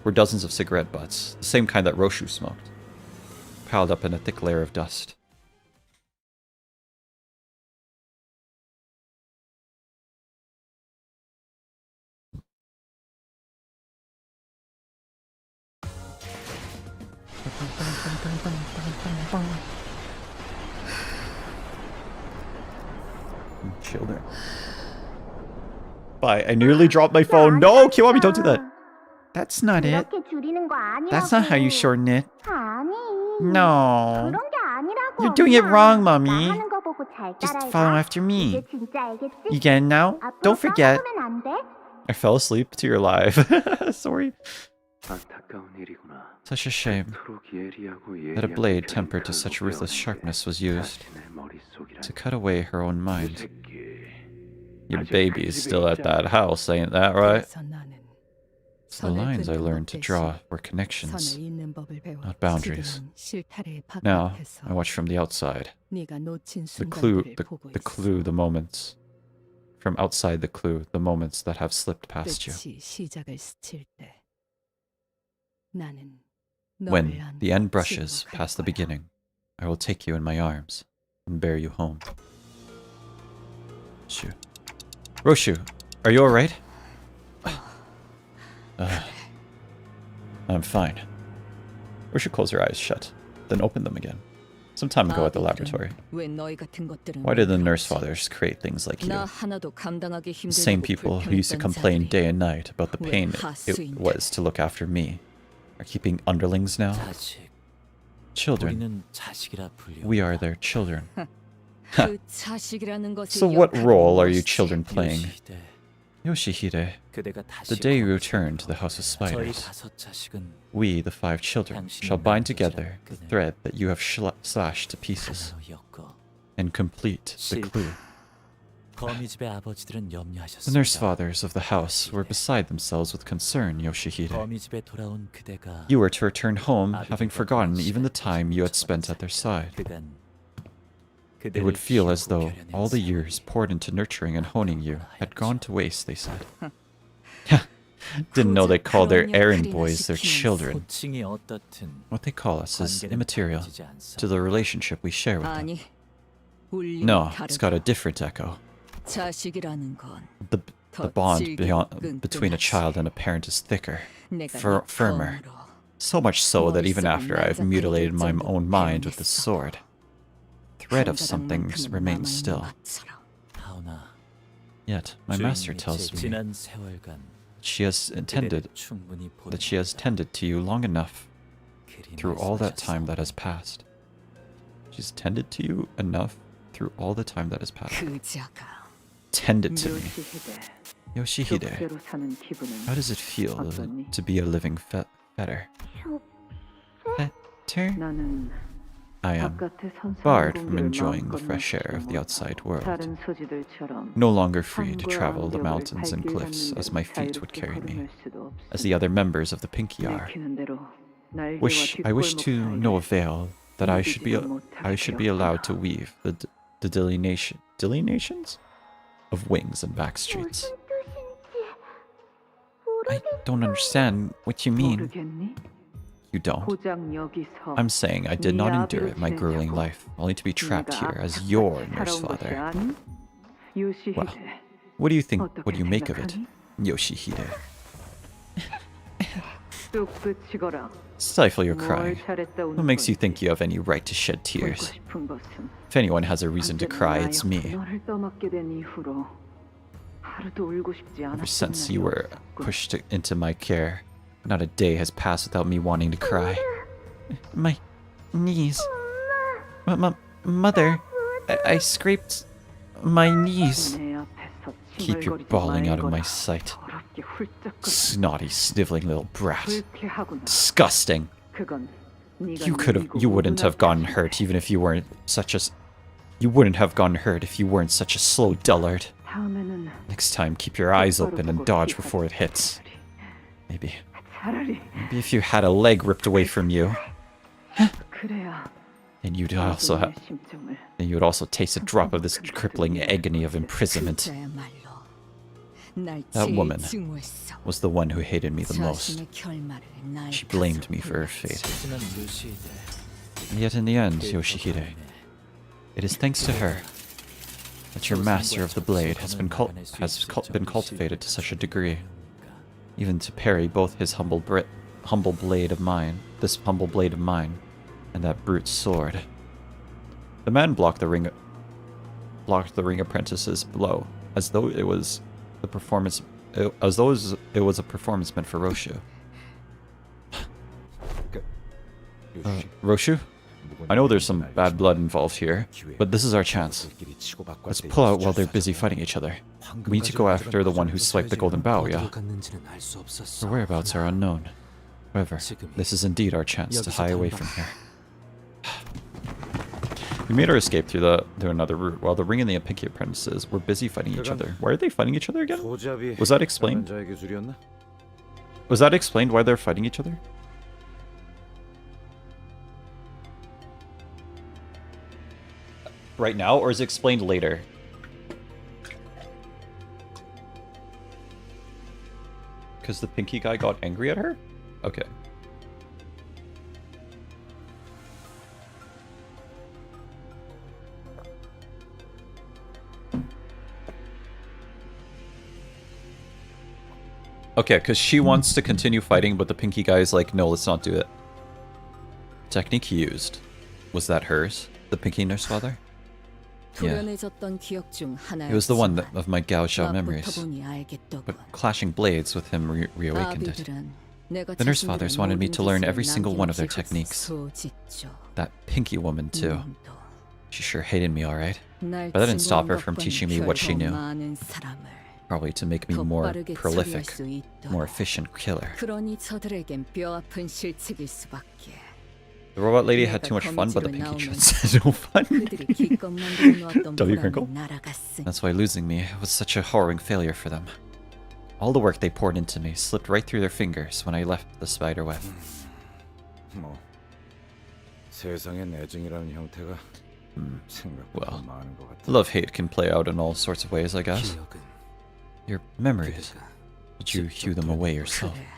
were dozens of cigarette butts, the same kind that Roshu smoked, piled up in a thick layer of dust. Children. Bye. I nearly dropped my phone. No, Kiwami, don't do that. That's not it. That's not how you shorten it. No. You're doing it wrong, Mommy. Just follow after me. You get it now? Don't forget. I fell asleep to your live. Sorry. Such a shame that a blade tempered to such ruthless sharpness was used to cut away her own mind. Your baby's still at that house, ain't that right? The lines I learned to draw were connections, not boundaries. Now, I watch from the outside. The clue, the moments. From outside the clue, the moments that have slipped past you. When the end brushes past the beginning, I will take you in my arms and bear you home. Shoo. Roshu, are you alright? I'm fine. Roshu closed her eyes shut, then opened them again. some time ago at the laboratory. Why did the nurse fathers create things like you? The same people who used to complain day and night about the pain it was to look after me are keeping underlings now? Children. We are their children. So what role are you children playing? Yoshihide, the day you return to the House of Spiders, we, the 5 children, shall bind together the thread that you have slashed to pieces and complete the clue. The nurse fathers of the house were beside themselves with concern, Yoshihide. You were to return home, having forgotten even the time you had spent at their side. It would feel as though all the years poured into nurturing and honing you had gone to waste, they said. Didn't know they called their errand boys their children. What they call us is immaterial to the relationship we share with them. No, it's got a different echo. The bond between a child and a parent is thicker, firmer. So much so that even after I have mutilated my own mind with the sword, thread of something remains still. Yet, my master tells me that she has tended to you long enough through all that time that has passed. She's tended to you enough through all the time that has passed. Tended to me. Yoshihide, how does it feel to be a living fetter? Fetter? I am barred from enjoying the fresh air of the outside world, no longer free to travel the mountains and cliffs as my feet would carry me, as the other members of the Pinky are. I wish to no avail that I should be allowed to weave the delineations of wings and back streets. I don't understand what you mean. You don't. I'm saying I did not endure my grueling life, only to be trapped here as your nurse father. Well, what do you think? What do you make of it, Yoshihide? Stifle your crying. What makes you think you have any right to shed tears? If anyone has a reason to cry, it's me. Ever since you were pushed into my care, not a day has passed without me wanting to cry. My knees. Mother, I scraped my knees. Keep your bawling out of my sight. Snotty, sniveling little brat. Disgusting. You wouldn't have gotten hurt even if you weren't such a... You wouldn't have gotten hurt if you weren't such a slow dullard. Next time, keep your eyes open and dodge before it hits. Maybe if you had a leg ripped away from you, and you would also taste a drop of this crippling agony of imprisonment. That woman was the one who hated me the most. She blamed me for her fate. And yet in the end, Yoshihide, it is thanks to her that your master of the blade has been cultivated to such a degree, even to parry both his humble blade of mine, and that brute's sword. The man blocked the ring apprentice's blow, as though it was a performance meant for Roshu. Roshu? I know there's some bad blood involved here, but this is our chance. Let's pull out while they're busy fighting each other. We need to go after the one who swiped the golden bow, yeah? Her whereabouts are unknown. However, this is indeed our chance to hie away from here. We made our escape through another route, while the Ring and the Pinky apprentices were busy fighting each other. Why are they fighting each other again? Was that explained? Was that explained why they're fighting each other? Right now, or is it explained later? Because the Pinky guy got angry at her? Okay. Okay, because she wants to continue fighting, but the Pinky guy is like, no, let's not do it. Technique he used Was that hers? The Pinky Nurse father? Yeah. 불연해졌던 기억 중 It was the one that, 하나였지만 of my Gao Xiao 맛부터 memories. 보니 알겠더군. But clashing blades with him reawakened it. 아비들은 내가 The nurse 자신들의 fathers wanted me 모든 to learn 기술을 every single one of their 남김없이 techniques. 흡수짓죠. That Pinky woman, too. 놈도 She sure hated me, alright. 날 But that didn't stop her 침범한 from 것과는 teaching me what she 결코 knew. 많은 사람을 Probably to make me 더 more 빠르게 처리할 prolific, 수 있도록. more efficient killer. 그러니 저들에겐 뼈아픈 실책일 수밖에. The robot lady had too much fun, but the Pinky Trust had no fun. 그들이 기껏 만들어 놓았던 W 보람은 crinkle? 날아갔으니. That's why losing me was such a harrowing failure for them. All the work they poured into me slipped right through their fingers when I left the spider web. 뭐 세상의 내증이라는 형태가 생각보다 Well, 많은 것 같아. love-hate can play out in all sorts of ways, I guess. 기억은 Your memories. 그대가 Did you hew them away yourself? 그래,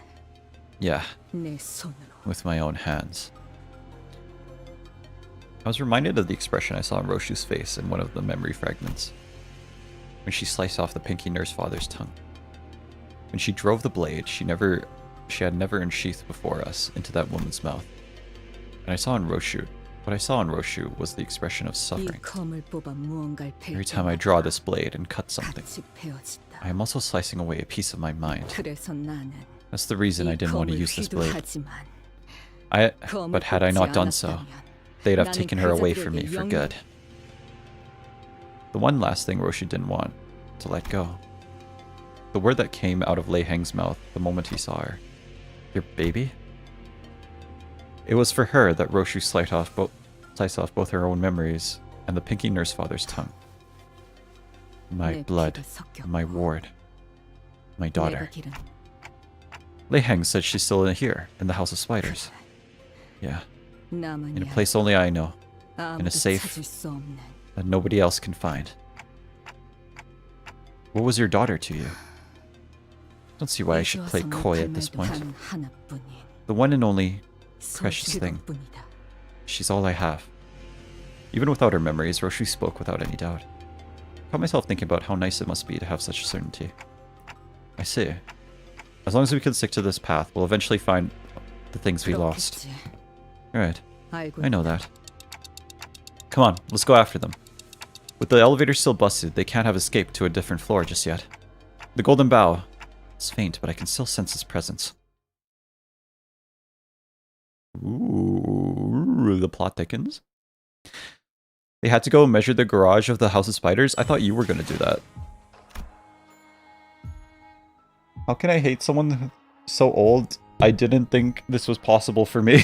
Yeah, 내 손으로. with my own hands. I was reminded of the expression I saw on Roshu's face in one of the memory fragments. When she sliced off the Pinky Nurse father's tongue. When she drove the blade she had never unsheathed before us into that woman's mouth. And I saw in Roshu, what I saw in Roshu was the expression of 이 suffering. 검을 뽑아 무언가를 뺄 Every time I 때마다 draw this blade and cut something, 같이 베어진다. I am also slicing away a piece of my mind. 그래서 나는 That's the reason I 이 didn't want to 검을 use this blade. 휘두하지만 검을 But had I not 뽑지 done so, 않았다면 they'd have 나는 taken her away from me 패자들에게 for 영영- good. The one last thing Roshu didn't want, to let go. The word that came out of Lei Heng's mouth the moment he saw her. Your baby? It was for her that Roshu sliced off both her own memories and the Pinky Nurse father's tongue. My 내 blood, 피가 섞였고 my ward, my daughter. 내가 기른 Lei Heng said she's still in here, in the House of Spiders. Yeah, in a 나만이야. place only I know, 아무도 in a safe 찾을 수 없는 that nobody else can find. What was your daughter to you? Don't see why I should play 이주어서 coy 못할 at this 말도 point. 단 하나뿐인 The one and only precious 소식일 thing. 뿐이다. She's all I have. Even without her memories, Roshu spoke without any doubt. I caught myself thinking about how nice it must be to have such certainty. I see. As long as we can stick to this path, we'll eventually find the things we lost. 그렇겠지. Alright, 알고 I know 있다. that. Come on, let's go after them. With the elevator still busted, they can't have escaped to a different floor just yet. The golden bough. It's faint, but I can still sense its presence. Ooh, the plot thickens. They had to go measure the garage of the House of Spiders? I thought you were going to do that. How can I hate someone so old? I didn't think this was possible for me.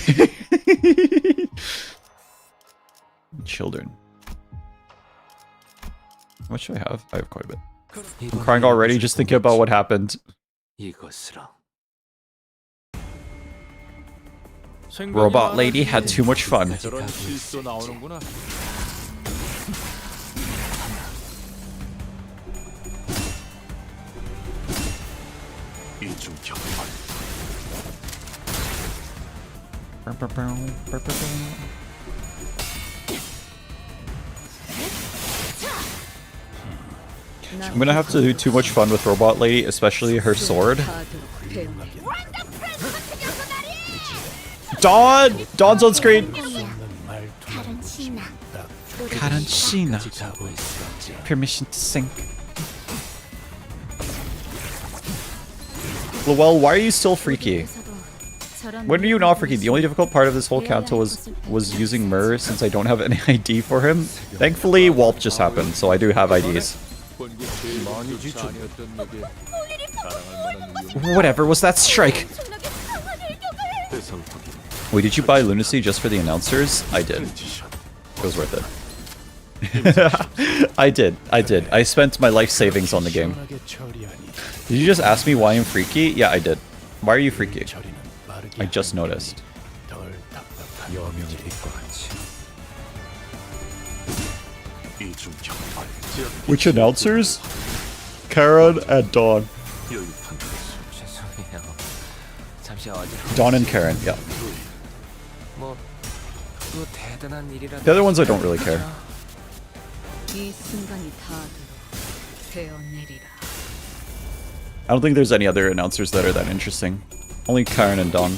Children. How much do I have? I have quite a bit. I'm crying already just thinking about what happened. 이것으로 Robot lady had too much fun. 저런 실수 나오는구나. 이중 격발 I'm gonna have to do too much fun with Robot Lady, especially her sword. Dawn! Dawn's on screen! 다른 신나. Karanshina. 가고 있었지. Permission to sink. Lowell, why are you still freaky? When are you not freaky? The only difficult part of this whole canto was using Myrrh since I don't have any ID for him. Thankfully, Walp just happened, so I do have IDs. Whatever was that strike? 대상 확인 Wait, did you buy Lunacy just for the announcers? I did. 펜지션 It was worth it. I did. I spent my life savings on the game. 시원하게 처리하니 Did you just ask me why I'm freaky? Yeah, I did. Why are you freaky? 처리는 빠르게 I just noticed. 덜 답답한 여명이 될것 같이. 이중 격발 제압 Which announcers? Karen and Dawn. 여유 판단수 죄송해요. 잠시 어디 Dawn and Karen, yeah. 뭐또 대단한 일이라. The other ones I don't really care. 이 순간이 다 되어내리라. I don't think there's any other announcers that are that interesting. Only Karen and Dawn.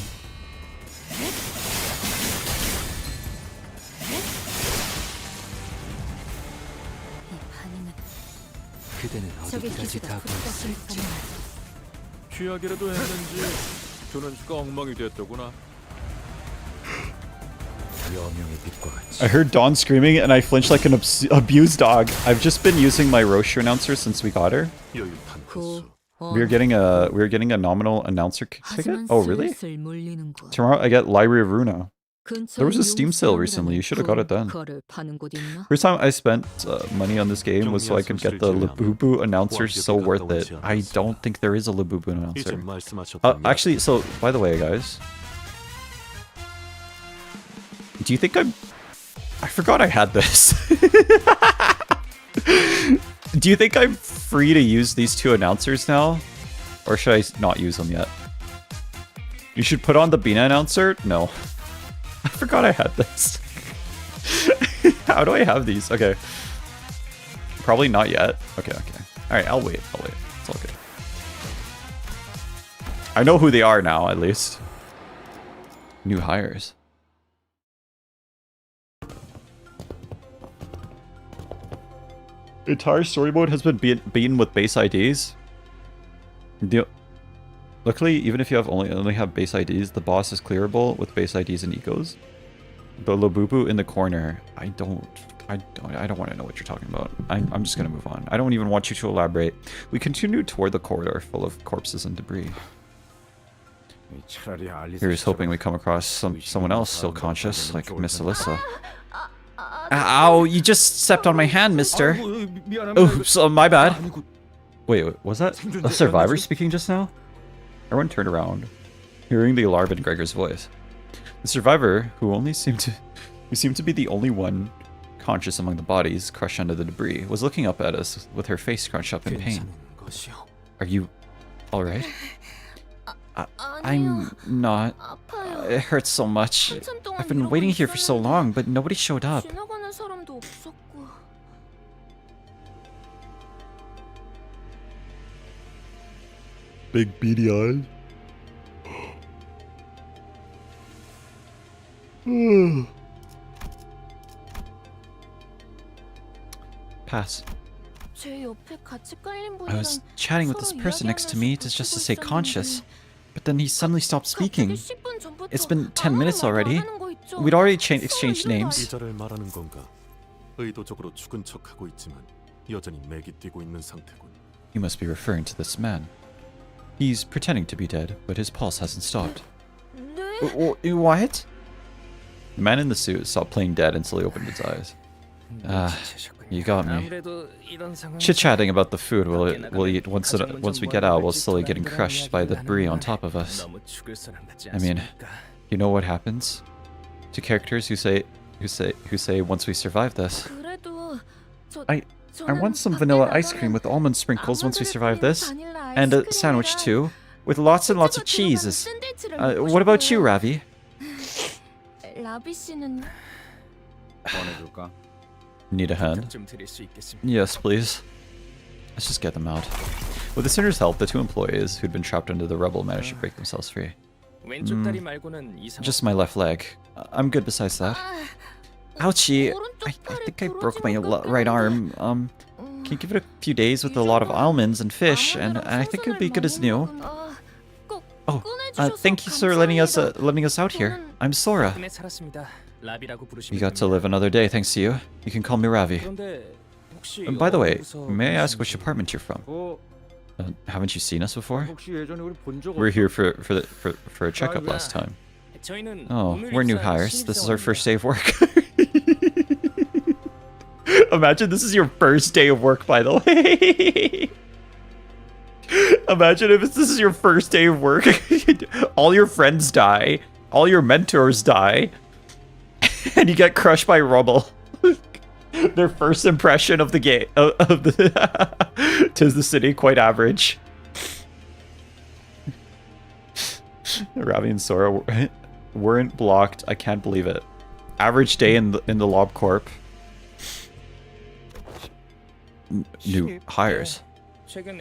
그대는 적의 어디까지 기지가 가고 부족하신 있을지. 취하기라도 했는지 조는수가 엉망이 됐더구나. 여명의 빛과 같이 I heard Dawn screaming and I flinched like an abused dog. I've just been using my Roshu announcer since we got her. 여유 단수. We were getting a nominal announcer ticket. 하지만 Oh really? 슬슬 몰리는군. Tomorrow I get Library of Runa. 근처에 There was a Steam sale 용수량이라는 recently. You should have got it then. 거를 파는 곳 있나? First time I spent money on this game was so I could get the Labubu announcer. So worth it. I don't think there is a Labubu 이제 announcer. 말씀하셨던 Actually, so by the way, guys, do you think I forgot I had this. Do you think I'm free to use these two announcers now? Or should I not use them yet? You should put on the Bina announcer? No. I forgot I had this. How do I have these? Okay. Probably not yet. Okay. Alright, I'll wait. It's all good. I know who they are now, at least. New hires. Entire story mode has been beaten with base IDs. Luckily, even if you only have base IDs, the boss is clearable with base IDs and ecos. The Labubu in the corner, I don't want to know what you're talking about. I'm just gonna move on. I don't even want you to elaborate. We continue toward the corridor full of corpses and debris. Here's hoping we come across someone else still conscious, like Miss Alyssa. Ow, you just stepped on my hand, mister. Oh, so my bad. Wait, was that a survivor speaking just now? Everyone turned around, hearing the alarm in Gregor's voice. The survivor, who seemed to be the only one conscious among the bodies crushed under the debris, was looking up at us with her face scrunched up in pain. Are you alright? I'm not. It hurts so much. I've been waiting here for so long, but nobody showed up. Big beady eyes. Pass. I was chatting with this person next to me just to stay conscious, but then he suddenly stopped speaking. It's been 10 minutes already. We'd already exchanged names. 이자를 말하는 건가? 의도적으로 죽은 척하고 있지만 여전히 맥이 뛰고 있는 상태군. You must be referring to this man. He's pretending to be dead, but his pulse hasn't stopped. What? The man in the suit stopped playing dead and slowly opened his eyes. You got me. Chit-chatting about the food we'll eat once we get out while slowly getting crushed by the debris on top of us. I mean, you know what happens to characters who say once we survive this. I want some vanilla ice cream with almond sprinkles once we survive this, and a sandwich too, with lots and lots of cheeses. What about you, Ravi? Need a hand? Yes, please. Let's just get them out. With the Sinner's help, the two employees who'd been trapped under the rubble managed to break themselves free. Just my left leg. I'm good besides that. Ouchie! I think I broke my right arm. Can you give it a few days with a lot of almonds and fish, and I think it'll be good as new. Oh, thank you for letting us out here. I'm Sora. You got to live another day thanks to you. You can call me Ravi. By the way, may I ask which apartment you're from? Haven't you seen us before? We were here for a checkup last time. Oh, we're new hires. This is our first day of work. Imagine this is your first day of work, by the way. Imagine if this is your first day of work. All your friends die. All your mentors die. And you get crushed by rubble. Their first impression of the game tis the city, quite average. Ravi and Sora weren't blocked. I can't believe it. Average day in the Lob Corp. New hires.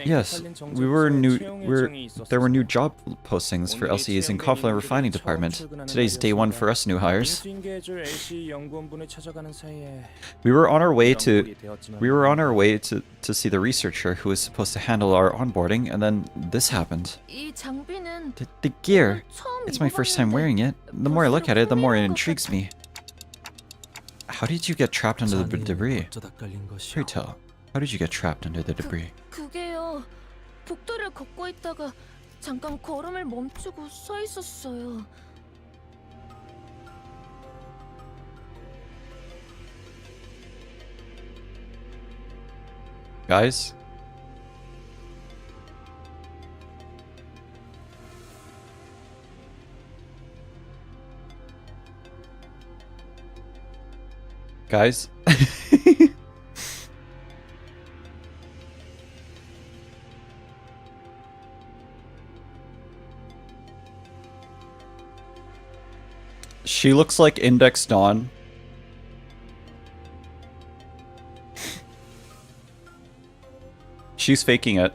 Yes, there were new job postings for LCE's in Confluent Refining Department. Today's day one for us new hires. We were on our way to see the researcher who was supposed to handle our onboarding, and then this happened. The gear. It's my first time wearing it. The more I look at it, the more it intrigues me. How did you get trapped under the debris? Pray tell, how did you get trapped under the debris? 그게요. 복도를 걷고 있다가 잠깐 걸음을 멈추고 서 있었어요. Guys? Guys? She looks like Index Dawn. She's faking it.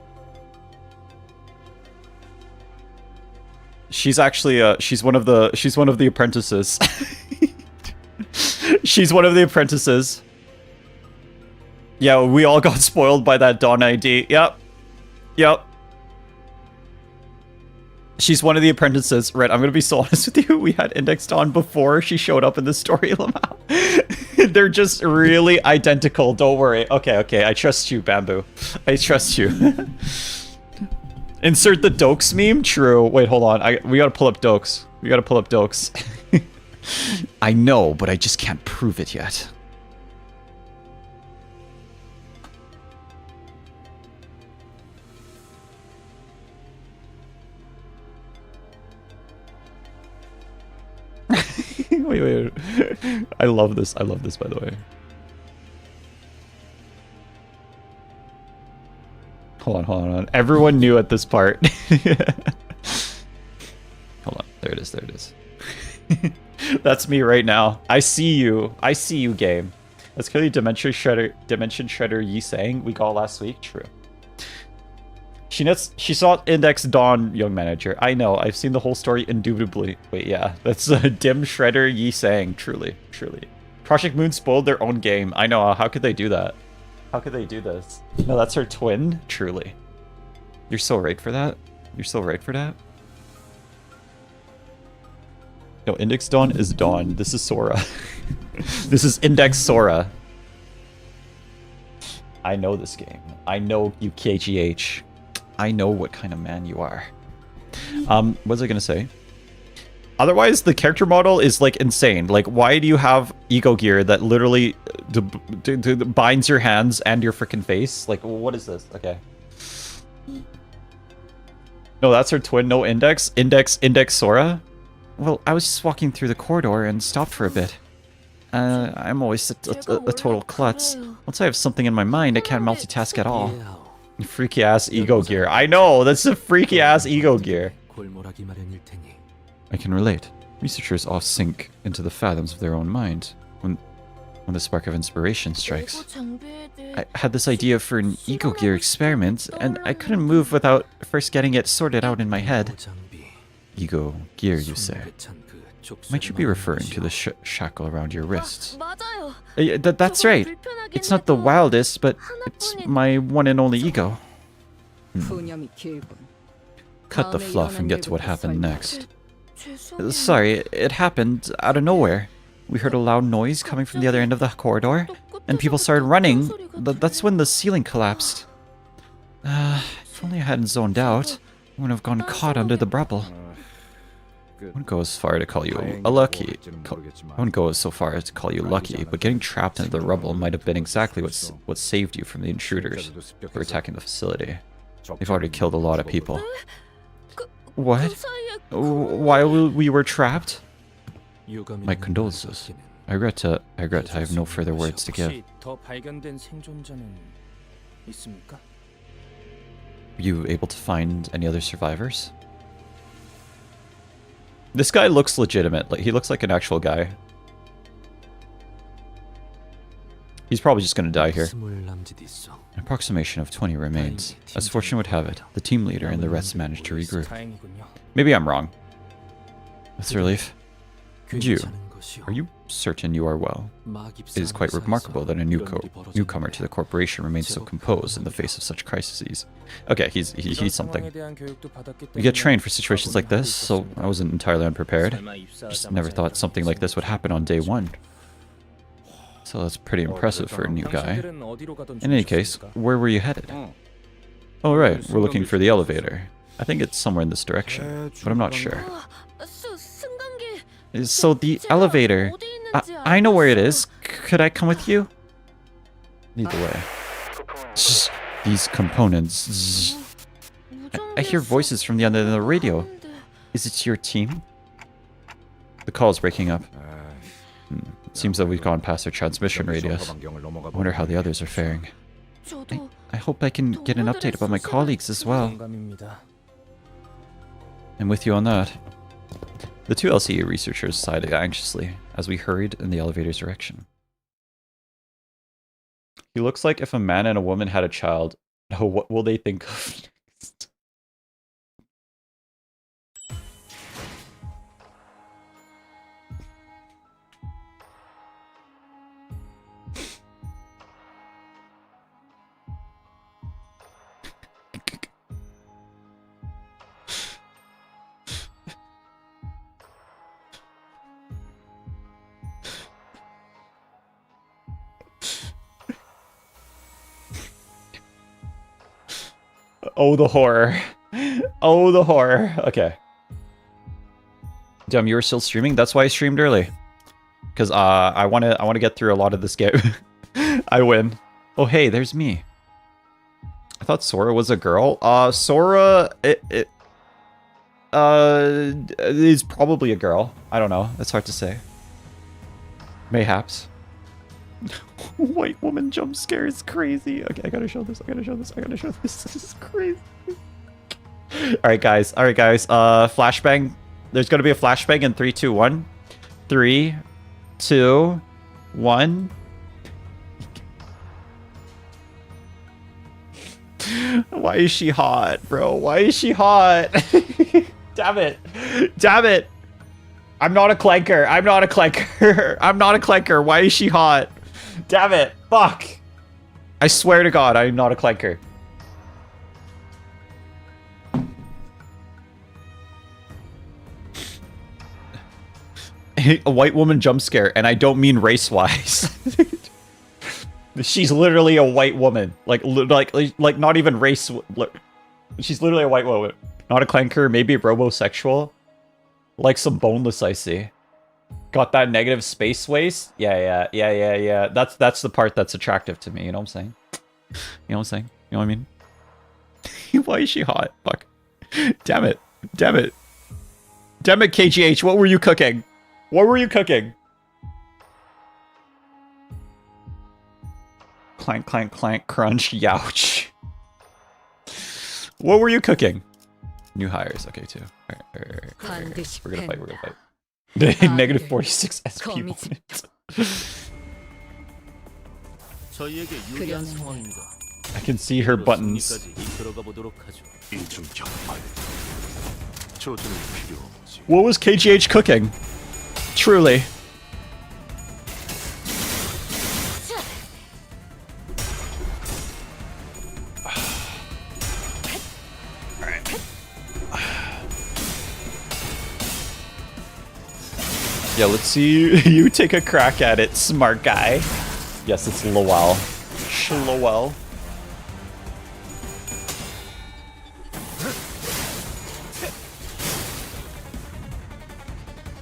She's actually she's one of the apprentices. She's one of the apprentices. Yeah, we all got spoiled by that Dawn ID. Yep. Yep. She's one of the apprentices. Right, I'm gonna be so honest with you. We had Index Dawn before she showed up in the story, Lamau. They're just really identical. Don't worry. Okay, okay. I trust you, Bamboo. I trust you. Insert the Dokes meme? True. Wait, hold on. We gotta pull up Dokes. We gotta pull up Dokes. I know, but I just can't prove it yet. Wait. I love this. I love this, by the way. Hold on. Everyone knew at this part. Hold on. There it is. That's me right now. I see you, game. That's clearly Dimension Shredder Yi saying we got last week. True. She saw Index Dawn, young manager. I know, I've seen the whole story indubitably. Wait, yeah, that's Dim Shredder Yi saying. Truly. Project Moon spoiled their own game. I know, how could they do that? How could they do this? No, that's her twin? Truly. You're so right for that? No, Index Dawn is Dawn. This is Sora. This is Index Sora. I know this game. I know you, KGH. I know what kind of man you are. What was I gonna say? Otherwise, the character model is like insane. Like, why do you have ego gear that literally binds your hands and your freaking face? Like, what is this? Okay. No, that's her twin. No, Index Sora. Well, I was just walking through the corridor and stopped for a bit. I'm always a total klutz. Once I have something in my mind, I can't multitask at all. Freaky ass ego gear. I know, that's a freaky ass ego gear. I can relate. Researchers off sink into the fathoms of their own mind when the spark of inspiration strikes. I had this idea for an ego gear experiment, and I couldn't move without first getting it sorted out in my head. Ego gear, you say? Might you be referring to the shackle around your wrists? That's right. It's not the wildest, but it's my one and only ego. Cut the fluff and get to what happened next. Sorry, it happened out of nowhere. We heard a loud noise coming from the other end of the corridor, and people started running. That's when the ceiling collapsed. If only I hadn't zoned out, I wouldn't have gone caught under the rubble. I wouldn't go as far to call you lucky. I wouldn't go so far as to call you lucky, but getting trapped into the rubble might have been exactly what saved you from the intruders who were attacking the facility. They've already killed a lot of people. What? While we were trapped? My condolences. I regret I have no further words to give. Were you able to find any other survivors? This guy looks legitimate. Like, he looks like an actual guy. He's probably just gonna die here. 스물 남짓 있어. An approximation of 20 remains. As fortune would have it, the team leader and the rest managed to regroup. Maybe I'm wrong. That's a relief. You, are you certain you are well? It is quite remarkable that a newcomer to the corporation remains so composed in the face of such crises. Okay, he's something. We get trained for situations like this, so I wasn't entirely unprepared. Just never thought something like this would happen on day one. So that's pretty impressive for a new guy. In any case, where were you headed? Oh right, we're looking for the elevator. I think it's somewhere in this direction, but I'm not sure. So the elevator, I know where it is. Could I come with you? Either way. These components. I hear voices from the other end of the radio. Is it your team? The call is breaking up. It seems that we've gone past our transmission radius. I wonder how the others are faring. I hope I can get an update about my colleagues as well. I'm with you on that. The two LCE researchers sighed anxiously as we hurried in the elevator's direction. He looks like if a man and a woman had a child. Oh, what will they think of next? Oh, the horror. Oh, the horror. Okay. Damn, you were still streaming? That's why I streamed early. Because I wanna get through a lot of this game. I win. Oh, hey, there's me. I thought Sora was a girl. Sora is probably a girl. I don't know. It's hard to say. Mayhaps. White woman jump scare is crazy. Okay, I gotta show this. This is crazy. Alright, guys. Flashbang. There's gonna be a flashbang in 3, 2, 1. 3, 2, 1. Why is she hot, bro? Why is she hot? Damn it. I'm not a clanker. Why is she hot? Damn it. Fuck. I swear to God, I'm not a clanker. A white woman jump scare, and I don't mean race-wise. She's literally a white woman. Like not even race. She's literally a white woman. Not a clanker, maybe robosexual. Like some boneless, I see. Got that negative space waste? Yeah. That's the part that's attractive to me, you know what I'm saying? You know what I mean? Why is she hot? Fuck. Damn it, KGH, what were you cooking? Clank, clank, clank, crunch, youch. What were you cooking? New hires, okay, too. Alright. We're gonna fight. Negative 46 SP moments. I can see her buttons. What was KGH cooking? Truly. Yeah, let's see you take a crack at it, smart guy. Yes, it's Lowell. Shlowell.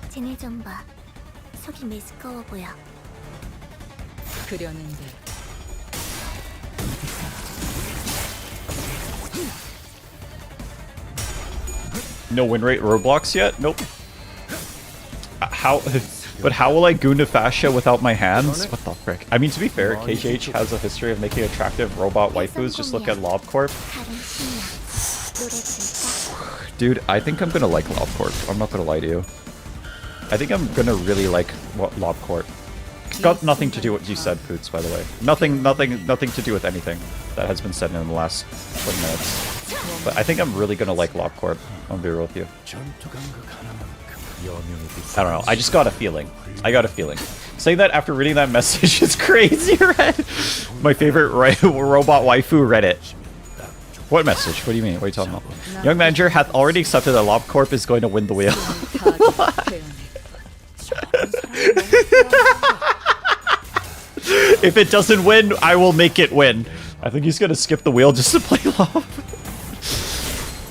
쟤네 좀 봐. 속이 메스꺼워 보여. 그려는데 No win rate Roblox yet? Nope. How? But how will I goon to fascia without my hands? What the frick? I mean, to be fair, KGH has a history of making attractive robot waifus. Just look at LobCorp. Dude, I think I'm gonna like LobCorp. I'm not gonna lie to you. I think I'm gonna really like LobCorp. It's got nothing to do with what you said, Poots, by the way. Nothing to do with anything that has been said in the last 20 minutes. But I think I'm really gonna like LobCorp. I'll be real with you. I don't know. I just got a feeling. I got a feeling. Saying that after reading that message is crazy, Red. My favorite robot waifu Reddit. What message? What do you mean? What are you talking about? Young manager hath already accepted that LobCorp is going to win the wheel. If it doesn't win, I will make it win. I think he's gonna skip the wheel just to play Lob.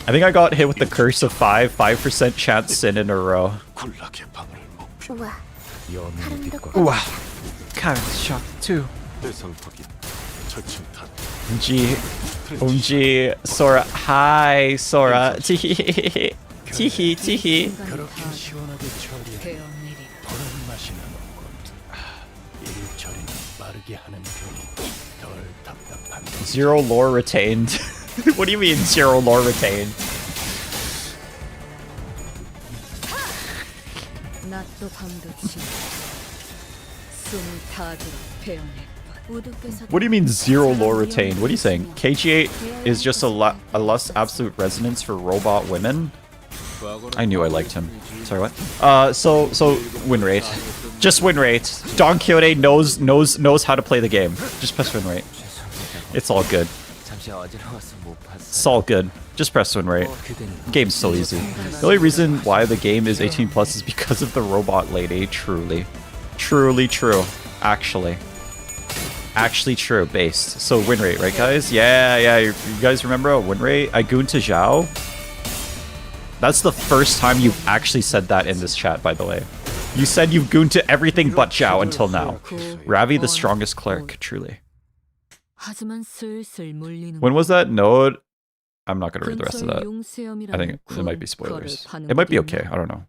I think I got hit with the curse of 5% chance sin in a row. Wow. Kind of shocked too. Umji, Sora. Hi, Sora. Tihi, tihi, tihi. Zero lore retained. What do you mean zero lore retained? What do you mean zero lore retained? What are you saying? KG8 is just a less absolute resonance for robot women? I knew I liked him. Sorry, what? So win rate. Just win rate. Don Quixote knows how to play the game. Just press win rate. It's all good. It's all good. Just press win rate. Game's so easy. The only reason why the game is 18 plus is because of the robot lady. Truly. Truly true. Actually true. Based. So win rate, right guys? Yeah. You guys remember a win rate? I gooned to Zhao. That's the first time you've actually said that in this chat, by the way. You said you've gooned to everything but Zhao until now. Ravi, the strongest cleric, truly. When was that node? I'm not going to read the rest of that. I think it might be spoilers. It might be okay. I don't know.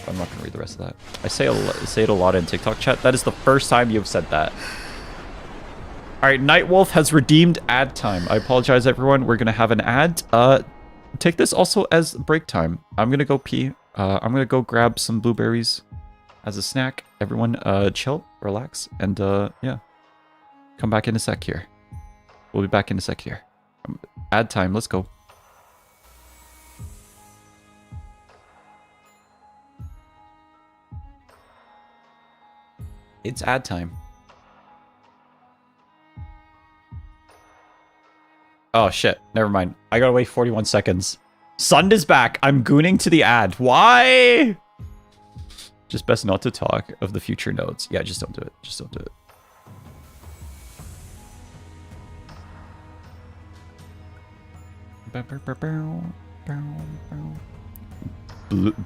I'm not going to read the rest of that. I say it a lot in TikTok chat. That is the first time you've said that. Alright, Nightwolf has redeemed ad time. I apologize, everyone. We're going to have an ad. Take this also as break time. I'm going to go pee. I'm going to go grab some blueberries as a snack. Everyone, chill, relax, and yeah. Come back in a sec here. We'll be back in a sec here. Ad time, let's go. It's ad time. Oh shit, never mind. I gotta wait 41 seconds. Sund is back. I'm gooning to the ad. Why? Just best not to talk of the future nodes. Yeah, just don't do it. Just don't do it.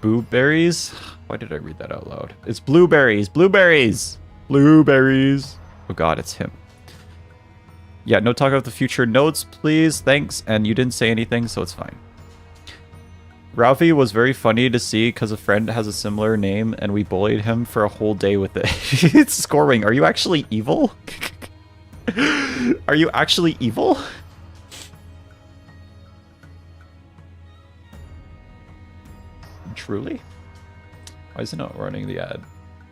Blueberries? Why did I read that out loud? It's blueberries. Blueberries. Blueberries. Oh god, it's him. Yeah, no talk about the future nodes, please. Thanks. And you didn't say anything, so it's fine. Ralphie was very funny to see because a friend has a similar name and we bullied him for a whole day with it. It's scoring. Are you actually evil? Are you actually evil? Truly? Why is it not running the ad?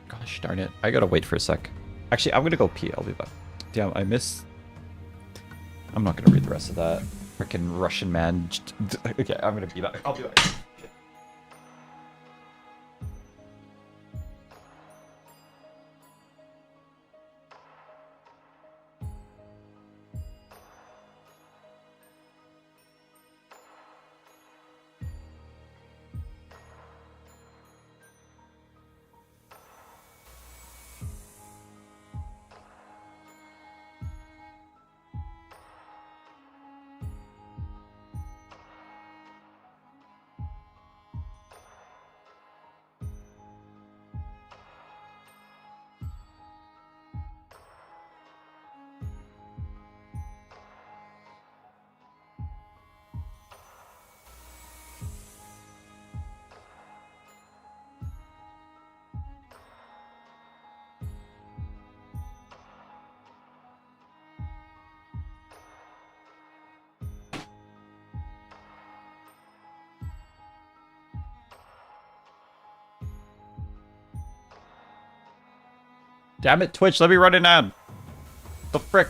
Gosh darn it. I gotta wait for a sec. Actually, I'm gonna go pee. I'll be back. Damn, I missed... I'm not gonna read the rest of that. Freaking Russian man. Okay, I'm gonna be back. I'll be back. Damn it, Twitch, let me run an ad. The frick?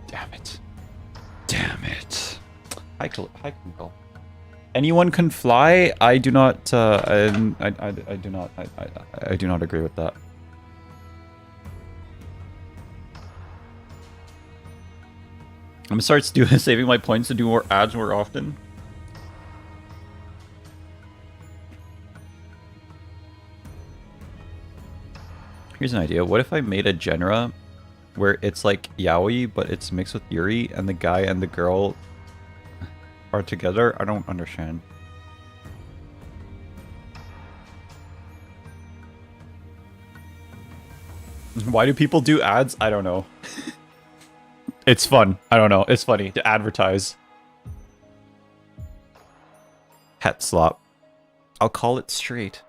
Damn it. Damn it. Hi, Google. Anyone can fly? I do not, I do not, I do not agree with that. I'm gonna start saving my points to do more ads more often. Here's an idea. What if I made a genre where it's like yaoi, but it's mixed with yuri, and the guy and the girl are together? I don't understand. Why do people do ads? I don't know. It's fun. I don't know. It's funny to advertise. Het slop. I'll call it straight.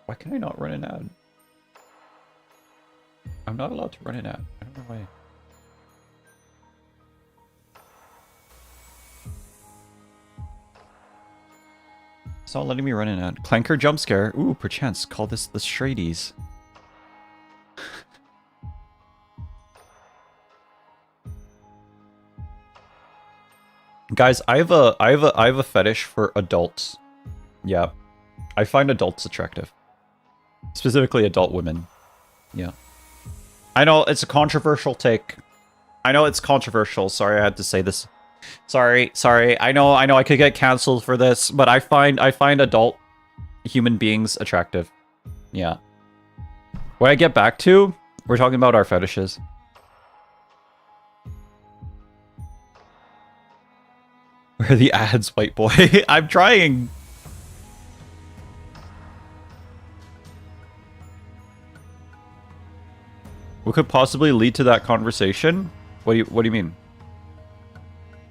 Why can I not run an ad? I'm not allowed to run an ad. I don't know why. It's not letting me run an ad. Clanker jump scare. Ooh, perchance. Call this the Straighties. Guys, I have a fetish for adults. Yeah. I find adults attractive. Specifically adult women. Yeah. I know it's a controversial take. I know it's controversial. Sorry I had to say this. Sorry. I know I could get canceled for this, but I find adult human beings attractive. Yeah. When I get back to, we're talking about our fetishes. Where are the ads, white boy? I'm trying. What could possibly lead to that conversation? What do you mean?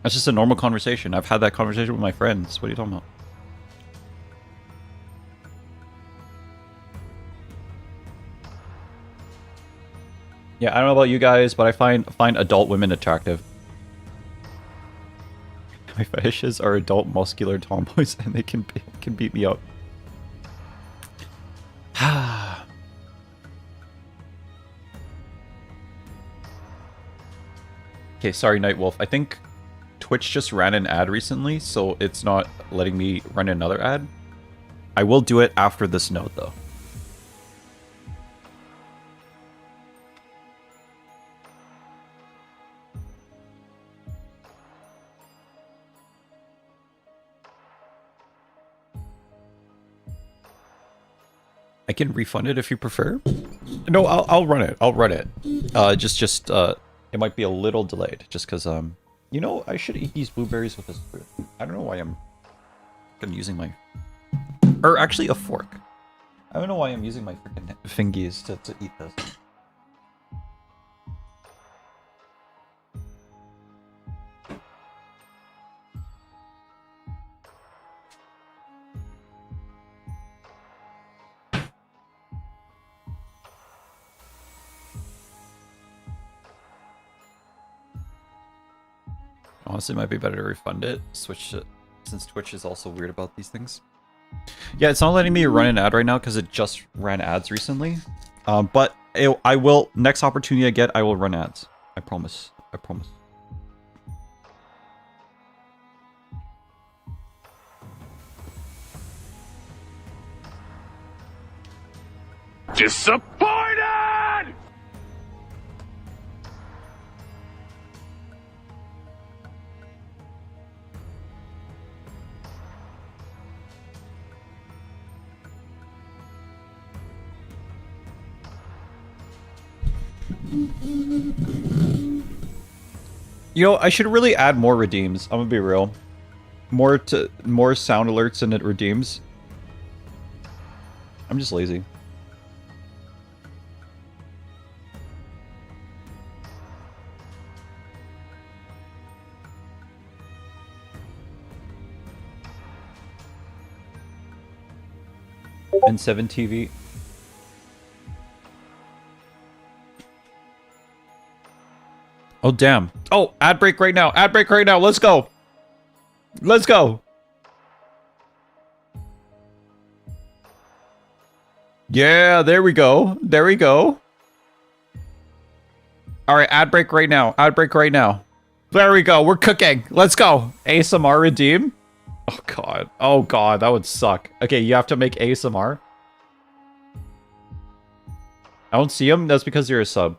That's just a normal conversation. I've had that conversation with my friends. What are you talking about? Yeah, I don't know about you guys, but I find adult women attractive. My fetishes are adult muscular tomboys, and they can beat me up. Okay, sorry, Nightwolf. I think Twitch just ran an ad recently, so it's not letting me run another ad. I will do it after this note, though. I can refund it if you prefer. No, I'll run it. I'll run it. It might be a little delayed, just because you know, I should eat these blueberries with a spoon. I don't know why I'm using my, or actually a fork. I don't know why I'm using my freaking fingies to eat this. Honestly, it might be better to refund it. Switch it, since Twitch is also weird about these things. Yeah, it's not letting me run an ad right now because it just ran ads recently. But I will, next opportunity I get, I will run ads. I promise. I promise. Disappointed! You know, I should really add more redeems. I'm gonna be real. More sound alerts and it redeems. I'm just lazy. N7 TV. Oh, damn. Oh, ad break right now. Ad break right now. Let's go. Let's go. Yeah, there we go. There we go. All right, ad break right now. Ad break right now. There we go. We're cooking. Let's go. ASMR redeem. Oh, God. Oh, God. That would suck. Okay, you have to make ASMR. I don't see him. That's because you're a sub.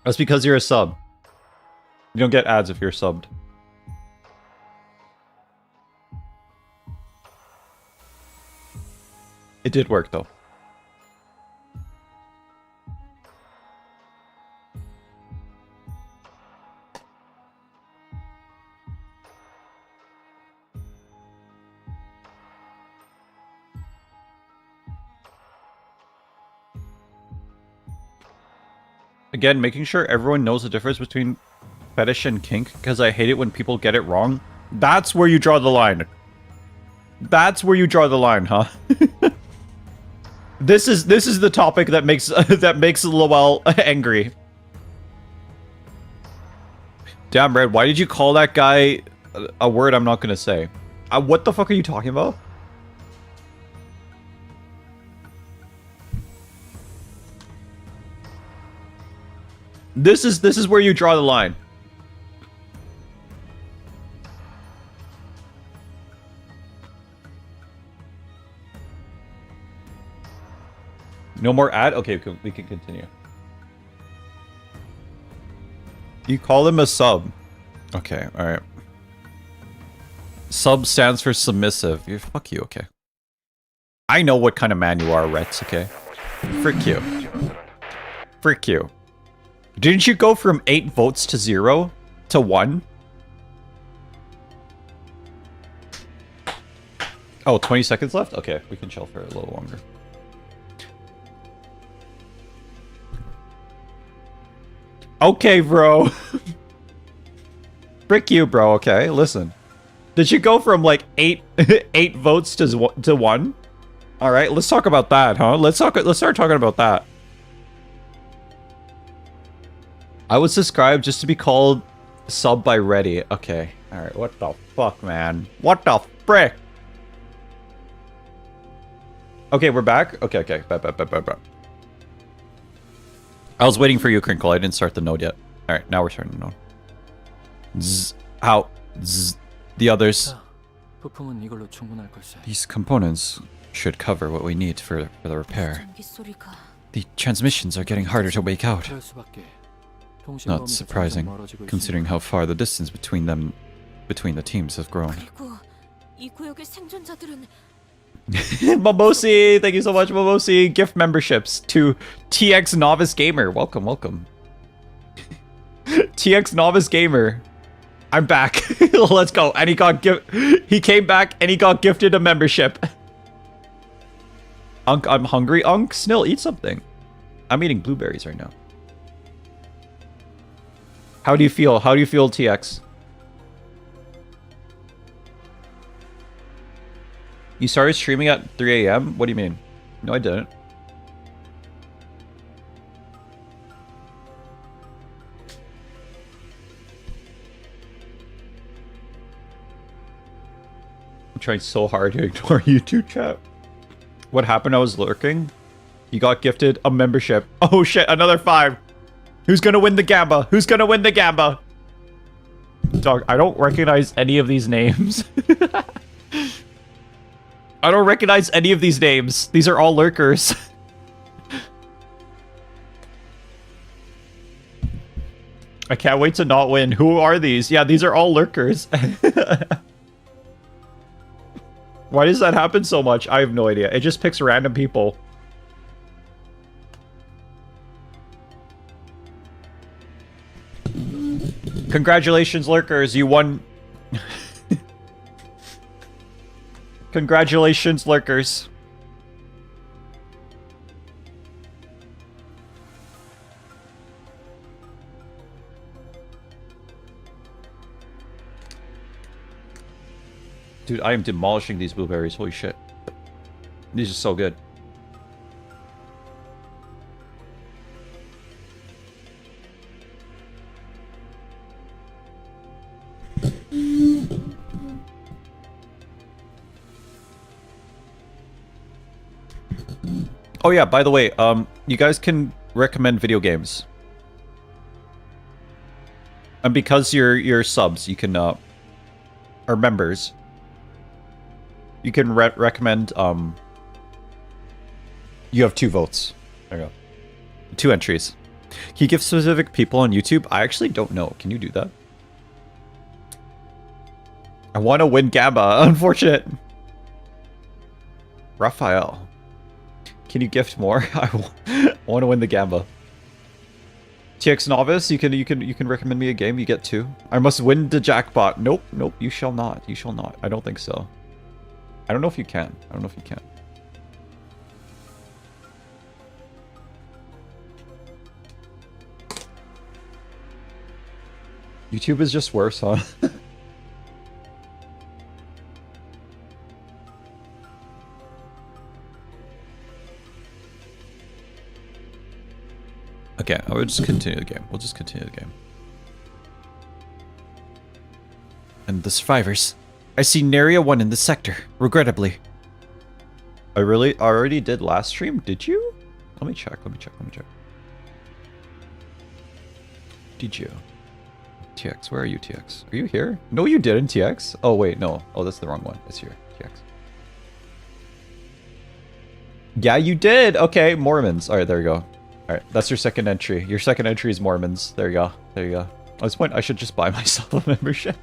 That's because you're a sub. You don't get ads if you're subbed. It did work, though. Again, making sure everyone knows the difference between fetish and kink, because I hate it when people get it wrong. That's where you draw the line. That's where you draw the line, huh? This is the topic that makes that makes Lowell angry. Damn, Red, why did you call that guy a word I'm not gonna say? What the fuck are you talking about? This is where you draw the line. No more ad? Okay, we can continue. You call him a sub. Okay, alright. Sub stands for submissive. Fuck you, okay. I know what kind of man you are, Rets, okay? Frick you. Frick you. Didn't you go from 8 votes to 0 to 1? Oh, 20 seconds left? Okay, we can chill for a little longer. Okay, bro. Frick you, bro. Okay, listen. Did you go from like 8 votes to 1? All right, let's talk about that, huh? Let's start talking about that. I was subscribed just to be called sub by Ready. Okay. All right. What the fuck, man? What the frick? Okay, we're back. Okay. Back. I was waiting for you, Crinkle. I didn't start the node yet. All right, now we're starting the node. Zzz, out. Zzz. The others. These components should cover what we need for the repair. The transmissions are getting harder to make out. Not surprising, considering how far the distance between the teams has grown. Momosi, thank you so much, Momosi. Gift memberships to TX Novice Gamer. Welcome, welcome. TX Novice Gamer. I'm back. Let's go. And he came back and he got gifted a membership. Unk, I'm hungry. Unk, Snill, eat something. I'm eating blueberries right now. How do you feel? How do you feel, TX? You started streaming at 3 a.m.? What do you mean? No, I didn't. I'm trying so hard to ignore YouTube chat. What happened? I was lurking. You got gifted a membership. Oh shit, another 5. Who's gonna win the Gamba? Who's gonna win the Gamba? Dog, I don't recognize any of these names. I don't recognize any of these names. These are all lurkers. I can't wait to not win. Who are these? Yeah, these are all lurkers. Why does that happen so much? I have no idea. It just picks random people. Congratulations, lurkers. You won. Congratulations, lurkers. Dude, I am demolishing these blueberries. Holy shit. These are so good. Oh yeah, by the way, you guys can recommend video games. And because you're subs, you can or members, you can recommend you have 2 votes. There you go. 2 entries. Can you give specific people on YouTube? I actually don't know. Can you do that? I want to win Gamma. Unfortunate. Raphael. Can you gift more? I want to win the Gamba. TX Novice, you can recommend me a game. You get 2. I must win the jackpot. Nope, nope. You shall not. You shall not. I don't think so. I don't know if you can. I don't know if you can. YouTube is just worse, huh? Okay, I will just continue the game. We'll just continue the game. And the survivors. I see Naria 1 in the sector, regrettably. I already did last stream? Did you? Let me check. Did you? TX, where are you, TX? Are you here? No, you didn't, TX. Oh, wait, no. Oh, that's the wrong one. It's here, TX. Yeah, you did! Okay, Mormons. Alright, there you go. Alright, that's your second entry. Your second entry is Mormons. There you go. There you go. At this point, I should just buy myself a membership.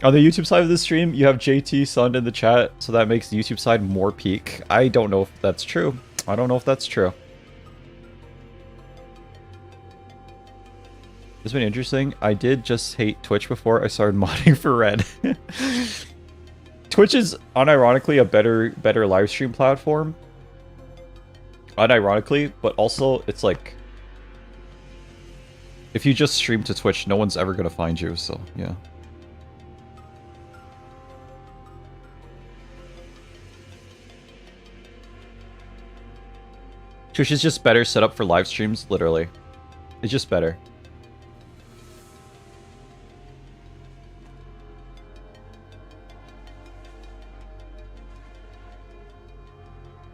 On the YouTube side of the stream, you have JT Sun in the chat, so that makes the YouTube side more peak. I don't know if that's true. I don't know if that's true. It's been interesting. I did just hate Twitch before I started modding for Red. Twitch is unironically a better live stream platform. Unironically, but also it's like if you just stream to Twitch, no one's ever gonna find you, so yeah. Twitch is just better set up for live streams, literally. It's just better.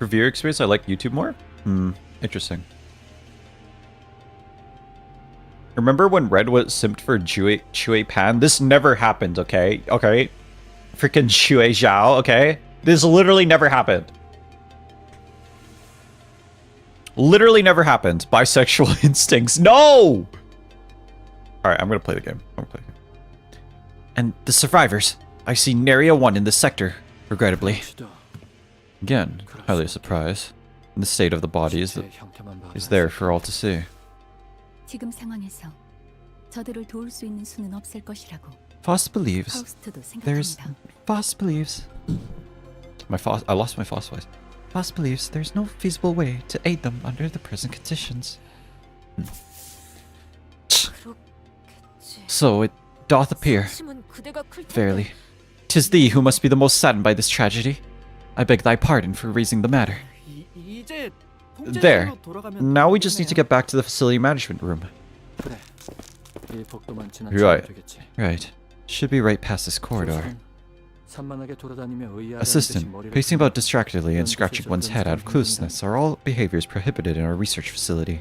For viewer experience, I like YouTube more? Interesting. Remember when Red was simped for Chue Pan? This never happened, okay? Okay? Freaking Chue Zhao, okay? This literally never happened. Literally never happened. Bisexual instincts. No! Alright, I'm gonna play the game. And the survivors. I see Naria 1 in the sector, regrettably. Again, highly surprised. And the state of the body is there for all to see. 지금 상황에서 저들을 도울 수 있는 수는 없을 것이라고. Faust believes 파우스트도 there's 생각합니다. Faust believes I lost my Faust voice. Faust believes there's no feasible way to aid them under the present conditions. So it doth appear, verily, 'tis thee who must be the most saddened by this tragedy. I beg thy pardon for raising the matter. There. Now we just need to get back to the facility management room. Right. Should be right past this corridor. Assistant, pacing about distractedly and scratching one's head out of cluelessness are all behaviors prohibited in our research facility.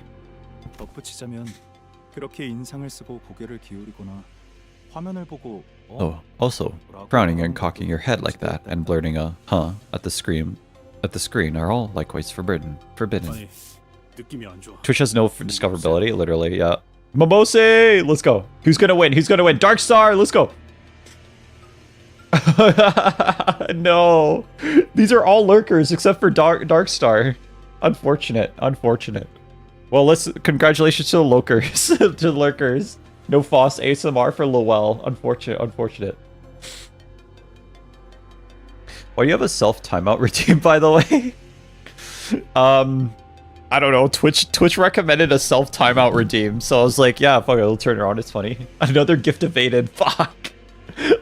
Oh, also, frowning and cocking your head like that and blurting a "huh" at the screen are all likewise forbidden. Twitch has no discoverability, literally, yeah. Mimose! Let's go. Who's gonna win? Who's gonna win? Dark Star, let's go! No! These are all lurkers except for Dark Star. Unfortunate. Well, congratulations to the lurkers. To the lurkers. No Foss ASMR for Lowell. Unfortunate. Why do you have a self-timeout routine, by the way? I don't know. Twitch recommended a self-timeout redeem, so I was like, yeah, fuck it, I'll turn it on. It's funny. Another gift evaded. Fuck.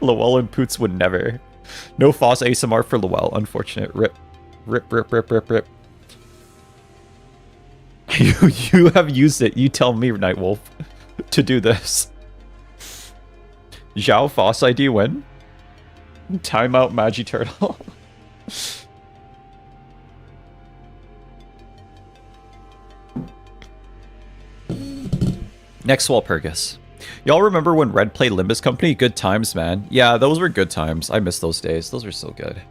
Lowell and Poots would never. No Foss ASMR for Lowell. Unfortunate. Rip. You have used it. You tell me, Nightwolf, to do this. Zhao Foss ID win? Timeout Magi Turtle. Next Walpurgis. Y'all remember when Red played Limbus Company? Good times, man. Yeah, those were good times. I miss those days. Those were so good.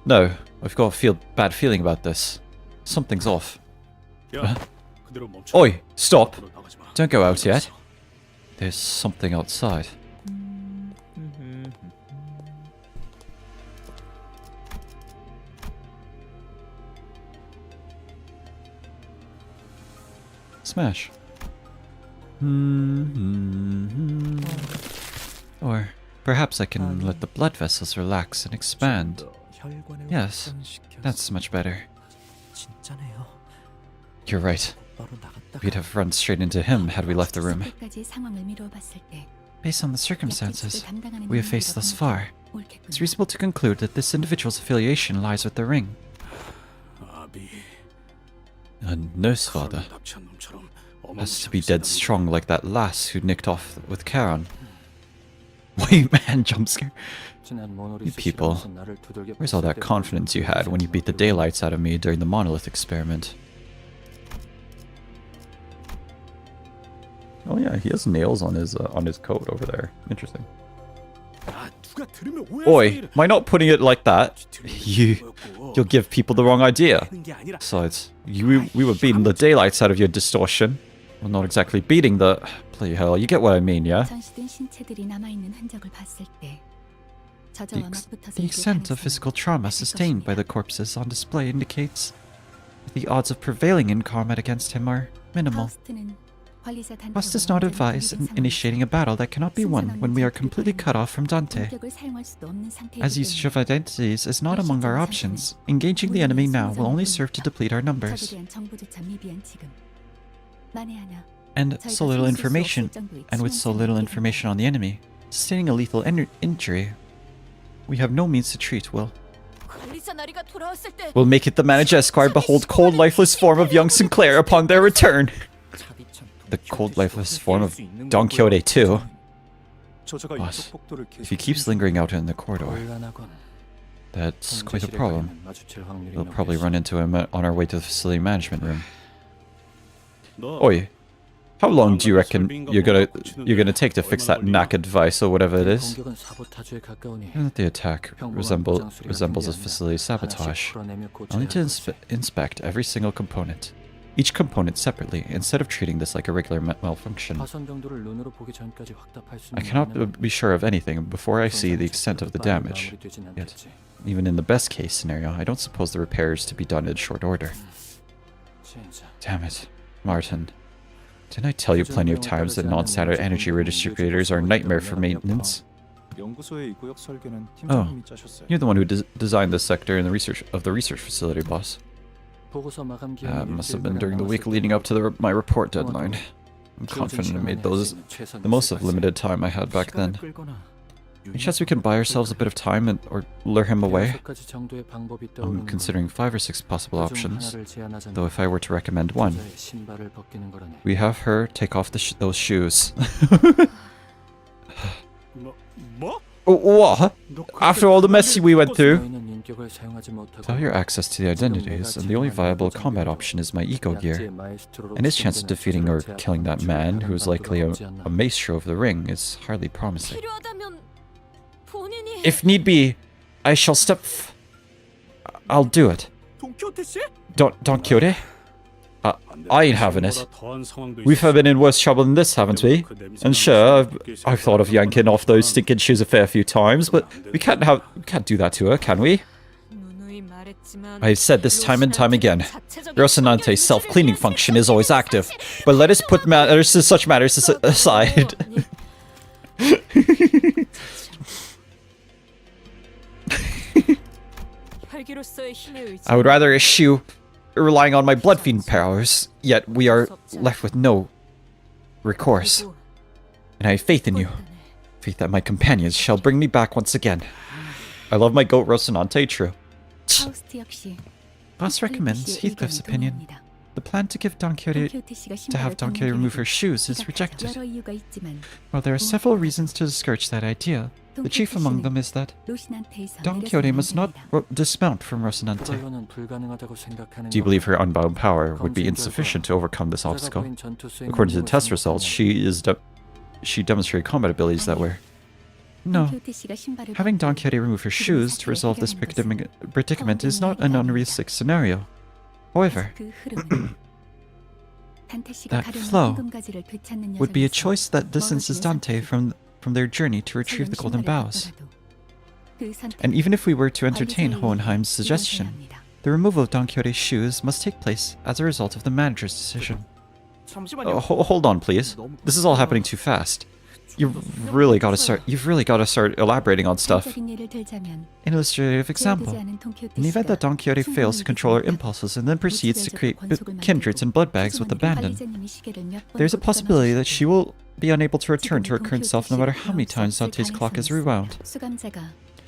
No, I've got a bad feeling about this. Something's off. Huh? Oi, stop. Don't go out yet. There's something outside. Smash. Or perhaps I can let the blood vessels relax and expand. Yes, that's much better. You're right. We'd have run straight into him had we left the room. Based on the circumstances we have faced thus far, it's reasonable to conclude that this individual's affiliation lies with the ring. A nurse father has to be dead strong like that lass who nicked off with Charon. Wait, man, jump scare. You people, where's all that confidence you had when you beat the daylights out of me during the monolith experiment? Oh yeah, he has nails on his coat over there. Interesting. Oi, by not putting it like that, you'll give people the wrong idea. Besides, we were beating the daylights out of your distortion. Well, not exactly beating the... Bloody hell, you get what I mean, yeah? The extent of physical trauma sustained by the corpses on display indicates the odds of prevailing in combat against him are minimal. Faust does not advise in initiating a battle that cannot be won when we are completely cut off from Dante. As usage of identities is not among our options, engaging the enemy now will only serve to deplete our numbers. And so little information, and with so little information on the enemy, sustaining a lethal injury, we have no means to treat, Will. We'll make it the manager Esquire behold cold, lifeless form of young Sinclair upon their return. The cold, lifeless form of Don Quixote too. Boss, if he keeps lingering out in the corridor, that's quite a problem. We'll probably run into him on our way to the facility management room. Oi, how long do you reckon you're gonna take to fix that knackered device or whatever it is? Given that the attack resembles a facility sabotage, I'll need to inspect every single component. Each component separately, instead of treating this like a regular malfunction. I cannot be sure of anything before I see the extent of the damage. Yet, even in the best case scenario, I don't suppose the repair is to be done in short order. Damn it, Martin. Didn't I tell you plenty of times that non-standard energy redistributors are a nightmare for maintenance? Oh, you're the one who designed this sector in the research facility, boss. Must have been during the week leading up to my report deadline. I'm confident I made those the most of limited time I had back then. Any chance we can buy ourselves a bit of time or lure him away? I'm considering 5 or 6 possible options, though if I were to recommend one, we have her take off those shoes. What? After all the mess we went through? Without your access to the identities, and the only viable combat option is my ego gear. And his chance of defeating or killing that man, who is likely a maestro of the ring, is hardly promising. If need be, I shall I'll do it. Don Quixote? I ain't having it. We've been in worse trouble than this, haven't we? And sure, I've thought of yanking off those stinking shoes a fair few times, but we can't do that to her, can we? I've said this time and time again. Rocinante's self-cleaning function is always active, but let us put such matters aside. I would rather eschew relying on my blood fiend powers, yet we are left with no recourse. And I have faith in you. Faith that my companions shall bring me back once again. I love my goat Rocinante, true. Boss recommends Heathcliff's opinion. The plan to give Don Quixote to have Don Quixote remove her shoes is rejected. While there are several reasons to discourage that idea, the chief among them is that Don Quixote must not dismount from Rocinante. Do you believe her unbound power would be insufficient to overcome this obstacle? According to the test results, she demonstrated combat abilities that were... No. Having Don Quixote remove her shoes to resolve this predicament is not an unrealistic scenario. However, that flow would be a choice that distances Dante from their journey to retrieve the golden boughs. And even if we were to entertain Hohenheim's suggestion, the removal of Don Quixote's shoes must take place as a result of the manager's decision. Hold on, please. This is all happening too fast. You've really got to start elaborating on stuff. An illustrative example. In the event that Don Quixote fails to control her impulses and then proceeds to create kindreds and blood bags with abandon, there's a possibility that she will be unable to return to her current self no matter how many times Dante's clock is rewound.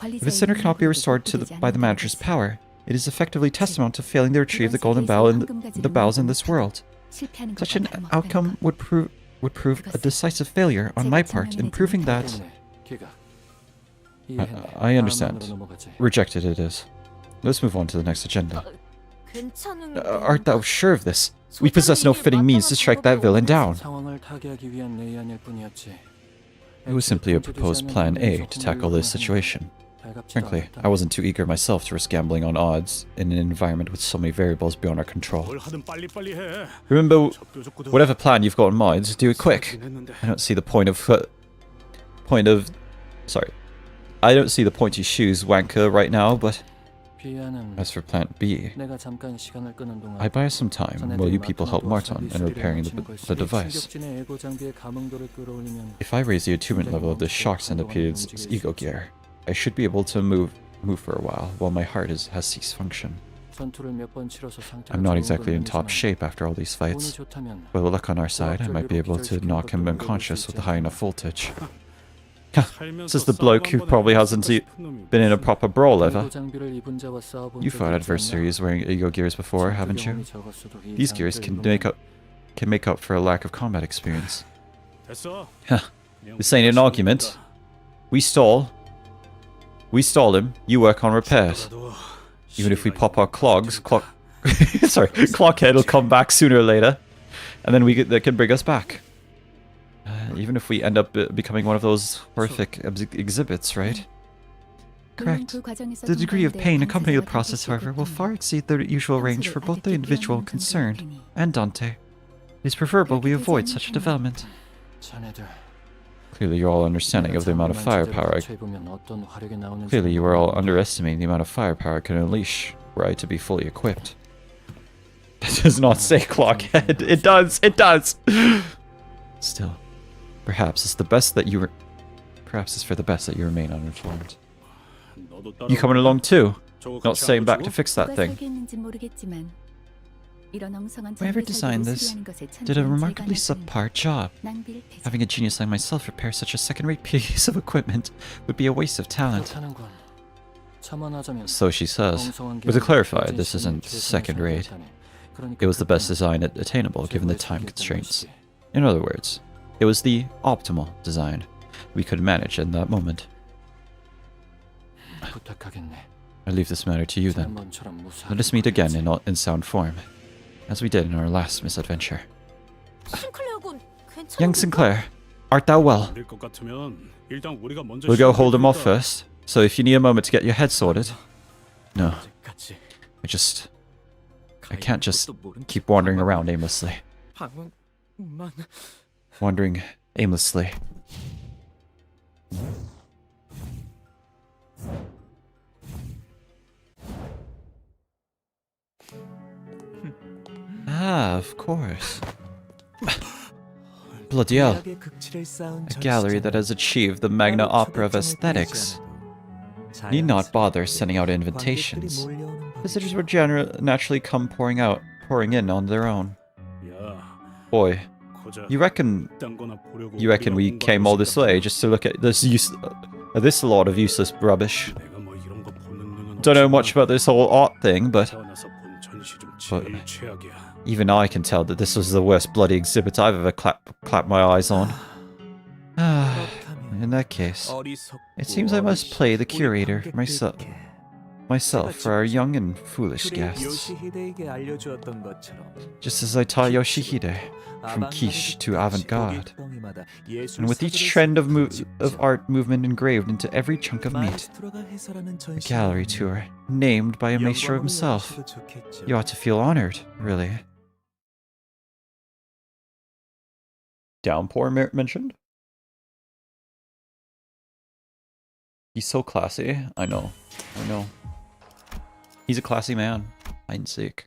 If a sinner cannot be restored by the manager's power, it is effectively tantamount to failing to retrieve the golden bough and the boughs in this world. Such an outcome would prove a decisive failure on my part in proving that... I understand. Rejected it is. Let's move on to the next agenda. Art thou sure of this? We possess no fitting means to strike that villain down. It was simply a proposed plan A to tackle this situation. Frankly, I wasn't too eager myself to risk gambling on odds in an environment with so many variables beyond our control. Remember, whatever plan you've got in mind, do it quick. I don't see the point of... Sorry. I don't see the pointy shoes wanker right now, but... As for plan B, I buy us some time while you people help Marton in repairing the device. If I raise the attunement level of the shock centipede's ego gear, I should be able to move for a while my heart has ceased function. I'm not exactly in top shape after all these fights, but with luck on our side, I might be able to knock him unconscious with a high enough voltage. This is the bloke who probably hasn't been in a proper brawl ever. You've fought adversaries wearing ego gears before, haven't you? These gears can make up for a lack of combat experience. This ain't an argument. We stall him, you work on repairs. Even if we pop our clogs, Clockhead will come back sooner or later, and then they can bring us back. Even if we end up becoming one of those horrific exhibits, right? Correct. The degree of pain accompanying the process, however, will far exceed the usual range for both the individual concerned and Dante. It is preferable we avoid such a development. Clearly you're all understanding of the amount of firepower Clearly you are all underestimating the amount of firepower I can unleash were I to be fully equipped. That does not say Clockhead. It does! It does! Still, perhaps it's for the best that you remain uninformed. You coming along too? Not staying back to fix that thing. Whoever designed this did a remarkably subpar job. Having a genius like myself repair such a second-rate piece of equipment would be a waste of talent. So she says. But to clarify, this isn't second-rate. It was the best design attainable given the time constraints. In other words, it was the optimal design we could manage in that moment. I leave this matter to you then. Let us meet again in sound form, as we did in our last misadventure. Young Sinclair, art thou well? We'll go hold him off first, so if you need a moment to get your head sorted... No. I can't just keep wandering around aimlessly. Wandering aimlessly. Ah, of course. Bloody hell. A gallery that has achieved the magna opera of aesthetics. Need not bother sending out invitations. Visitors would naturally come pouring in on their own. Boy, you reckon we came all this way just to look at this lot of useless rubbish? Don't know much about this whole art thing, but Even I can tell that this was the worst bloody exhibit I've ever clapped my eyes on. In that case, it seems I must play the curator myself for our young and foolish guests. Just as I taught Yoshihide, from quiche to avant-garde, and with each trend of art movement engraved into every chunk of meat. A gallery tour, named by a maestro himself. You ought to feel honored, really. Downpour mentioned? He's so classy. I know. He's a classy man. Hide and seek.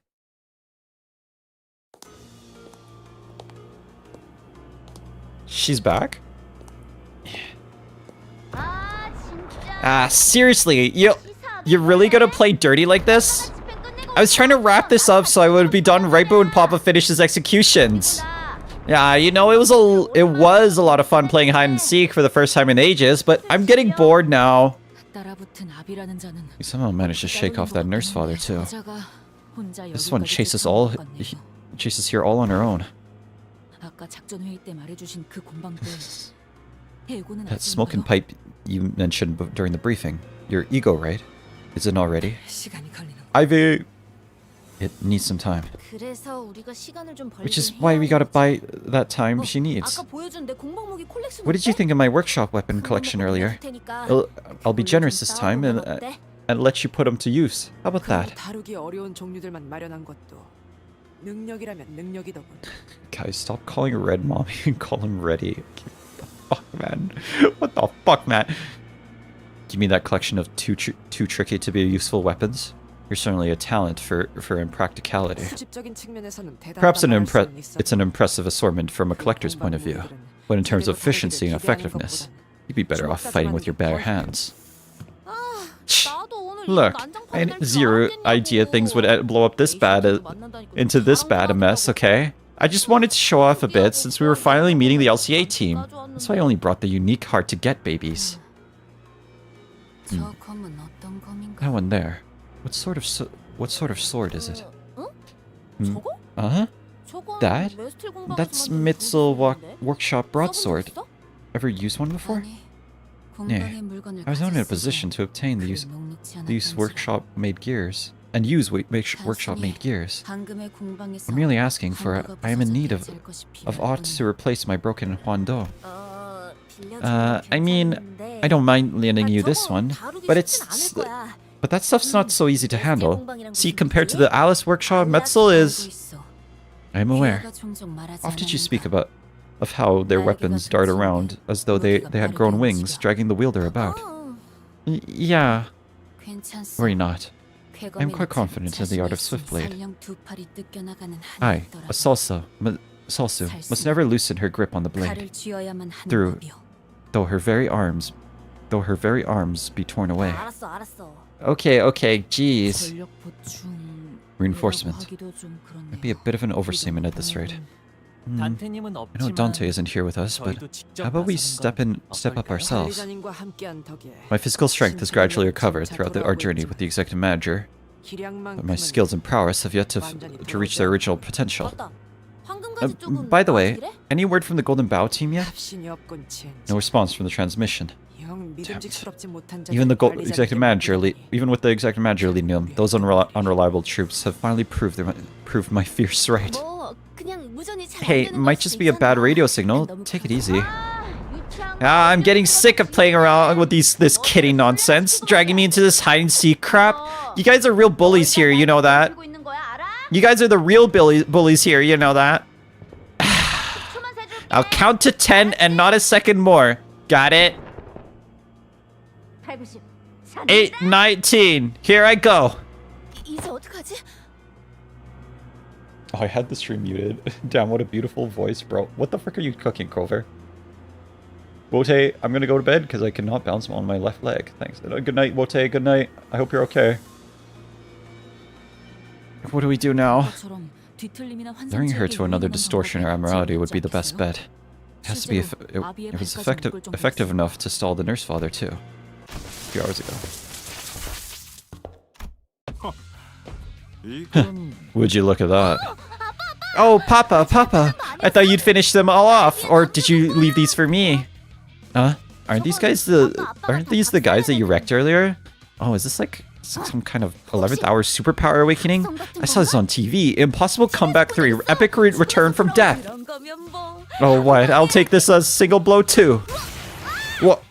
She's back? Seriously, you're really gonna play dirty like this? I was trying to wrap this up so I would be done right when Papa finishes executions. Yeah, you know, it was a lot of fun playing hide and seek for the first time in ages, but I'm getting bored now. You somehow managed to shake off that nurse father too. This one chases here all on her own. That smoking pipe you mentioned during the briefing. Your ego, right? Is it not ready? Ivy! It needs some time. Which is why we gotta buy that time she needs. What did you think of my workshop weapon collection earlier? I'll be generous this time and let you put them to use. How about that? Guys, stop calling Red Mommy and call him Ready. Fuck, man. What the fuck, man? Give me that collection of too tricky to be useful weapons. You're certainly a talent for impracticality. Perhaps it's an impressive assortment from a collector's point of view, but in terms of efficiency and effectiveness, you'd be better off fighting with your bare hands. Look, I had zero idea things would blow up this bad into this bad a mess, okay? I just wanted to show off a bit since we were finally meeting the LCA team. That's why I only brought the unique hard-to-get babies. That one there. What sort of sword is it? Uh-huh. That's Mitzel Workshop broadsword. Ever used one before? Nay. I was not in a position to obtain these workshop-made gears. And use workshop-made gears. I'm merely asking for I am in need of aught to replace my broken Huando. I mean, I don't mind lending you this one, but that stuff's not so easy to handle. See, compared to the Alice Workshop, Metzel is... I am aware. Often did you speak of how their weapons dart around as though they had grown wings, dragging the wielder about. Yeah. Worry not. I am quite confident in the art of Swiftblade. Aye, a Salsu must never loosen her grip on the blade, though her very arms be torn away. Okay, jeez. Reinforcement. Might be a bit of an overstatement at this rate. I know Dante isn't here with us, but how about we step up ourselves? My physical strength has gradually recovered throughout our journey with the executive manager, but my skills and prowess have yet to reach their original potential. By the way, any word from the Golden Bow team yet? No response from the transmission. Damn it. Even with the executive manager leading them, those unreliable troops have finally proved my fears right. Hey, it might just be a bad radio signal. Take it easy. I'm getting sick of playing around with this kiddie nonsense, dragging me into this hide and seek crap. You guys are real bullies here, you know that. You guys are the real bullies here, you know that. I'll count to 10 and not a second more. Got it? 8, 19. Here I go. Oh, I had the stream muted. Damn, what a beautiful voice, bro. What the frick are you cooking, Crover? Wote, I'm gonna go to bed because I cannot bounce on my left leg. Thanks. Good night, Wote. Good night. I hope you're okay. What do we do now? Luring her to another distortion or immorality would be the best bet. It has to be it was effective enough to stall the nurse father too. A few hours ago. Would you look at that? Oh, Papa, Papa. I thought you'd finish them all off. Or did you leave these for me? Aren't these guys aren't these the guys that you wrecked earlier? Oh, is this like some kind of 11th hour superpower awakening? I saw this on TV. Impossible Comeback 3. Epic return from death. Oh, what? I'll take this as single blow too. What?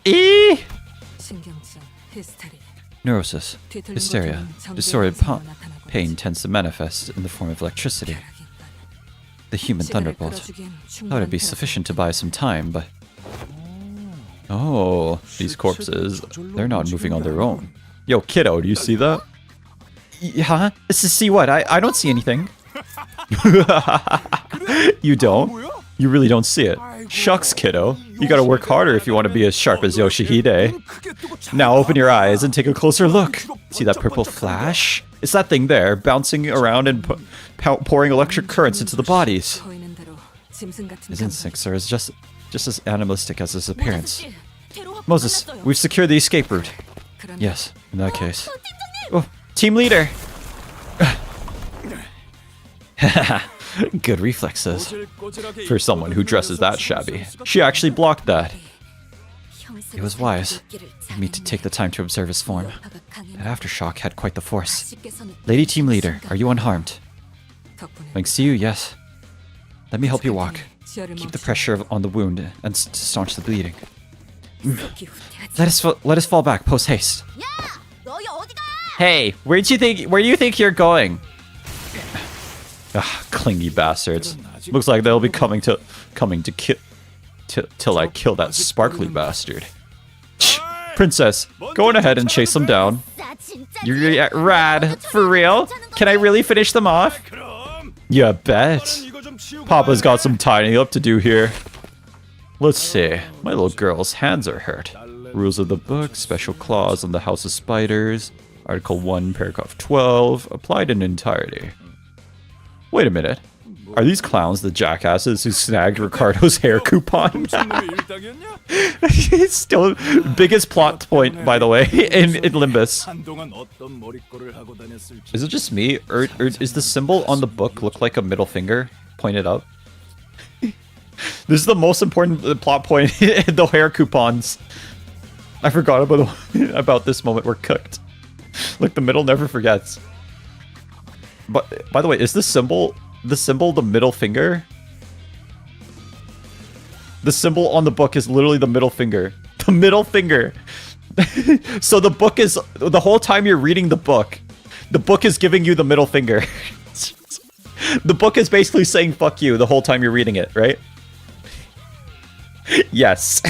Neurosis. Hysteria. Distorted pain tends to manifest in the form of electricity. The human thunderbolt. Thought it'd be sufficient to buy some time, but... Oh, these corpses, they're not moving on their own. Yo, kiddo, do you see that? Huh? This is see what? I don't see anything. You don't? You really don't see it. Shucks, kiddo. You gotta work harder if you want to be as sharp as Yoshihide. Now open your eyes and take a closer look. See that purple flash? It's that thing there, bouncing around and pouring electric currents into the bodies. His instincts are just as animalistic as his appearance. Moses, we've secured the escape route. Yes, in that case. Oh, team leader! Good reflexes. For someone who dresses that shabby. She actually blocked that. It was wise of me to take the time to observe his form. That aftershock had quite the force. Lady team leader, are you unharmed? Thanks to you, yes. Let me help you walk. Keep the pressure on the wound and staunch the bleeding. Let us fall back post haste. Hey, where do you think you're going? Ah, clingy bastards. Looks like they'll be coming to till I kill that sparkly bastard. Princess, go on ahead and chase them down. You're rad. For real? Can I really finish them off? Yeah, bet. Papa's got some tidying up to do here. Let's see. My little girl's hands are hurt. Rules of the book, special clause on the House of Spiders. Article 1, paragraph 12, applied in entirety. Wait a minute. Are these clowns the jackasses who snagged Ricardo's hair coupon? It's still biggest plot point, by the way, in Limbus. Is it just me, or is the symbol on the book look like a middle finger pointed up? This is the most important plot point. The hair coupons. I forgot about this moment. We're cooked. Look, the middle never forgets. But by the way, is the symbol the middle finger? The symbol on the book is literally the middle finger. The middle finger. So the book is, the whole time you're reading the book is giving you the middle finger. The book is basically saying fuck you the whole time you're reading it, right? Yes.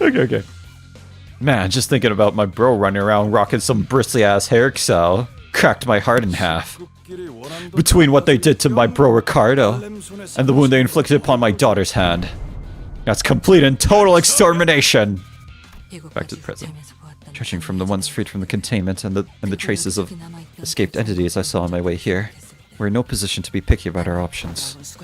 Okay. Man, just thinking about my bro running around rocking some bristly ass hair excel cracked my heart in half. Between what they did to my bro Ricardo and the wound they inflicted upon my daughter's hand. That's complete and total extermination. Back to the present. Judging from the ones freed from the containment and the traces of escaped entities I saw on my way here, we're in no position to be picky about our options.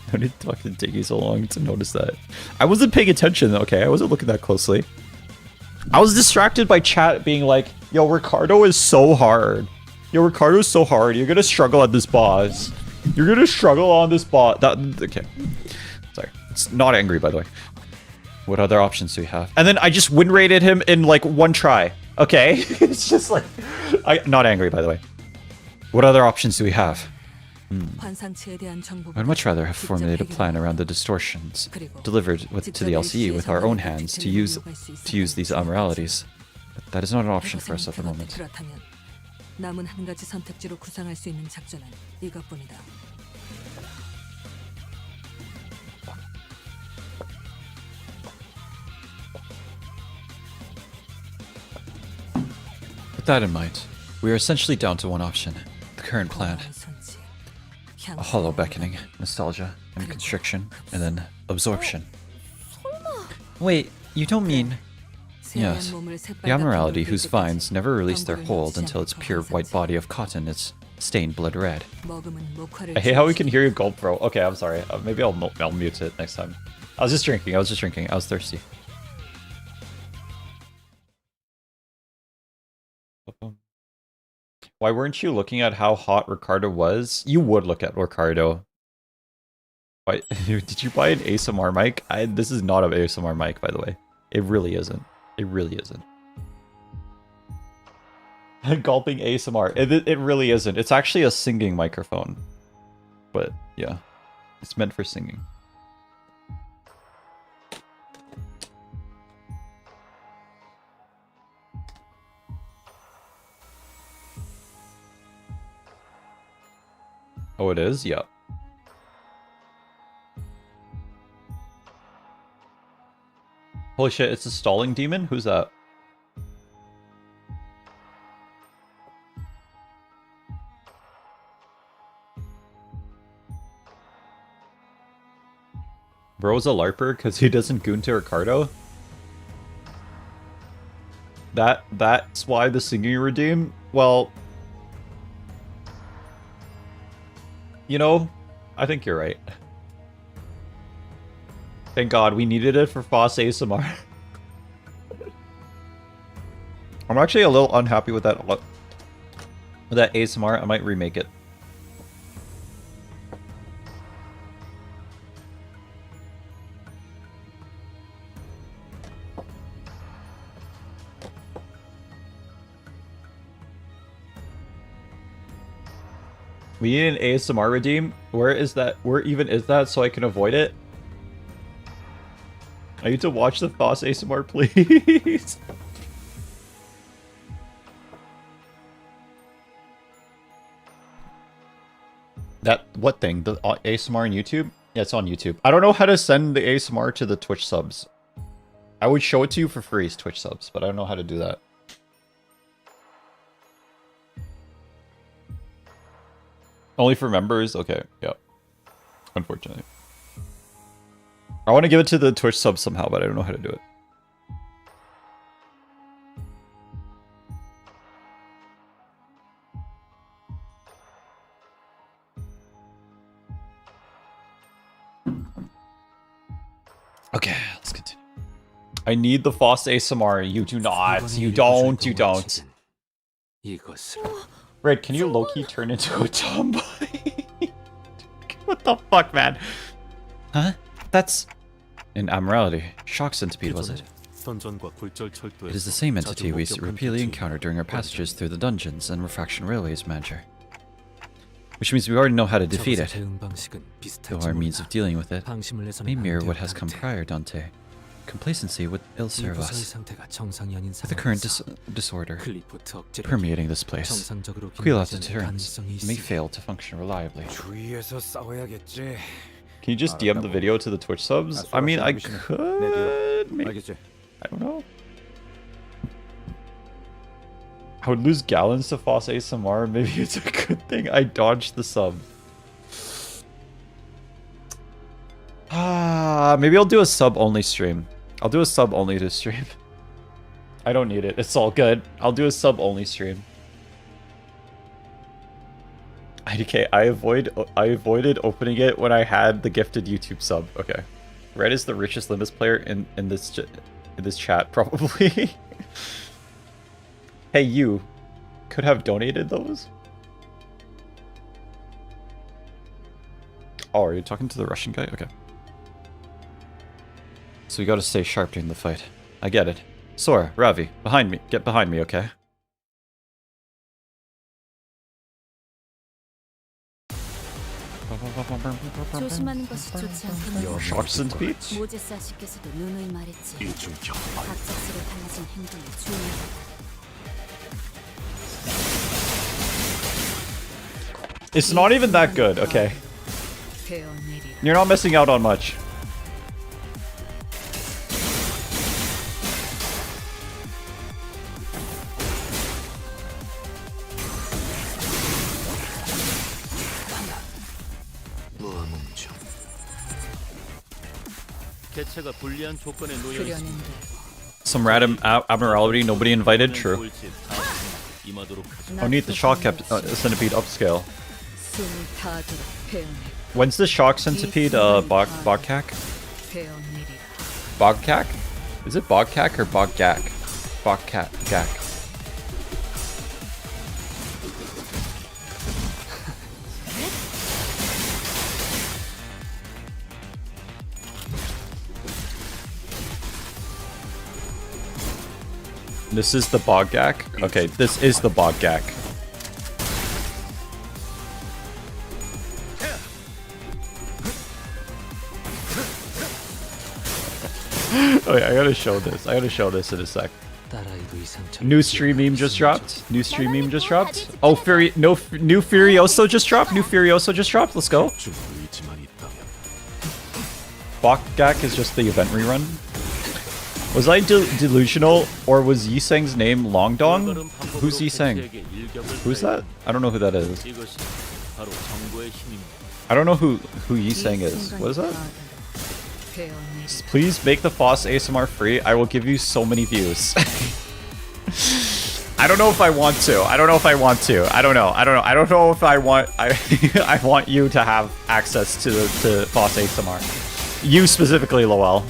How did it fucking take you so long to notice that? I wasn't paying attention, okay? I wasn't looking that closely. I was distracted by chat being like, yo, Ricardo is so hard. Yo, Ricardo is so hard. You're gonna struggle at this boss. You're gonna struggle on this boss. Okay. Sorry. It's not angry, by the way. What other options do we have? And then I just win rated him in like one try. Okay? It's just like... not angry, by the way. What other options do we have? I'd much rather have formulated a plan around the distortions, delivered to the LCE with our own hands to use these immoralities. But that is not an option for us at the moment. With that in mind, we are essentially down to one option, the current plan. A hollow beckoning, nostalgia, and constriction, and then absorption. Wait, you don't mean... Yes, the immorality whose vines never release their hold until its pure white body of cotton is stained blood red. I hate how we can hear you gulp, bro. Okay, I'm sorry. Maybe I'll mute it next time. I was just drinking. I was thirsty. Why weren't you looking at how hot Ricardo was? You would look at Ricardo. Why did you buy an ASMR mic? This is not an ASMR mic, by the way. It really isn't. It really isn't. Gulping ASMR. It really isn't. It's actually a singing microphone. But yeah, it's meant for singing. Oh, it is? Yeah. Holy shit, it's a stalling demon? Who's that? Bro's a larper because he doesn't goon to Ricardo? That's why the singing redeem? Well, you know, I think you're right. Thank God, we needed it for Foss ASMR. I'm actually a little unhappy with that ASMR. I might remake it. We need an ASMR redeem. Where is that? Where even is that so I can avoid it? I need to watch the Foss ASMR, please. What thing? The ASMR on YouTube? Yeah, it's on YouTube. I don't know how to send the ASMR to the Twitch subs. I would show it to you for free as Twitch subs, but I don't know how to do that. Only for members? Okay, yeah. Unfortunately. I want to give it to the Twitch subs somehow, but I don't know how to do it. Okay, let's continue. I need the Foss ASMR. You do not. You don't. You don't. Red, can you low-key turn into a tomboy? What the fuck, man? Huh? That's... an Amorality. Shock centipede, was it? It is the same entity we repeatedly encounter during our passages through the dungeons and refraction railways, Manager. Which means we already know how to defeat it. Though our means of dealing with it may mirror what has come prior, Dante. Complacency would ill serve us. With the current disorder permeating this place, Quila's deterrence may fail to function reliably. Can you just DM the video to the Twitch subs? I mean, I could. Maybe. I don't know. I would lose gallons to Foss ASMR. Maybe it's a good thing I dodged the sub. Maybe I'll do a sub-only stream. I'll do a sub-only to stream. I don't need it. It's all good. I'll do a sub-only stream. IDK, I avoided opening it when I had the gifted YouTube sub. Okay. Red is the richest Limbus player in this chat, probably. Hey, you could have donated those? Oh, are you talking to the Russian guy? Okay. So we gotta stay sharp during the fight. I get it. Sora, Ravi, behind me. Get behind me, okay? 조심하는 것이 좋지 않겠니? Shock centipede? 모제사 씨께서도 누누이 말했지. 이중격. 갑작스레 달라진 행동에 주의하라. It's not even that good, okay. You're not missing out on much. Some random abnormality nobody invited, true. I need the shock centipede upscale. When's the shock centipede bogcack? Bogcack? Is it bogcack or boggak? Bogcat gack. This is the boggak? Okay, this is the boggak. Oh yeah, I gotta show this. I gotta show this in a sec. New stream meme just dropped. New stream meme just dropped. Oh, new Furioso just dropped. New Furioso just dropped. Let's go. Boggak is just the event rerun. Was I delusional, or was Yiseng's name Longdong? Who's Yiseng? Who's that? I don't know who that is. I don't know who Yiseng is. What is that? Please make the Foss ASMR free. I will give you so many views. I don't know if I want to. I don't know if I want to. I don't know. I don't know. I don't know if I want. I want you to have access to Foss ASMR. You specifically, Lowell.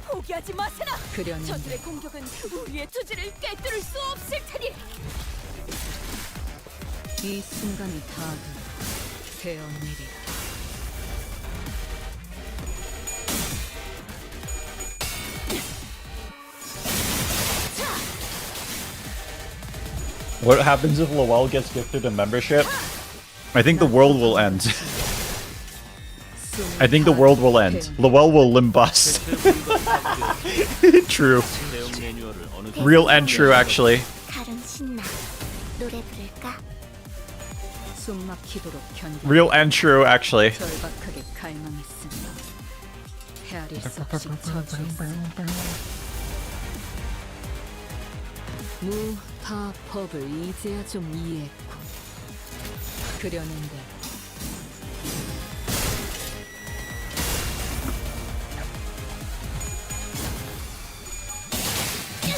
포기하지 마세라. 저들의 공격은 우리의 투지를 깨뜨릴 수 없을 테니. 이 순간이 다도 되어내리라. What happens if Lowell gets gifted a membership? I think the world will end. I think the world will end. Lowell will limbust. True. Real and true, actually. Real and true, actually. 다 법을 이제야 좀 이해했고 그려는데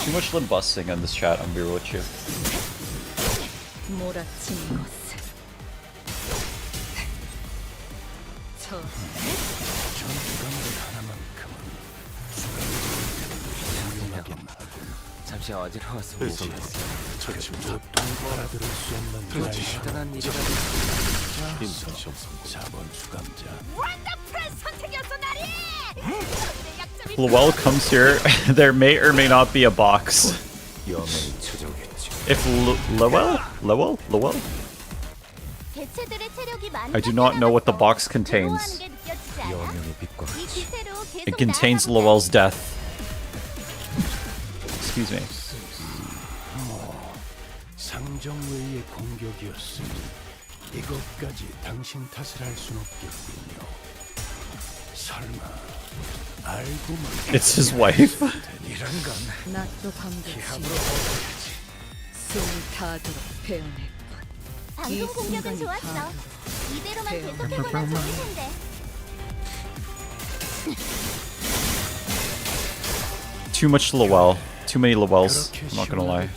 Too much limbusting in this chat, I'm real with you. 몰아치는 것을 저 잠시 어지러워서 못 대신 처침도 대단한 일이라도 임상시험 성공 4번 수감자 원더풀한 선택이었어 나리. Lowell comes here, there may or may not be a box. If Lowell? I do not know what the box contains. It contains Lowell's death. Excuse me. 상정외의 공격이었으니 이것까지 당신 탓을 할 순 없겠군요. 설마 알고만 It's his wife. 이런 건 낮도 밤도 숨이 타도록 배워낼 것. 방금 공격은 좋았어. 이대로만 계속해보면 좋을 텐데. Too much Lowell. Too many Lowells. I'm not gonna lie.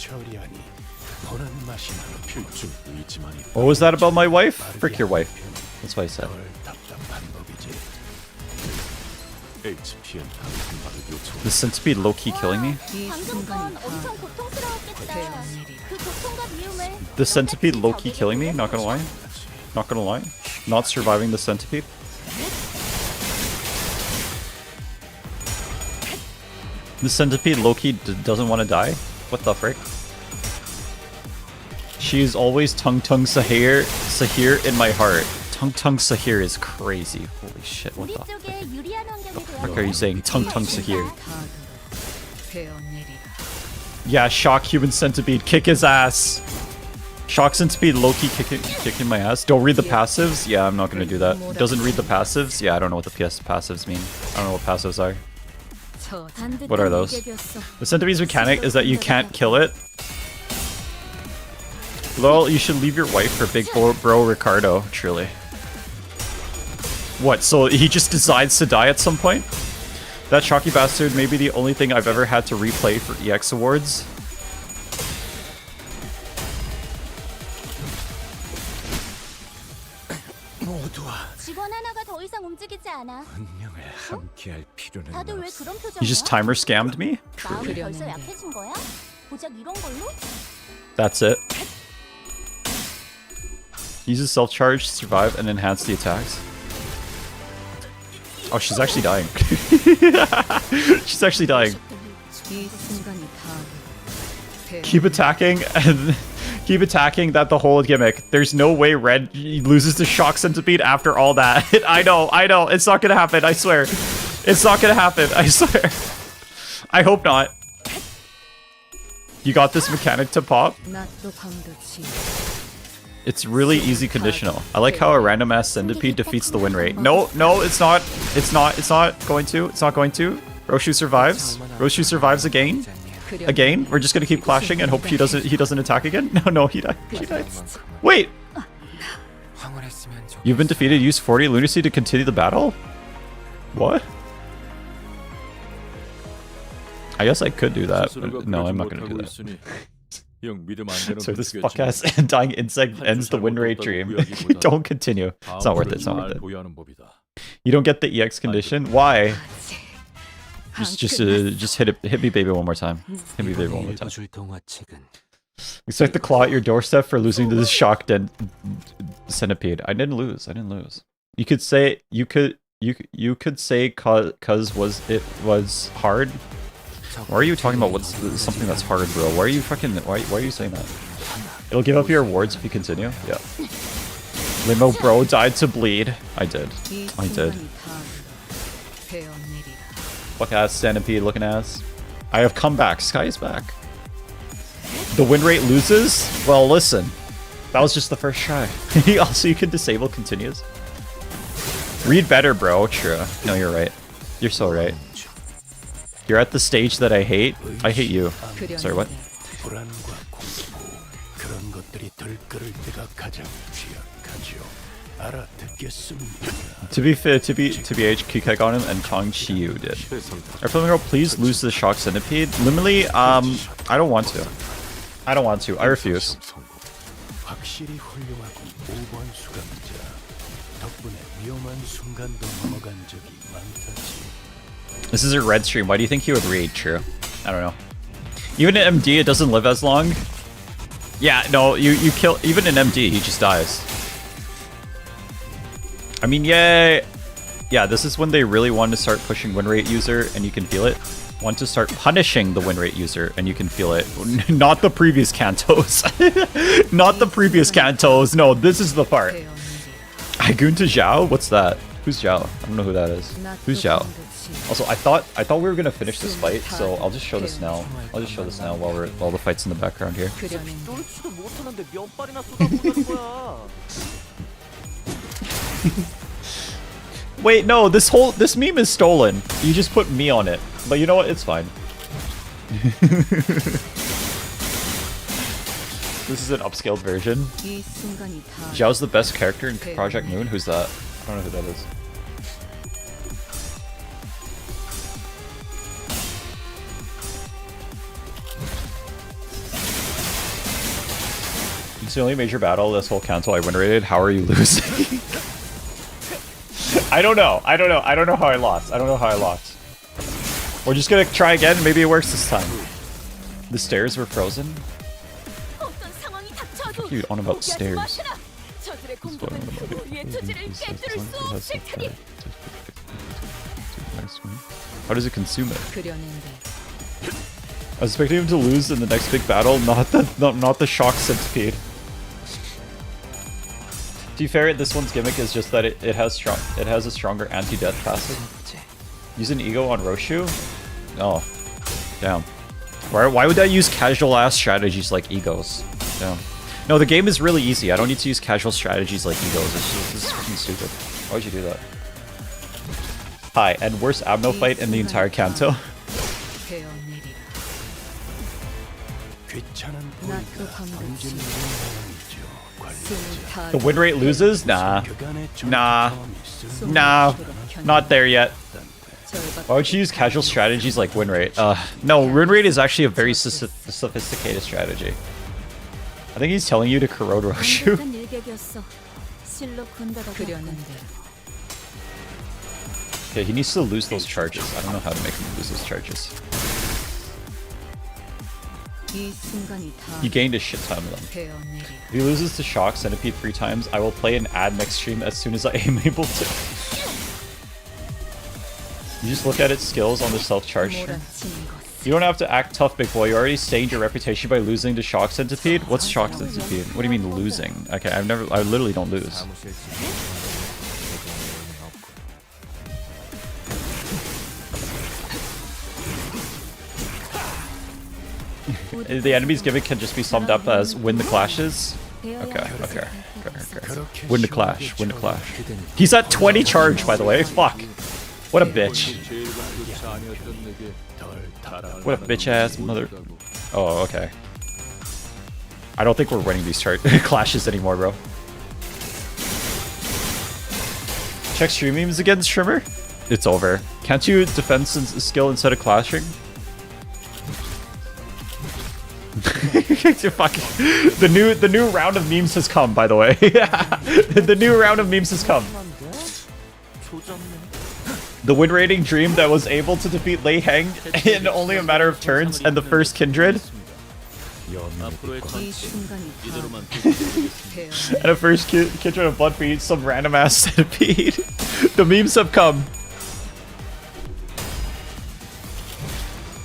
What was that about my wife? Frick your wife. That's what I said. The centipede low-key killing me? The centipede low-key killing me? Not gonna lie. Not gonna lie. Not surviving the centipede. The centipede low-key doesn't want to die? What the frick? She's always Tung Sahir in my heart. Tung Sahir is crazy. Holy shit, what the frick are you saying? Tung Sahir. Yeah, shock human centipede, kick his ass. Shock centipede low-key kicking my ass. Don't read the passives? Yeah, I'm not gonna do that. Doesn't read the passives? Yeah, I don't know what the passives mean. I don't know what passives are. What are those? The centipede's mechanic is that you can't kill it. Lol, you should leave your wife for big bro Ricardo, truly. What, so he just decides to die at some point? That Shocky Bastard may be the only thing I've ever had to replay for EX awards. You just timer scammed me? That's it. Uses self-charge to survive and enhance the attacks. Oh, she's actually dying. She's actually dying. Keep attacking and keep attacking. That the whole gimmick. There's no way Red loses the shock centipede after all that. I know. It's not gonna happen. I swear. It's not gonna happen. I swear. I hope not. You got this mechanic to pop? It's really easy conditional. I like how a random ass centipede defeats the win rate. No, it's not. It's not going to. It's not going to. Roshu survives. Roshu survives again. Again. We're just gonna keep clashing and hope he doesn't attack again. No, he died. She died. Wait. You've been defeated. Use 40 lunacy to continue the battle? What? I guess I could do that, but no, I'm not gonna do that. So this fuck-ass dying insect ends the win rate dream. Don't continue. It's not worth it. It's not worth it. You don't get the EX condition? Why? Just hit me baby one more time. Hit me baby one more time. Expect the claw at your doorstep for losing to this shock dead centipede. I didn't lose. You could say cause was hard. Why are you talking about what's something that's hard, bro? Why are you saying that? It'll give up your awards if you continue? Yeah. Limo bro died to bleed. I did. Fuck ass centipede looking ass. I have come back. Sky is back. The win rate loses? Well, listen. That was just the first try. Also, you can disable continues. Read better, bro. True. No, you're right. You're so right. You're at the stage that I hate. I hate you. Sorry, what? To be fair, TBH, Kikek on him, and Chong Chiyu did. Our filming girl, please lose the shock centipede. Liminally, I don't want to. I refuse. This is a red stream. Why do you think he would read? True. I don't know. Even in MD, it doesn't live as long. Yeah, no, you kill... Even in MD, he just dies. I mean, yeah, this is when they really want to start pushing win rate user, and you can feel it. Want to start punishing the win rate user, and you can feel it. Not the previous cantos. Not the previous cantos. No, this is the part. Aigun to Zhao? What's that? Who's Zhao? I don't know who that is. Who's Zhao? Also, I thought we were gonna finish this fight, so I'll just show this now. While the fight's in the background here. Wait, no, this meme is stolen. You just put me on it. But you know what? It's fine. This is an upscaled version. Zhao's the best character in Project Moon. Who's that? I don't know who that is. It's the only major battle this whole council I win rated. How are you losing? I don't know how I lost. We're just gonna try again. Maybe it works this time. The stairs were frozen. What are you on about stairs? How does it consume it? I was expecting him to lose in the next big battle, not the shock centipede. To be fair, this one's gimmick is just that it has a stronger anti-death passive. Use an ego on Roshu? Oh, damn. Why would I use casual ass strategies like egos? Damn. No, the game is really easy. I don't need to use casual strategies like egos. This is fucking stupid. Why would you do that? Hi, and worst Abno fight in the entire Kanto. The win rate loses? Nah. Nah. Nah. Not there yet. Why would you use casual strategies like win rate? No, win rate is actually a very sophisticated strategy. I think he's telling you to corrode Roshu. Okay, he needs to lose those charges. I don't know how to make him lose those charges. He gained a shit ton of them. If he loses to Shock Centipede 3 times, I will play an ad next stream as soon as I am able to. You just look at its skills on the self-charge. You don't have to act tough, big boy. You already stained your reputation by losing to Shock Centipede. What's Shock Centipede? What do you mean losing? Okay, I literally don't lose. The enemy's gimmick can just be summed up as win the clashes. Okay. Win the clash. He's at 20 charge, by the way. Fuck. What a bitch. What a bitch ass mother. Oh, okay. I don't think we're winning these clashes anymore, bro. Check stream memes against Shrimmer? It's over. Can't you defend skill instead of clashing? Fuck. The new round of memes has come, by the way. The new round of memes has come. The win rating dream that was able to defeat Lei Heng in only a matter of turns and the first Kindred. And a first Kindred of Blood beat some random ass centipede. The memes have come.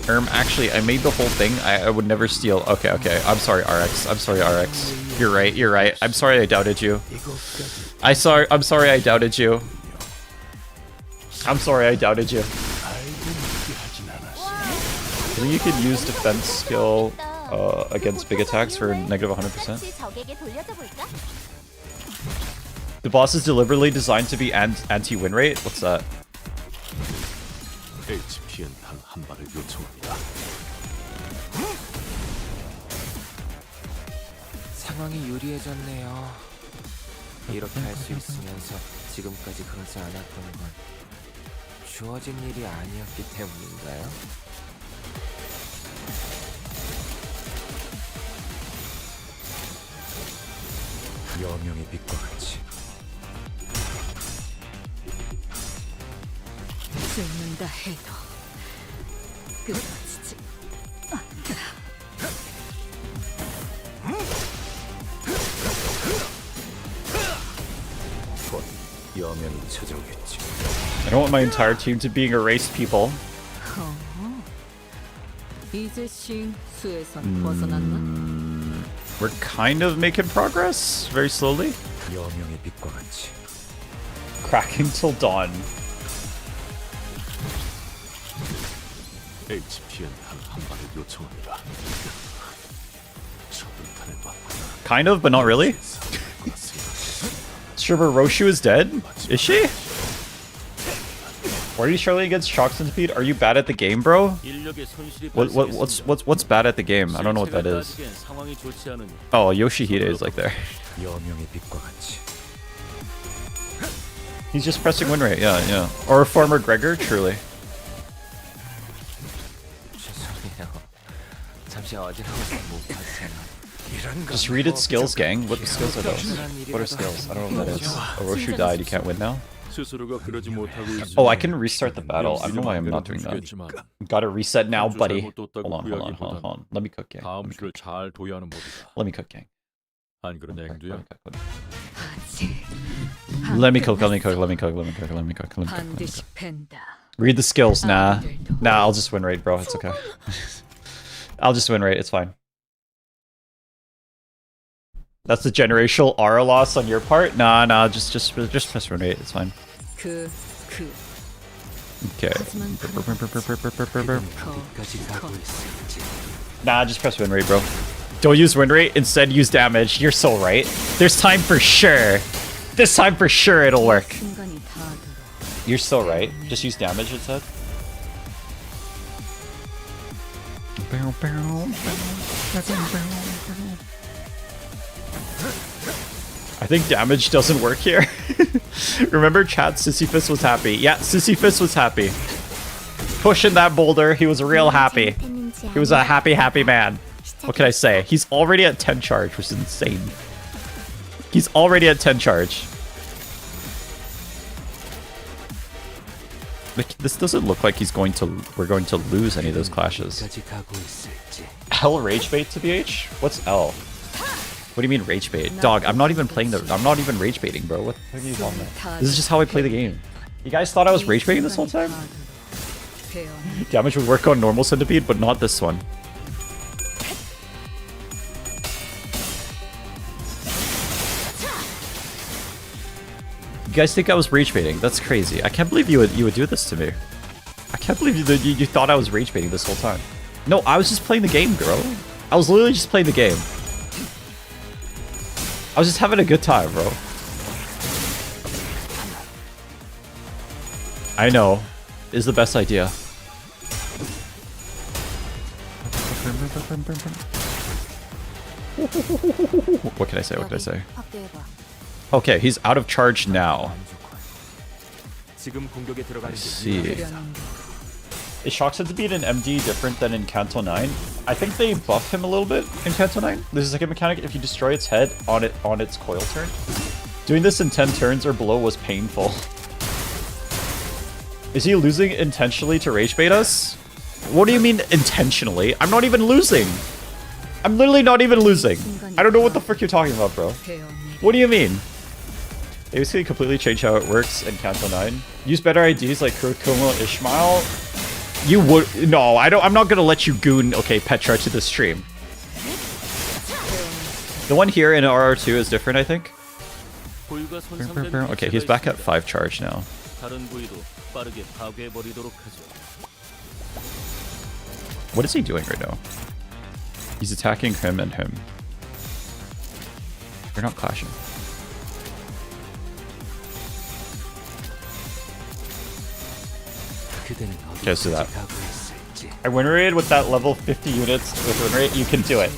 Actually, I made the whole thing. I would never steal. Okay. I'm sorry, RX. You're right. I'm sorry I doubted you. I'm sorry I doubted you. I think you could use defense skill against big attacks for negative 100%. The boss is deliberately designed to be anti-win rate? What's that? 상황이 유리해졌네요. 이렇게 할 수 있으면서 지금까지 그러지 않았던 건 주어진 일이 아니었기 때문인가요? 여명의 빛과 같이 죽는다 해도 끝이지. 곧 여명이 찾아오겠지. I don't want my entire team to being erased people. We're kind of making progress, very slowly. 여명의 빛과 같이 Cracking till dawn. Kind of, but not really. Shiver Roshu is dead? Is she? Why are you Charlie against Shock Centipede? Are you bad at the game, bro? What's bad at the game? I don't know what that is. Oh, Yoshihide is like there. 여명의 빛과 같이 He's just pressing win rate, yeah. Or former Gregor, truly. 죄송해요. 잠시 어지러워서 못 봤어요. Just read its skills, gang. What skills are those? What are skills? I don't know what that is. Oh, Roshu died, you can't win now? Oh, I can restart the battle. I don't know why I'm not doing that. Gotta reset now, buddy. Hold on. Let me cook, gang. Let me cook, gang. Let me cook. Read the skills. Nah, I'll just win raid, bro. It's okay. I'll just win raid. It's fine. That's the generational aura loss on your part? Nah, just press win rate. It's fine. Okay. Nah, just press win rate, bro. Don't use win rate, instead use damage. You're so right. There's time for sure. This time for sure it'll work. You're so right. Just use damage instead. I think damage doesn't work here. Remember chat, Sisyphus was happy. Yeah, Sisyphus was happy. Pushing that boulder, he was real happy. He was a happy, happy man. What can I say? He's already at 10 charge, which is insane. He's already at 10 charge. Like, this doesn't look like we're going to lose any of those clashes. L rage bait to BH? What's L? What do you mean rage bait? Dog, I'm not even rage baiting, bro. What are you on that? This is just how I play the game. You guys thought I was rage baiting this whole time? Damage would work on normal centipede, but not this one. You guys think I was rage baiting? That's crazy. I can't believe you would do this to me. I can't believe you thought I was rage baiting this whole time. No, I was just playing the game, bro. I was literally just playing the game. I was just having a good time, bro. I know. Is the best idea. What can I say? What can I say? Okay, he's out of charge now. I see. Is Shock Centipede in MD different than in Canto 9? I think they buff him a little bit in Canto 9. This is like a mechanic if you destroy its head on its coil turn. Doing this in 10 turns or below was painful. Is he losing intentionally to rage bait us? What do you mean intentionally? I'm not even losing. I'm literally not even losing. I don't know what the frick you're talking about, bro. What do you mean? They basically completely changed how it works in Canto 9. Use better IDs like Kurokomo Ishmael. You would... No, I'm not gonna let you goon, okay, Petra to the stream. The one here in RR2 is different, I think. Okay, he's back at 5 charge now. What is he doing right now? He's attacking him and him. They're not clashing. Okay, let's do that. I win rate with that level 50 units with win rate, you can do it.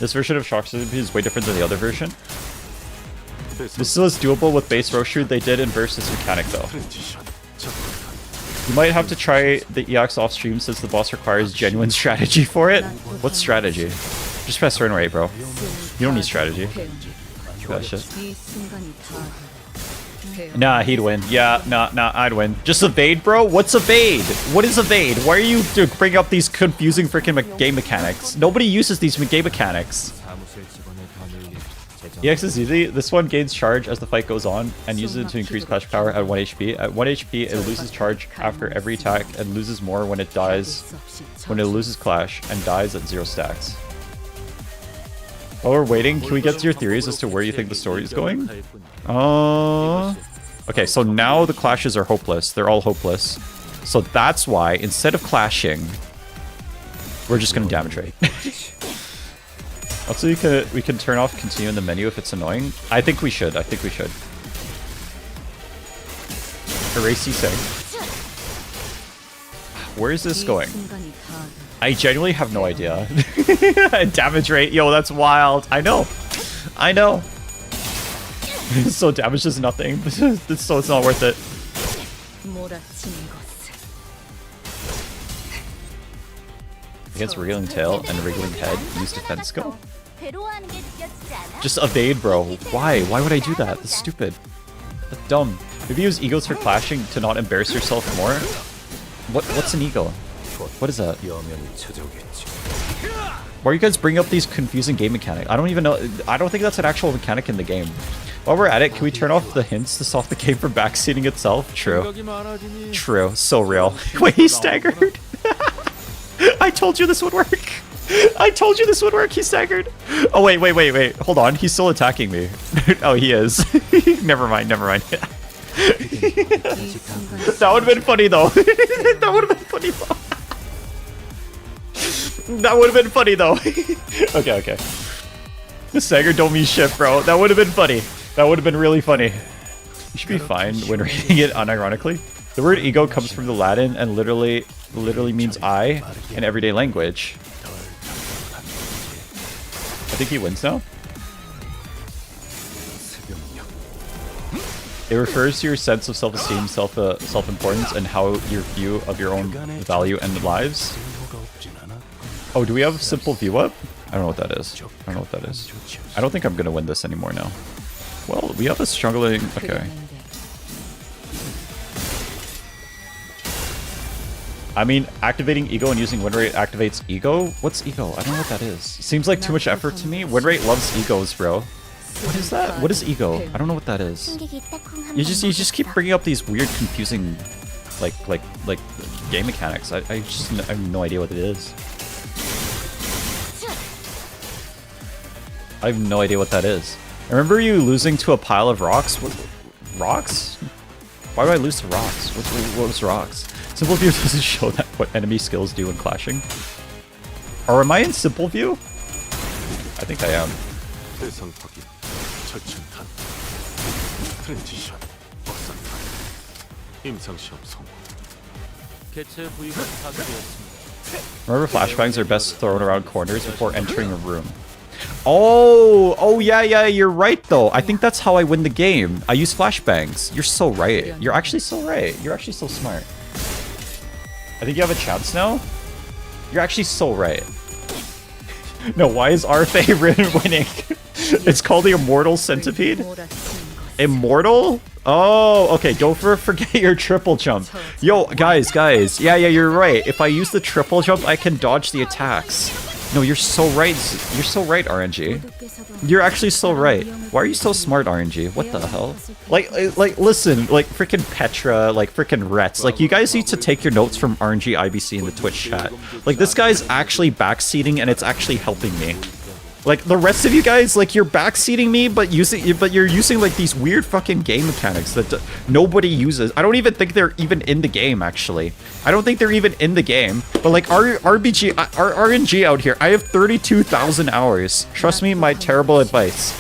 This version of Shock Centipede is way different than the other version. This still is doable with base Roshu. They did inverse this mechanic though. You might have to try the EX off stream since the boss requires genuine strategy for it. What strategy? Just press turn rate, bro. You don't need strategy. That shit. Nah, he'd win. Yeah, nah, I'd win. Just evade, bro? What's evade? What is evade? Why are you bringing up these confusing freaking game mechanics? Nobody uses these game mechanics. EX is easy. This one gains charge as the fight goes on and uses it to increase clash power at 1 HP. At 1 HP, it loses charge after every attack and loses more when it dies, when it loses clash and dies at 0 stacks. While we're waiting, can we get to your theories as to where you think the story is going? Okay, so now the clashes are hopeless. They're all hopeless. So that's why, instead of clashing, we're just going to damage rate. Also, we can turn off continue in the menu if it's annoying. I think we should. Erase saying. Where is this going? I genuinely have no idea. Damage rate. Yo, that's wild. I know. So damage is nothing. So it's not worth it. Against wriggling tail and wriggling head, use defense skill. Just evade, bro. Why? Why would I do that? That's stupid. That's dumb. Maybe use egos for clashing to not embarrass yourself more. What's an ego? What is that? Why are you guys bringing up these confusing game mechanics? I don't even know. I don't think that's an actual mechanic in the game. While we're at it, can we turn off the hints to stop the game from backseating itself? True. True. So real. Wait, he staggered. I told you this would work. He staggered. Oh, wait. Hold on. He's still attacking me. Oh, he is. Never mind. That would have been funny, though. Okay. The stagger don't mean shit, bro. That would have been funny. That would have been really funny. You should be fine when reading it unironically. The word ego comes from the Latin and literally means I in everyday language. I think he wins now. It refers to your sense of self-esteem, self-importance, and how your view of your own value and lives. Oh, do we have simple view up? I don't know what that is. I don't know what that is. I don't think I'm gonna win this anymore now. Well, we have a struggling... Okay. I mean, activating ego and using win rate activates ego? What's ego? I don't know what that is. Seems like too much effort to me. Win rate loves egos, bro. What is that? What is ego? I don't know what that is. You just keep bringing up these weird, confusing, like game mechanics. I have no idea what it is. I have no idea what that is. I remember you losing to a pile of rocks. What, rocks? Why do I lose to rocks? What was rocks? Simple view doesn't show that what enemy skills do when clashing. Or am I in simple view? I think I am. Remember, flashbangs are best thrown around corners before entering a room. Oh yeah, you're right though. I think that's how I win the game. I use flashbangs. You're so right. You're actually so right. You're actually so smart. I think you have a chance now. You're actually so right. No, why is our favorite winning? It's called the Immortal Centipede. Immortal? Oh, okay. Don't forget your triple jump. Yo, guys. Yeah, you're right. If I use the triple jump, I can dodge the attacks. No, you're so right. You're so right, RNG. You're actually so right. Why are you so smart, RNG? What the hell? Like, listen, like, freaking Petra, like, freaking Rets. Like, you guys need to take your notes from RNG IBC in the Twitch chat. Like, this guy's actually backseating, and it's actually helping me. Like, the rest of you guys, like, you're backseating me, but you're using, like, these weird fucking game mechanics that nobody uses. I don't even think they're even in the game, actually. I don't think they're even in the game. But, like, our RNG out here, I have 32,000 hours. Trust me, my terrible advice.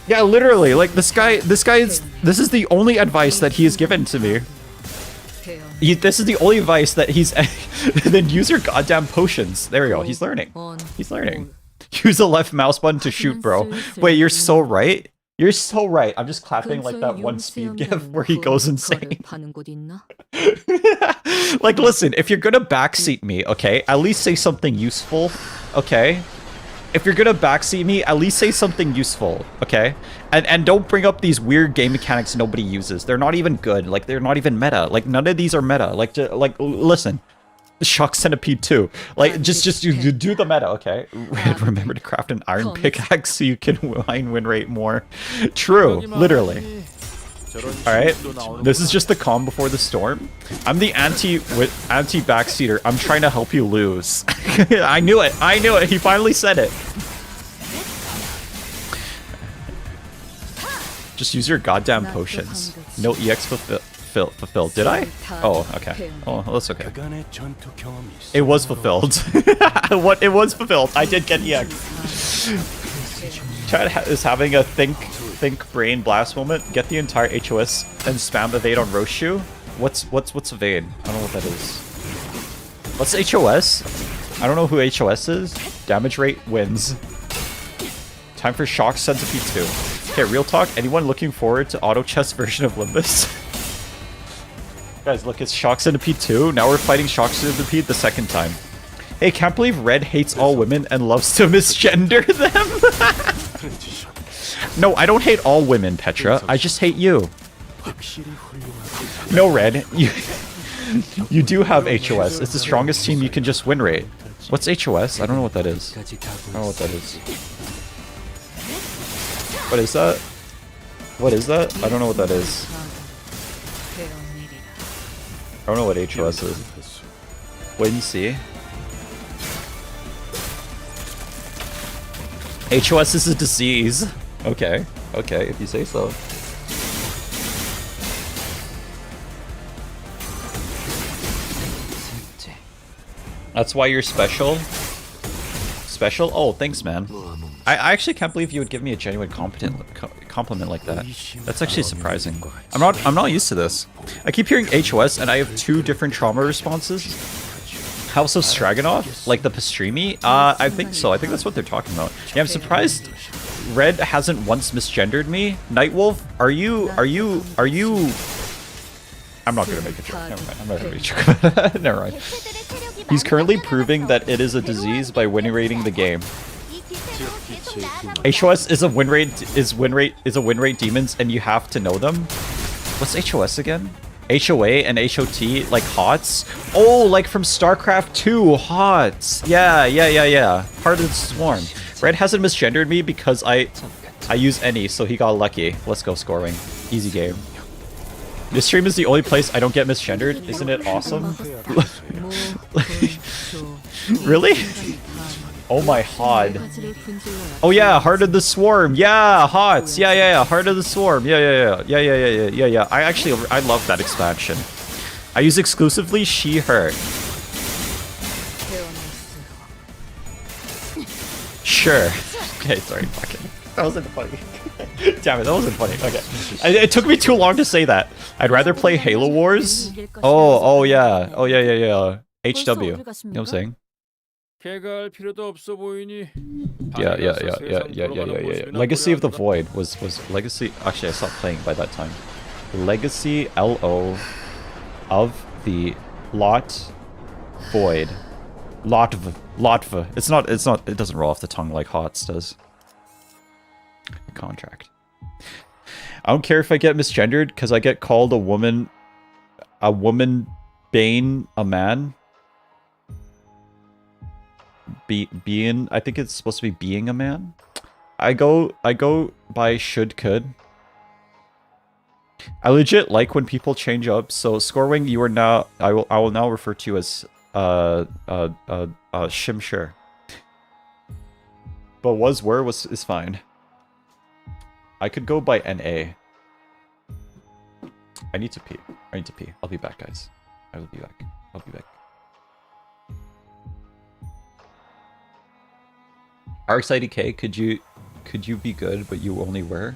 Yeah, literally, like, this is the only advice that he has given to me. This is the only advice that he's... Then use your goddamn potions. There we go, he's learning. He's learning. Use the left mouse button to shoot, bro. Wait, you're so right. You're so right. I'm just clapping like that one speed gif where he goes insane. Like, listen, if you're gonna backseat me, okay, at least say something useful, okay? If you're gonna backseat me, at least say something useful, okay? And don't bring up these weird game mechanics nobody uses. They're not even good. Like, they're not even meta. Like, none of these are meta. Like, listen. Shock Centipede 2. Like, just do the meta, okay? Remember to craft an iron pickaxe so you can win rate more. True, literally. Alright, this is just the calm before the storm. I'm the anti-backseater. I'm trying to help you lose. I knew it, he finally said it. Just use your goddamn potions. No EX fulfilled. Did I? Oh, okay. Oh, that's okay. It was fulfilled. What? It was fulfilled. I did get EX. Chat is having a think brain blast moment. Get the entire HOS and spam evade on Roshu. What's evade? I don't know what that is. What's HOS? I don't know who HOS is. Damage rate wins. Time for Shock Centipede 2. Okay, real talk. Anyone looking forward to auto chess version of Limbus? Guys, look, it's Shock Centipede 2. Now we're fighting Shock Centipede the second time. Hey, can't believe Red hates all women and loves to misgender them. No, I don't hate all women, Petra. I just hate you. No, Red. You do have HOS. It's the strongest team you can just win rate. What's HOS? I don't know what that is. I don't know what that is. What is that? What is that? I don't know what that is. I don't know what HOS is. Wait and see. HOS is a disease. Okay. Okay, if you say so. That's why you're special? Special? Oh, thanks, man. I actually can't believe you would give me a genuine compliment like that. That's actually surprising. I'm not used to this. I keep hearing HOS and I have 2 different trauma responses. House of Stroganoff? Like the pastrami? I think so. I think that's what they're talking about. Yeah, I'm surprised. Red hasn't once misgendered me. Nightwolf, are you... I'm not gonna make a joke. Never mind. I'm not gonna make a joke about that. Never mind. He's currently proving that it is a disease by win rating the game. HOS is a win rate demons, and you have to know them. What's HOS again? HOA and HOT, like HOTS? Oh, like from StarCraft 2, HOTS. Yeah. Heart of the Swarm. Red hasn't misgendered me because I use any, so he got lucky. Let's go scoring. Easy game. This stream is the only place I don't get misgendered. Isn't it awesome? Really? Oh my god. Oh yeah, Heart of the Swarm. Yeah, HOTS. Yeah. Heart of the Swarm. Yeah. I love that expansion. I use exclusively she, her. Sure. Okay, sorry, fuck it. That wasn't funny. Damn it, that wasn't funny. Okay. It took me too long to say that. I'd rather play Halo Wars. Oh yeah. HW. You know what I'm saying? 개갈 필요도 없어 보이니. Yeah. Legacy of the Void was Legacy. Actually, I stopped playing by that time. Legacy LO of the Lot Void. Lotv. It's not. It doesn't roll off the tongue like HOTS does. Contract. I don't care if I get misgendered because I get called a woman bane a man. Being, I think it's supposed to be being a man. I go by should could. I legit like when people change up. So Scorewing, you are now I will now refer to you as Shimshire. But is fine. I could go by NA. I need to pee. I'll be back, guys. I will be back. I'll be back. RXIDK, could you be good, but you only were?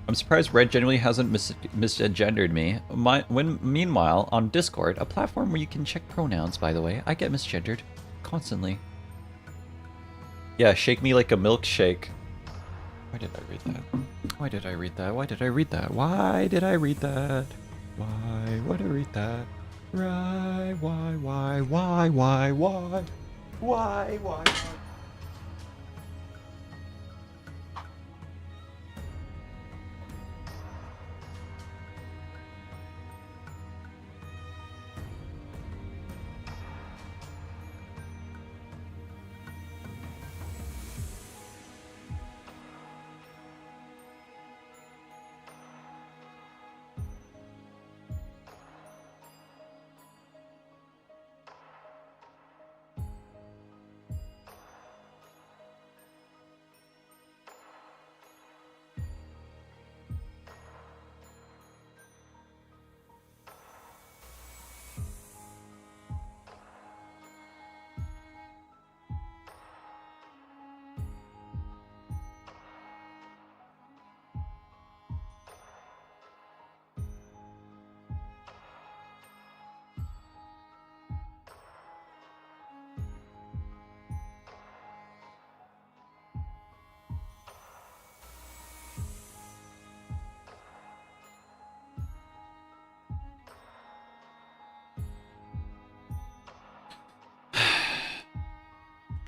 I'm surprised Red generally hasn't misgendered me. Meanwhile, on Discord, a platform where you can check pronouns, by the way, I get misgendered constantly. Yeah, shake me like a milkshake. Why did I read that? Why did I read that? Why did I read that? Why did I read that? Why would I read that? Right, why?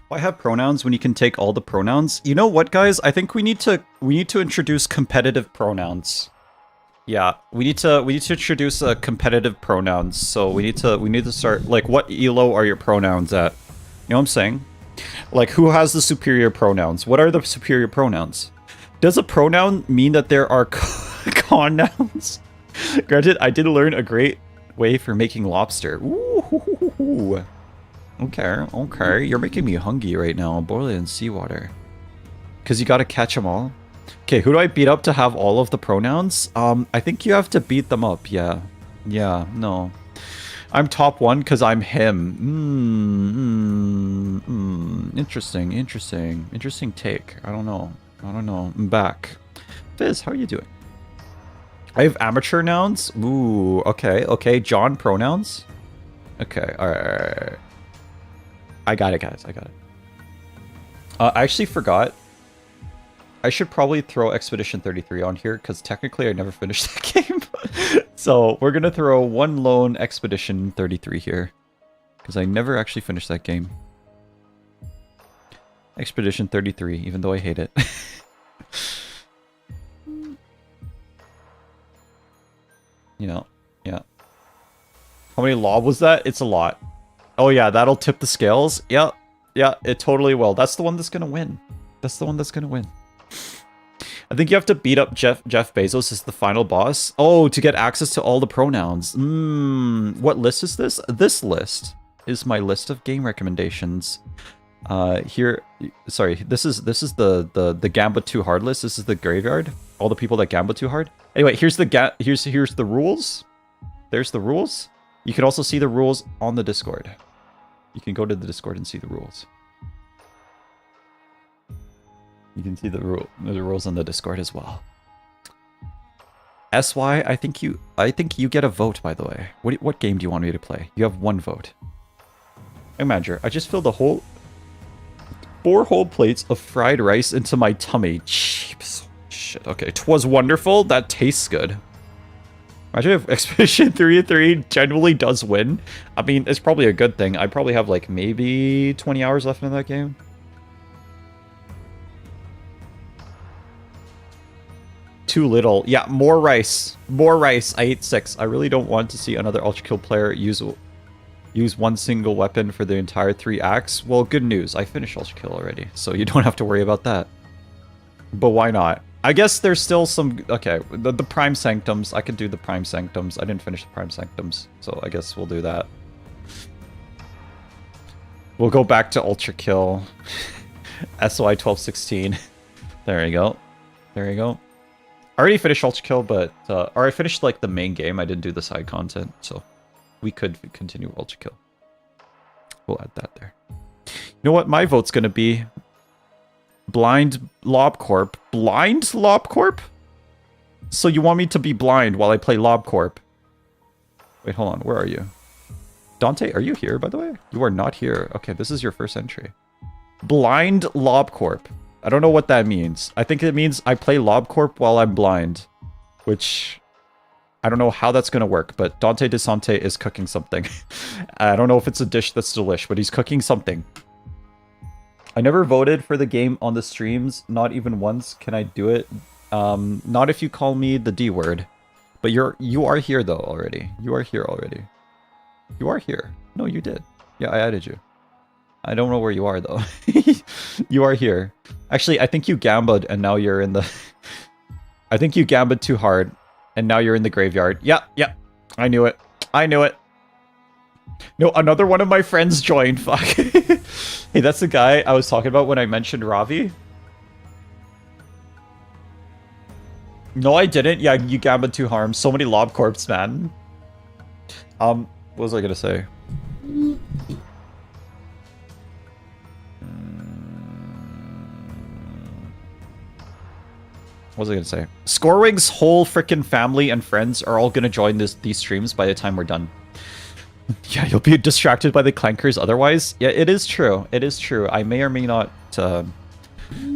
Why have pronouns when you can take all the pronouns? You know what, guys? I think we need to introduce competitive pronouns. Yeah, we need to introduce competitive pronouns. So we need to start, like, what elo are your pronouns at? You know what I'm saying? Like, who has the superior pronouns? What are the superior pronouns? Does a pronoun mean that there are con nouns? Granted, I did learn a great way for making lobster. Ooh. Okay. You're making me hungry right now. Boil it in seawater. Because you gotta catch them all. Okay, who do I beat up to have all of the pronouns? I think you have to beat them up, yeah. Yeah, no. I'm top 1 because I'm him. Interesting take. I don't know. I'm back. Fizz, how are you doing? I have amateur nouns. Ooh, okay. John pronouns. Okay, alright. I got it, guys. I got it. I actually forgot. I should probably throw Expedition 33 on here, because technically I never finished that game. So we're going to throw one lone Expedition 33 here, because I never actually finished that game. Expedition 33, even though I hate it. Yeah. How many lob was that? It's a lot. Oh yeah, that'll tip the scales. Yeah, it totally will. That's the one that's gonna win. That's the one that's gonna win. I think you have to beat up Jeff Bezos as the final boss. Oh, to get access to all the pronouns. What list is this? This list is my list of game recommendations. Here, sorry, this is the Gambit Too Hard list. This is the graveyard. All the people that Gambit Too Hard. Anyway, here's the rules. There's the rules. You can also see the rules on the Discord. You can go to the Discord and see the rules. You can see the rules on the Discord as well. SY, I think you get a vote, by the way. What game do you want me to play? You have one vote. Imagine, I just filled the whole 4 whole plates of fried rice into my tummy. Jeeps. Shit, okay. 'Twas wonderful. That tastes good. Imagine if Expedition 33 genuinely does win. I mean, it's probably a good thing. I probably have like maybe 20 hours left in that game. Too little. Yeah, more rice. More rice. I ate 6. I really don't want to see another ultrakill player use one single weapon for the entire 3 acts. Well, good news. I finished ultrakill already, so you don't have to worry about that. But why not? I guess there's still some... Okay, the Prime Sanctums. I could do the Prime Sanctums. I didn't finish the Prime Sanctums, so I guess we'll do that. We'll go back to ultrakill. SOI 1216. There you go. There you go. I already finished ultrakill, but... or I finished, like, the main game. I didn't do the side content, so... We could continue ultrakill. We'll add that there. You know what my vote's gonna be? Blind Lobcorp. Blind Lobcorp? So you want me to be blind while I play Lobcorp? Wait, hold on. Where are you? Dante, are you here, by the way? You are not here. Okay, this is your first entry. Blind Lobcorp. I don't know what that means. I think it means I play Lobcorp while I'm blind. Which... I don't know how that's going to work, but Dante DeSante is cooking something. I don't know if it's a dish that's delish, but he's cooking something. I never voted for the game on the streams, not even once. Can I do it? Not if you call me the D word. But you are here though already. You are here already. You are here. No, you did. Yeah, I added you. I don't know where you are though. You are here. Actually, I think you gambled and now you're in the... I think you gambled too hard. And now you're in the graveyard. Yeah. I knew it. I knew it. No, another one of my friends joined. Fuck. Hey, that's the guy I was talking about when I mentioned Ravi. No, I didn't. Yeah, you gambled too hard. So many lob corps, man. What was I gonna say? What was I gonna say? Scorewing's whole freaking family and friends are all gonna join these streams by the time we're done. Yeah, you'll be distracted by the clankers otherwise. Yeah, it is true. It is true. I may or may not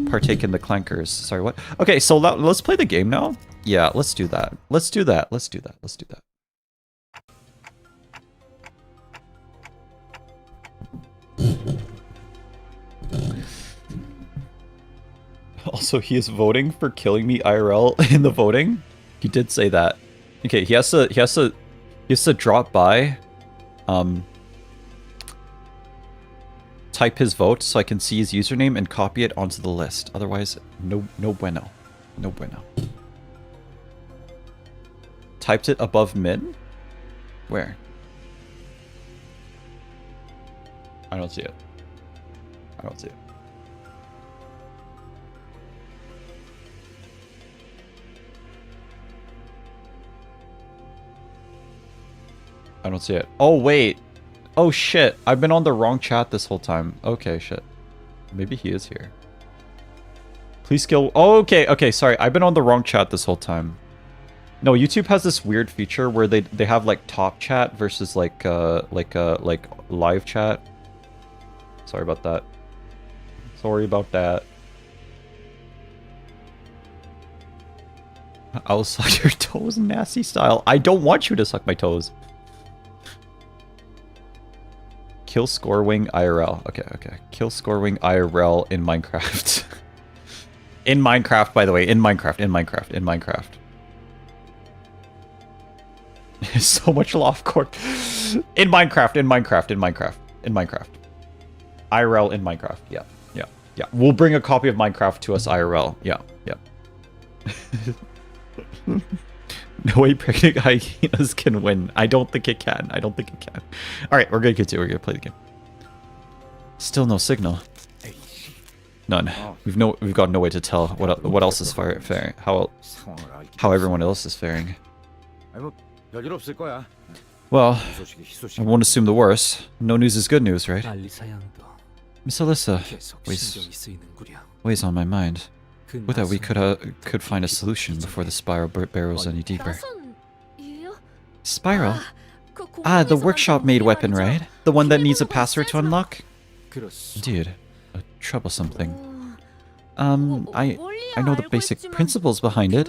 partake in the clankers. Sorry, what? Okay, so let's play the game now. Yeah, let's do that. Let's do that. Let's do that. Let's do that. Also, he is voting for killing me IRL in the voting. He did say that. Okay, he has to drop by, type his vote so I can see his username and copy it onto the list. Otherwise, no bueno. No bueno. Typed it above min? Where? I don't see it. I don't see it. I don't see it. Oh, wait. Oh, shit. I've been on the wrong chat this whole time. Okay, shit. Maybe he is here. Please kill... Oh, okay, okay, sorry. I've been on the wrong chat this whole time. No, YouTube has this weird feature where they have, like, top chat versus, like live chat. Sorry about that. Sorry about that. I'll suck your toes nasty style. I don't want you to suck my toes. Kill Scorewing IRL. Okay, okay. Kill Scorewing IRL in Minecraft. In Minecraft, by the way. In Minecraft, in Minecraft, in Minecraft. So much loft court. In Minecraft, in Minecraft, in Minecraft, in Minecraft. IRL in Minecraft. Yeah, yeah, yeah. We'll bring a copy of Minecraft to us IRL. Yeah, yeah. No way pregnant hyenas can win. I don't think it can. I don't think it can. Alright, we're gonna continue. We're gonna play the game. Still no signal. None. We've got no way to tell what else is faring. How everyone else is faring. Well, I won't assume the worst. No news is good news, right? Miss Alyssa weighs on my mind. With that, we could find a solution before the spiral burrows any deeper. Spiral? Ah, the workshop-made weapon, right? The one that needs a password to unlock? Indeed. A troublesome thing. I know the basic principles behind it,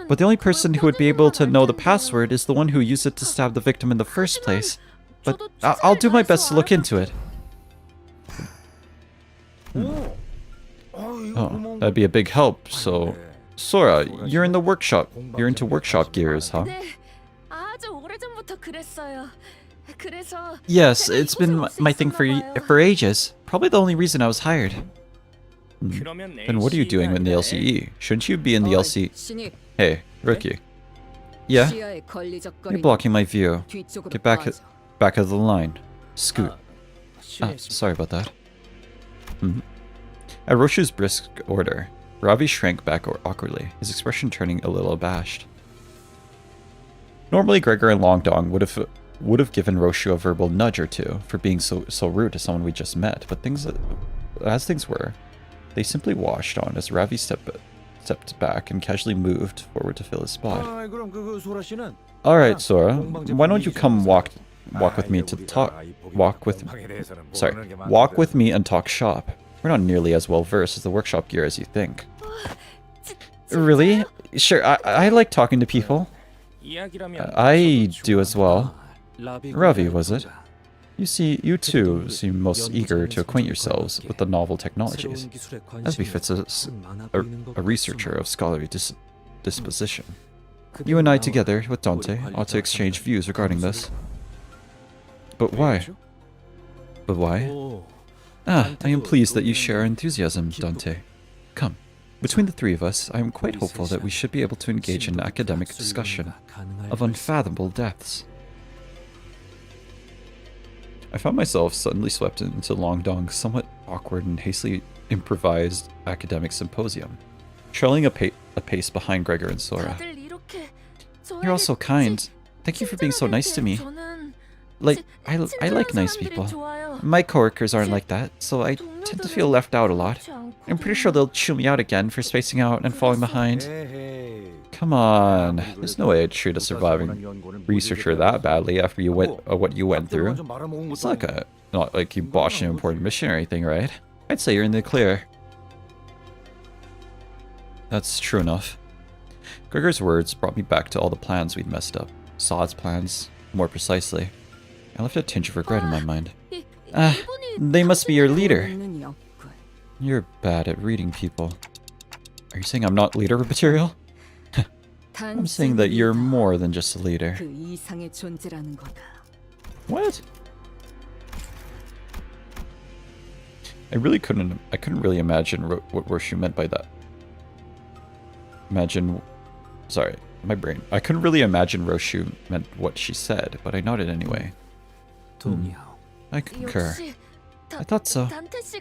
but the only person who would be able to know the password is the one who used it to stab the victim in the first place. But I'll do my best to look into it. Oh, that'd be a big help, so... Sora, you're in the workshop. You're into workshop gears, huh? Yes, it's been my thing for ages. Probably the only reason I was hired. Then what are you doing in the LCE? Shouldn't you be in the LCE? Hey, rookie. Yeah? You're blocking my view. Get back of the line. Scoot. Sorry about that. At Roshu's brisk order, Ravi shrank back awkwardly, his expression turning a little abashed. Normally, Gregor and Long Dong would have given Roshu a verbal nudge or two for being so rude to someone we just met, but as things were, they simply washed on as Ravi stepped back and casually moved forward to fill his spot. Alright, Sora, why don't you come walk with me and talk shop. We're not nearly as well versed as the workshop gear as you think. Really? Sure, I like talking to people. I do as well. Ravi, was it? You two seem most eager to acquaint yourselves with the novel technologies, as befits a researcher of scholarly disposition. You and I together with Dante ought to exchange views regarding this. But why? But why? I am pleased that you share our enthusiasm, Dante. Come, between the three of us, I am quite hopeful that we should be able to engage in an academic discussion of unfathomable depths. I found myself suddenly swept into Long Dong's somewhat awkward and hastily improvised academic symposium, trailing a pace behind Gregor and Sora. You're all so kind. Thank you for being so nice to me. I like nice people. My coworkers aren't like that, so I tend to feel left out a lot. I'm pretty sure they'll chew me out again for spacing out and falling behind. Come on, there's no way I'd treat a surviving researcher that badly after what you went through. It's not like you botched an important mission or anything, right? I'd say you're in the clear. That's true enough. Gregor's words brought me back to all the plans we'd messed up. Sod's plans, more precisely. I left a tinge of regret in my mind. They must be your leader. You're bad at reading people. Are you saying I'm not leader material? I'm saying that you're more than just a leader. What? I couldn't really imagine what Roshu meant by that. Sorry, my brain. I couldn't really imagine Roshu meant what she said, but I nodded anyway. I concur. I thought so.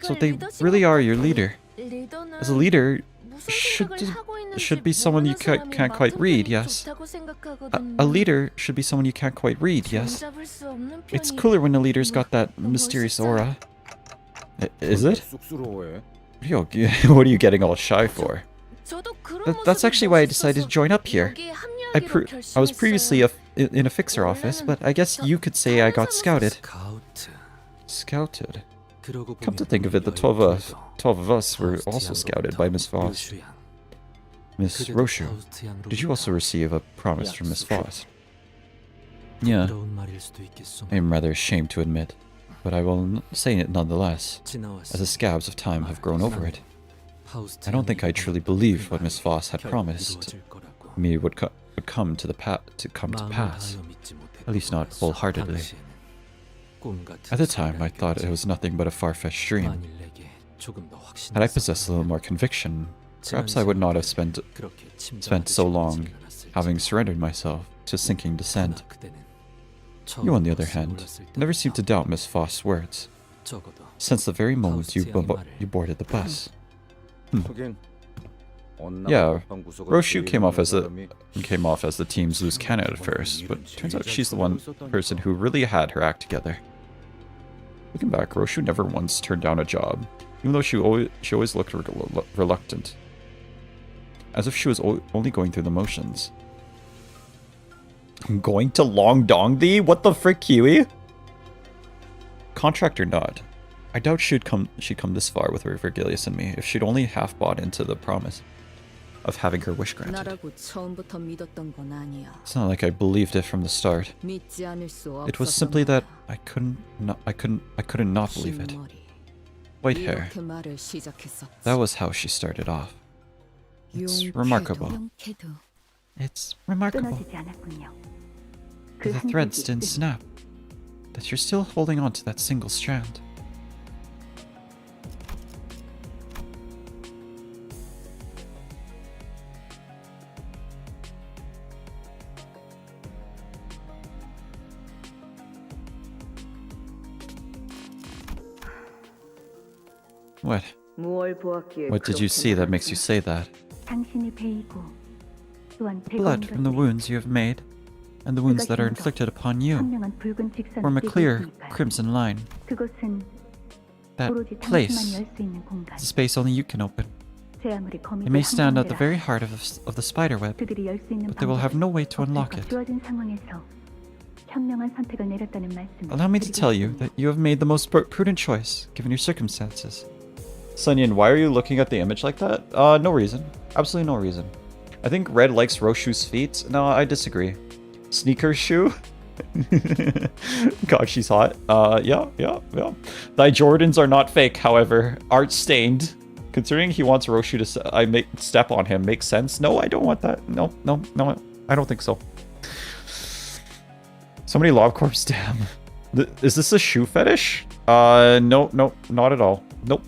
So they really are your leader. As a leader, should be someone you can't quite read, yes. A leader should be someone you can't quite read, yes. It's cooler when a leader's got that mysterious aura. Is it? What are you getting all shy for? That's actually why I decided to join up here. I was previously in a fixer office, but I guess you could say I got scouted. Scouted? Come to think of it, the 12 of us were also scouted by Miss Voss. Miss Roshu, did you also receive a promise from Miss Voss? Yeah, I am rather ashamed to admit, but I will say it nonetheless, as the scabs of time have grown over it. I don't think I truly believed what Miss Voss had promised me would come to pass, at least not wholeheartedly. At the time, I thought it was nothing but a far-fetched dream. Had I possessed a little more conviction, perhaps I would not have spent so long having surrendered myself to sinking descent. You, on the other hand, never seemed to doubt Miss Voss' words, since the very moment you boarded the bus. Yeah, Roshu came off as the team's loose cannon at first, but turns out she's the one person who really had her act together. Looking back, Roshu never once turned down a job, even though she always looked reluctant, as if she was only going through the motions. I'm going to Long Dong Thee? What the frick, Kiwi? Contract or not, I doubt she'd come this far with Vergilius and me if she'd only half bought into the promise of having her wish granted. It's not like I believed it from the start. It was simply that I couldn't not believe it. White hair. That was how she started off. It's remarkable. It's remarkable. The threads didn't snap. That you're still holding on to that single strand. What? What did you see that makes you say that? Blood from the wounds you have made, and the wounds that are inflicted upon you, form a clear crimson line. That place is a space only you can open. It may stand at the very heart of the spiderweb, but they will have no way to unlock it. Allow me to tell you that you have made the most prudent choice, given your circumstances. Sunyan, why are you looking at the image like that? No reason. Absolutely no reason. I think Red likes Roshu's feet. No, I disagree. Sneaker shoe? God, she's hot. Yeah. Thy Jordans are not fake, however. Art stained. Considering he wants Roshu to step on him, makes sense. No, I don't want that. No, I don't think so. So many Lob Corps, damn. Is this a shoe fetish? No, not at all. Nope.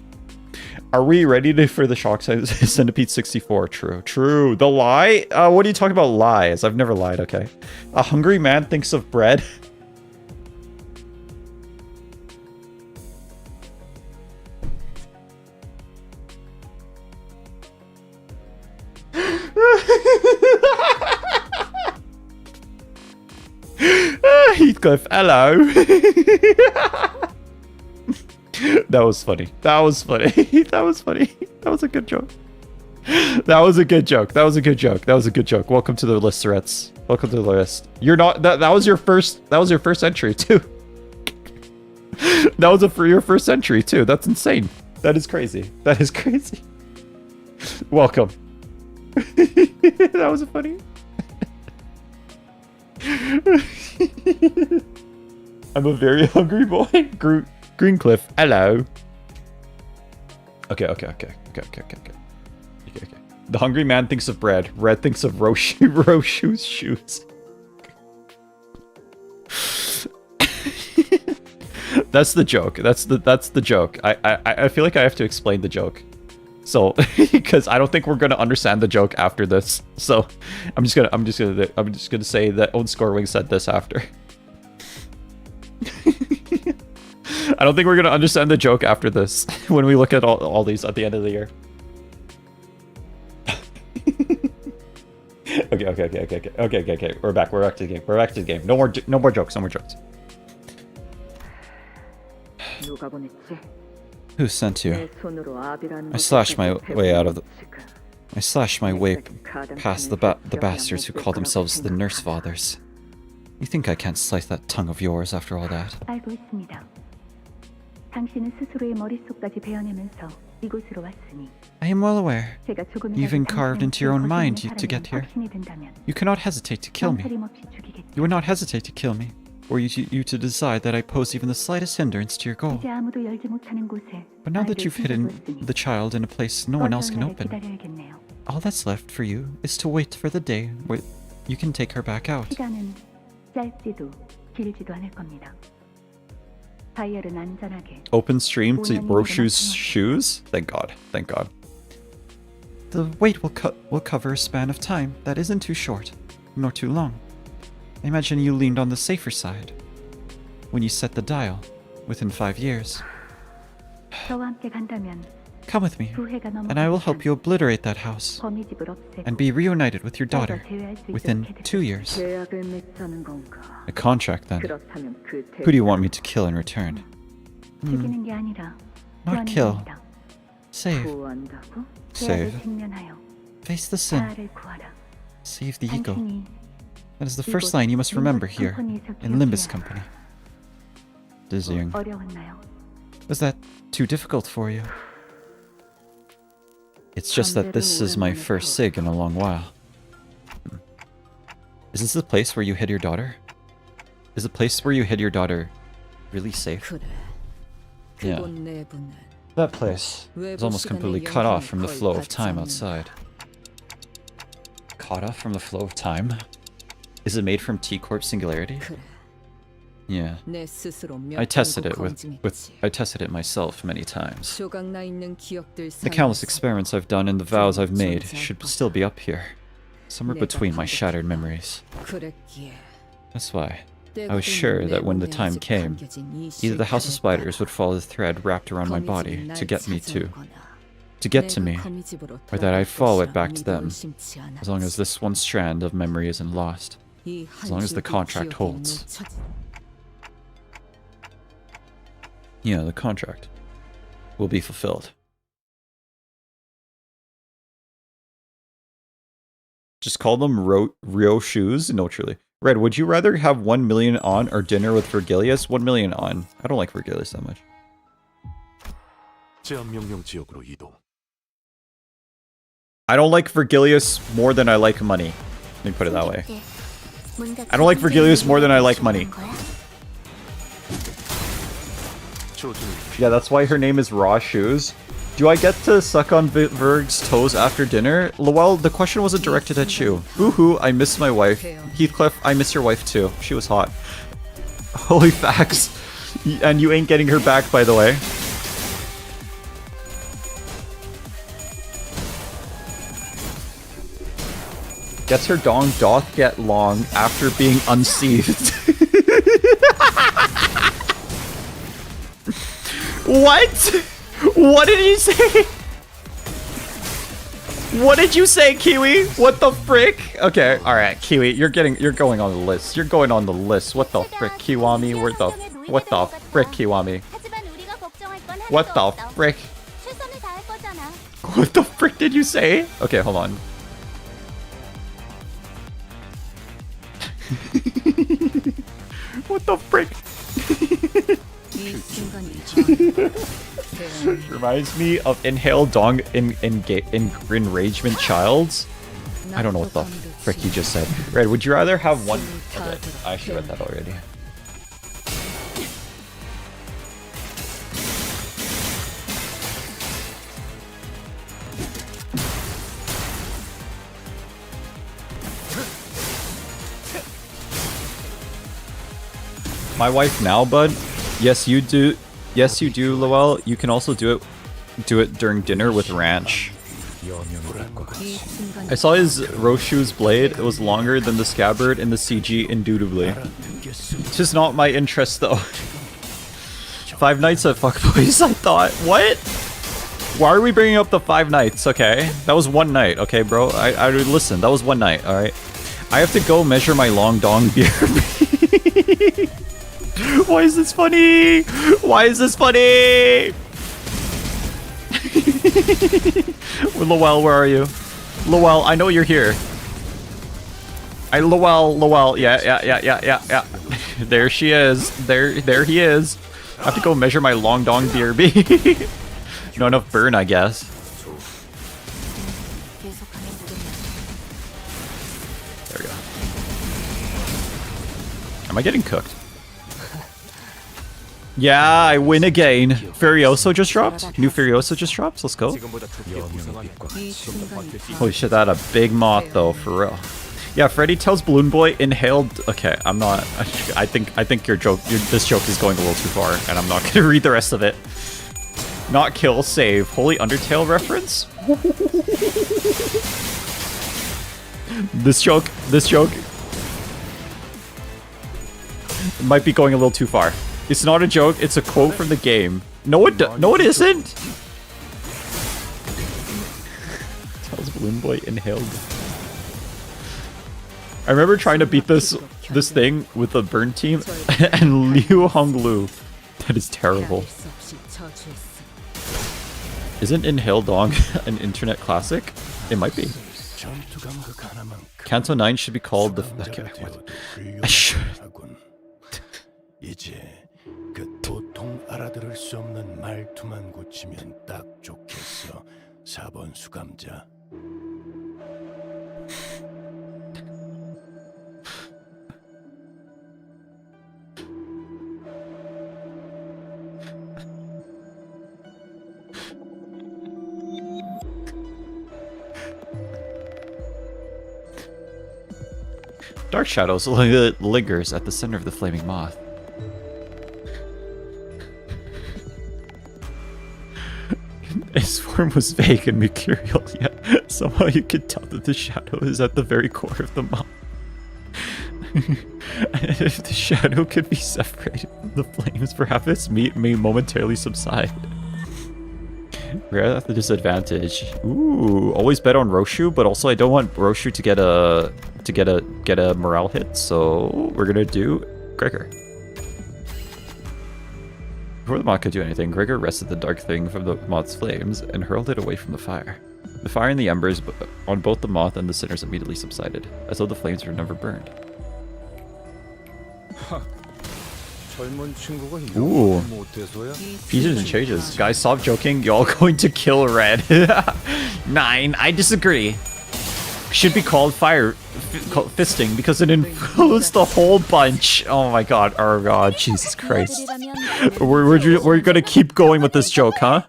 Are we ready for the Shock Centipede 64? True. The lie? What are you talking about lies? I've never lied, okay. A hungry man thinks of bread. Heathcliff, hello. That was funny. That was a good joke. That was a good joke. Welcome to the list, Threats. Welcome to the list. You're not that was your first entry too. That was your first entry too. That's insane. That is crazy. Welcome. That was funny. I'm a very hungry boy. Greencliff, hello. Okay. The hungry man thinks of bread. Red thinks of Roshu's shoes. That's the joke. That's the joke. I feel like I have to explain the joke. So, because I don't think we're gonna understand the joke after this. So, I'm just gonna say that Own Scorewing said this after. I don't think we're gonna understand the joke after this when we look at all these at the end of the year. Okay. We're back to the game. No more jokes. Who sent you? I slashed my way past the bastards who call themselves the Nurse Fathers. You think I can't slice that tongue of yours after all that? 당신은 스스로의 머릿속까지 베어내면서 이곳으로 왔으니 I am well aware. 제가 조금이라도 You even carved into your own mind 거슬리는 to get here. 사람이 확신이 든다면 You cannot hesitate to kill me. 망설임없이 죽이겠죠. You would not hesitate to kill me. Or you to decide that I pose even the slightest hindrance to your goal. 이제 아무도 열지 못하는 곳에 But now that 아이를 you've hidden 숨겨두었으니 the child in a place no one else can 어떤 날을 open, 기다려야겠네요. all that's left for you is to wait for the day where you can take her back out. 시간은 짧지도 길지도 않을 겁니다. 다이얼은 안전하게 Open stream to Roshu's shoes? Thank God. Thank God. The wait will cover a span of time that isn't too short, nor too long. I imagine you leaned on the safer side when you set the dial within 5 years. 저와 함께 간다면 Come with me, 두 해가 넘어 and I will help you obliterate that house 거미집을 없애고 and be reunited with your daughter 제외할 수 within 있도록 2 years. 계약을 맺자는 건가? A contract, then. 그렇다면 그 Who do you want me to kill in return? 죽이는 게 아니라 Not 구하는 kill. 겁니다. Save. 구한다고? Save. 죄악을 직면하여 Face the sin. 자아를 구하라. Save the ego. 당신이 That is the first line you must remember here, in Limbus Company. Dizzying. 어려웠나요? Was that too difficult for you? It's just that this is my first SIG in a long while. Is this the place where you hid your daughter? Is the place where you hid your daughter really safe? 그래. Yeah. 그곳 내부는 That place is almost completely cut off from the flow of time outside. Cut off from the flow of time? Is it made from T-Corp Singularity? 그래. Yeah. 내 스스로 몇 I tested 번고 it 검증했지. I tested it myself many times. 조각나 있는 기억들 The countless 사이에서 experiments I've done and the vows I've made should still be up here, somewhere between my shattered memories. 그랬기에 That's why I was sure that when the time came, either the House of Spiders would follow the thread wrapped around my body to get me to me, or that I'd follow it back to them, as long as this one strand of memory isn't lost, as long as the contract holds. Yeah, the contract will be fulfilled. Just call them Rio shoes? No, truly. Red, would you rather have 1 million on or dinner with Vergilius? 1 million on. I don't like Vergilius that much. 제한 명령 지역으로 이동. I don't like Vergilius more than I like money. Let me put it that way. I don't like Vergilius more than I like money. Yeah, that's why her name is Raw Shoes. Do I get to suck on Verg's toes after dinner? Lowell, the question wasn't directed at you. Boo-hoo, I miss my wife. Heathcliff, I miss your wife too. She was hot. Holy facts. And you ain't getting her back, by the way. Gets her dong doth get long after being unsheathed. What? What did you say? What did you say, Kiwi? What the frick? Okay, alright, Kiwi, you're going on the list. You're going on the list. What the frick, Kiwami? What the frick, Kiwami? What the frick? What the frick did you say? Okay, hold on. What the frick? Reminds me of Inhale Dong in Enragement Childs. I don't know what the frick you just said. Red, would you rather have one? Okay, I actually read that already. My wife now, bud? Yes, you do. Yes, you do, Lowell. You can also do it during dinner with ranch. I saw his Roshu's blade. It was longer than the scabbard in the CG, indubitably. It's just not my interest, though. 5 nights at Fuckboys, I thought. What? Why are we bringing up the 5 nights? Okay, that was 1 night. Okay, bro. I listen. That was 1 night. All right. I have to go measure my long dong beer. Why is this funny? Why is this funny? Lowell, where are you? Lowell, I know you're here. Lowell, yeah. There she is. There he is. I have to go measure my long dong BRB. Not enough burn, I guess. There we go. Am I getting cooked? Yeah, I win again. Furioso just dropped? New Furioso just dropped? Let's go. Holy shit, that had a big moth though, for real. Yeah, Freddy tells Balloon Boy inhaled. Okay, I'm not. I think your joke. This joke is going a little too far, and I'm not gonna read the rest of it. Not kill, save. Holy Undertale reference. This joke might be going a little too far. It's not a joke. It's a quote from the game. No, it isn't. Tells Balloon Boy inhaled. I remember trying to beat this thing with the burn team and Liu Honglu. That is terrible. Isn't Inhale Dong an internet classic? It might be. Canto 9 should be called the... Okay, what? I should. 그 도통 알아들을 수 없는 말투만 고치면 딱 좋겠어. 4번 수감자. Dark Shadows lingers at the center of the flaming moth. His form was vague and mercurial, yet somehow you could tell that the shadow is at the very core of the moth. And if the shadow could be separated from the flames, perhaps its meat may momentarily subside. We're at the disadvantage. Ooh, always bet on Roshu, but also I don't want Roshu to get a morale hit, so we're gonna do Gregor. Before the moth could do anything, Gregor wrested the dark thing from the moth's flames and hurled it away from the fire. The fire and the embers on both the moth and the sinners immediately subsided, as though the flames were never burned. Ooh. Pieces and changes. Guys, stop joking. Y'all going to kill Red. 9. I disagree. Should be called fisting because it influenced the whole bunch. Oh my god. Oh god. Jesus Christ. We're gonna keep going with this joke, huh?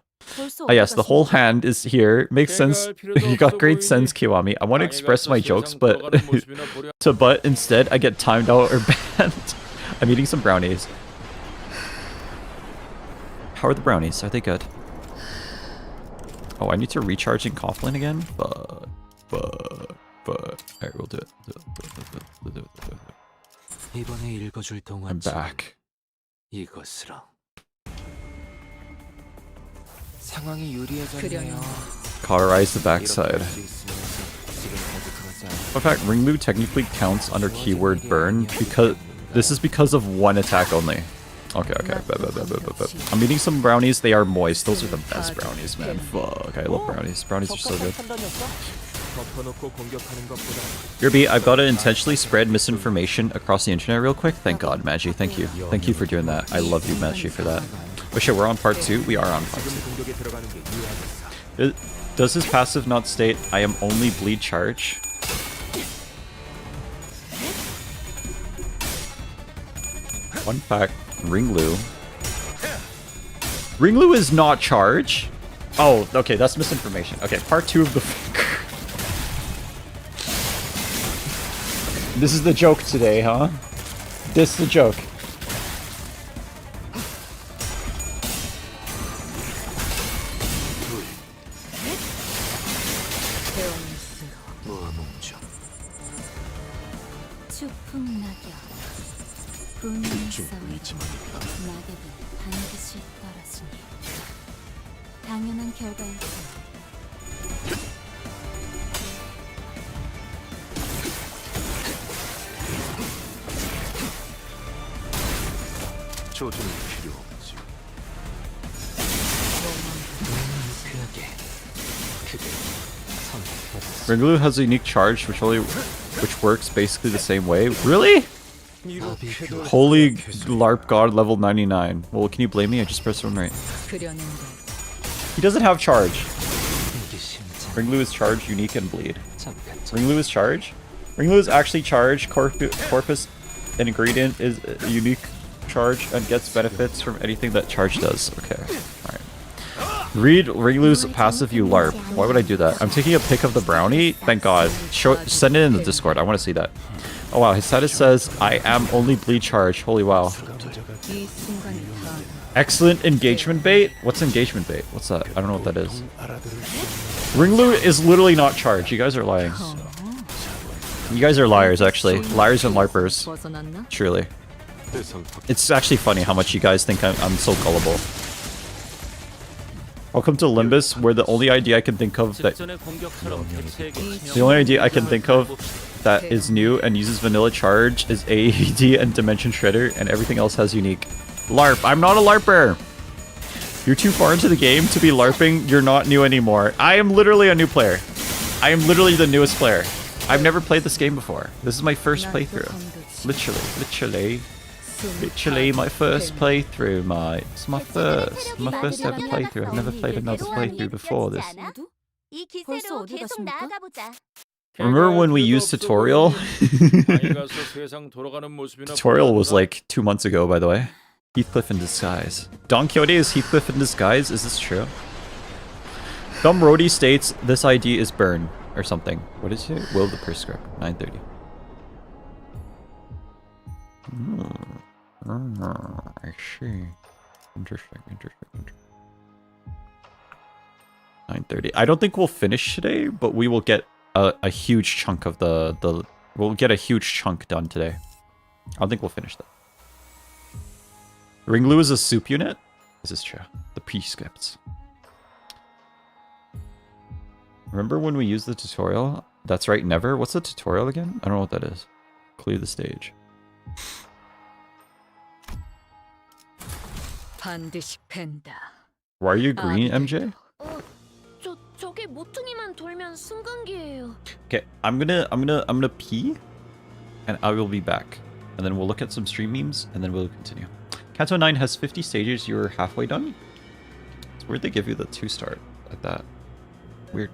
Ah yes, the whole hand is here. Makes sense. You got great sense, Kiwami. I want to express my jokes, but instead I get timed out or banned. I'm eating some brownies. How are the brownies? Are they good? Oh, I need to recharge in Coughlin again? Fuck. Alright, we'll do it. I'm back. Cauterize the backside. In fact, Ringlu technically counts under keyword burn because this is because of one attack only. Okay. I'm eating some brownies. They are moist. Those are the best brownies, man. Fuck, I love brownies. Brownies are so good. Yerby, I've got to intentionally spread misinformation across the internet real quick. Thank God, Magi. Thank you. Thank you for doing that. I love you, Magi, for that. But shit, we're on part 2. We are on part 2. Does his passive not state, I am only bleed charge? One fact, Ringlu. Ringlu is not charge? Oh, okay, that's misinformation. Okay, part 2 of the... This is the joke today, huh? This is the joke. Ringlu has a unique charge which works basically the same way. Really? Holy LARP god level 99. Well, can you blame me? I just pressed one right. He doesn't have charge. Ringlu is charge, unique, and bleed. Ringlu is charge? Ringlu is actually charge, corpus, and ingredient is a unique charge, and gets benefits from anything that charge does. Okay, alright. Read Ringlu's passive, you LARP. Why would I do that? I'm taking a pic of the brownie? Thank god. Send it in the Discord, I want to see that. Oh wow, his status says, I am only bleed charge. Holy wow. Excellent engagement bait? What's engagement bait? What's that? I don't know what that is. Ringlu is literally not charged. You guys are lying. You guys are liars, actually. Liars and LARPers. Truly. It's actually funny how much you guys think I'm so gullible. Welcome to Limbus, where the only idea I can think of that... The only idea I can think of that is new and uses vanilla charge is AED and Dimension Shredder, and everything else has unique. LARP. I'm not a LARPer! You're too far into the game to be LARPing. You're not new anymore. I am literally a new player. I am literally the newest player. I've never played this game before. This is my first playthrough. Literally my first playthrough, It's my first ever playthrough. I've never played another playthrough before this. Remember when we used tutorial? Tutorial was like 2 months ago, by the way. Heathcliff in disguise. Don Quixote is Heathcliff in disguise? Is this true? Thumb Rody states this ID is burn or something. What is it? Will the prescript? 9:30. I see. Interesting. 9:30. I don't think we'll finish today, but we will get a huge chunk of we'll get a huge chunk done today. I don't think we'll finish that. Ringlu is a soup unit? This is true. The prescripts. Remember when we used the tutorial? That's right, never? What's the tutorial again? I don't know what that is. Clear the stage. Why are you green, MJ? Okay, I'm gonna pee, and I will be back. And then we'll look at some stream memes, and then we'll continue. Canto 9 has 50 stages, you're halfway done? It's weird they give you the 2-star like that. Weird.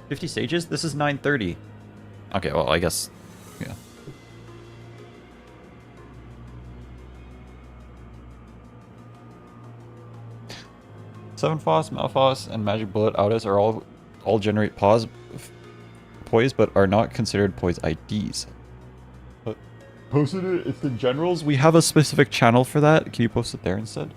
50 stages? This is 9:30. Okay, well, I guess, yeah. Seven Foss, Malfoss, and Magic Bullet autos are all generate poise, but are not considered poise IDs. But posted it, it's the generals. We have a specific channel for that. Can you post it there instead?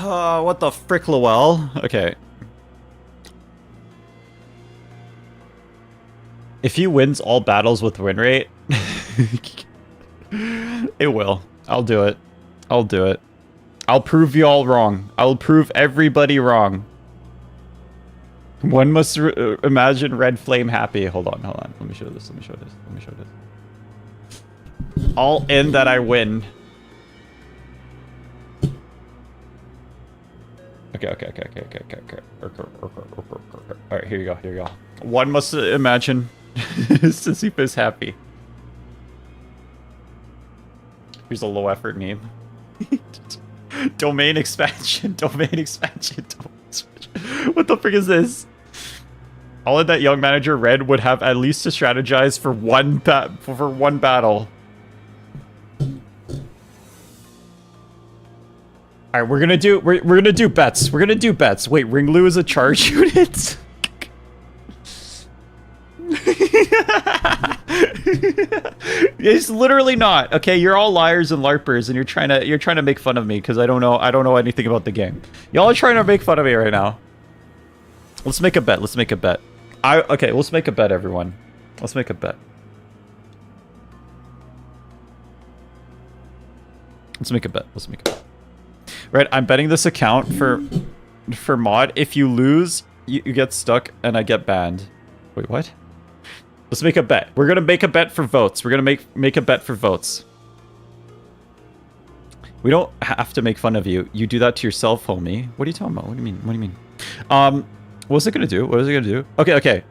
What the frick, Lowell? Okay. If he wins all battles with win rate, it will. I'll do it. I'll do it. I'll prove you all wrong. I'll prove everybody wrong. One must imagine Red Flame happy. Hold on, hold on. Let me show this. Let me show this. Let me show this. All in that I win. Okay. All right, here you go. Here you go. One must imagine Sisyphus happy. Here's a low effort meme. Domain expansion. Domain expansion. What the frick is this? All of that young manager Red would have at least to strategize for one battle. All right, we're gonna do bets. We're gonna do bets. Wait, Ringlu is a charge unit. It's literally not. Okay, you're all liars and larpers, and you're trying to make fun of me because I don't know anything about the game. Y'all are trying to make fun of me right now. Let's make a bet. Let's make a bet. Okay, let's make a bet, everyone. Let's make a bet. Let's make a bet. Let's make a bet. Right, I'm betting this account for mod. If you lose, you get stuck and I get banned. Wait, what? Let's make a bet. We're gonna make a bet for votes. We're gonna make a bet for votes. We don't have to make fun of you. You do that to yourself, homie. What are you talking about? What do you mean? What do you mean? What's it gonna do? What is it gonna do? Okay.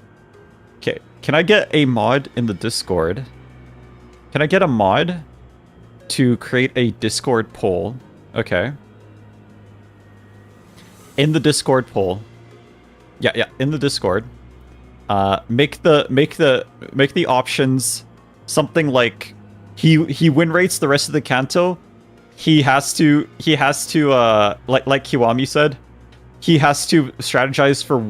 Can I get a mod in the Discord? Can I get a mod to create a Discord poll? Okay. In the Discord poll. Yeah, in the Discord. Make the options something like he win rates the rest of the canto. He has to like Kiwami said, he has to strategize for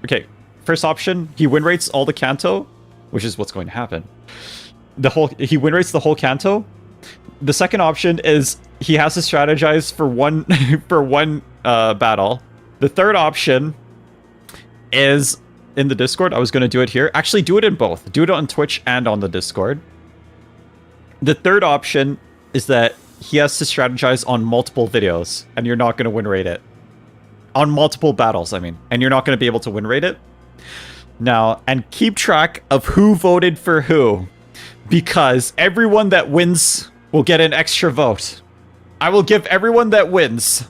okay, first option, he win rates all the canto, which is what's going to happen. He win rates the whole canto. The second option is he has to strategize for one battle. The third option is in the Discord. I was going to do it here. Actually, do it in both. Do it on Twitch and on the Discord. The third option is that he has to strategize on multiple videos, and you're not going to win rate it. On multiple battles, I mean. And you're not going to be able to win rate it. Now, and keep track of who voted for who. Because everyone that wins will get an extra vote. I will give everyone that wins.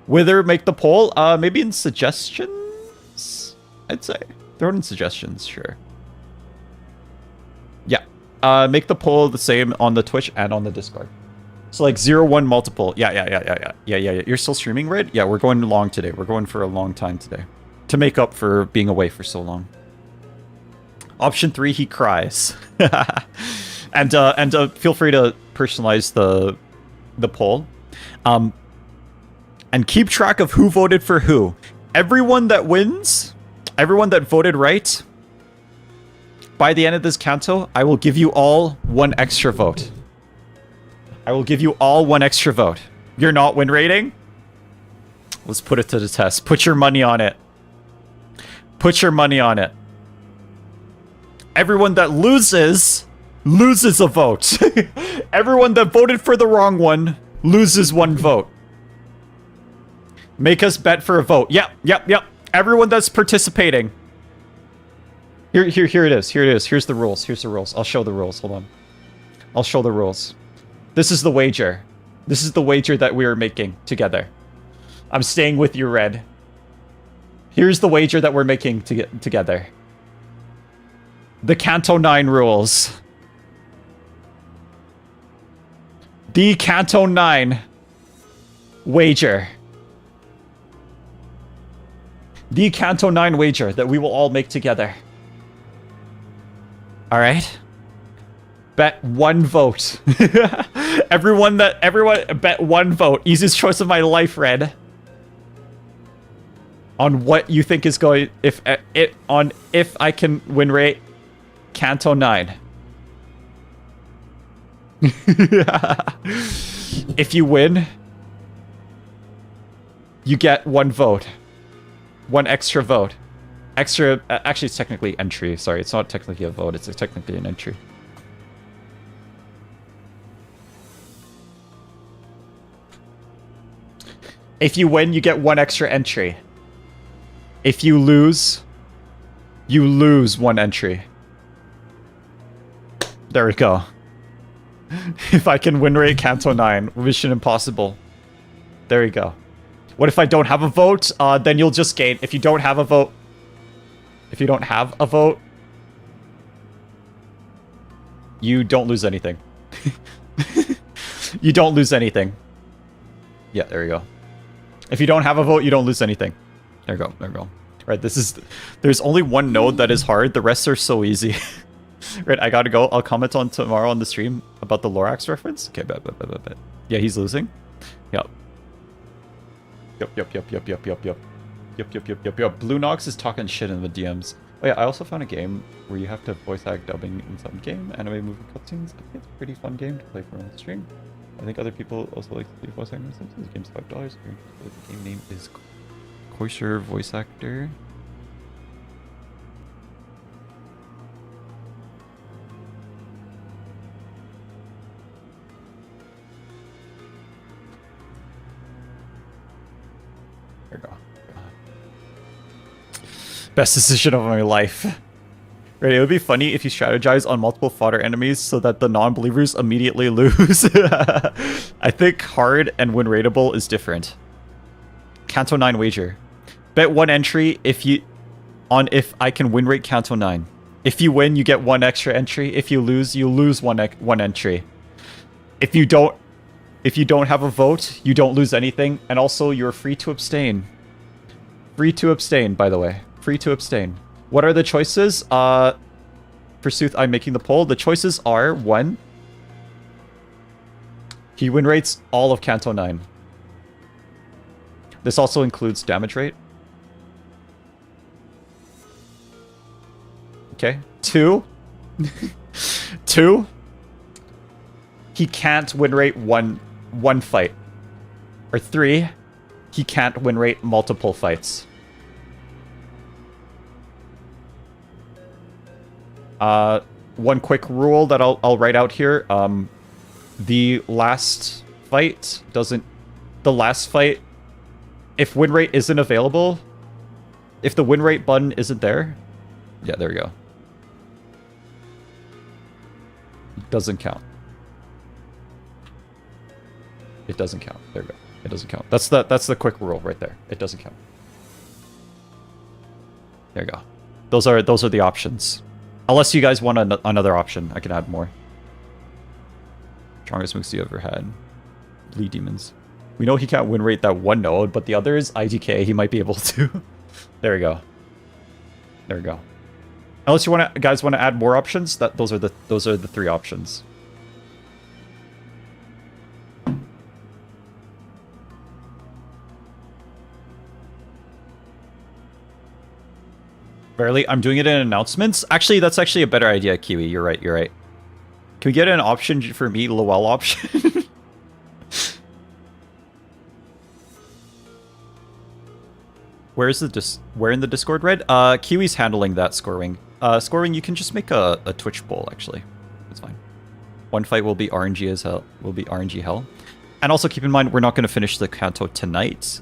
Whether make the poll, maybe in suggestions? I'd say. Throw it in suggestions, sure. Yeah. Make the poll the same on the Twitch and on the Discord. So like 0-1 multiple. Yeah. You're still streaming, right? Yeah, we're going long today. We're going for a long time today. To make up for being away for so long. Option 3, he cries. and feel free to personalize the poll. And keep track of who voted for who. Everyone that wins, everyone that voted right, by the end of this canto, I will give you all one extra vote. I will give you all one extra vote. You're not win rating? Let's put it to the test. Put your money on it. Put your money on it. Everyone that loses a vote. Everyone that voted for the wrong one loses one vote. Make us bet for a vote. Yep. Everyone that's participating. Here it is. Here's the rules. I'll show the rules. Hold on. I'll show the rules. This is the wager. This is the wager that we are making together. I'm staying with you, Red. Here's the wager that we're making together. The Canto 9 rules. The Canto 9 wager. The Canto 9 wager that we will all make together. Alright? Bet one vote. Everyone bet one vote. Easiest choice of my life, Red. On what you think is going if I can win rate Canto 9. If you win, you get 1 vote. 1 extra vote. Extra, actually it's technically entry. Sorry, it's not technically a vote, it's technically an entry. If you win, you get 1 extra entry. If you lose 1 entry. There we go. If I can win rate Canto 9, Mission Impossible. There we go. What if I don't have a vote? Then you'll just gain. If you don't have a vote... If you don't have a vote... You don't lose anything. You don't lose anything. Yeah, there you go. If you don't have a vote, you don't lose anything. There you go, there you go. Right, this is... There's only 1 node that is hard. The rest are so easy. Right, I gotta go. I'll comment on tomorrow on the stream about the Lorax reference. Okay, bet. Yeah, he's losing. Yep. Yep. Blue Nox is talking shit in the DMs. Oh yeah, I also found a game where you have to voice act dubbing in some game, anime movie cutscenes. I think it's a pretty fun game to play for on the stream. I think other people also like to do voice acting. Sometimes the game's $5. If you're interested, the game name is Koisher Voice Actor. There we go. Best decision of my life. Right, it would be funny if you strategize on multiple fodder enemies so that the non-believers immediately lose. I think hard and win rateable is different. Canto 9 wager. Bet 1 entry if I can win rate Canto 9. If you win, you get 1 extra entry. If you lose 1 entry. If you don't have a vote, you don't lose anything, and also you're free to abstain. Free to abstain, by the way. Free to abstain. What are the choices? Forsooth, I'm making the poll. The choices are 1. He win rates all of Canto 9. This also includes damage rate. Okay. 2. 2. He can't win rate one fight. Or 3. He can't win rate multiple fights. One quick rule that I'll write out here. The last fight doesn't... The last fight, if win rate isn't available, if the win rate button isn't there, yeah, there we go. Doesn't count. It doesn't count. There we go. It doesn't count. That's the quick rule right there. It doesn't count. There you go. Those are the options. Unless you guys want another option, I can add more. Strongest moves you ever had. Bleed demons. We know he can't win rate that 1 node, but the others, IDK, he might be able to. There we go. There we go. Unless you guys want to add more options, those are the 3 options. Barely. I'm doing it in announcements. Actually, that's actually a better idea, Kiwi. You're right. You're right. Can we get an option for me, Lowell option? Where in the Discord, Red? Kiwi's handling that, Scorewing. Scorewing, you can just make a Twitch poll, actually. It's fine. 1 fight will be RNG as hell. Will be RNG hell. And also keep in mind, we're not going to finish the Canto tonight.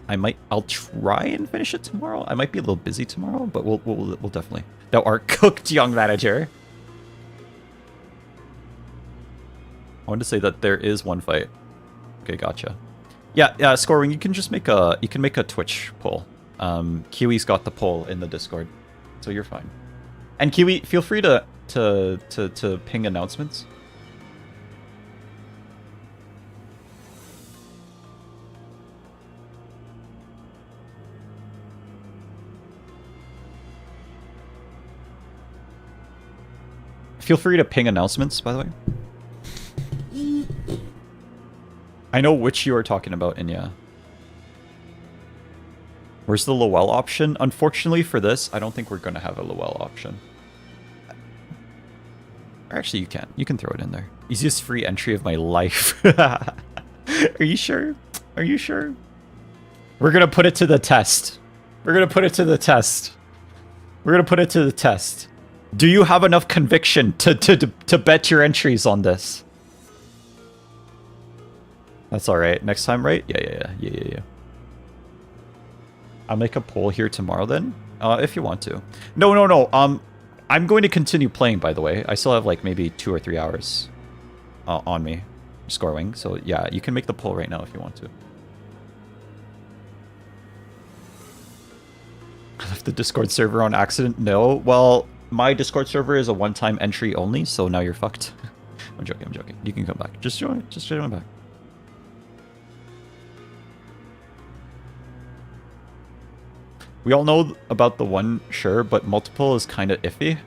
I'll try and finish it tomorrow. I might be a little busy tomorrow, but we'll definitely. Thou art cooked, young manager. I wanted to say that there is 1 fight. Okay, gotcha. Yeah, Scoring, you can just make a Twitch poll. Kiwi's got the poll in the Discord, so you're fine. And Kiwi, feel free to ping announcements. Feel free to ping announcements, by the way. I know which you are talking about, Inya. Where's the Lowell option? Unfortunately for this, I don't think we're going to have a Lowell option. Actually, you can. You can throw it in there. Easiest free entry of my life. Are you sure? Are you sure? We're gonna put it to the test. We're gonna put it to the test. We're gonna put it to the test. Do you have enough conviction to bet your entries on this? That's alright. Next time, right? Yeah. I'll make a poll here tomorrow then, if you want to. No. I'm going to continue playing, by the way. I still have like maybe 2 or 3 hours on me, scoring. So yeah, you can make the poll right now if you want to. I left the Discord server on accident. No, well, my Discord server is a one-time entry only, so now you're fucked. I'm joking. You can come back. Just join back. We all know about the one, sure, but multiple is kind of iffy.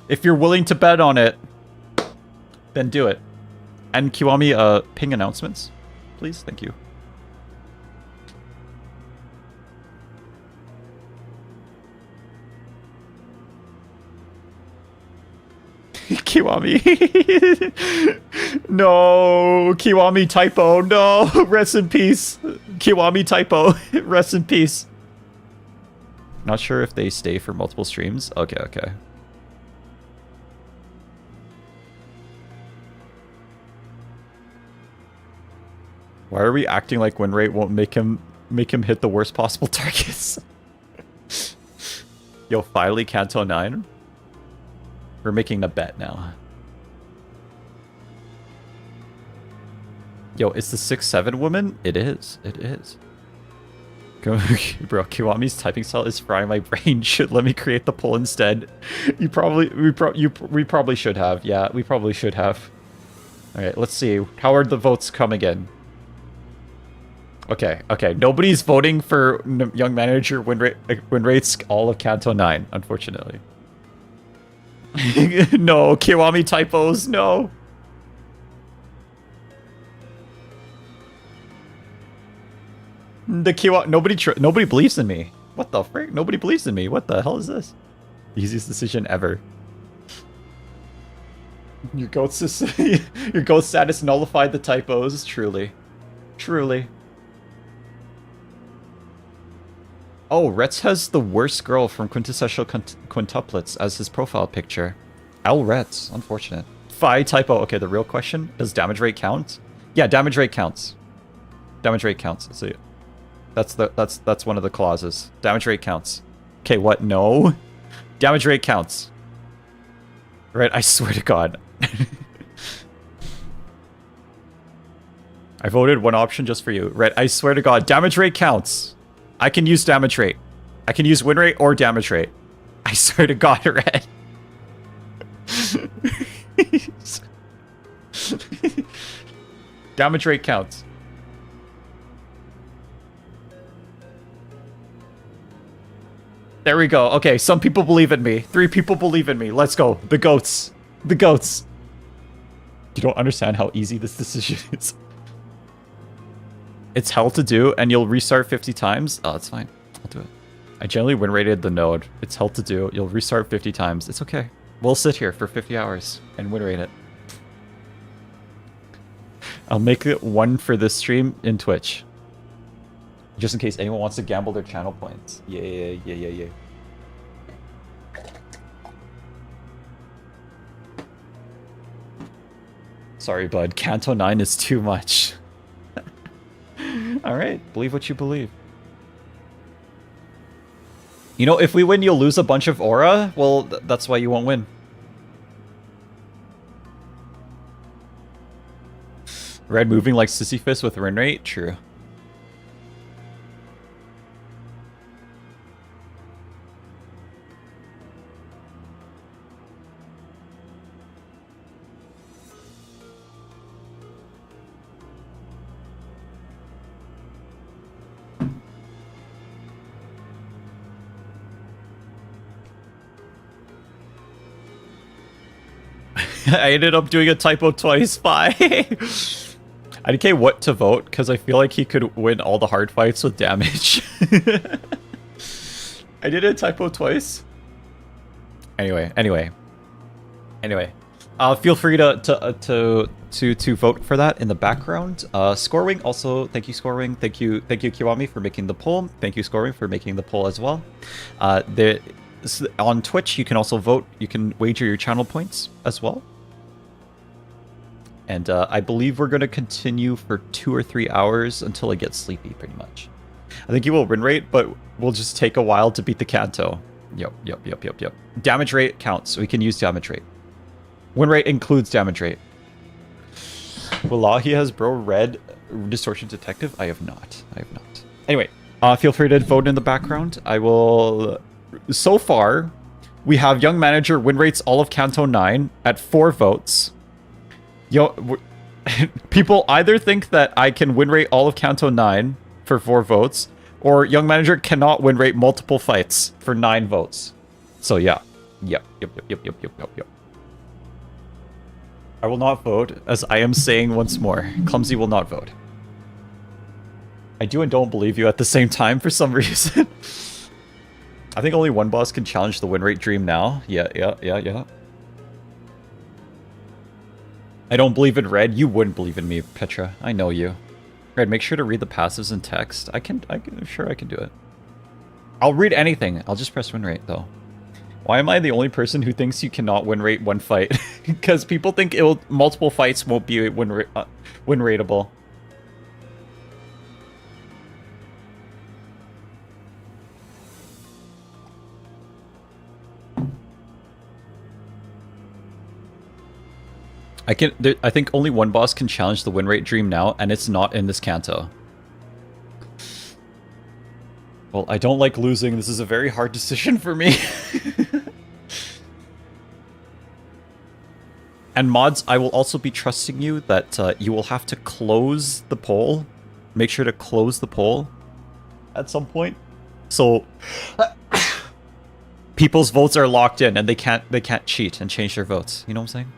If you're willing to bet on it, then do it. And Kiwami, ping announcements, please. Thank you. Kiwami. No, Kiwami typo. No, rest in peace. Kiwami typo. Rest in peace. Not sure if they stay for multiple streams. Okay. Why are we acting like win rate won't make him hit the worst possible targets? Yo, finally Canto 9. We're making a bet now. Yo, it's the 6'7" woman? It is. Bro, Kiwami's typing style is frying my brain. Should let me create the poll instead. We probably should have. Yeah, we probably should have. Alright, let's see. How are the votes come again? Okay. Nobody's voting for young manager win rates all of Canto 9, unfortunately. No, Kiwami typos, no. The Kiwami, nobody believes in me. What the frick? Nobody believes in me. What the hell is this? Easiest decision ever. Your goat status nullified the typos. Truly. Oh, Retz has the worst girl from Quintessential Quintuplets as his profile picture. L Retz, unfortunate. Phi typo. Okay, the real question, does damage rate count? Yeah, damage rate counts. So that's one of the clauses. Damage rate counts. Okay, what? No. Damage rate counts. Right, I swear to God. I voted one option just for you. Right, I swear to God, damage rate counts. I can use damage rate. I can use win rate or damage rate. I swear to God, Red. Damage rate counts. There we go. Okay, some people believe in me. 3 people believe in me. Let's go. The goats. You don't understand how easy this decision is. It's hell to do, and you'll restart 50 times. Oh, it's fine. I'll do it. I generally win rated the node. It's hell to do. You'll restart 50 times. It's okay. We'll sit here for 50 hours and win rate it. I'll make it one for this stream in Twitch. Just in case anyone wants to gamble their channel points. Yeah. Sorry, bud. Canto 9 is too much. Alright, believe what you believe. You know, if we win, you'll lose a bunch of aura. Well, that's why you won't win. Red moving like Sisyphus with win rate? True. I ended up doing a typo twice. Bye. I didn't care what to vote because I feel like he could win all the hard fights with damage. I did a typo twice. Anyway. Feel free to vote for that in the background. Scorewing also, thank you Scorewing, thank you Kiwami for making the poll. Thank you Scorewing for making the poll as well. On Twitch you can also vote. You can wager your channel points as well. And I believe we're going to continue for 2 or 3 hours until I get sleepy, pretty much. I think you will win rate, but we'll just take a while to beat the canto. Yep. Damage rate counts. We can use damage rate. Win rate includes damage rate. Wallahi has bro read Distortion Detective? I have not. Anyway, feel free to vote in the background. I will... So far, we have Young Manager win rates all of Canto 9 at 4 votes. People either think that I can win rate all of Canto 9 for 4 votes, or Young Manager cannot win rate multiple fights for 9 votes. So yeah. Yep. I will not vote, as I am saying once more. Clumsy will not vote. I do and don't believe you at the same time for some reason. I think only one boss can challenge the win rate dream now. Yeah. I don't believe in Red. You wouldn't believe in me, Petra. I know you. Red, make sure to read the passives in text. Sure I can do it. I'll read anything. I'll just press win rate, though. Why am I the only person who thinks you cannot win rate one fight? Because people think multiple fights won't be win rateable. I think only one boss can challenge the win rate dream now, and it's not in this canto. Well, I don't like losing. This is a very hard decision for me. And mods, I will also be trusting you that you will have to close the poll. Make sure to close the poll at some point. So people's votes are locked in and they can't cheat and change their votes. You know what I'm saying?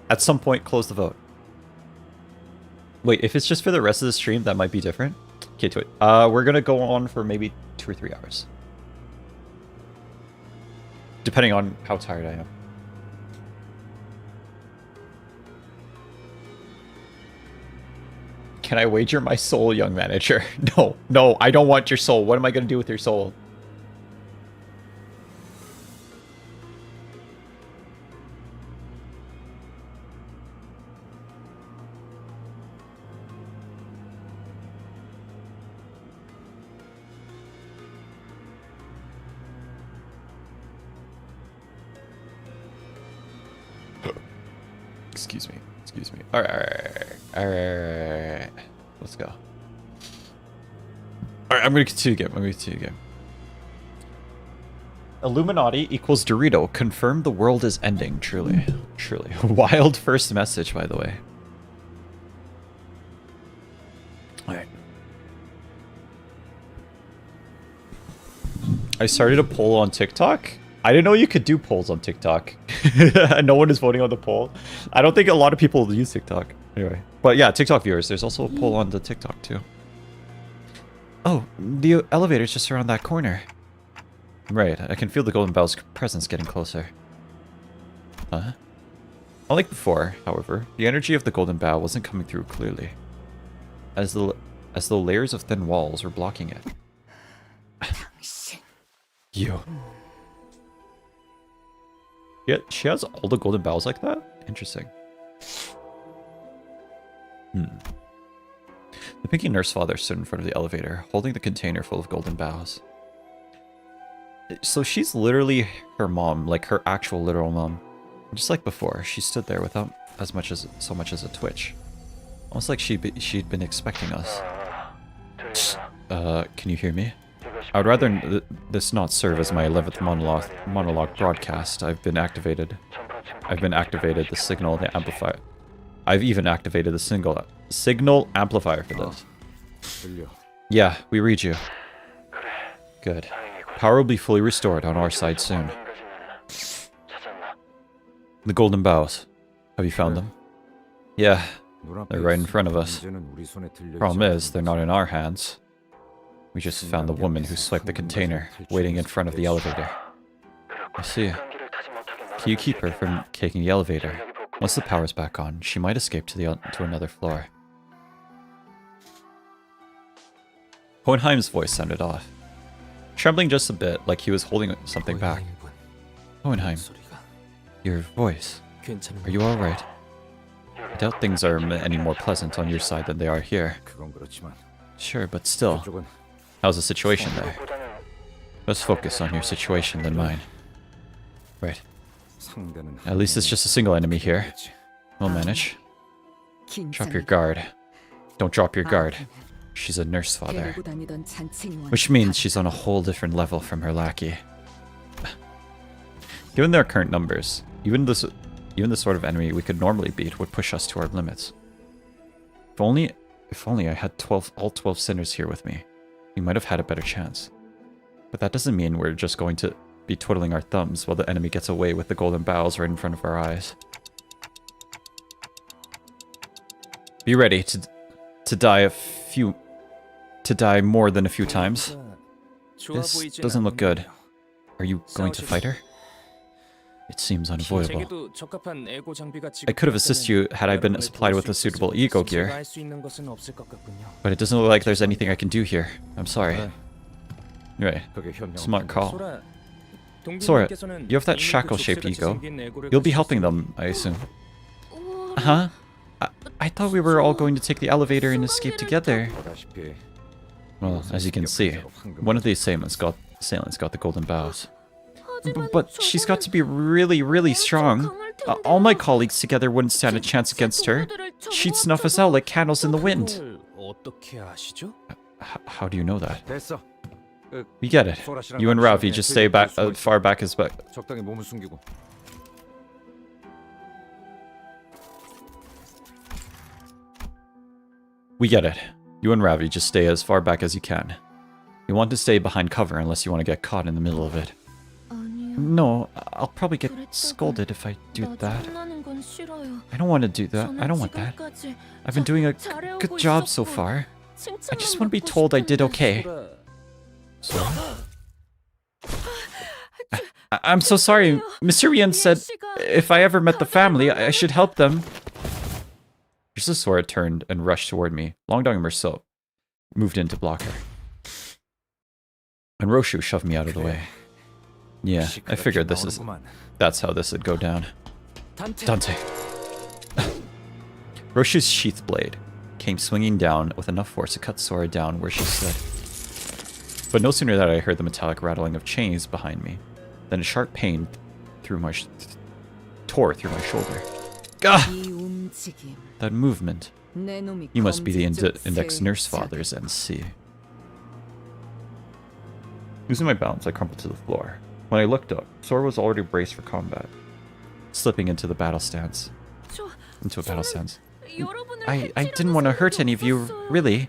At some point, close the vote. Wait, if it's just for the rest of the stream, that might be different. Okay, to it. We're gonna go on for maybe 2 or 3 hours. Depending on how tired I am. Can I wager my soul, Young Manager? No, I don't want your soul. What am I gonna do with your soul? Excuse me. Alright. Let's go. Alright, I'm gonna continue again. Illuminati equals Dorito. Confirm the world is ending. Truly. Wild first message, by the way. Alright. I started a poll on TikTok. I didn't know you could do polls on TikTok. No one is voting on the poll. I don't think a lot of people use TikTok. Anyway. But yeah, TikTok viewers, there's also a poll on the TikTok too. Oh, the elevator's just around that corner. Right, I can feel the Golden Bell's presence getting closer. Huh? Unlike before, however, the energy of the Golden Bough wasn't coming through clearly. As though layers of thin walls were blocking it. You. Yeah, she has all the golden bells like that? Interesting. The Pinky Nurse Father stood in front of the elevator, holding the container full of golden boughs. So she's literally her mom, like her actual literal mom. Just like before, she stood there without so much as a twitch. Almost like she'd been expecting us. Can you hear me? I would rather this not serve as my 11th monologue broadcast. I've activated the signal, the amplifier. I've even activated the signal amplifier for this. Yeah, we read you. Good. Power will be fully restored on our side soon. The golden boughs. Have you found them? Yeah, they're right in front of us. Problem is, they're not in our hands. We just found the woman who swiped the container, waiting in front of the elevator. I see. Can you keep her from taking the elevator? Once the power's back on, she might escape to another floor. Hohenheim's voice sounded off, trembling just a bit, like he was holding something back. Hohenheim, your voice. Are you alright? I doubt things are any more pleasant on your side than they are here. Sure, but still. How's the situation there? Let's focus on your situation than mine. Right. At least it's just a single enemy here. We'll manage. Drop your guard. Don't drop your guard. She's a nurse father. Which means she's on a whole different level from her lackey. Given their current numbers, even the sort of enemy we could normally beat would push us to our limits. If only I had all 12 sinners here with me, we might have had a better chance. But that doesn't mean we're just going to be twiddling our thumbs while the enemy gets away with the golden bows right in front of our eyes. Be ready to die more than a few times. This doesn't look good. Are you going to fight her? It seems unavoidable. I could have assisted you had I been supplied with a suitable ego gear. But it doesn't look like there's anything I can do here. I'm sorry. Right. Smart call. Sora, you have that shackle-shaped ego. You'll be helping them, I assume. Huh? I thought we were all going to take the elevator and escape together. Well, as you can see, one of the assailants got the golden bows. But she's got to be really, really strong. All my colleagues together wouldn't stand a chance against her. She'd snuff us out like candles in the wind. How do you know that? We get it. You and Ravi just stay back, far back as back. We get it. You and Ravi just stay as far back as you can. You want to stay behind cover unless you want to get caught in the middle of it. No, I'll probably get scolded if I do that. I don't want to do that. I don't want that. I've been doing a good job so far. I just want to be told I did okay. So? I'm so sorry. Mr. Rien said if I ever met the family, I should help them. Just Sora turned and rushed toward me. Longdong and Merceau moved in to block her. And Roshu shoved me out of the way. Yeah, I figured that's how this would go down. Dante. Roshu's sheath blade came swinging down with enough force to cut Sora down where she stood. But no sooner did I heard the metallic rattling of chains behind me than a sharp pain tore through my shoulder. Gah! That movement. You must be the index nurse fathers NC. Losing my balance, I crumpled to the floor. When I looked up, Sora was already braced for combat, slipping into a battle stance. I didn't want to hurt any of you, really.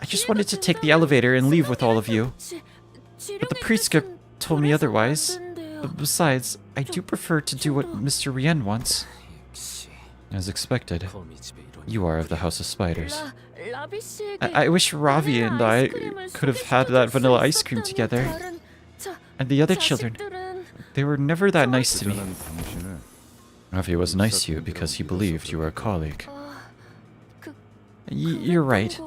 I just wanted to take the elevator and leave with all of you. But the prescript told me otherwise. Besides, I do prefer to do what Mr. Rien wants. As expected, you are of the House of Spiders. I wish Ravi and I could have had that vanilla ice cream together. And the other children, they were never that nice to me. Ravi was nice to you because he believed you were a colleague. You're right.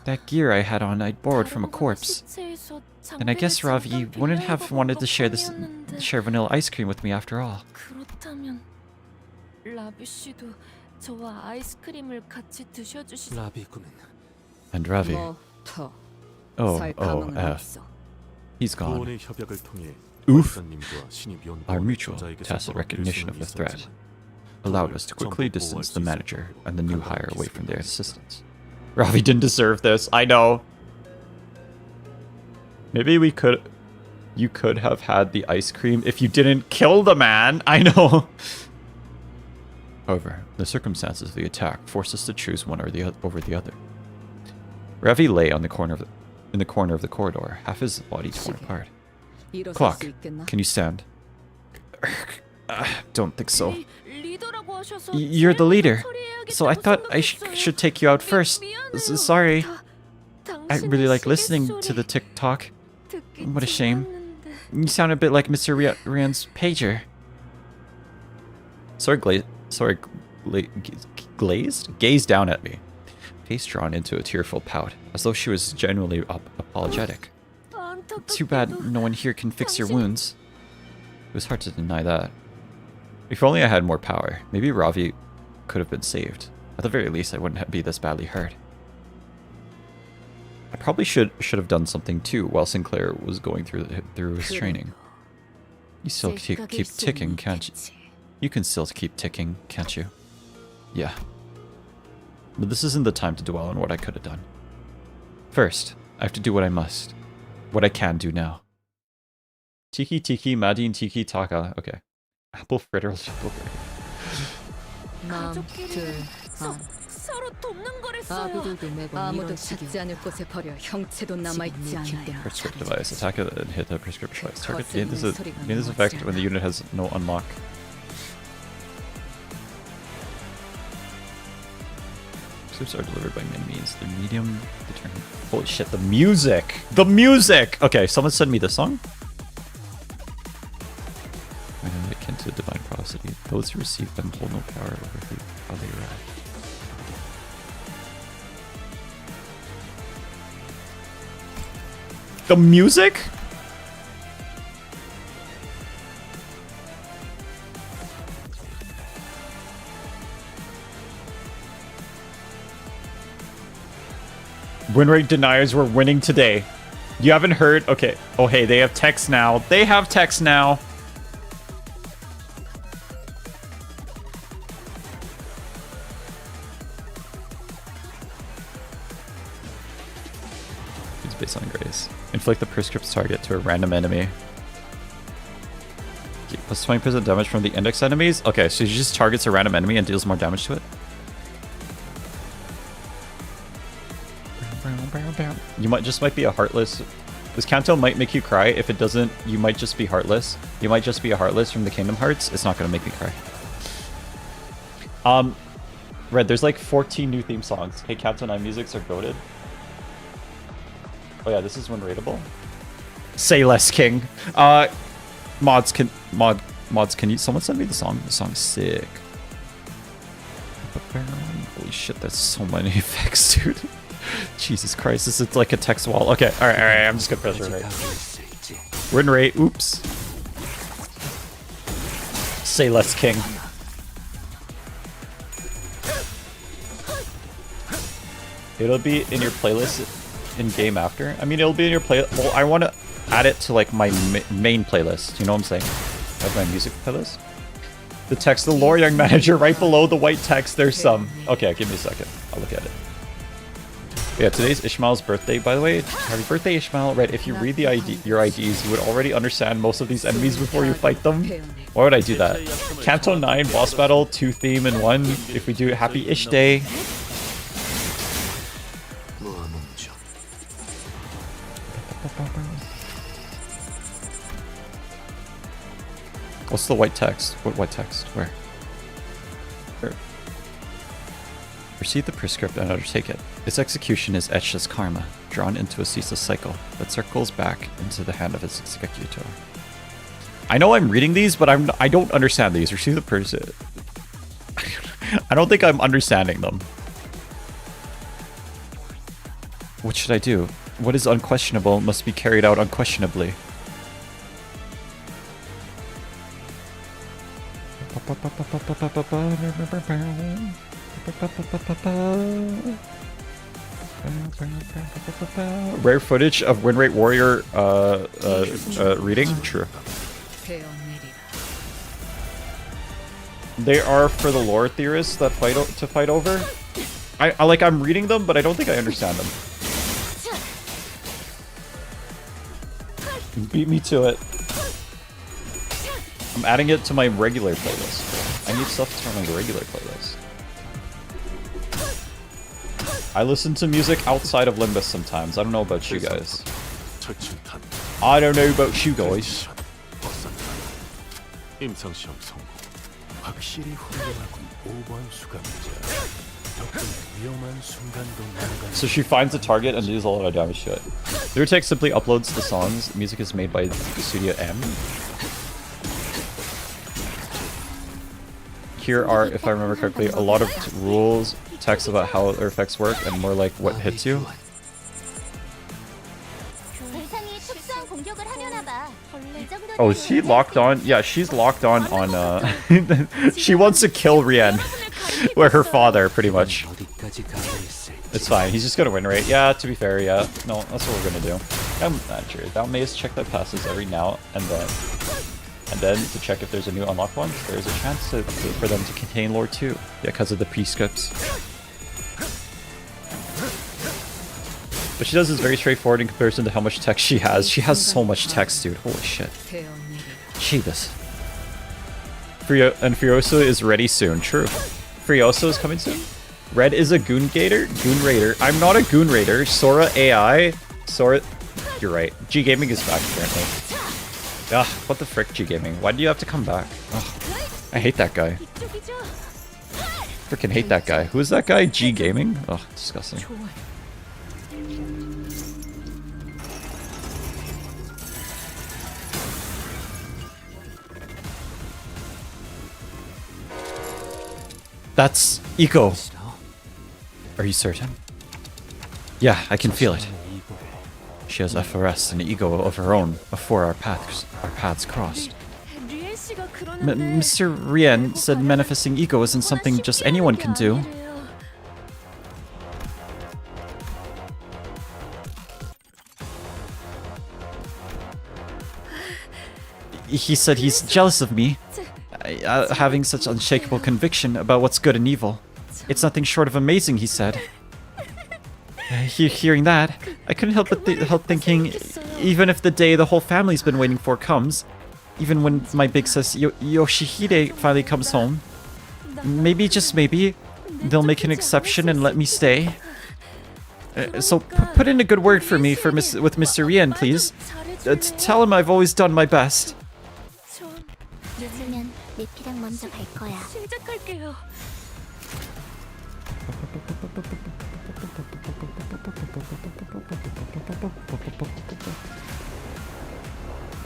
That gear I had on, I'd borrowed from a corpse. And I guess Ravi wouldn't have wanted to share vanilla ice cream with me after all. And Ravi. F. He's gone. Oof. Our mutual, tacit recognition of the threat allowed us to quickly distance the manager and the new hire away from their assistants. Ravi didn't deserve this, I know. Maybe you could have had the ice cream if you didn't kill the man, I know. However, the circumstances of the attack forced us to choose one over the other. Ravi lay on the corner in the corner of the corridor, half his body torn apart. Clock, can you stand? Don't think so. You're the leader, so I thought I should take you out first. Sorry. I really like listening to the tick-tock. What a shame. You sound a bit like Mr. Rian's pager. glazed? Gazed down at me, face drawn into a tearful pout, as though she was genuinely apologetic. Too bad no one here can fix your wounds. It was hard to deny that. If only I had more power, maybe Ravi could have been saved. At the very least, I wouldn't be this badly hurt. I probably should have done something too while Sinclair was going through his training. You still keep ticking, can't you? You can still keep ticking, can't you? Yeah. But this isn't the time to dwell on what I could have done. First, I have to do what I must. What I can do now. Tiki Tiki, Madine Tiki Taka. Okay. Apple fritter. Prescript device. Attack it and hit the prescript device. Target gain this effect when the unit has no unlock. Prescripts are delivered by many means. The medium determined. Holy shit, the music! The music! Okay, someone send me this song. I know akin to divine prophecy. Those who receive them hold no power over how they arrive. The music? Win rate deniers were winning today. You haven't heard? Okay. Oh, hey, they have text now. They have text now. It's based on grace. Inflict the prescript target to a random enemy. Okay, plus 20% damage from the index enemies? Okay, so she just targets a random enemy and deals more damage to it. You might be a heartless. This canto might make you cry. If it doesn't, you might just be heartless. You might just be a heartless from the Kingdom Hearts. It's not gonna make me cry. Red, there's like 14 new theme songs. Hey, Canto 9 musics are goated. Oh yeah, this is one rateable. Say less, King. Mods, can you someone send me the song? The song's sick. Holy shit, that's so many effects, dude. Jesus Christ, this is like a text wall. Okay, alright, I'm just gonna press rate. Win rate, oops. Say less, King. It'll be in your playlist in game after. I mean, it'll be in your playlist. Well, I want to add it to like my main playlist. You know what I'm saying? Like my music playlist. The text, the lore young manager, right below the white text. There's some. Okay, give me a second. I'll look at it. Yeah, today's Ishmael's birthday, by the way. Happy birthday, Ishmael. Right, if you read the your IDs, you would already understand most of these enemies before you fight them. Why would I do that? Canto 9 boss battle, 2 theme in 1. If we do Happy Ish Day. What's the white text? What white text? Where? Receive the prescript and undertake it. Its execution is etched as karma, drawn into a ceaseless cycle that circles back into the hand of its executor. I know I'm reading these, but I don't understand these. Receive the prescript. I don't think I'm understanding them. What should I do? What is unquestionable must be carried out unquestionably. Rare footage of win rate warrior reading? True. They are for the lore theorists that fight over. I'm reading them, but I don't think I understand them. Beat me to it. I'm adding it to my regular playlist. I need stuff to turn on my regular playlist. I listen to music outside of Limbus sometimes. I don't know about you guys. I don't know about you guys. So she finds a target and deals a lot of damage to it. Lyrtech simply uploads the songs. Music is made by Studio M. here are, if I remember correctly, a lot of rules, text about how their effects work, and more like what hits you. Oh, is she locked on? Yeah, she's locked on she wants to kill Rien. Or her father, pretty much. It's fine, he's just gonna win rate. Yeah, to be fair, yeah. No, that's what we're gonna do. I'm not sure. Thou mayest check thy passes every now and then. And then to check if there's a new unlocked one, there's a chance for them to contain lore too. Yeah, because of the prescripts. What she does is very straightforward in comparison to how much text she has. She has so much text, dude. Holy shit. Jesus. And Furioso is ready soon. True. Furioso is coming soon. Red is a Goon Raider. I'm not a Goon Raider. Sora AI. Sora. You're right. G Gaming is back apparently. Ugh, what the frick, G Gaming? Why do you have to come back? Ugh, I hate that guy. Freaking hate that guy. Who is that guy? G Gaming? Ugh, disgusting. That's Eco. Are you certain? Yeah, I can feel it. She has FRS and ego of her own before our paths crossed. Mr. Rien said manifesting ego isn't something just anyone can do. He said he's jealous of me, having such unshakable conviction about what's good and evil. It's nothing short of amazing, he said. Hearing that, I couldn't help but help thinking, even if the day the whole family's been waiting for comes, even when my big sis Yoshihide finally comes home, maybe, just maybe, they'll make an exception and let me stay. So put in a good word for me with Mr. Rien, please. Tell him I've always done my best.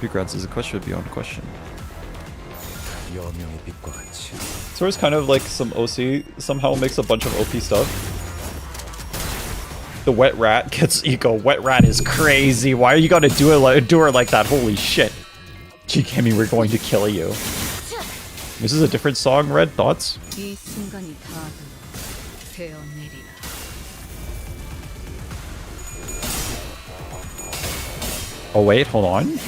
Regrets is a question beyond question. Sora's kind of like some OC, somehow makes a bunch of OP stuff. The wet rat gets eco. Wet rat is crazy. Why are you gonna do her like that? Holy shit. Chikemi, we're going to kill you. This is a different song, Red. Thoughts? Oh wait, hold on.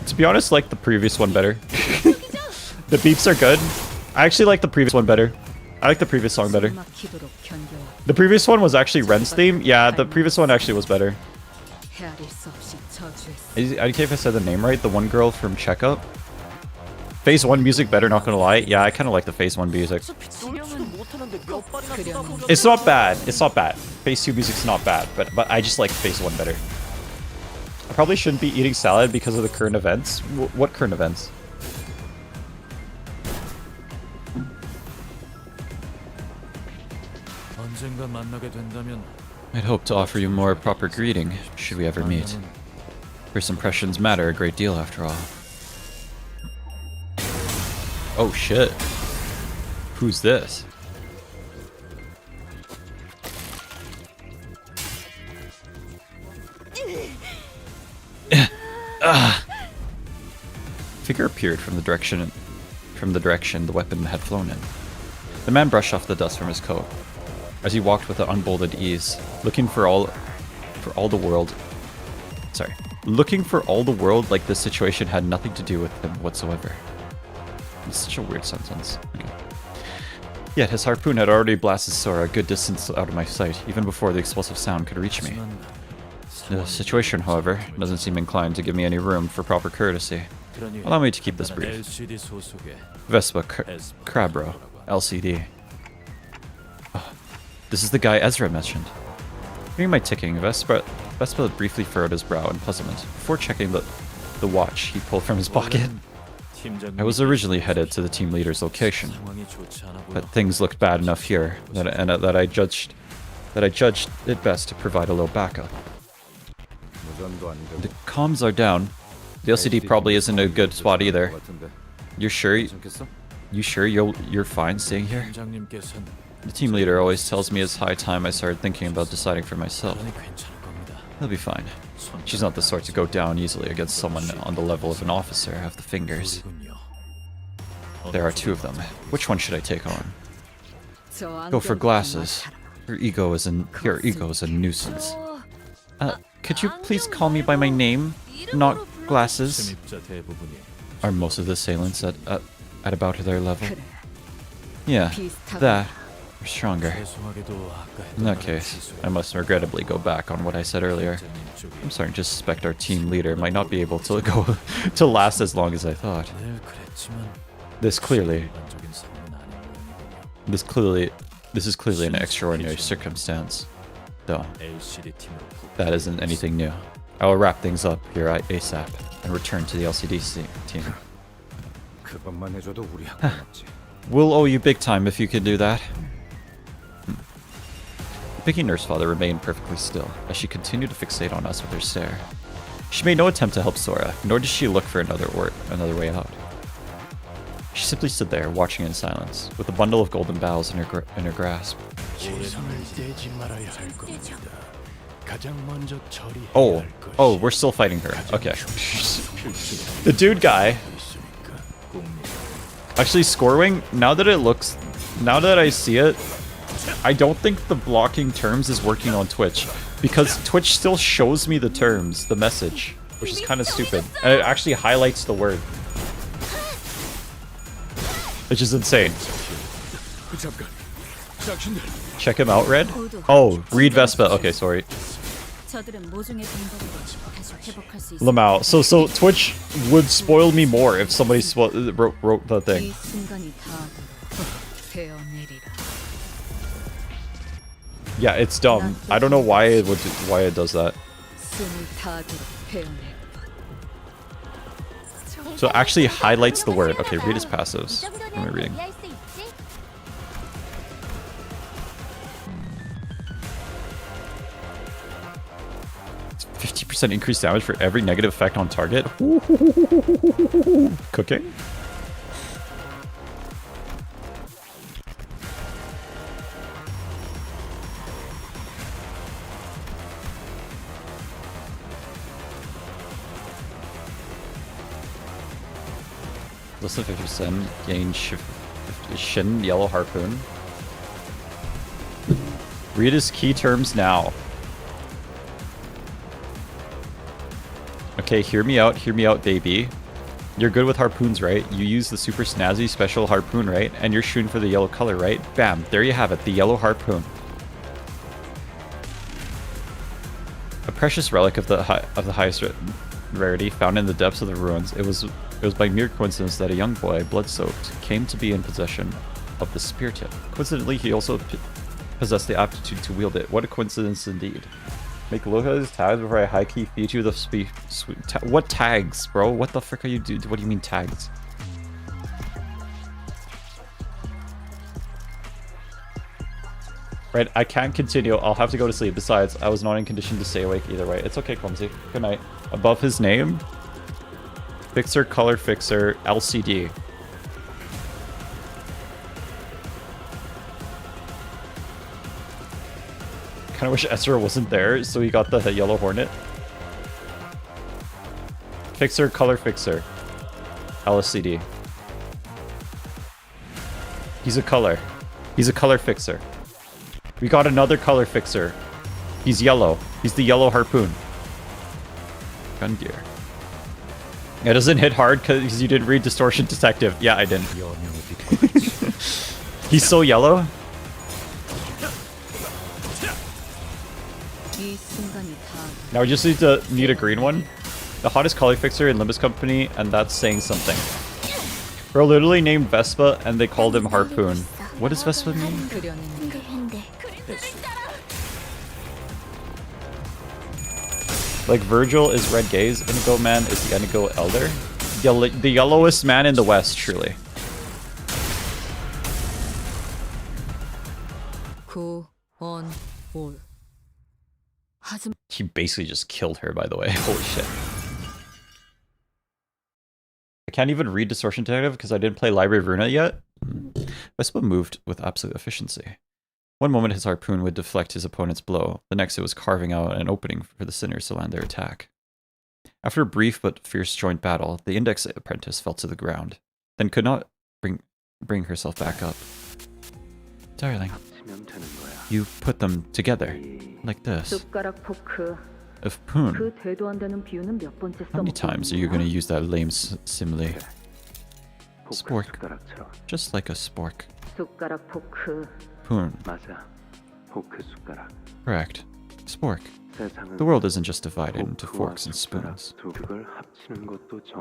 To be honest, like the previous one better. The beeps are good. I actually like the previous one better. I like the previous song better. The previous one was actually Ren's theme. Yeah, the previous one actually was better. I don't care if I said the name right. The one girl from Checkup. Phase 1 music better, not gonna lie. Yeah, I kind of like the Phase 1 music. It's not bad. It's not bad. Phase 2 music's not bad, but I just like Phase 1 better. I probably shouldn't be eating salad because of the current events. What current events? I'd hope to offer you more proper greeting, should we ever meet. First impressions matter a great deal, after all. Oh shit. Who's this? Figure appeared from the direction the weapon had flown in. The man brushed off the dust from his coat as he walked with an unbolded ease, looking for all the world like this situation had nothing to do with him whatsoever. It's such a weird sentence. Okay. Yet his harpoon had already blasted Sora a good distance out of my sight, even before the explosive sound could reach me. The situation, however, doesn't seem inclined to give me any room for proper courtesy. Allow me to keep this brief. Vespa Crabro, LCD. Oh, this is the guy Ezra mentioned. Hearing my ticking, Vespa Vespa briefly furrowed his brow in puzzlement before checking the watch he pulled from his pocket. I was originally headed to the team leader's location, but things looked bad enough here that I judged it best to provide a little backup. The comms are down. The LCD probably isn't a good spot either. You're sure? You sure you're fine staying here? The team leader always tells me it's high time I started thinking about deciding for myself. He'll be fine. She's not the sort to go down easily against someone on the level of an officer of the fingers. There are 2 of them. Which one should I take on? Go for glasses. Your ego is a nuisance. Could you please call me by my name, not glasses? Are most of the assailants at about their level? Yeah, that. Or stronger. In that case, I must regrettably go back on what I said earlier. I'm starting to suspect our team leader might not be able to to last as long as I thought. This is clearly an extraordinary circumstance, though. That isn't anything new. I will wrap things up here ASAP and return to the LCD team. We'll owe you big time if you can do that. The picky nurse father remained perfectly still as she continued to fixate on us with her stare. She made no attempt to help Sora, nor did she look for another way out. She simply stood there, watching in silence, with a bundle of golden boughs in her grasp. Oh, we're still fighting her. Okay. The dude guy. Actually, Scorewing, now that I see it, I don't think the blocking terms is working on Twitch, because Twitch still shows me the terms, the message, which is kind of stupid. And it actually highlights the word, which is insane. Check him out, Red? Oh, read Vespa. Okay, sorry. Lamau. So Twitch would spoil me more if somebody wrote the thing. Yeah, it's dumb. I don't know why it does that. So it actually highlights the word. Okay, read his passives. What am I reading? It's 50% increased damage for every negative effect on target. Cooking? Less than 50% gain Shin Yellow Harpoon. Read his key terms now. Okay, hear me out, baby. You're good with harpoons, right? You use the super snazzy special harpoon, right? And you're shooting for the yellow color, right? Bam, there you have it, the yellow harpoon. A precious relic of the highest rarity found in the depths of the ruins. It was by mere coincidence that a young boy, blood-soaked, came to be in possession of the spear tip. Coincidentally, he also possessed the aptitude to wield it. What a coincidence indeed. Make localized tags before I high-key feed you the what tags, bro? What the frick are you doing? What do you mean tags? Right, I can't continue. I'll have to go to sleep. Besides, I was not in condition to stay awake either way. It's okay, Clumsy. Good night. Above his name, Fixer, Color Fixer, LCD. Kind of wish Ezra wasn't there, so he got the Yellow Hornet. Fixer, Color Fixer, LCD. He's a color. He's a color fixer. We got another color fixer. He's yellow. He's the yellow harpoon. Gun gear. It doesn't hit hard because you didn't read Distortion Detective. Yeah, I didn't. He's so yellow. Now we just need a green one. The hottest color fixer in Limbus Company, and that's saying something. Bro literally named Vespa and they called him Harpoon. What does Vespa mean? Like Virgil is Red Gaze, Indigo Man is the Indigo Elder. The yellowest man in the West, truly. He basically just killed her, by the way. Holy shit. I can't even read Distortion Detective because I didn't play Library of Runa yet. Vespa moved with absolute efficiency. One moment his harpoon would deflect his opponent's blow, the next it was carving out an opening for the sinners to land their attack. After a brief but fierce joint battle, the Index apprentice fell to the ground, then could not bring herself back up. Darling, you put them together, like this. Of Poon. How many times are you going to use that lame simile? Spork. Just like a spork. Poon. Correct. Spork. The world isn't just divided into forks and spoons.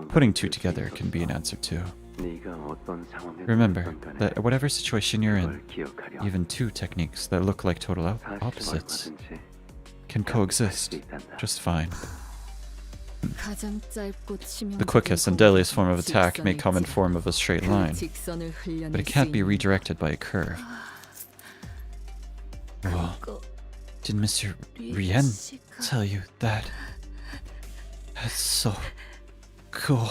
Putting two together can be an answer too. Remember that whatever situation you're in, even two techniques that look like total opposites can coexist just fine. The quickest and deadliest form of attack may come in form of a straight line, but it can't be redirected by a curve. Whoa. Did Mr. Rien tell you that? That's so cool.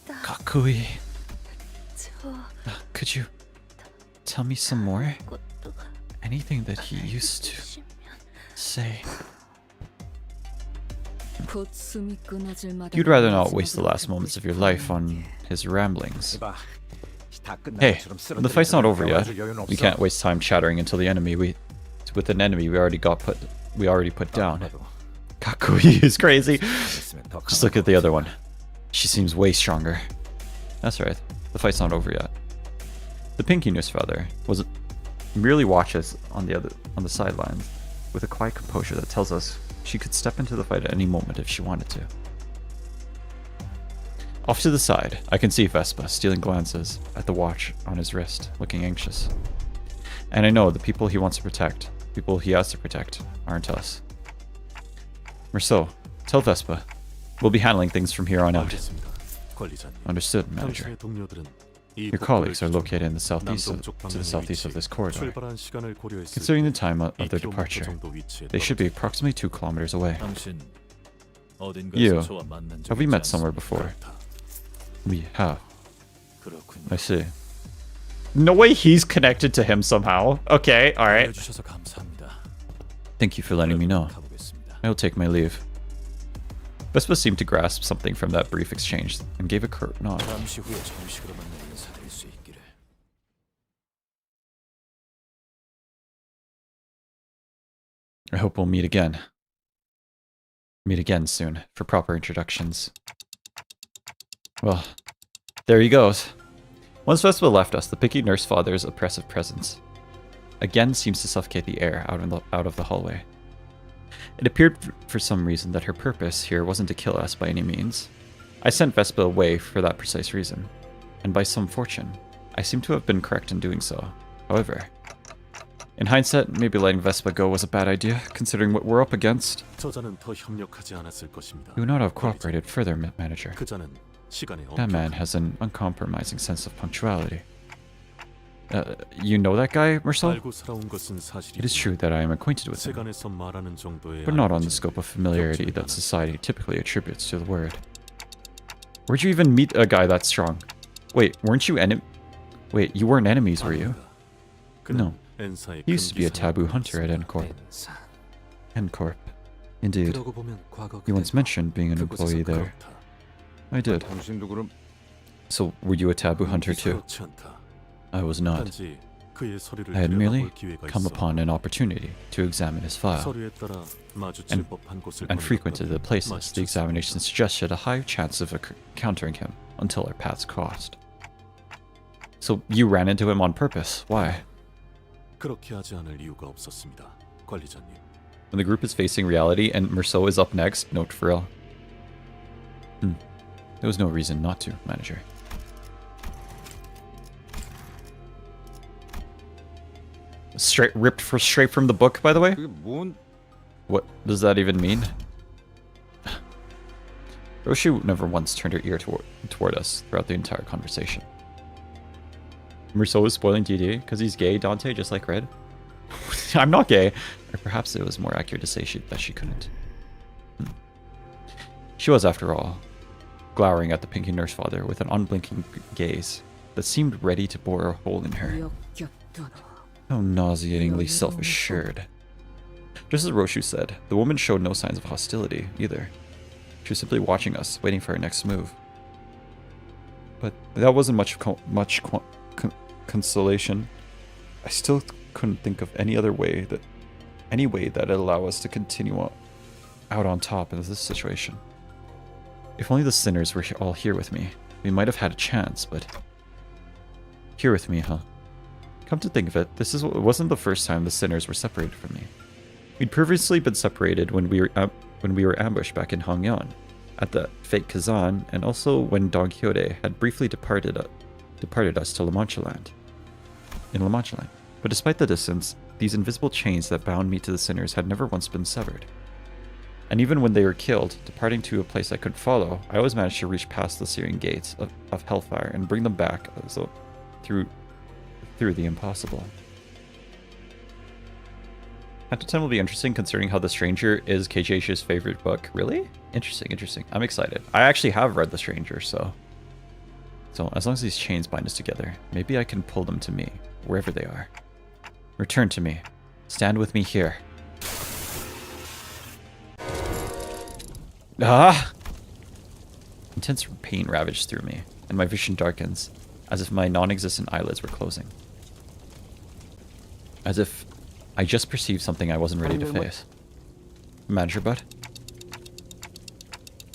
Kakui. Could you tell me some more? Anything that he used to say? You'd rather not waste the last moments of your life on his ramblings. Hey, the fight's not over yet. We can't waste time chattering until the enemy with an enemy we already put down. Kakui is crazy. Just look at the other one. She seems way stronger. That's right. The fight's not over yet. The Pinky Nurse Father merely watches on the sidelines with a quiet composure that tells us she could step into the fight at any moment if she wanted to. Off to the side, I can see Vespa stealing glances at the watch on his wrist, looking anxious. And I know the people he wants to protect, people he has to protect, aren't us. Merceau, tell Vespa. We'll be handling things from here on out. Understood, Manager. Your colleagues are located in the southeast of this corridor. Considering the time of their departure, they should be approximately 2 kilometers away. You, have we met somewhere before? We have. I see. No way he's connected to him somehow. Okay, alright. Thank you for letting me know. I will take my leave. Vespa seemed to grasp something from that brief exchange and gave a curt nod. I hope we'll meet again. Meet again soon for proper introductions. Well, there he goes. Once Vespa left us, the Picky Nurse Father's oppressive presence again seems to suffocate the air out of the hallway. It appeared for some reason that her purpose here wasn't to kill us by any means. I sent Vespa away for that precise reason, and by some fortune, I seem to have been correct in doing so. However, in hindsight, maybe letting Vespa go was a bad idea, considering what we're up against. He would not have cooperated further, Manager. That man has an uncompromising sense of punctuality. You know that guy, Merceau? It is true that I am acquainted with him, but not on the scope of familiarity that society typically attributes to the word. Where'd you even meet a guy that strong? Wait, weren't you Wait, you weren't enemies, were you? No. He used to be a taboo hunter at Encorp. Encorp. Indeed. You once mentioned being an employee there. I did. So, were you a taboo hunter too? I was not. I had merely come upon an opportunity to examine his file, and frequented the places the examination suggested a high chance of encountering him until our paths crossed. So you ran into him on purpose. Why? When the group is facing reality and Merceau is up next, note for real. There was no reason not to, Manager. Straight from the book, by the way? What does that even mean? Roshu never once turned her ear toward us throughout the entire conversation. Merceau was spoiling DD because he's gay, Dante, just like Red. I'm not gay. Or perhaps it was more accurate to say that she couldn't. She was, after all, glowering at the pinky nurse father with an unblinking gaze that seemed ready to bore a hole in her. How nauseatingly self-assured. Just as Roshu said, the woman showed no signs of hostility, either. She was simply watching us, waiting for our next move. But that wasn't much consolation. I still couldn't think of any way that'd allow us to continue out on top in this situation. If only the sinners were all here with me, we might have had a chance, but... Here with me, huh? Come to think of it, it wasn't the first time the sinners were separated from me. We'd previously been separated when we were ambushed back in Hongyan, at the fake Kazan, and also when Don Quixote had briefly departed us to La Mancha Land. In La Mancha Land. But despite the distance, these invisible chains that bound me to the sinners had never once been severed. And even when they were killed, departing to a place I could follow, I always managed to reach past the searing gates of hellfire and bring them back through the impossible. Canto 10 will be interesting considering how The Stranger is KJH's favorite book. Really? Interesting. I'm excited. I actually have read The Stranger, so as long as these chains bind us together, maybe I can pull them to me, wherever they are. Return to me. Stand with me here. Ah! Intense pain ravaged through me, and my vision darkens, as if my non-existent eyelids were closing. As if I just perceived something I wasn't ready to face. Manager butt?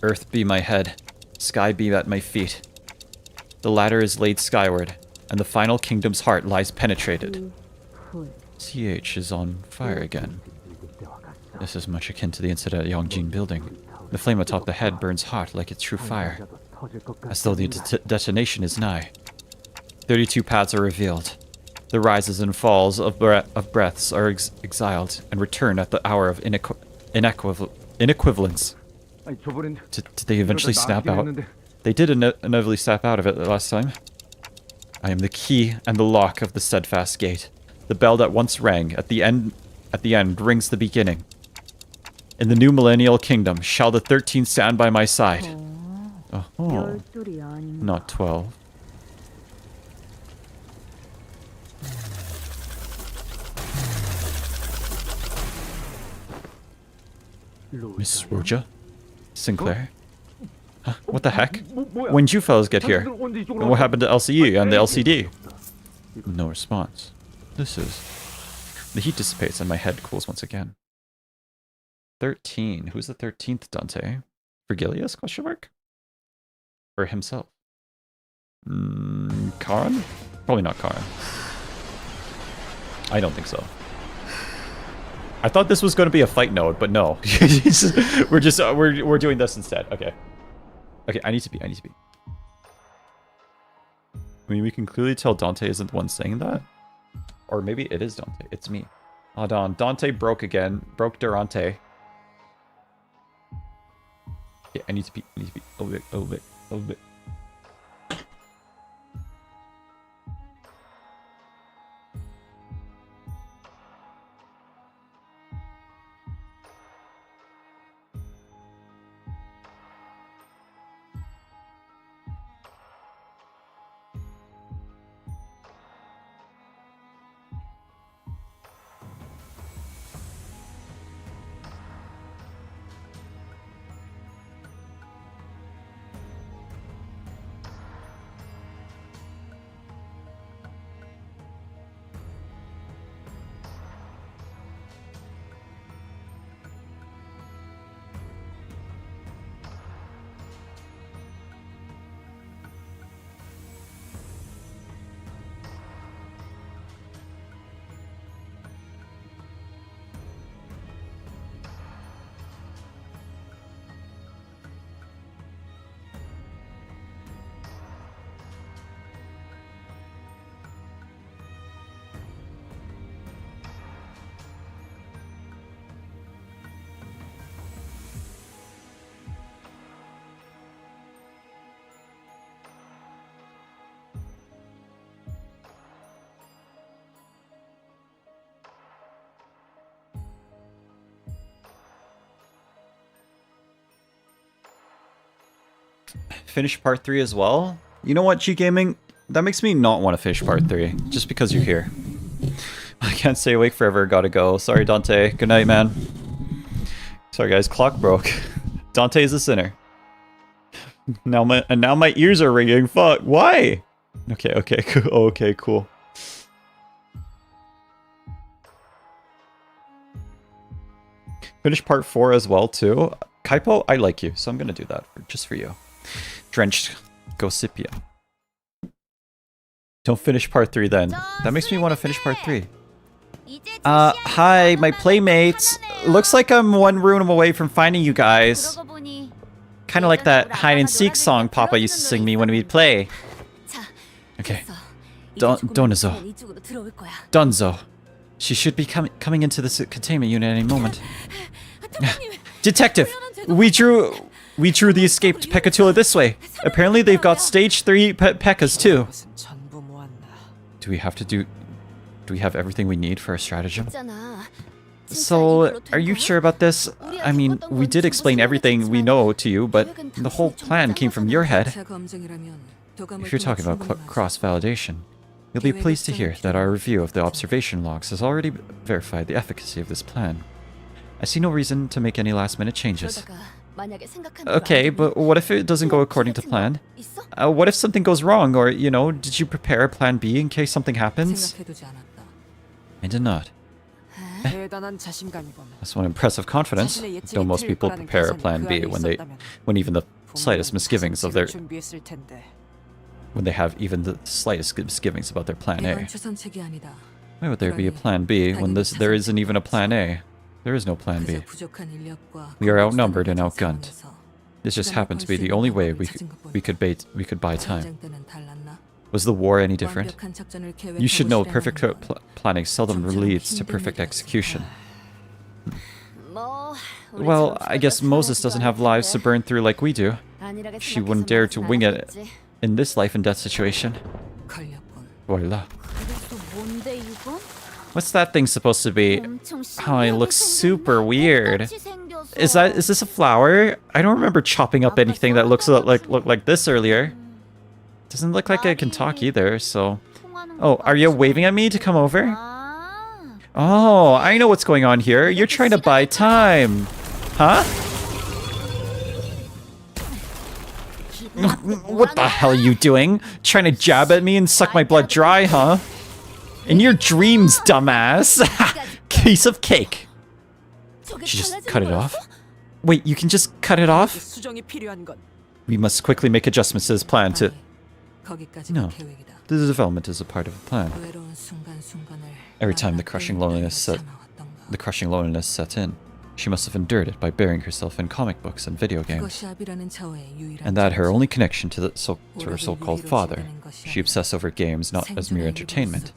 Earth be my head, sky be at my feet. The ladder is laid skyward, and the final kingdom's heart lies penetrated. CH is on fire again. This is much akin to the incident at Yongjin Building. The flame atop the head burns hot like it's true fire, as though the detonation is nigh. 32 paths are revealed. The rises and falls of breaths are exiled and return at the hour of inequivalence. Did they eventually snap out? They did inevitably snap out of it the last time. I am the key and the lock of the steadfast gate. The bell that once rang at the end rings the beginning. In the new millennial kingdom, shall the 13 stand by my side? Oh, not 12. Miss Roja? Sinclair? Huh? What the heck? When did you fellas get here? And what happened to LCE and the LCD? No response. The heat dissipates and my head cools once again. 13. Who's the 13th, Dante? Vergilius, question mark? Or himself? Karan? Probably not Karan. I don't think so. I thought this was going to be a fight node, but no. we're doing this instead. Okay. Okay, I need to be. I mean, we can clearly tell Dante isn't the one saying that. Or maybe it is Dante. It's me. Hold on. Dante broke again. Broke Durante. Yeah, I need to be. A little bit. Finish part 3 as well? You know what, G Gaming? That makes me not want to finish part 3, just because you're here. I can't stay awake forever, gotta go. Sorry, Dante. Good night, man. Sorry, guys, clock broke. Dante is a sinner. Now my ears are ringing. Fuck, why? Okay, cool. Okay, cool. Finish part 4 as well, too. Kaipo, I like you, so I'm gonna do that just for you. Drenched Gossipia. Don't finish part 3 then. That makes me want to finish part 3. Hi, my playmates. Looks like I'm one room away from finding you guys. Kind of like that hide and seek song Papa used to sing me when we'd play. Okay. Donzo. Donzo. She should be coming into this containment unit any moment. Detective! We drew the escaped Pekatula this way. Apparently they've got stage 3 Pekkas too. Do we have everything we need for a stratagem? So, are you sure about this? I mean, we did explain everything we know to you, but the whole plan came from your head. If you're talking about cross-validation, you'll be pleased to hear that our review of the observation logs has already verified the efficacy of this plan. I see no reason to make any last-minute changes. Okay, but what if it doesn't go according to plan? What if something goes wrong, or, you know, did you prepare a plan B in case something happens? I did not. That's one impressive confidence. Though most people prepare a plan B when even the slightest misgivings of their... when they have even the slightest misgivings about their plan A. Why would there be a plan B when there isn't even a plan A? There is no plan B. We are outnumbered and outgunned. This just happened to be the only way we could buy time. Was the war any different? You should know perfect planning seldom leads to perfect execution. Well, I guess Moses doesn't have lives to burn through like we do. She wouldn't dare to wing it in this life and death situation. Voila. What's that thing supposed to be? Oh, it looks super weird. Is this a flower? I don't remember chopping up anything that looked like this earlier. Doesn't look like I can talk either, so... Oh, are you waving at me to come over? Oh, I know what's going on here. You're trying to buy time. Huh? What the hell are you doing? Trying to jab at me and suck my blood dry, huh? In your dreams, dumbass. Piece of cake. She just cut it off? Wait, you can just cut it off? We must quickly make adjustments to this plan to... No, the development is a part of the plan. Every time the crushing loneliness set in, she must have endured it by burying herself in comic books and video games. And that her only connection to her so-called father. She obsessed over games not as mere entertainment.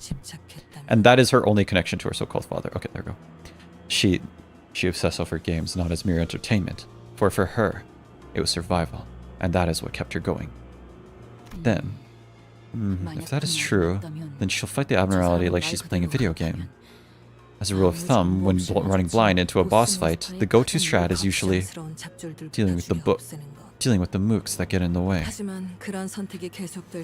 And that is her only connection to her so-called father. Okay, there we go. She obsessed over games not as mere entertainment. For her, it was survival. And that is what kept her going. Then, if that is true, then she'll fight the Admiralty like she's playing a video game. As a rule of thumb, when running blind into a boss fight, the go-to strat is usually dealing with the mooks that get in the way.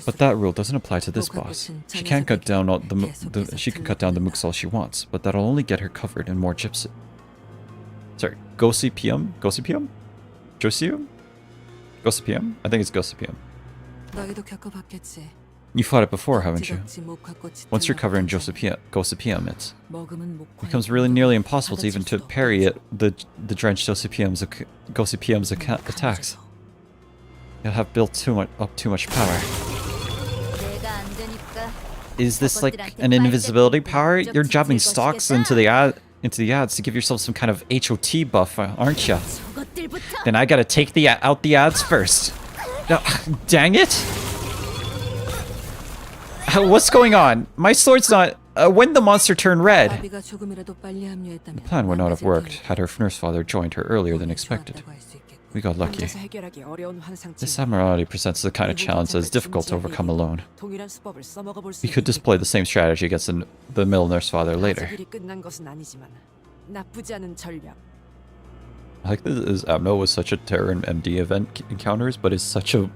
But that rule doesn't apply to this boss. She can cut down the mooks all she wants, but that'll only get her covered in more gypsy. Sorry, Gossipia? Josium? Gossipia? I think it's Gossipia. You fought it before, haven't you? Once you're covered in Gossipia, it becomes really nearly impossible to even to parry the drenched Gossipium's attacks. You'll have built up too much power. Is this like an invisibility power? You're jabbing stocks into the ads to give yourself some kind of HOT buff, aren't you? Then I gotta take out the ads first. Dang it! What's going on? My sword's not... when the monster turned red? The plan would not have worked had her nurse father joined her earlier than expected. We got lucky. This Admiralty presents the kind of challenge that is difficult to overcome alone. We could deploy the same strategy against the middle nurse father later. I like that this Amno was such a Terror and MD event encounters, but is such a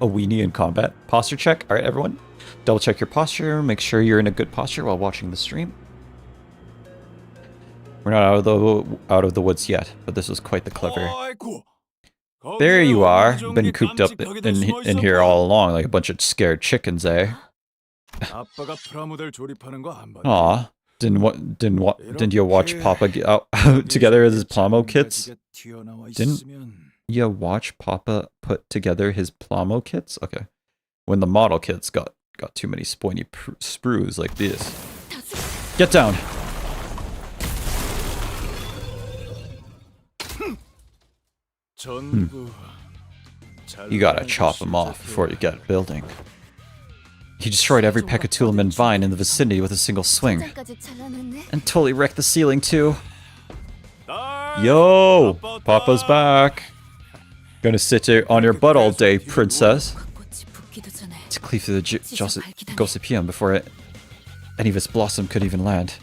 weenie in combat. Posture check. Alright, everyone. Double check your posture. Make sure you're in a good posture while watching the stream. We're not out of the woods yet, but this was quite the clever. There you are. Been cooped up in here all along like a bunch of scared chickens, eh? Aw. Didn't you watch Papa get out together his plomo kits? Didn't you watch Papa put together his plomo kits? Okay. When the model kits got too many spoiny sprues like this. Get down. You gotta chop him off before you get building. He destroyed every Pecatulaman vine in the vicinity with a single swing. And totally wrecked the ceiling too. Yo! Papa's back. Gonna sit on your butt all day, princess. To cleave through the Gossippium before any of its blossom could even land.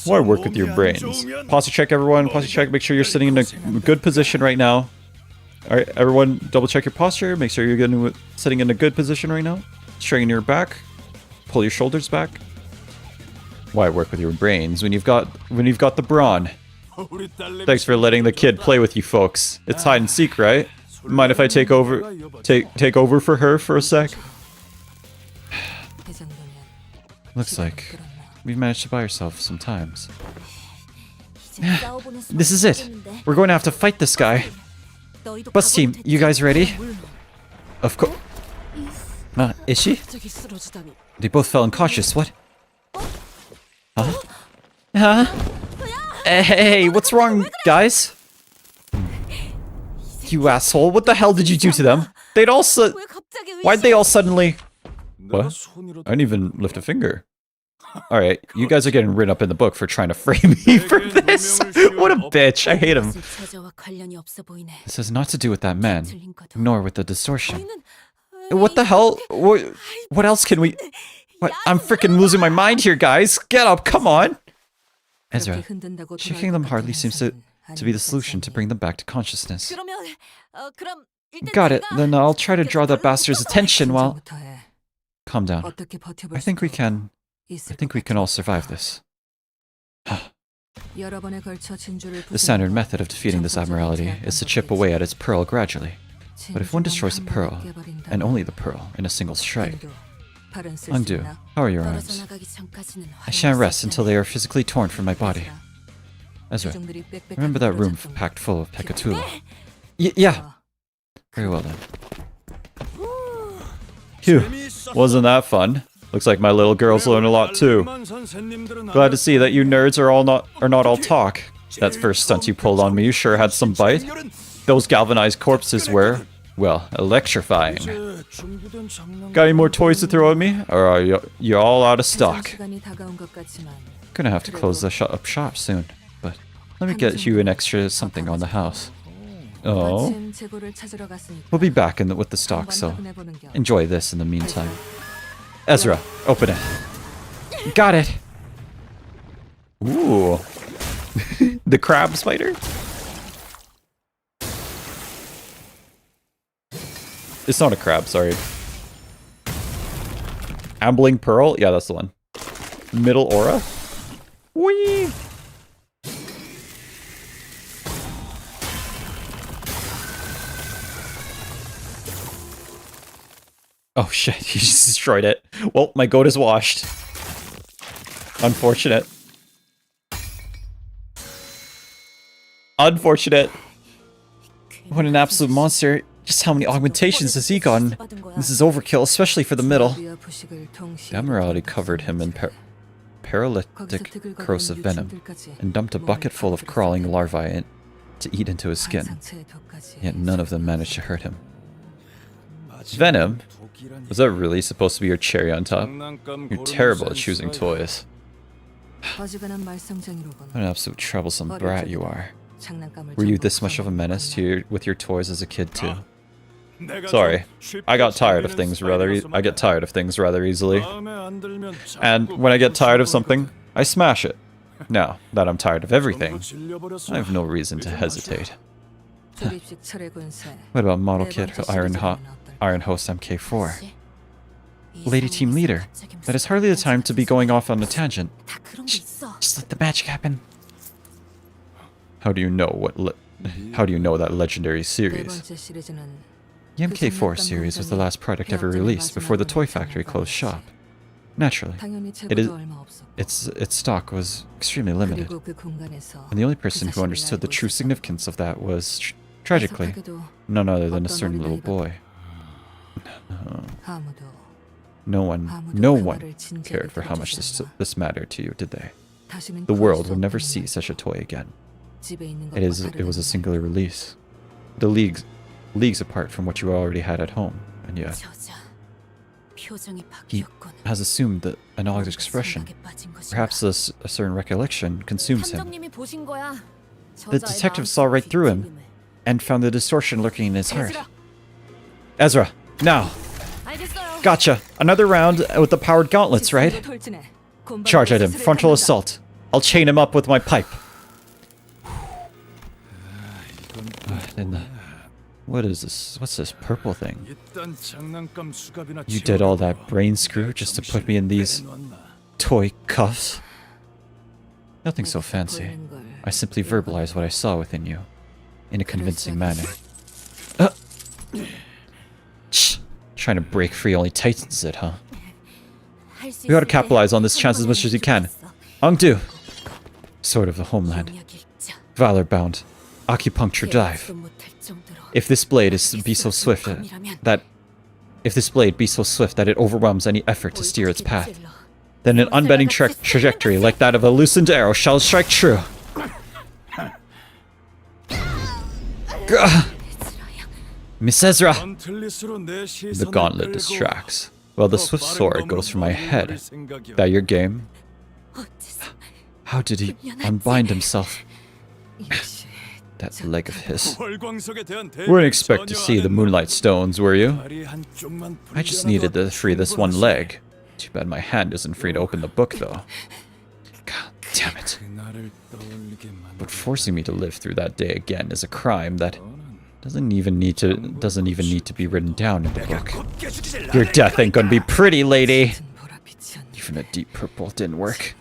Why work with your brains? Posture check, everyone. Posture check. Make sure you're sitting in a good position right now. Alright, everyone, double check your posture. Make sure you're sitting in a good position right now. Straighten your back. Pull your shoulders back. Why work with your brains when you've got the brawn? Thanks for letting the kid play with you folks. It's hide and seek, right? Mind if I take over for her for a sec? Looks like we've managed to buy ourselves some times. This is it. We're going to have to fight this guy. Bus team, you guys ready? Of course. Is she? They both fell unconscious. What? Huh? Huh? Hey, what's wrong, guys? You asshole! What the hell did you do to them? They'd all why'd they all suddenly? What? I didn't even lift a finger. Alright, you guys are getting written up in the book for trying to frame me for this. What a bitch. I hate him. This has not to do with that man, nor with the distortion. What the hell? What else can we... What? I'm freaking losing my mind here, guys. Get up, come on. Ezra, shaking them hardly seems to be the solution to bring them back to consciousness. Got it. Then I'll try to draw that bastard's attention while... Calm down. I think we can all survive this. The standard method of defeating this abnormality is to chip away at its pearl gradually. But if one destroys the pearl, and only the pearl, in a single strike... Undo, how are your arms? I shan't rest until they are physically torn from my body. Ezra, remember that room packed full of Pecatula? Yeah! Very well then. Phew, wasn't that fun? Looks like my little girls learn a lot too. Glad to see that you nerds are not all talk. That first stunt you pulled on me, you sure had some bite. Those galvanized corpses were, well, electrifying. Got any more toys to throw at me? Or are you all out of stock? Gonna have to close the shop soon, but let me get you an extra something on the house. Oh. We'll be back with the stock, so enjoy this in the meantime. Ezra, open it. Got it. Ooh. The crab spider? It's not a crab, sorry. Ambling Pearl? Yeah, that's the one. Middle Aura? Whee! Oh shit, he just destroyed it. Well, my goat is washed. Unfortunate. Unfortunate. What an absolute monster. Just how many augmentations has he gotten? This is overkill, especially for the middle. The Admiralty covered him in paralytic corrosive venom and dumped a bucket full of crawling larvae to eat into his skin. Yet none of them managed to hurt him. Venom? Was that really supposed to be your cherry on top? You're terrible at choosing toys. What an absolute troublesome brat you are. Were you this much of a menace with your toys as a kid too? Sorry, I get tired of things rather easily. And when I get tired of something, I smash it. Now that I'm tired of everything, I have no reason to hesitate. What about model kit Iron Host MK4? Lady team leader, that is hardly the time to be going off on a tangent. Just let the magic happen. How do you know that legendary series? The MK4 series was the last product ever released before the toy factory closed shop. Naturally, its stock was extremely limited, and the only person who understood the true significance of that was, tragically, none other than a certain little boy. No one cared for how much this mattered to you, did they? The world would never see such a toy again. It was a singular release. The leagues apart from what you already had at home, and yet he has assumed that an odd expression. Perhaps a certain recollection consumes him. The detective saw right through him and found the distortion lurking in his heart. Ezra, now! Gotcha! Another round with the powered gauntlets, right? Charge at him. Frontal assault. I'll chain him up with my pipe. What is this? What's this purple thing? You did all that brain screw just to put me in these toy cuffs? Nothing so fancy. I simply verbalized what I saw within you in a convincing manner. Trying to break free only tightens it, huh? We ought to capitalize on this chance as much as we can. Ongdu! Sword of the homeland. Valor bound. Acupuncture dive. If this blade be so swift that it overwhelms any effort to steer its path, then an unbending trajectory like that of a loosened arrow shall strike true. Miss Ezra! The gauntlet distracts, while the swift sword goes for my head. That your game? How did he unbind himself? That leg of his. Wouldn't expect to see the moonlight stones, were you? I just needed to free this one leg. Too bad my hand isn't free to open the book, though. God damn it. But forcing me to live through that day again is a crime that doesn't even need to be written down in the book. Your death ain't gonna be pretty, lady. Even a deep purple didn't work.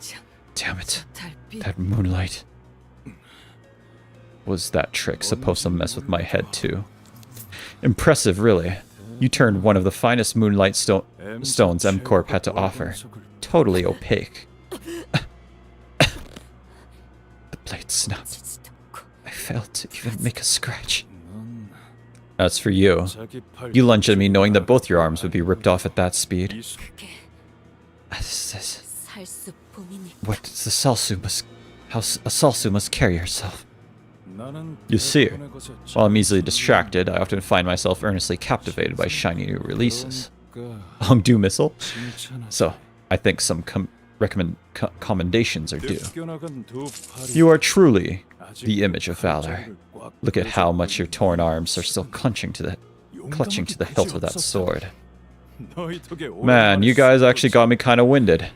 Damn it. That moonlight. Was that trick supposed to mess with my head too? Impressive, really. You turned one of the finest moonlight stones M-Corp had to offer. Totally opaque. The blade snapped. I failed to even make a scratch. As for you, you lunged at me knowing that both your arms would be ripped off at that speed. What does a Salsu must carry herself? You see, while I'm easily distracted, I often find myself earnestly captivated by shiny new releases. Ongdu missile? So, I think some commendations are due. You are truly the image of valor. Look at how much your torn arms are still clutching to the hilt of that sword. Man, you guys actually got me kind of winded.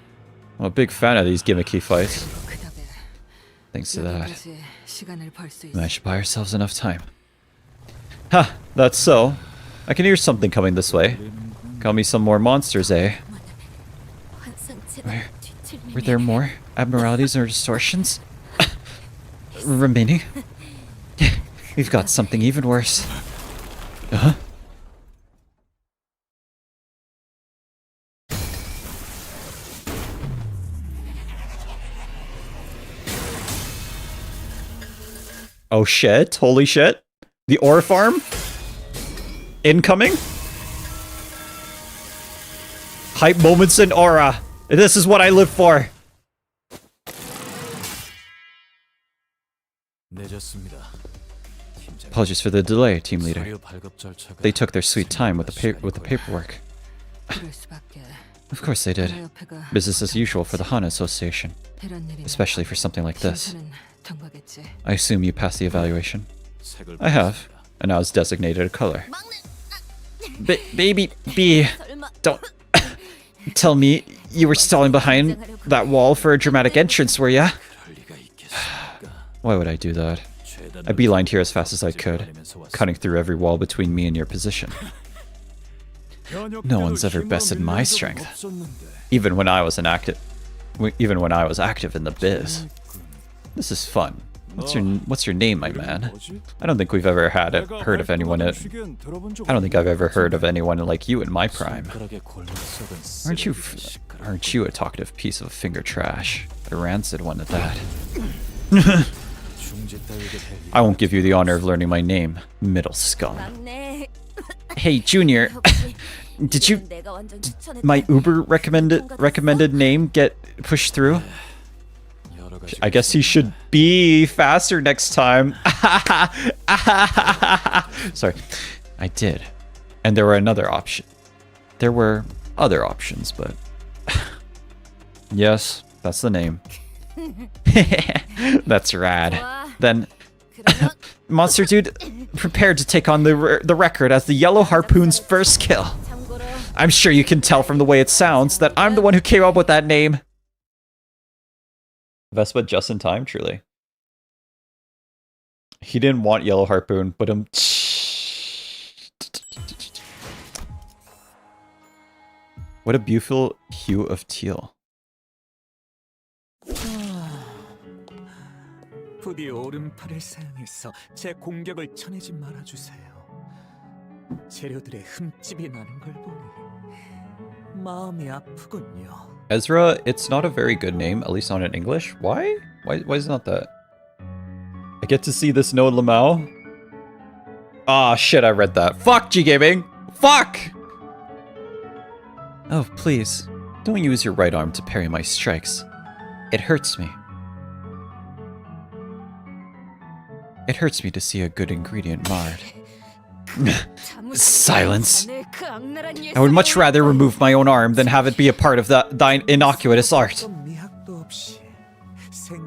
I'm a big fan of these gimmicky fights. Thanks to that. Managed to buy ourselves enough time. Ha! That's so. I can hear something coming this way. Got me some more monsters, eh? Were there more abnormalities or distortions remaining? We've got something even worse. Uh-huh. Oh shit, holy shit. The ore farm? Incoming? Hype moments in aura. This is what I live for. Apologies for the delay, team leader. They took their sweet time with the paperwork. Of course they did. Business as usual for the HANA Association. Especially for something like this. I assume you passed the evaluation? I have, and now it's designated a color. Baby B, don't tell me you were stalling behind that wall for a dramatic entrance, were ya? Why would I do that? I beelined here as fast as I could, cutting through every wall between me and your position. No one's ever bested my strength, even when I was active in the biz. This is fun. What's your name, my man? I don't think we've ever heard of anyone. I don't think I've ever heard of anyone like you in my prime. Aren't you a talkative piece of finger trash? A rancid one at that. I won't give you the honor of learning my name, middle scum. Hey, Junior, did my Uber recommended name get pushed through? I guess he should be faster next time. Sorry, I did, and there were another option. There were other options, but yes, that's the name. That's rad. Then, Monster Dude, prepare to take on the record as the Yellow Harpoon's first kill. I'm sure you can tell from the way it sounds that I'm the one who came up with that name. Vespa just in time, truly. He didn't want Yellow Harpoon, but what a beautiful hue of teal. 부디 오른팔을 사용해서 제 공격을 쳐내지 말아주세요. 재료들의 흠집이 나는 걸 보니 마음이 아프군요. Ezra, it's not a very good name, at least not in English. Why? Why is it not that? I get to see this Noah Lamau. Ah, shit, I read that. Fuck, G-Gaming! Fuck! Oh, please. Don't use your right arm to parry my strikes. It hurts me. It hurts me to see a good ingredient marred. Silence. I would much rather remove my own arm than have it be a part of thine innocuous art.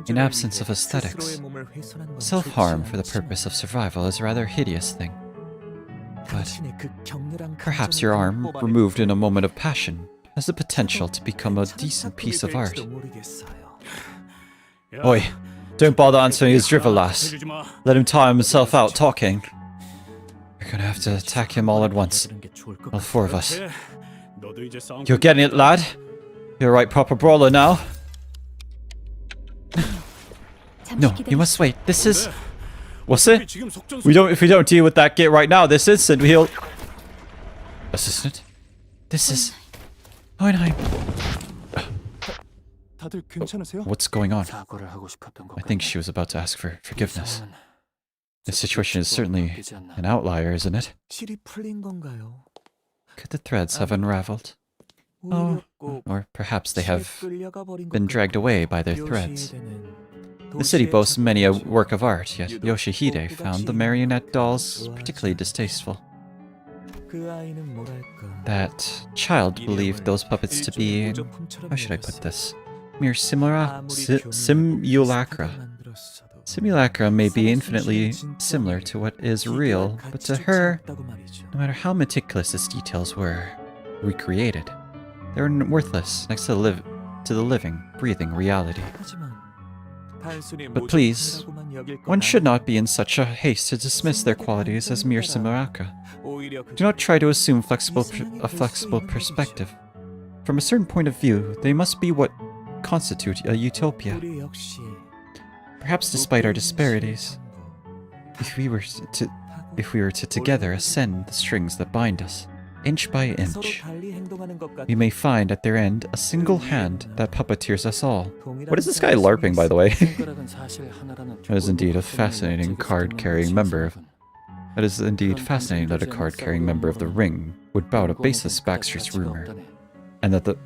In absence of aesthetics, self-harm for the purpose of survival is a rather hideous thing. But perhaps your arm, removed in a moment of passion, has the potential to become a decent piece of art. Oi, don't bother answering his drivel, lass. Let him tire himself out talking. We're gonna have to attack him all at once. All four of us. You're getting it, lad? You're a right proper brawler now. No, you must wait. This is... What's it? If we don't deal with that git right now, this instant he'll... Assistant? This is... Oh, no. What's going on? I think she was about to ask for forgiveness. This situation is certainly an outlier, isn't it? Could the threads have unraveled? Oh, or perhaps they have been dragged away by their threads. The city boasts many a work of art, yet Yoshihide found the marionette dolls particularly distasteful. That child believed those puppets to be... how should I put this? Mere simulacra. Simulacra may be infinitely similar to what is real, but to her, no matter how meticulous its details were recreated, they were worthless next to the living, breathing reality. But please, one should not be in such a haste to dismiss their qualities as mere simulacra. Do not try to assume a flexible perspective. From a certain point of view, they must be what constitute a utopia. Perhaps despite our disparities, if we were to together ascend the strings that bind us, inch by inch, we may find at their end a single hand that puppeteers us all. What is this guy LARPing, by the way? That is indeed a fascinating card-carrying member of... That is indeed fascinating that a card-carrying member of the Ring would bow to baseless backstreet's rumor, and that the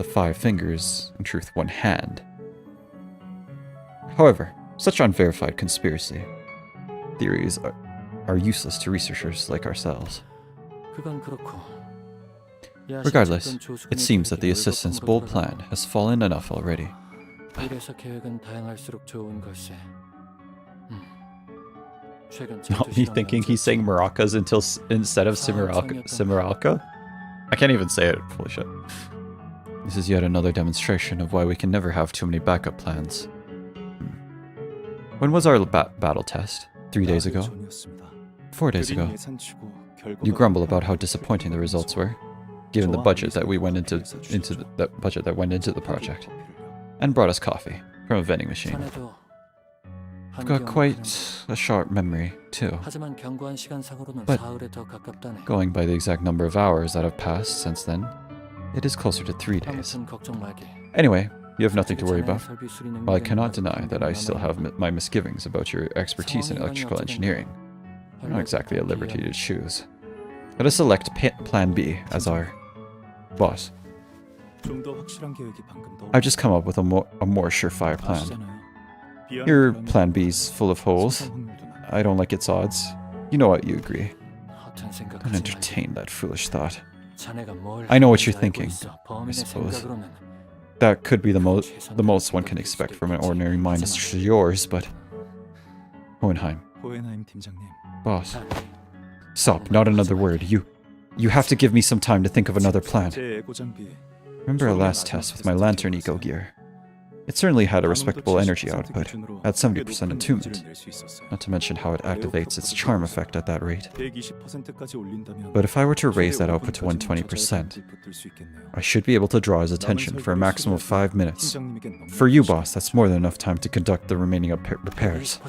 5 fingers, in truth, one hand. However, such unverified conspiracy theories are useless to researchers like ourselves. Regardless, it seems that the assistant's bold plan has fallen enough already. Not me thinking he's saying maracas instead of Cimaralca? I can't even say it, holy shit. This is yet another demonstration of why we can never have too many backup plans. When was our battle test? 3 days ago? 4 days ago. You grumble about how disappointing the results were, given the budget that went into the project, and brought us coffee from a vending machine. I've got quite a sharp memory, too. But going by the exact number of hours that have passed since then, it is closer to 3 days. Anyway, you have nothing to worry about. While I cannot deny that I still have my misgivings about your expertise in electrical engineering, I'm not exactly at liberty to choose. Let us select Plan B as our boss. I've just come up with a more surefire plan. Your Plan B's full of holes. I don't like its odds. You know what, you agree. Don't entertain that foolish thought. I know what you're thinking, I suppose. That could be the most one can expect from an ordinary mind such as yours, but... Hohenheim. Boss. Stop, not another word. You have to give me some time to think of another plan. Remember our last test with my lantern eco gear? It certainly had a respectable energy output, at 70% attunement, not to mention how it activates its charm effect at that rate. But if I were to raise that output to 120%, I should be able to draw his attention for a maximum of 5 minutes. For you, boss, that's more than enough time to conduct the remaining repairs.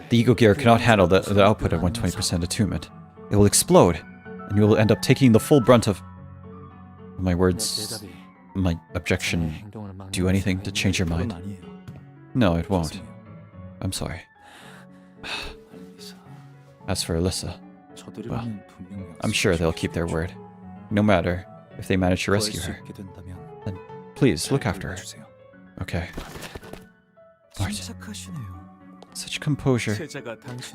The eco gear cannot handle the output at 120% attunement. It will explode, and you will end up taking the full brunt of... My words... My objection do anything to change your mind? No, it won't. I'm sorry. As for Alyssa, well, I'm sure they'll keep their word. No matter if they manage to rescue her. Then please, look after her. Okay. Martin. Such composure.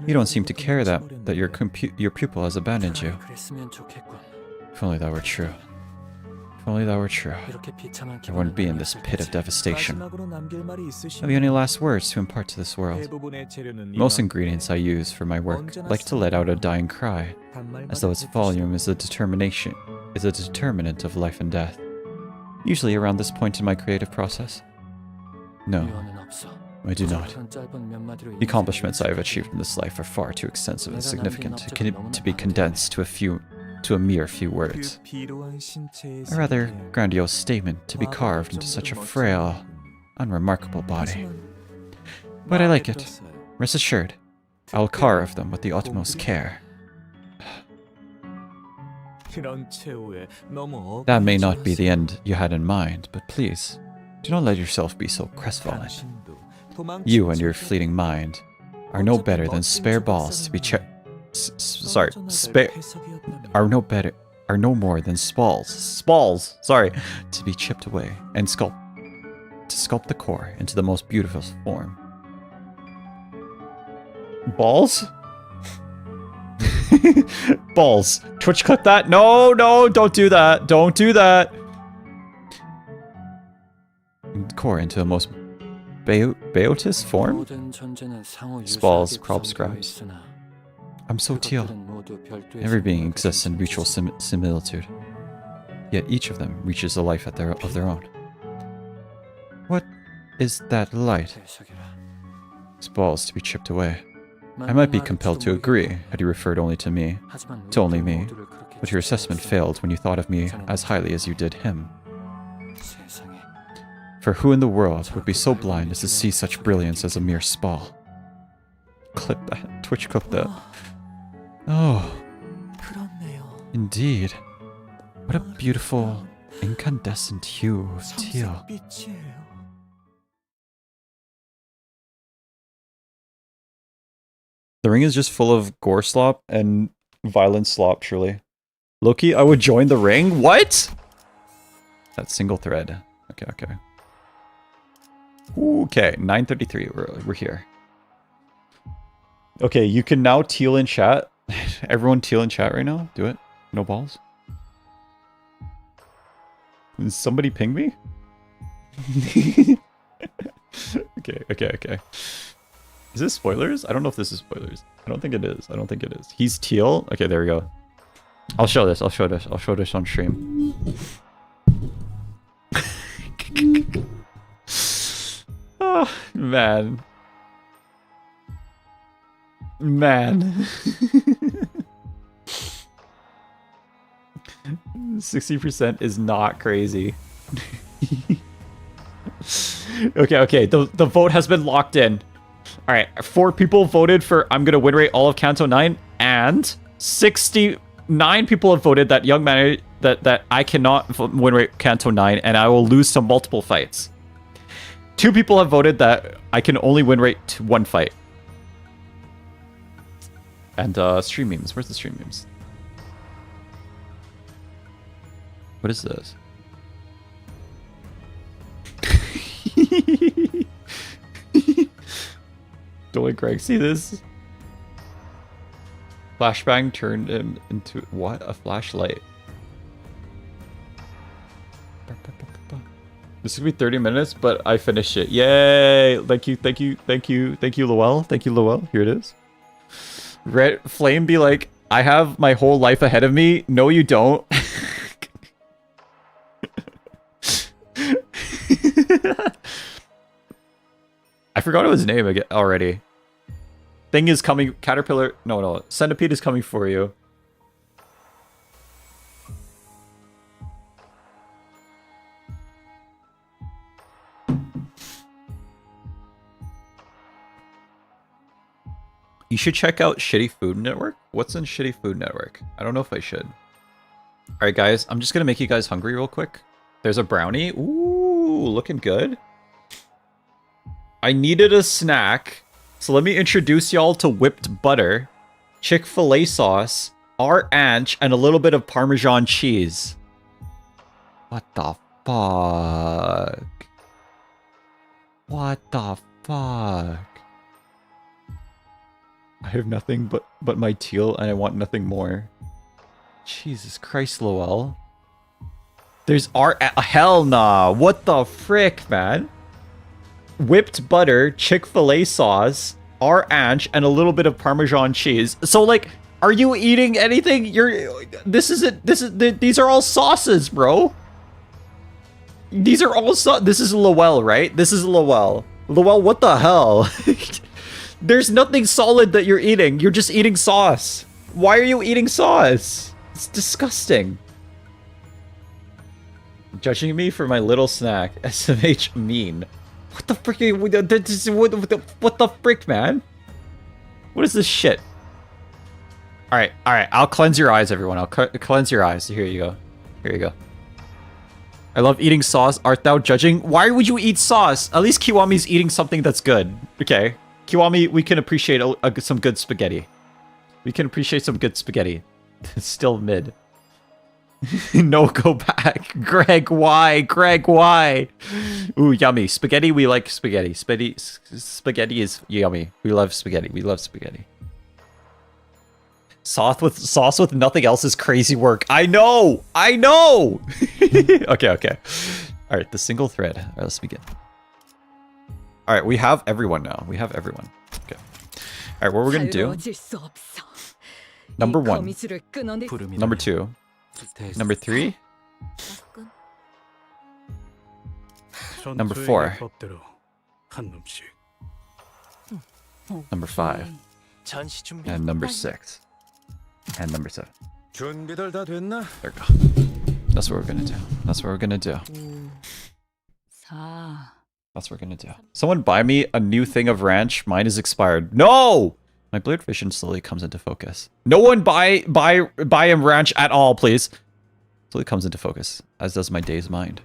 You don't seem to care that your pupil has abandoned you. If only that were true. If only that were true, I wouldn't be in this pit of devastation. Have you any last words to impart to this world? Most ingredients I use for my work like to let out a dying cry, as though its volume is a determinant of life and death. Usually around this point in my creative process. No, I do not. The accomplishments I have achieved in this life are far too extensive and significant to be condensed to a mere few words. A rather grandiose statement to be carved into such a frail, unremarkable body. But I like it. Rest assured, I will carve them with the utmost care. That may not be the end you had in mind, but please, do not let yourself be so crestfallen. You and your fleeting mind are no better than spare balls to be are no more than spalls, to be chipped away and sculpt the core into the most beautiful form. Balls? Balls. Twitch clip that? No, don't do that. Don't do that. Core into the most beauteous form? Spalls, crop scraps. I'm so teal. Every being exists in mutual similitude. Yet each of them reaches a life of their own. What is that light? Spalls to be chipped away. I might be compelled to agree had you referred only to me, but your assessment failed when you thought of me as highly as you did him. For who in the world would be so blind as to see such brilliance as a mere spall? Clip that. Twitch clip that. Oh, indeed. What a beautiful, incandescent hue of teal. The ring is just full of gore slop and violent slop, truly. Loki, I would join the ring? What? That single thread. Okay. Okay, 9:33. We're here. Okay, you can now teal in chat. Everyone teal in chat right now? Do it. No balls. Did somebody ping me? Okay. Is this spoilers? I don't know if this is spoilers. I don't think it is. He's teal? Okay, there we go. I'll show this on stream. Oh, man. Man. 60% is not crazy. Okay. The vote has been locked in. Alright, 4 people voted for I'm gonna win rate all of Canto 9, and 69 people have voted that young man that I cannot win rate Canto 9 and I will lose to multiple fights. 2 people have voted that I can only win rate 1 fight. And stream memes. Where's the stream memes? What is this? Don't let Greg see this. Flashbang turned him into what? A flashlight. This is gonna be 30 minutes, but I finished it. Yay! Thank you, Lowell. Thank you, Lowell. Here it is. Red Flame be like, I have my whole life ahead of me. No, you don't. I forgot his name again already. Thing is coming. Caterpillar. No. Centipede is coming for you. You should check out Shitty Food Network. What's in Shitty Food Network? I don't know if I should. Alright guys, I'm just gonna make you guys hungry real quick. There's a brownie. Ooh, looking good. I needed a snack. So let me introduce y'all to whipped butter, Chick-fil-A sauce, our anch, and a little bit of Parmesan cheese. What the fuck? What the fuck? I have nothing but my teal, and I want nothing more. Jesus Christ, Lowell. There's hell nah. What the frick, man? Whipped butter, Chick-fil-A sauce, our anch, and a little bit of Parmesan cheese. So, like, are you eating anything? These are all sauces, bro. These are all this is Lowell, right? This is Lowell. Lowell, what the hell? There's nothing solid that you're eating. You're just eating sauce. Why are you eating sauce? It's disgusting. Judging me for my little snack. SMH mean. What the frick? What the frick, man? What is this shit? Alright. I'll cleanse your eyes, everyone. I'll cleanse your eyes. Here you go. Here you go. I love eating sauce. Art thou judging? Why would you eat sauce? At least Kiwami's eating something that's good. Okay. Kiwami, we can appreciate some good spaghetti. We can appreciate some good spaghetti. Still mid. No, go back. Greg, why? Greg, why? Ooh, yummy. Spaghetti, we like spaghetti. Spaghetti is yummy. We love spaghetti. We love spaghetti. Sauce with nothing else is crazy work. I know! I know! Okay. Alright, the single thread. Alright, let's begin. Alright, we have everyone now. We have everyone. Okay. Alright, what we're gonna do... Number 1. Number 2. Number 3. Number 4. Number 5. And number 6. And number 7. There we go. That's what we're gonna do. That's what we're gonna do. That's what we're gonna do. Someone buy me a new thing of ranch. Mine is expired. No! My blurred vision slowly comes into focus. No one buy him ranch at all, please. Slowly comes into focus, as does my dazed mind.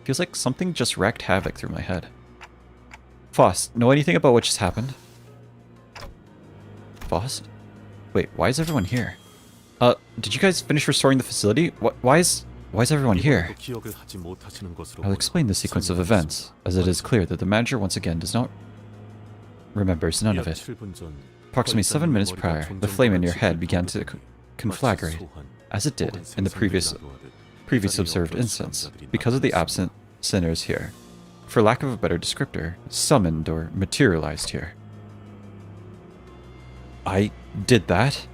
Feels like something just wreaked havoc through my head. Faust, know anything about what just happened? Faust? Wait, why is everyone here? Did you guys finish restoring the facility? Why is everyone here? I'll explain the sequence of events, as it is clear that the manager once again remembers none of it. Approximately 7 minutes prior, the flame in your head began to conflagrate, as it did in the previous observed instance, because of the absent sinners here. For lack of a better descriptor, summoned or materialized here. I did that?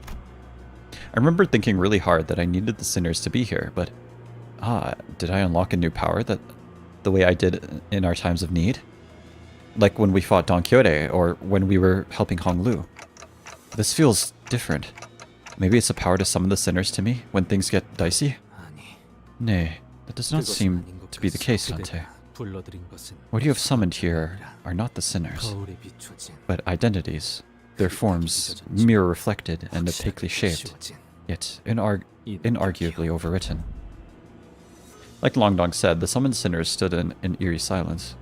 I remember thinking really hard that I needed the sinners to be here, but... did I unlock a new power the way I did in our times of need? Like when we fought Don Quixote, or when we were helping Hong Lu. This feels different. Maybe it's a power to summon the sinners to me when things get dicey? Nay, that does not seem to be the case, Dante. What you have summoned here are not the sinners, but identities. Their forms mirror reflected and opaquely shaped, yet inarguably overwritten. Like Longdong said, the summoned sinners stood in eerie silence.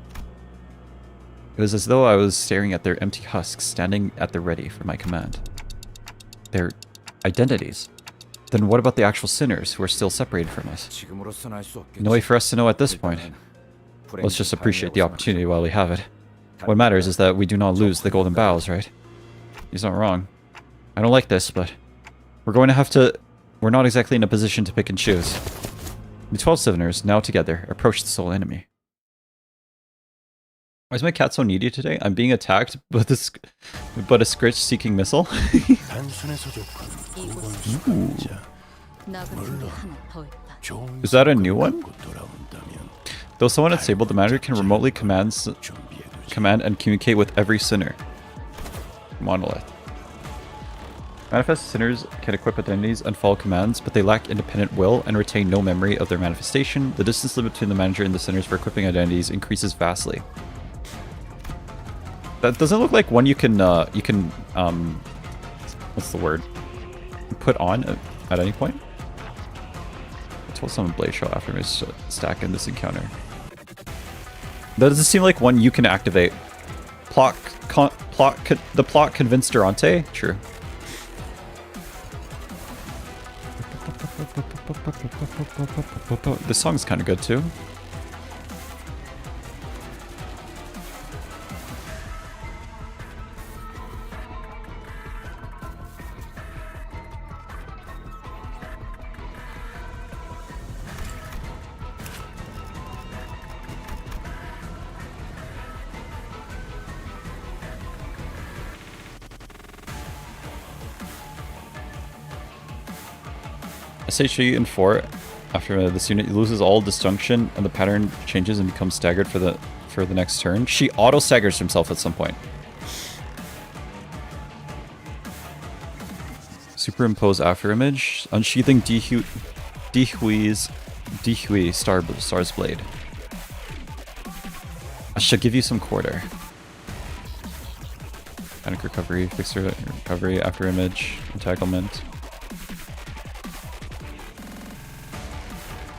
It was as though I was staring at their empty husks standing at the ready for my command. Their identities. Then what about the actual sinners who are still separated from us? No way for us to know at this point. Let's just appreciate the opportunity while we have it. What matters is that we do not lose the golden boughs, right? He's not wrong. I don't like this, but we're going to have to... We're not exactly in a position to pick and choose. The 12 sinners, now together, approach the sole enemy. Why is my cat so needy today? I'm being attacked, but a scritch-seeking missile? Ooh. Is that a new one? Though someone disabled, the manager can remotely command and communicate with every sinner. Monolith. Manifest sinners can equip identities and follow commands, but they lack independent will and retain no memory of their manifestation. The distance limit between the manager and the sinners for equipping identities increases vastly. That doesn't look like one you can what's the word? Put on at any point? I told someone Blaze Shot after my stack in this encounter. That doesn't seem like one you can activate. The plot convinced Durante? True. This song's kind of good too. SHE in 4, after this unit loses all disjunction and the pattern changes and becomes staggered for the next turn. She auto staggers himself at some point. Superimpose after image, unsheathing Dihui Star's blade. I should give you some quarter. Panic recovery, fixer recovery after image, entanglement.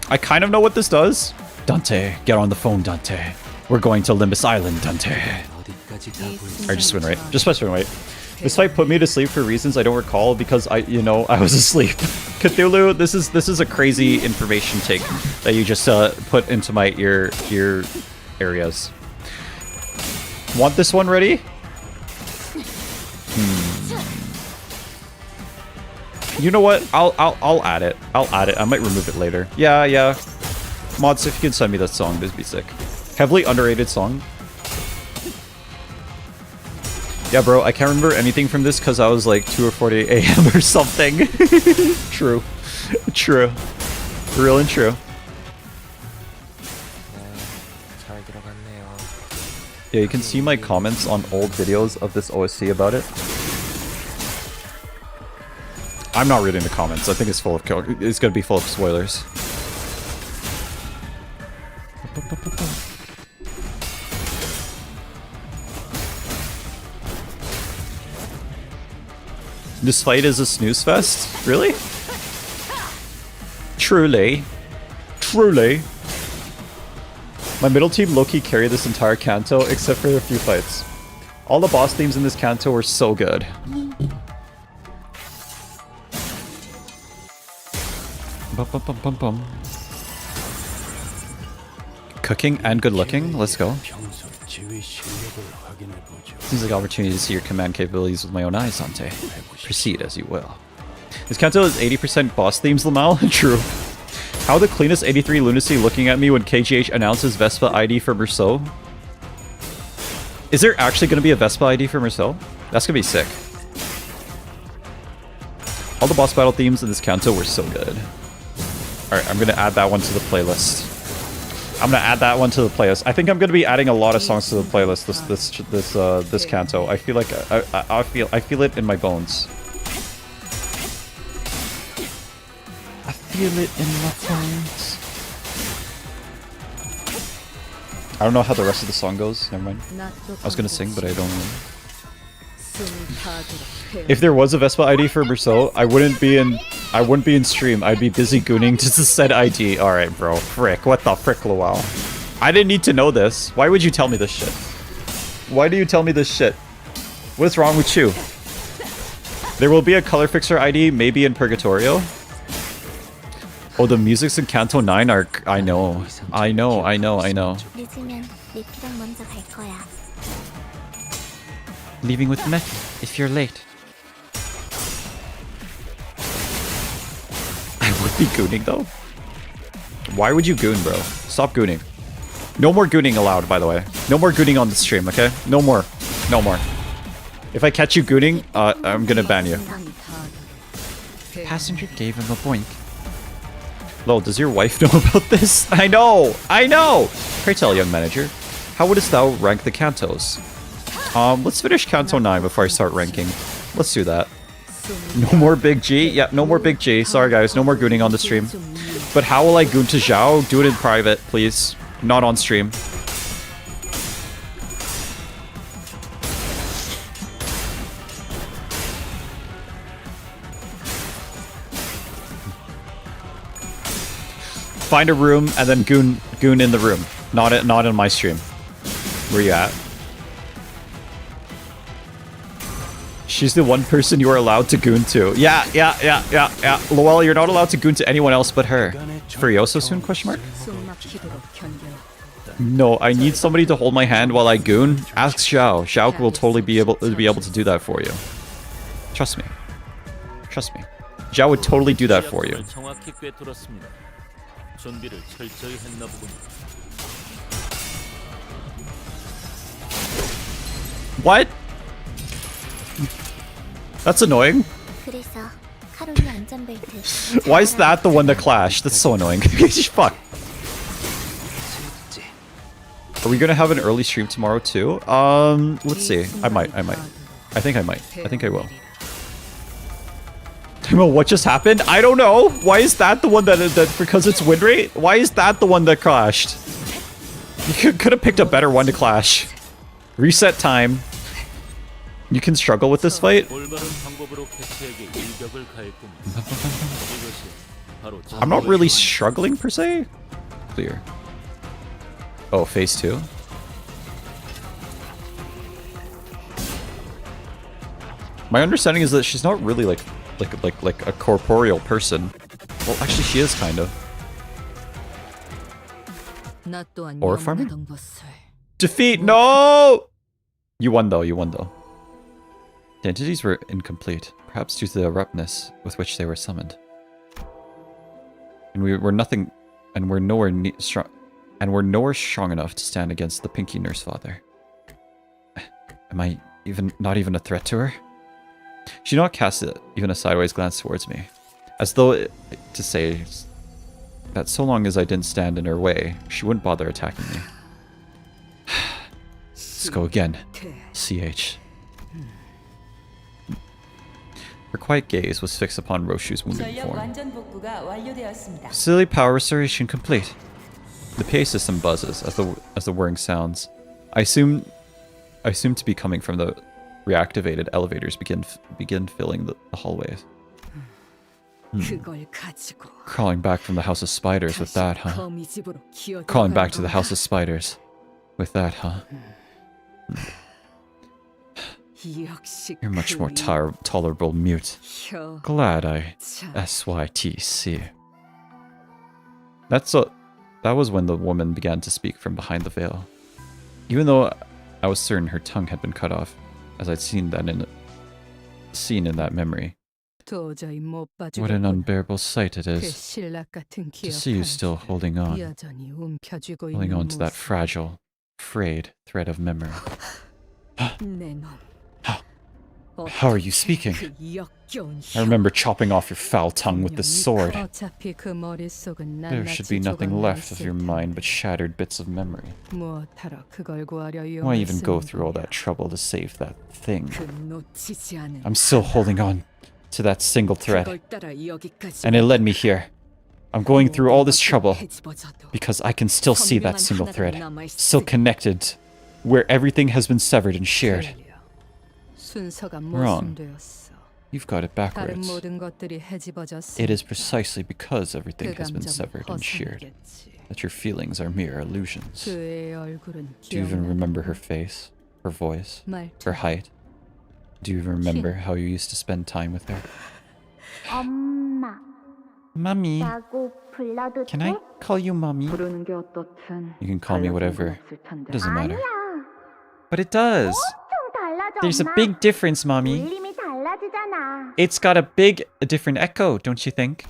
I kind of know what this does. Dante, get on the phone, Dante. We're going to Limbus Island, Dante. Alright, just swim right. Just swim right. This fight put me to sleep for reasons I don't recall because I was asleep. Cthulhu, this is a crazy information take that you just put into my ear areas. Want this one ready? You know what? I'll add it. I'll add it. I might remove it later. Yeah. Mods, if you could send me that song, this would be sick. Heavily underrated song. Yeah, bro, I can't remember anything from this because I was like 2 or 40 a.m. or something. True. True. Real and true. Yeah, you can see my comments on old videos of this OSC about it. I'm not reading the comments. I think it's full of it's gonna be full of spoilers. This fight is a snooze fest? Really? Truly. Truly. My middle team low-key carried this entire canto except for a few fights. All the boss themes in this canto were so good. Cooking and good looking. Let's go. Seems like an opportunity to see your command capabilities with my own eyes, Dante. Proceed as you will. This canto is 80% boss themes, Lamal. True. How the cleanest 83 lunacy looking at me when KGH announces Vespa ID for Merceau? Is there actually going to be a Vespa ID for Merceau? That's going to be sick. All the boss battle themes in this canto were so good. Alright, I'm going to add that one to the playlist. I'm gonna add that one to the playlist. I think I'm gonna be adding a lot of songs to the playlist this canto. I feel like I feel it in my bones. I feel it in my bones. I don't know how the rest of the song goes. Never mind. I was gonna sing, but I don't know. If there was a Vespa ID for Berceau, I wouldn't be in stream. I'd be busy gooning to the said ID. Alright, bro. Frick. What the frick, Luau? I didn't need to know this. Why would you tell me this shit? Why do you tell me this shit? What is wrong with you? There will be a color fixer ID, maybe in Purgatorio. Oh, the musics in Canto 9 are... I know. Leaving with Mech if you're late. I would be gooning though. Why would you goon, bro? Stop gooning. No more gooning allowed, by the way. No more gooning on the stream, okay? No more. No more. If I catch you gooning, I'm gonna ban you. Passenger gave him a boink. Lol, does your wife know about this? I know! I know! Pray tell, young manager, how wouldst thou rank the cantos? Let's finish Canto 9 before I start ranking. Let's do that. No more Big G? Yeah, no more Big G. Sorry guys, no more gooning on the stream. But how will I goon to Zhao? Do it in private, please. Not on stream. Find a room and then goon in the room. Not in my stream. Where you at? She's the one person you are allowed to goon to. Yeah. Lowell, you're not allowed to goon to anyone else but her. Furioso soon, question mark? No, I need somebody to hold my hand while I goon. Ask Xiao. Xiao will totally be able to do that for you. Trust me. Trust me. Xiao would totally do that for you. What? That's annoying. Why is that the one that clashed? That's so annoying. Fuck. Are we gonna have an early stream tomorrow too? Let's see. I might. I think I might. I think I will. Timo, what just happened? I don't know. Why is that the one that because it's win rate? Why is that the one that clashed? You could have picked a better one to clash. Reset time. You can struggle with this fight. I'm not really struggling per se. Clear. Oh, phase 2. My understanding is that she's not really like a corporeal person. Well, actually, she is kind of. Or farming. Defeat! No! You won though. You won though. The entities were incomplete, perhaps due to the abruptness with which they were summoned. And we're nowhere strong enough to stand against the Pinky Nurse Father. Am I not even a threat to her? She did not cast even a sideways glance towards me, as though to say that so long as I didn't stand in her way, she wouldn't bother attacking me. Let's go again. CH. Her quiet gaze was fixed upon Roshu's wounded form. Facility power restoration complete. The PA system buzzes as the whirring sounds. I assume to be coming from the reactivated elevators begin filling the hallways. Crawling back from the House of Spiders with that, huh? Crawling back to the House of Spiders with that, huh? You're much more tolerable, mute. Glad I SYTC. That was when the woman began to speak from behind the veil. Even though I was certain her tongue had been cut off, as I'd seen in that memory. What an unbearable sight it is to see you still holding on to that fragile, frayed thread of memory. How are you speaking? I remember chopping off your foul tongue with this sword. There should be nothing left of your mind but shattered bits of memory. Why even go through all that trouble to save that thing? I'm still holding on to that single thread, and it led me here. I'm going through all this trouble because I can still see that single thread, still connected, where everything has been severed and sheared. Wrong. You've got it backwards. It is precisely because everything has been severed and sheared that your feelings are mere illusions. Do you even remember her face, her voice, her height? Do you even remember how you used to spend time with her? Mommy. Can I call you Mommy? You can call me whatever. It doesn't matter. But it does. There's a big difference, Mommy. It's got a different echo, don't you think?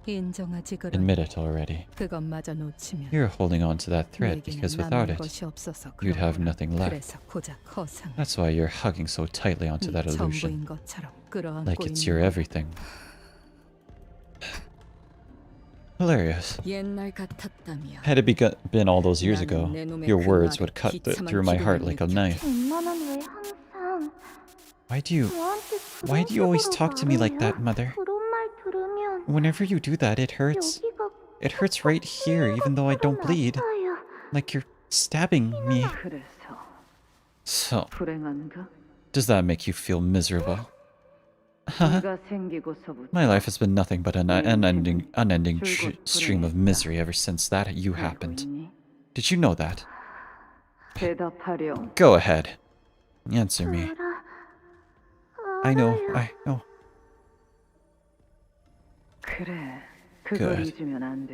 Admit it already. You're holding on to that thread because without it, you'd have nothing left. That's why you're hugging so tightly onto that illusion. Like it's your everything. Hilarious. Had it been all those years ago, your words would cut through my heart like a knife. Why do you always talk to me like that, Mother? Whenever you do that, it hurts. It hurts right here, even though I don't bleed. Like you're stabbing me. So, does that make you feel miserable? Huh? My life has been nothing but an unending stream of misery ever since that you happened. Did you know that? Go ahead. Answer me. I know. Good.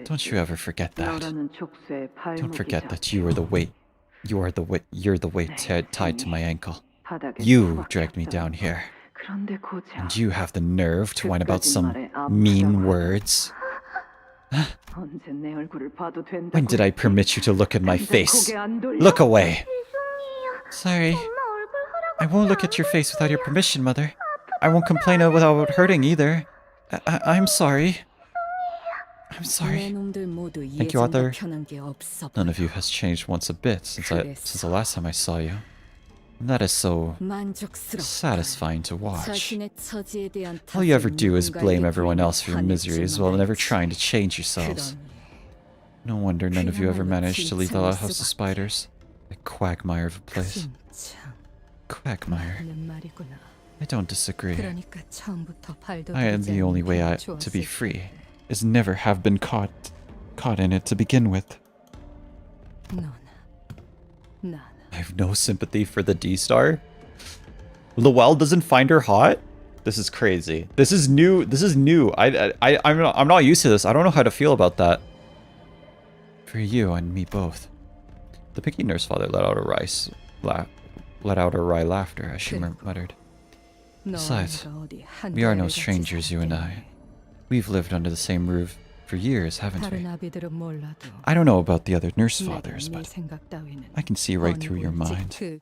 Don't you ever forget that. Don't forget that you're the weight tied to my ankle. You dragged me down here. And you have the nerve to whine about some mean words. When did I permit you to look at my face? Look away! Sorry. I won't look at your face without your permission, Mother. I won't complain without hurting either. I'm sorry. I'm sorry. Thank you, Arthur. None of you has changed once a bit since the last time I saw you. And that is so satisfying to watch. All you ever do is blame everyone else for your miseries while never trying to change yourselves. No wonder none of you ever managed to leave the House of Spiders. A quagmire of a place. Quagmire. I don't disagree. The only way to be free is never have been caught in it to begin with. I have no sympathy for the D-star. Lowell doesn't find her hot? This is crazy. This is new. I'm not used to this. I don't know how to feel about that. For you and me both. The picky nurse father let out a wry laughter as she muttered. Besides, we are no strangers, you and I. We've lived under the same roof for years, haven't we? I don't know about the other nurse fathers, but I can see right through your mind.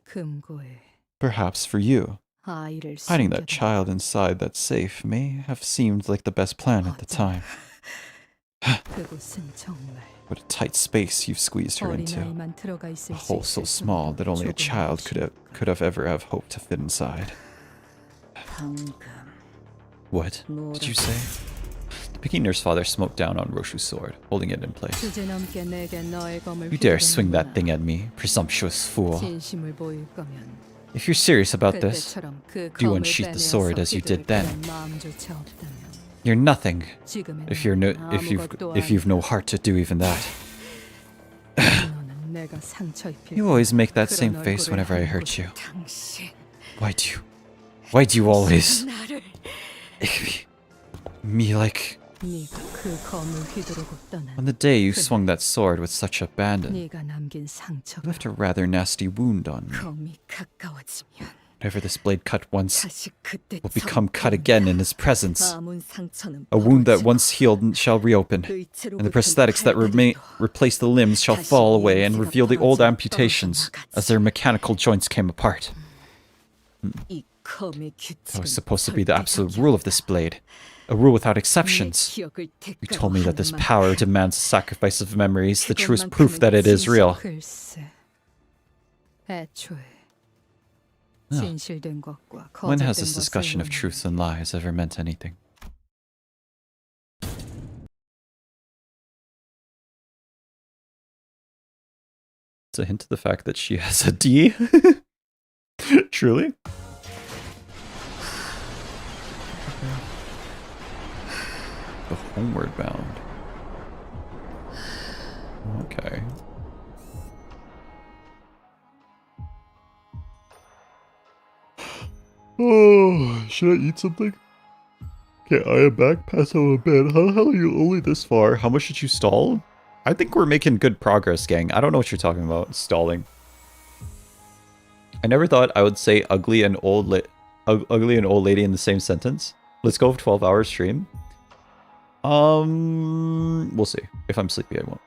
Perhaps for you, hiding that child inside that safe may have seemed like the best plan at the time. What a tight space you've squeezed her into. A hole so small that only a child could have ever hoped to fit inside. What did you say? The picky nurse father smoked down on Roshu's sword, holding it in place. You dare swing that thing at me, presumptuous fool. If you're serious about this, do unsheath the sword as you did then. You're nothing if you've no heart to do even that. You always make that same face whenever I hurt you. Why do you always me like... On the day you swung that sword with such abandon, you left a rather nasty wound on me. Whenever this blade cut once, will become cut again in his presence. A wound that once healed shall reopen, and the prosthetics that replace the limbs shall fall away and reveal the old amputations as their mechanical joints came apart. That was supposed to be the absolute rule of this blade. A rule without exceptions. You told me that this power demands the sacrifice of memories, the truest proof that it is real. No. When has this discussion of truths and lies ever meant anything? It's a hint to the fact that she has a D. Truly? The homeward bound. Okay. Oh, should I eat something? Okay, I am back past out of bed. How the hell are you only this far? How much did you stall? I think we're making good progress, gang. I don't know what you're talking about. Stalling. I never thought I would say ugly and old lady in the same sentence. Let's go for 12-hour stream. We'll see. If I'm sleepy, I won't.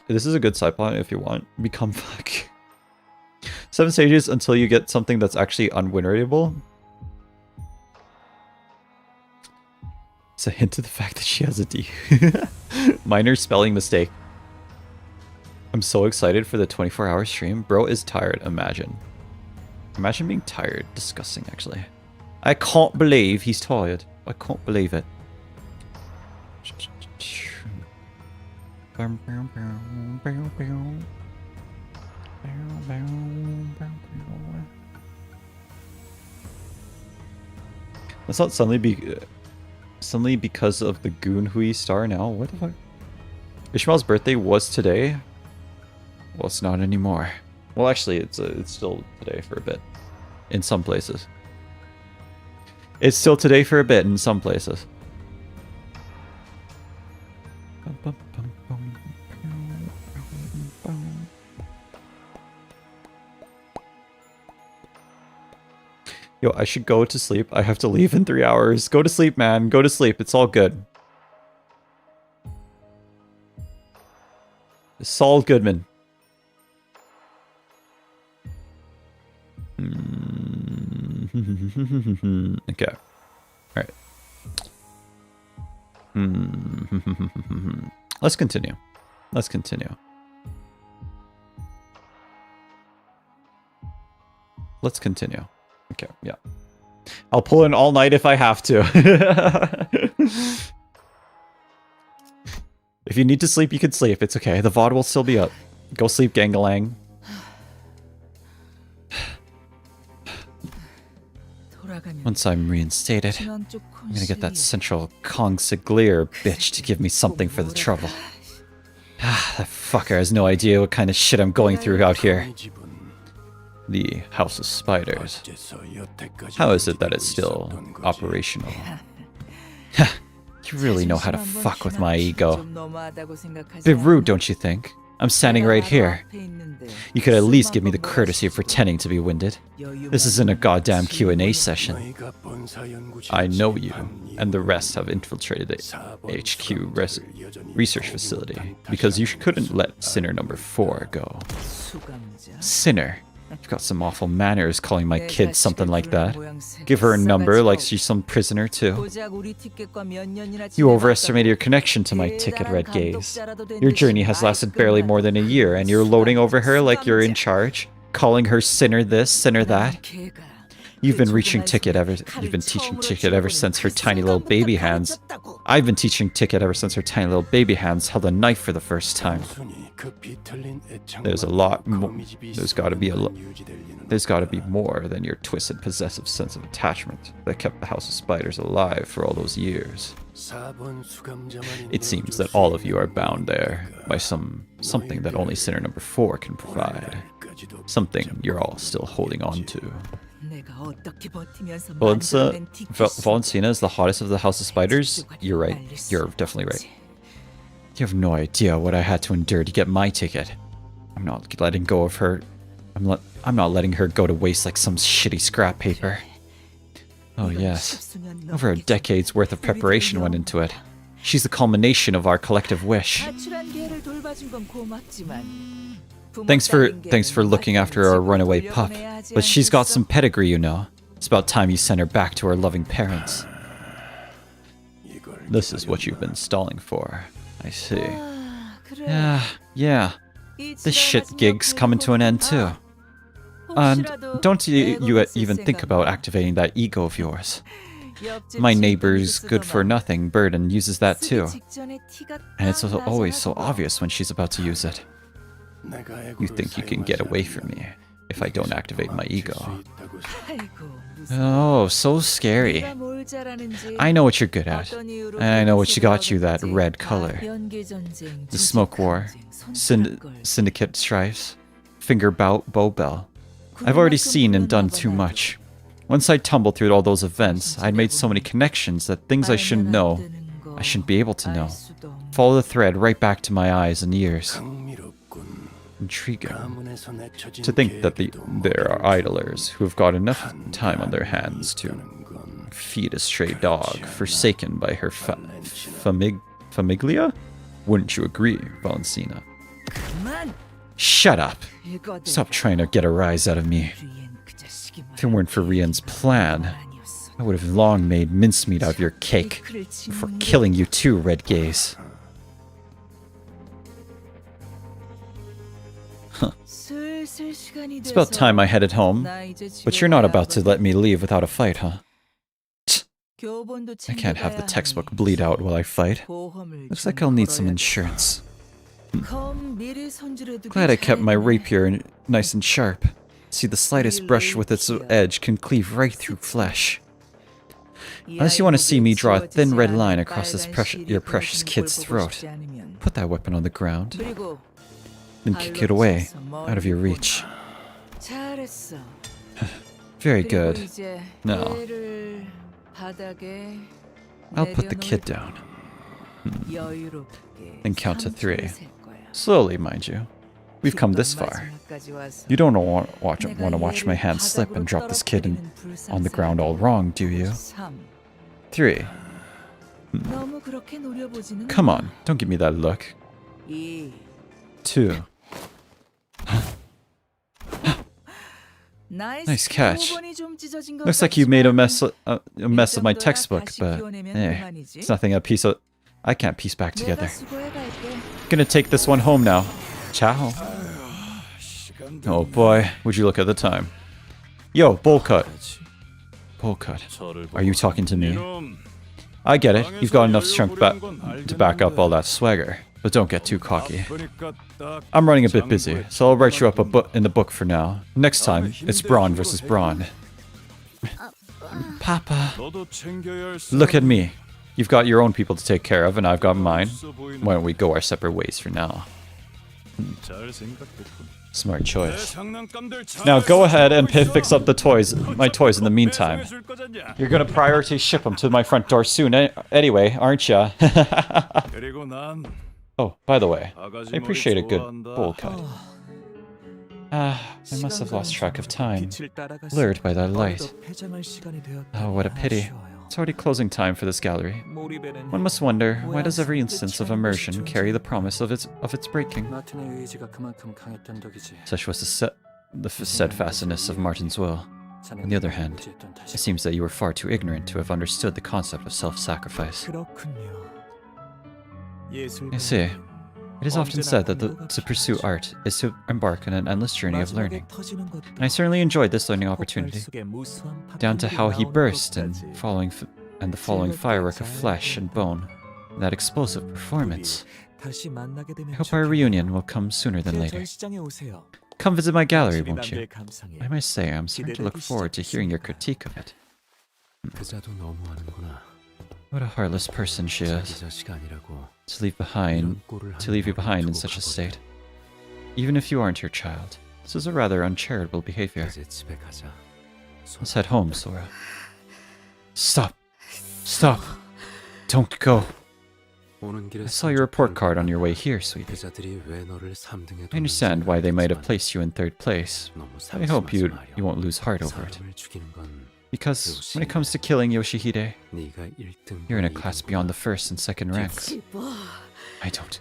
This is a good side plot if you want. Become fuck. 7 stages until you get something that's actually unwinnable. It's a hint to the fact that she has a D. Minor spelling mistake. I'm so excited for the 24-hour stream. Bro is tired, imagine. Imagine being tired. Disgusting, actually. I can't believe he's tired. I can't believe it. Let's not suddenly because of the Goon Hui star now. What the fuck? Ishmael's birthday was today. Well, it's not anymore. Well, actually, it's still today for a bit. In some places. It's still today for a bit in some places. Yo, I should go to sleep. I have to leave in 3 hours. Go to sleep, man. Go to sleep. It's all good. Saul Goodman. Okay. Alright. Let's continue. Let's continue. Let's continue. Okay, yeah. I'll pull in all night if I have to. If you need to sleep, you can sleep. It's okay. The VOD will still be up. Go sleep, Gangalang. Once I'm reinstated, I'm gonna get that central consigliere bitch to give me something for the trouble. That fucker has no idea what kind of shit I'm going through out here. The House of Spiders. How is it that it's still operational? You really know how to fuck with my ego. Bit rude, don't you think? I'm standing right here. You could at least give me the courtesy of pretending to be winded. This isn't a goddamn Q&A session. I know you, and the rest have infiltrated the HQ research facility, because you couldn't let Sinner number 4 go. Sinner? You've got some awful manners calling my kid something like that. Give her a number like she's some prisoner too. You overestimated your connection to my ticket, Red Gaze. Your journey has lasted barely more than a year, and you're loading over her like you're in charge, calling her sinner this, sinner that. You've been teaching Ticket ever since her tiny little baby hands. I've been teaching Ticket ever since her tiny little baby hands held a knife for the first time. There's a lot more. There's got to be more than your twisted, possessive sense of attachment that kept the House of Spiders alive for all those years. It seems that all of you are bound there by something that only Sinner number 4 can provide. Something you're all still holding on to. Valentina is the hottest of the House of Spiders? You're right. You're definitely right. You have no idea what I had to endure to get my ticket. I'm not letting go of her. I'm not letting her go to waste like some shitty scrap paper. Oh yes. Over a decade's worth of preparation went into it. She's the culmination of our collective wish. Thanks for looking after our runaway pup, but she's got some pedigree, you know. It's about time you sent her back to her loving parents. This is what you've been stalling for. I see. Yeah. This shit gig's coming to an end too. And don't you even think about activating that ego of yours. My neighbor's good-for-nothing Burden uses that too. And it's always so obvious when she's about to use it. You think you can get away from me if I don't activate my ego. Oh, so scary. I know what you're good at. And I know what got you that red color. The smoke war, syndicate strifes, finger bow bell. I've already seen and done too much. Once I tumbled through all those events, I'd made so many connections that things I shouldn't know, I shouldn't be able to know. Follow the thread right back to my eyes and ears. Intriguing. To think that there are idlers who have got enough time on their hands to feed a stray dog forsaken by her famiglia? Wouldn't you agree, Valentina? Shut up! Stop trying to get a rise out of me. If it weren't for Rian's plan, I would have long made mincemeat out of your cake before killing you too, Red Gaze. Huh. It's about time I headed home, but you're not about to let me leave without a fight, huh? I can't have the textbook bleed out while I fight. Looks like I'll need some insurance. Glad I kept my rapier nice and sharp. See, the slightest brush with its edge can cleave right through flesh. Unless you want to see me draw a thin red line across your precious kid's throat, put that weapon on the ground, then kick it away, out of your reach. Very good. Now, I'll put the kid down. Then count to 3. Slowly, mind you. We've come this far. You don't want to watch my hand slip and drop this kid on the ground all wrong, do you? 3. Come on, don't give me that look. 2. Nice catch. Looks like you made a mess of my textbook, but it's nothing I can't piece back together. Gonna take this one home now. Ciao. Oh boy, would you look at the time. Yo, bowl cut. Bowl cut. Are you talking to me? I get it, you've got enough strength to back up all that swagger, but don't get too cocky. I'm running a bit busy, so I'll write you up in the book for now. Next time, it's Brawn versus Brawn. Papa. Look at me. You've got your own people to take care of, and I've got mine. Why don't we go our separate ways for now? Smart choice. Now go ahead and fix up my toys in the meantime. You're gonna priority ship them to my front door soon anyway, aren't ya? Oh, by the way, I appreciate a good bowl cut. I must have lost track of time, lured by that light. Oh, what a pity. It's already closing time for this gallery. One must wonder, why does every instance of immersion carry the promise of its breaking? Such was the steadfastness of Martin's will. On the other hand, it seems that you were far too ignorant to have understood the concept of self-sacrifice. I see. It is often said that to pursue art is to embark on an endless journey of learning. And I certainly enjoyed this learning opportunity, down to how he burst and the following firework of flesh and bone, and that explosive performance. I hope our reunion will come sooner than later. Come visit my gallery, won't you? I must say, I'm starting to look forward to hearing your critique of it. What a heartless person she is. To leave you behind in such a state. Even if you aren't her child, this is a rather uncharitable behavior. Let's head home, Sora. Stop! Stop! Don't go! I saw your report card on your way here, sweetie. I understand why they might have placed you in 3rd place. I hope you won't lose heart over it. Because when it comes to killing Yoshihide, you're in a class beyond the 1st and 2nd ranks. I don't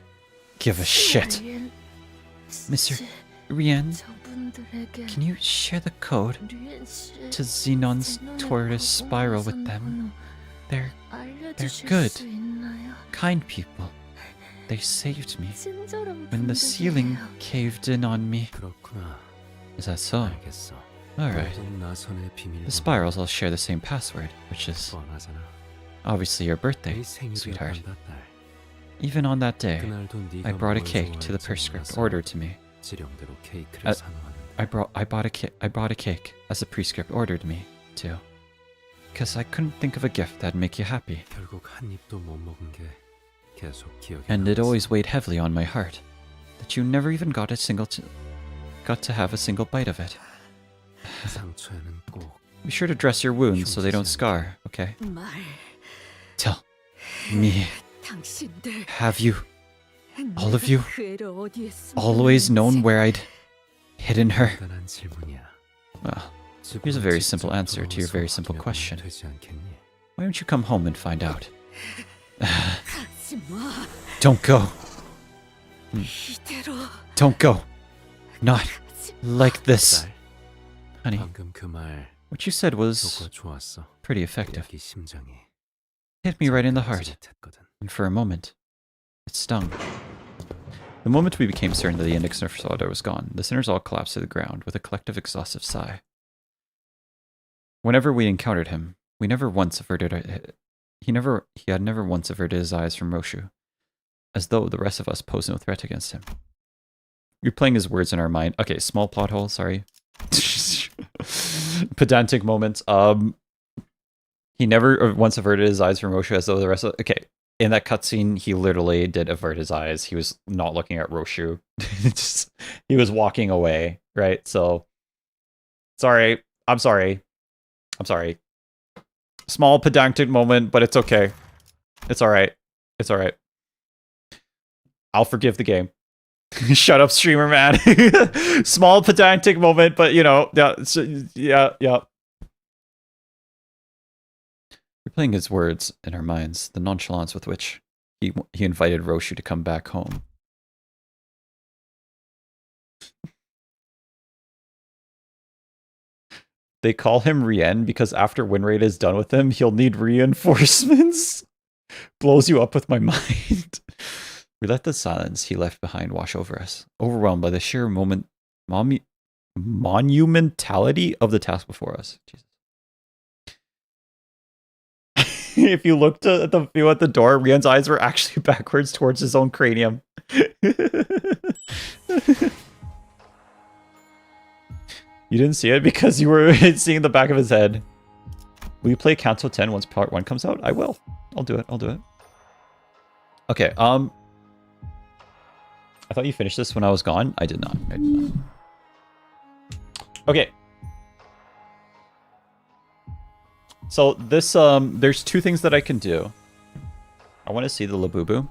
give a shit. Rien, 저분들에게 can you share the code 류엔 씨의 to Xenon's 진원의 tortoise spiral with them? 거공화선 They're 알려주실 good. 수 있나요? kind people. They saved me 친절한 when the ceiling 분들이에요. caved in on me. 그렇구나. Is that so? 알겠어. Alright. 모든 나선의 비밀번호 The spirals all share the same password, which is 뻔하잖아. obviously your birthday, 내 생일이었단 sweetheart. 날. Even on that day, 그날도 네가 I brought a 뭘 cake to the 좋아할지 prescript 몰라서 ordered to me. 지령대로 케이크를 아, 사놓았는데 I bought a cake as the prescript ordered me to. Because I couldn't think of a gift that'd make you happy. 결국 한 입도 못 먹은 게 계속 기억에 And it 남았어. always weighed heavily on my heart that you never even got to have a single bite of it. 상처에는 꼭 Be sure to dress your wounds so they don't scar, okay? Tell me, 당신들 have you, all of you, 그 애를 어디에 always known where I'd hidden her? 간단한 질문이야. Well, here's a very simple answer to your very simple question. Why don't you come home and find out? 가지마. Don't go. 이대로 Don't go. Not like this. Honey, 방금 그 말 what you said was 효과 좋았어. pretty effective. 여기 심장이 Hit me right in the heart. 릿릿했거든. And for a moment, it stung. The moment we became certain that the index nerf solder was gone, the sinners all collapsed to the ground with a collective exhaustive sigh. Whenever we encountered him, we never once averted he had never once averted his eyes from Roshu, as though the rest of us posed no threat against him. We're playing his words in our mind. Okay, small plot hole, sorry. Pedantic moments. He never once averted his eyes from Roshu, as though the rest of... Okay, in that cutscene, he literally did avert his eyes. He was not looking at Roshu. He was walking away, right? So, sorry. I'm sorry. I'm sorry. Small pedantic moment, but it's okay. It's alright. It's alright. I'll forgive the game. Shut up, streamer man. Small pedantic moment, but you know, yeah. We're playing his words in our minds, the nonchalance with which he invited Roshu to come back home. They call him Rien because after Winrate is done with him, he'll need reinforcements. Blows you up with my mind. We let the silence he left behind wash over us, overwhelmed by the sheer monumentality of the task before us. Jesus. If you looked at the view at the door, Rian's eyes were actually backwards towards his own cranium. You didn't see it because you were seeing the back of his head. Will you play Canto 10 once part 1 comes out? I will. I'll do it. I'll do it. Okay, I thought you finished this when I was gone. I did not. I did not. Okay. So this, there's two things that I can do. I want to see the Labubu.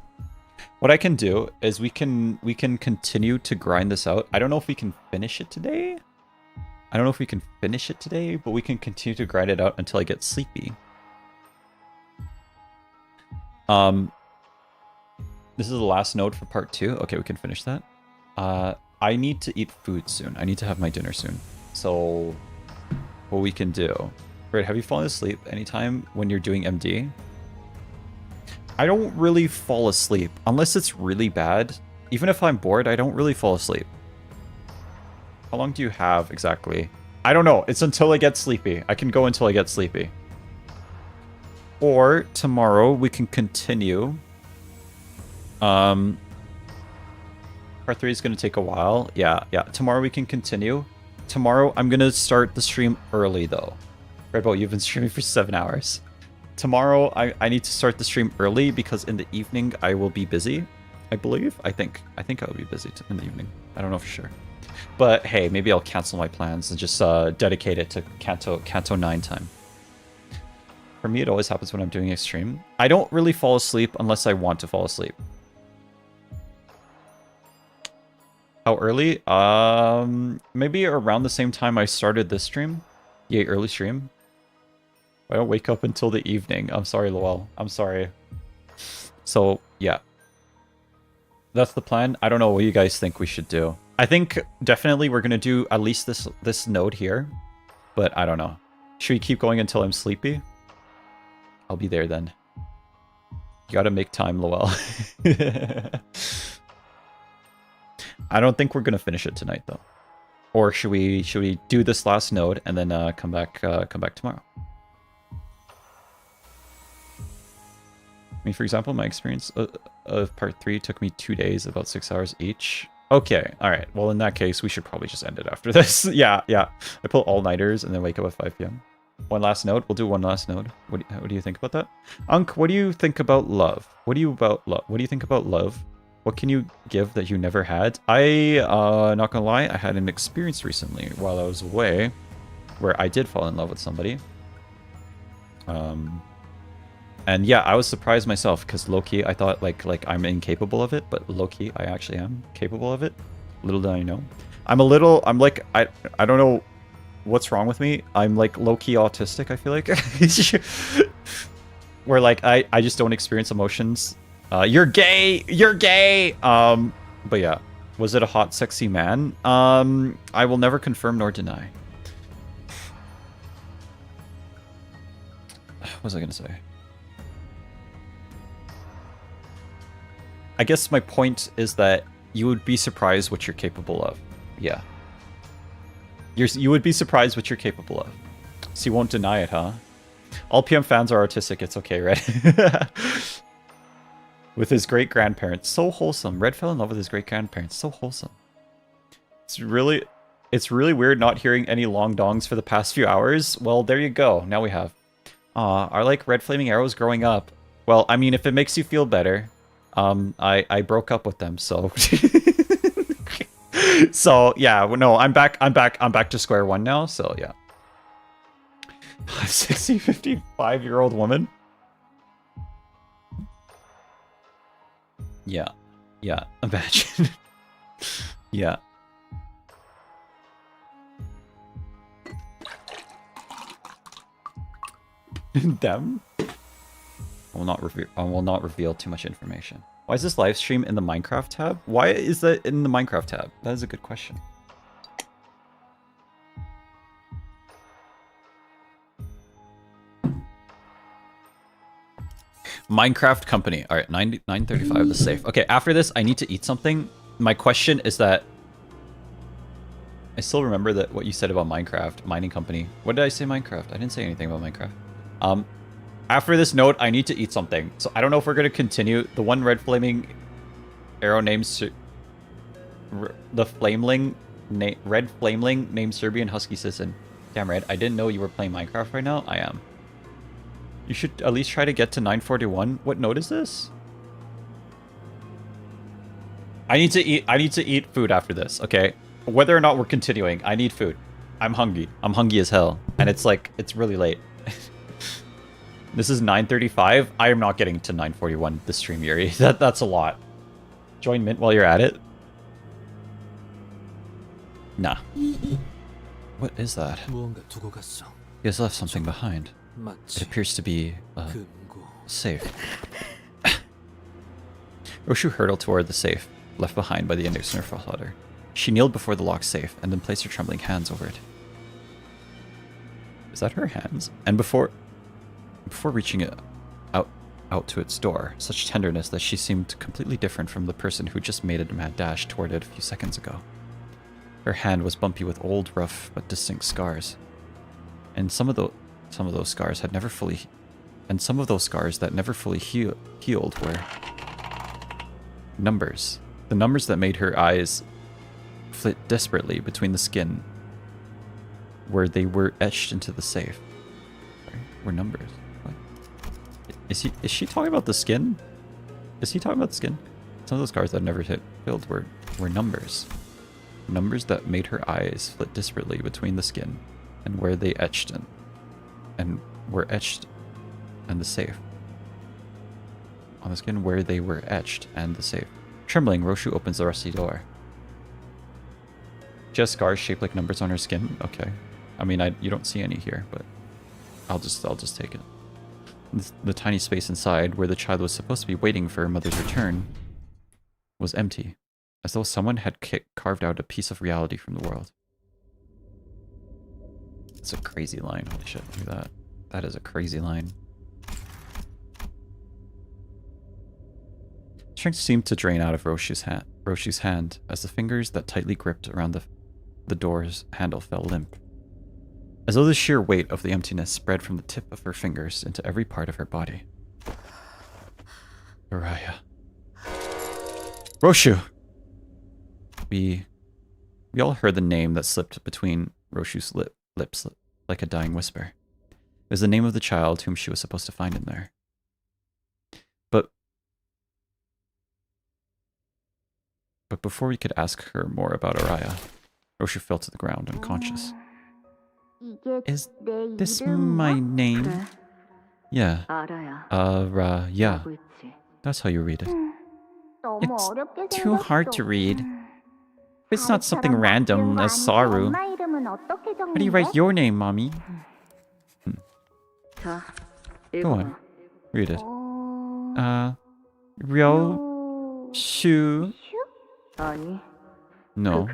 What I can do is we can continue to grind this out. I don't know if we can finish it today. But we can continue to grind it out until I get sleepy. This is the last node for part 2. Okay, we can finish that. I need to eat food soon. I need to have my dinner soon. So, what we can do... Right, have you fallen asleep anytime when you're doing MD? I don't really fall asleep. Unless it's really bad. Even if I'm bored, I don't really fall asleep. How long do you have exactly? I don't know. It's until I get sleepy. I can go until I get sleepy. Or tomorrow we can continue. Part 3 is going to take a while. Yeah. Tomorrow we can continue. Tomorrow I'm going to start the stream early though. Redbow, you've been streaming for 7 hours. Tomorrow I need to start the stream early because in the evening I will be busy. I believe. I think I will be busy in the evening. I don't know for sure. But hey, maybe I'll cancel my plans and just dedicate it to Canto 9 time. For me, it always happens when I'm doing a stream. I don't really fall asleep unless I want to fall asleep. How early? Maybe around the same time I started this stream. Yay, early stream. I don't wake up until the evening. I'm sorry, Lowell. I'm sorry. So, yeah. That's the plan. I don't know what you guys think we should do. I think definitely we're gonna do at least this node here, but I don't know. Should we keep going until I'm sleepy? I'll be there then. You gotta make time, Lowell. I don't think we're gonna finish it tonight though. Or should we do this last node and then come back tomorrow? I mean, for example, my experience of part 3 took me 2 days, about 6 hours each. Okay, all right. Well, in that case, we should probably just end it after this. yeah. I pull all-nighters and then wake up at 5 p.m. One last node. We'll do one last node. What do you think about that? Unk, what do you think about love? What do you think about love? What can you give that you never had? Not gonna lie, I had an experience recently while I was away where I did fall in love with somebody. And yeah, I was surprised myself because low-key I thought like I'm incapable of it, but low-key I actually am capable of it. Little did I know. I don't know what's wrong with me. I'm like low-key autistic, I feel like. Where like I just don't experience emotions. You're gay! You're gay! But yeah. Was it a hot, sexy man? I will never confirm nor deny. What was I gonna say? I guess my point is that you would be surprised what you're capable of. Yeah. You would be surprised what you're capable of. So you won't deny it, huh? All PM fans are autistic, it's okay, right? With his great-grandparents. So wholesome. Red fell in love with his great-grandparents. So wholesome. It's really weird not hearing any long dongs for the past few hours. Well, there you go. Now we have. I like red flaming arrows growing up. Well, I mean, if it makes you feel better. I broke up with them, so so yeah, no, I'm back to square one now, so yeah. 60, 55-year-old woman? Yeah, imagine. Yeah. Them? I will not reveal too much information. Why is this live stream in the Minecraft tab? Why is that in the Minecraft tab? That is a good question. Minecraft Company. All right, 9:35 the safe. Okay, after this, I need to eat something. My question is that I still remember that what you said about Minecraft, mining company. What did I say Minecraft? I didn't say anything about Minecraft. After this note, I need to eat something. So I don't know if we're going to continue. The one red flaming arrow named... Red flameling named Serbian Husky Sisson. Damn, Red, I didn't know you were playing Minecraft right now. I am. You should at least try to get to 941. What note is this? I need to eat food after this, okay? Whether or not we're continuing, I need food. I'm hungry. I'm hungry as hell. And it's like, it's really late. This is 9:35. I am not getting to 9:41 this stream, Yuri. That's a lot. Join Mint while you're at it. Nah. What is that? He has left something behind. It appears to be safe. Roshu hurtled toward the safe, left behind by the index and her father. She kneeled before the locked safe and then placed her trembling hands over it. Is that her hands? And before reaching it out to its door, such tenderness that she seemed completely different from the person who just made a mad dash toward it a few seconds ago. Her hand was bumpy with old, rough, but distinct scars. And some of those scars that never fully healed were numbers. The numbers that made her eyes flit desperately between the skin where they were etched into the safe. Were numbers. What? Is she talking about the skin? Is he talking about the skin? Some of those scars that never healed were numbers. Numbers that made her eyes flit desperately between the skin and where they etched and were etched and the safe. On the skin where they were etched and the safe. Trembling, Roshu opens the rusty door. Just scars shaped like numbers on her skin? Okay. I mean, you don't see any here, but I'll just take it. The tiny space inside where the child was supposed to be waiting for her mother's return was empty. as though someone had carved out a piece of reality from the world. It's a crazy line. Holy shit, look at that. That is a crazy line. Strength seemed to drain out of Roshu's hand as the fingers that tightly gripped around the door's handle fell limp. As though the sheer weight of the emptiness spread from the tip of her fingers into every part of her body. Araya. Roshu! We all heard the name that slipped between Roshu's lips like a dying whisper. It was the name of the child whom she was supposed to find in there. But before we could ask her more about Araya, Roshu fell to the ground unconscious. Is this my name? Yeah. Yeah. That's how you read it. It's too hard to read. It's not something random as Saru. How do you write your name, Mommy? Go on. Read it. Ryo-shu. No,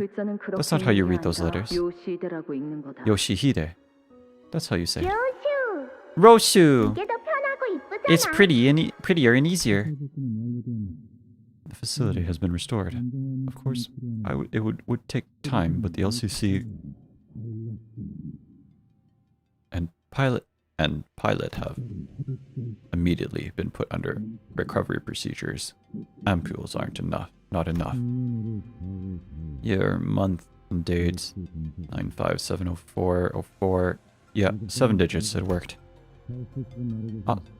that's not how you read those letters. Yoshihide. That's how you say it. Roshu! It's prettier and easier. The facility has been restored. Of course, it would take time, but the LCC and pilot have immediately been put under recovery procedures. Ampules aren't not enough. Year, month, and date 9570404. Yeah, 7 digits. It worked.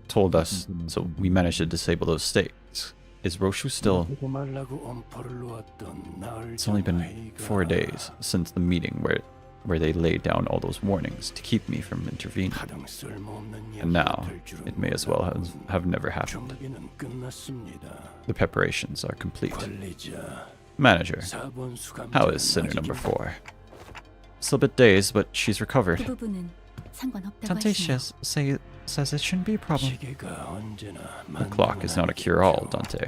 Told us, so we managed to disable those states. Is Roshu still? It's only been 4 days since the meeting where they laid down all those warnings to keep me from intervening. And now, it may as well have never happened. The preparations are complete. Manager, how is sinner number 4? Still a bit dazed, but she's recovered. Tante says it shouldn't be a problem. The clock is not a cure-all, Dante.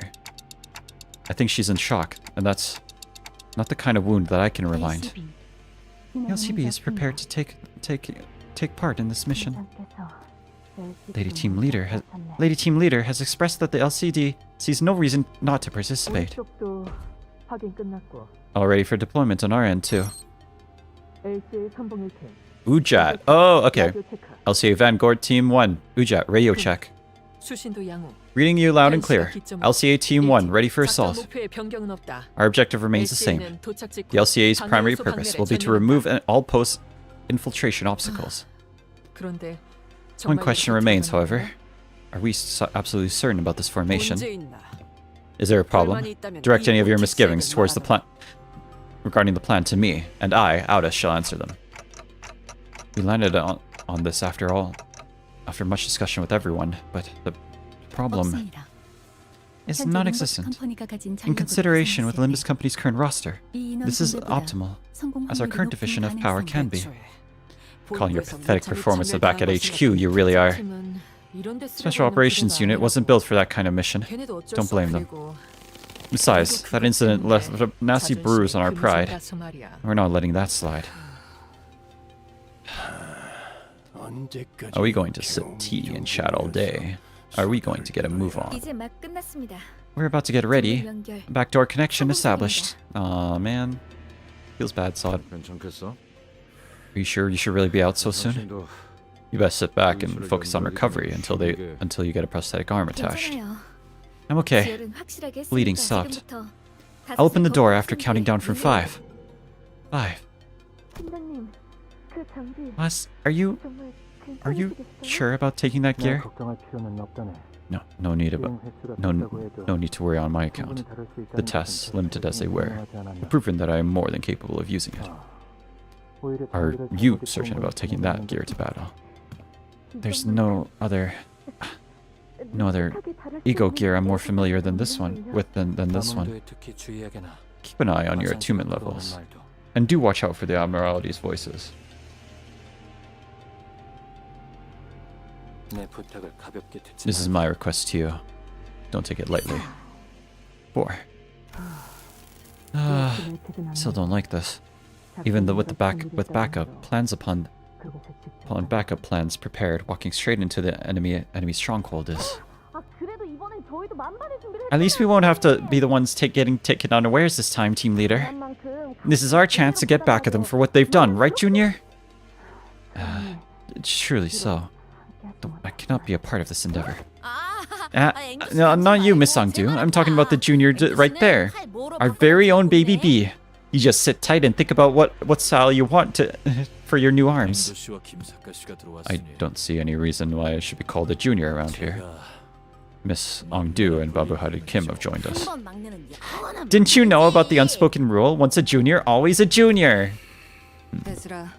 I think she's in shock, and that's not the kind of wound that I can rewind. The LCB is prepared to take part in this mission. Lady Team Leader has expressed that the LCD sees no reason not to participate. All ready for deployment on our end too. Ujat. Oh, okay. LCA Vanguard Team 1. Ujat, radio check. Reading you loud and clear. LCA Team 1, ready for assault. Our objective remains the same. The LCA's primary purpose will be to remove all post-infiltration obstacles. One question remains, however. Are we absolutely certain about this formation? Is there a problem? Direct any of your misgivings towards the plan regarding the plan to me, and I, Auda, shall answer them. We landed on this after much discussion with everyone, but the problem is non-existent. In consideration with Limbus Company's current roster, this is optimal, as our current division of power can be. Calling your pathetic performance back at HQ, you really are. Special Operations Unit wasn't built for that kind of mission. Don't blame them. Besides, that incident left a nasty bruise on our pride. We're not letting that slide. Are we going to sip tea and chat all day? Are we going to get a move on? We're about to get ready. Backdoor connection established. Aw, man. Feels bad, Sod. Are you sure you should really be out so soon? You best sit back and focus on recovery until you get a prosthetic arm attached. I'm okay. Bleeding stopped. I'll open the door after counting down from 5. 5. Are you sure about taking that gear? No need to worry on my account. The tests, limited as they were, have proven that I am more than capable of using it. Are you certain about taking that gear to battle? There's no other ego gear I'm more familiar than this one than this one. Keep an eye on your attunement levels, and do watch out for the Admiralty's voices. This is my request to you. Don't take it lightly. 4. Still don't like this. Even though with backup plans upon backup plans prepared, walking straight into the enemy stronghold is. At least we won't have to be the ones getting taken unawares this time, team leader. This is our chance to get back at them for what they've done, right, Junior? Surely so. Though I cannot be a part of this endeavor. No, not you, Miss Sangdu. I'm talking about the Junior right there. Our very own baby bee. You just sit tight and think about what style you want to for your new arms. I don't see any reason why I should be called a Junior around here. Miss Ongdu and Babu Hari Kim have joined us. Didn't you know about the unspoken rule? Once a Junior, always a Junior. Ezra,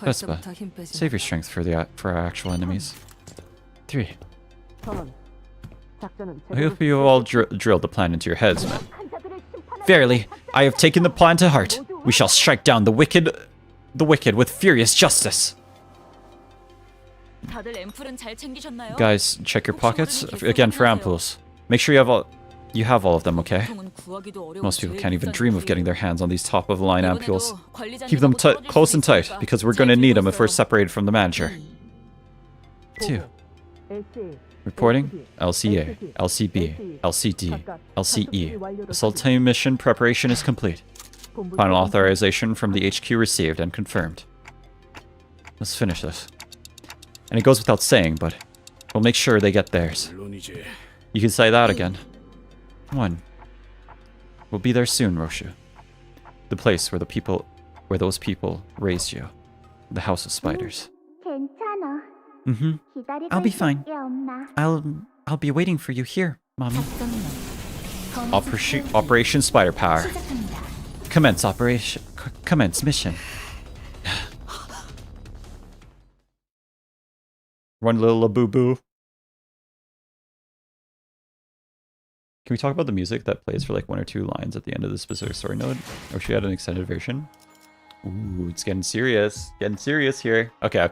Vespa, save your strength for our actual enemies. 3. I hope you all drilled the plan into your heads, man. Verily, I have taken the plan to heart. We shall strike down the wicked with furious justice. Guys, check your pockets again for ampoules. Make sure you have all of them, okay? Most people can't even dream of getting their hands on these top-of-the-line ampoules. Keep them close and tight, because we're going to need them if we're separated from the manager. 2. Reporting, LCA, LCB, LCD, LCE. Assault team mission preparation is complete. Final authorization from the HQ received and confirmed. Let's finish this. And it goes without saying, but we'll make sure they get theirs. You can say that again. 1. We'll be there soon, Roshu. The place where those people raised you. The House of Spiders. Mm-hmm. I'll be fine. I'll be waiting for you here, Mommy. Operation Spider Power. Commence mission. Run, little boo-boo. Can we talk about the music that plays for like 1 or 2 lines at the end of the specific story node? Or should we add an extended version? Ooh, it's getting serious. Getting serious here. Okay.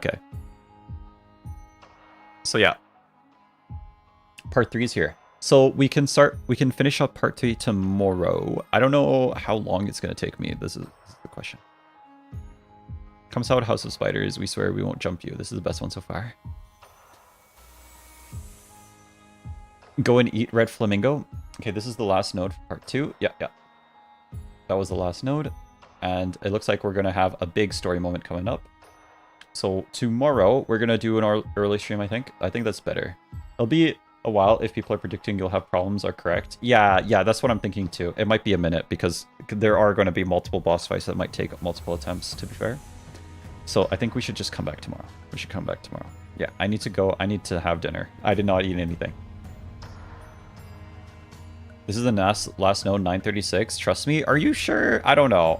So yeah. Part 3 is here. So we can finish up part 3 tomorrow. I don't know how long it's going to take me. This is the question. Comes out House of Spiders. We swear we won't jump you. This is the best one so far. Go and eat Red Flamingo. Okay, this is the last node for part 2. Yeah. That was the last node. And it looks like we're going to have a big story moment coming up. So tomorrow, we're going to do an early stream, I think. I think that's better. It'll be a while if people are predicting you'll have problems are correct. Yeah, that's what I'm thinking too. It might be a minute because there are going to be multiple boss fights that might take multiple attempts, to be fair. So I think we should just come back tomorrow. Yeah, I need to go. I need to have dinner. I did not eat anything. This is the last node, 936. Trust me. Are you sure? I don't know.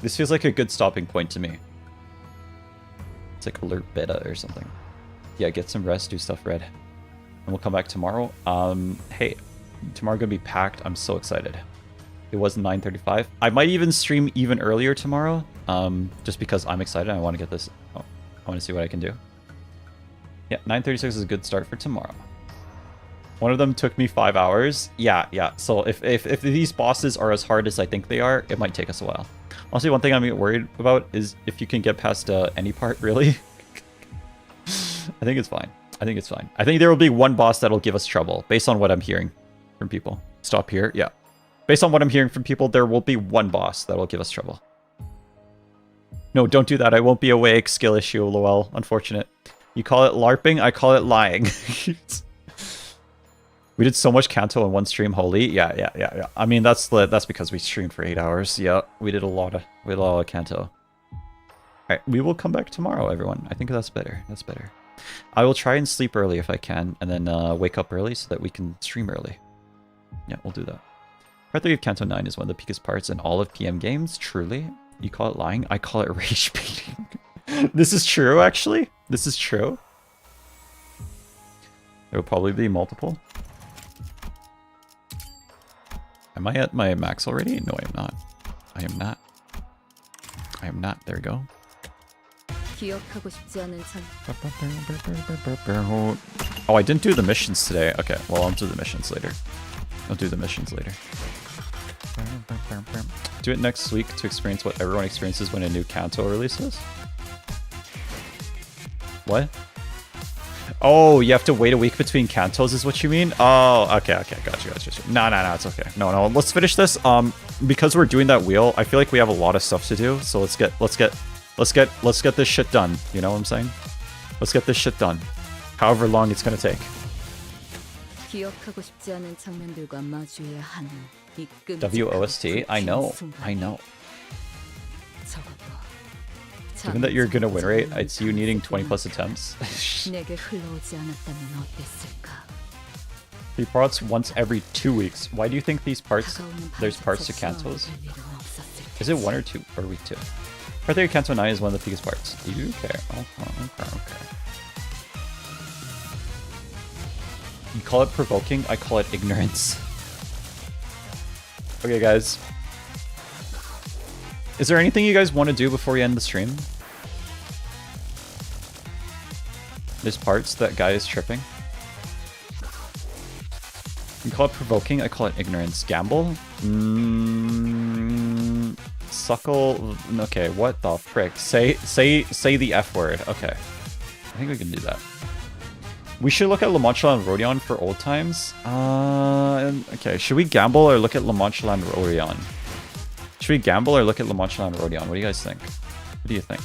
This feels like a good stopping point to me. It's like alert beta or something. Yeah, get some rest, do stuff, Red. And we'll come back tomorrow. Hey, tomorrow gonna be packed. I'm so excited. It was 9:35. I might even stream even earlier tomorrow. Just because I'm excited. I want to get this. Oh, I want to see what I can do. Yeah, 9:36 is a good start for tomorrow. One of them took me 5 hours. Yeah. So if these bosses are as hard as I think they are, it might take us a while. Honestly, one thing I'm worried about is if you can get past any part, really. I think it's fine. I think there will be one boss that'll give us trouble, based on what I'm hearing from people. Stop here. Yeah. Based on what I'm hearing from people, there will be one boss that'll give us trouble. No, don't do that. I won't be awake. Skill issue, lol. Unfortunate. You call it LARPing, I call it lying. We did so much canto in one stream, holy. Yeah. I mean, that's because we streamed for 8 hours. Yeah, we did a lot of canto. Alright, we will come back tomorrow, everyone. I think that's better. I will try and sleep early if I can, and then wake up early so that we can stream early. Yeah, we'll do that. Part 3 of Canto 9 is one of the peakest parts in all of PM games, truly. You call it lying, I call it rage baiting. This is true, actually. This is true. There will probably be multiple. Am I at my max already? No, I am not. I am not. There we go. Oh, I didn't do the missions today. Okay, well, I'll do the missions later. I'll do the missions later. Do it next week to experience what everyone experiences when a new canto releases. What? Oh, you have to wait a week between cantos is what you mean? Oh, okay, gotcha. No, it's okay. No, let's finish this. Because we're doing that wheel, I feel like we have a lot of stuff to do. So let's get this shit done. You know what I'm saying? Let's get this shit done. However long it's gonna take. 기억하고 싶지 않은 장면들과 마주해야 하는 이 WOST? I know. 적어도 Given that you're gonna win rate, it's you needing 20 plus attempts. 내게 흘러오지 않았다면 어땠을까? 3 parts once every 2 weeks. Why do you think there's parts to cantos? Is it 1 or 2 or week 2? Part 3 canto 9 is one of the biggest parts. Okay. You call it provoking, I call it ignorance. Okay, guys. Is there anything you guys want to do before we end the stream? There's parts that guy is tripping. You call it provoking, I call it ignorance. Gamble? Suckle? Okay, what the frick? Say the F word. Okay. I think we can do that. We should look at La Mancha and Rodion for old times. Okay, should we gamble or look at La Mancha and Rodion? Should we gamble or look at La Mancha and Rodion? What do you guys think? What do you think?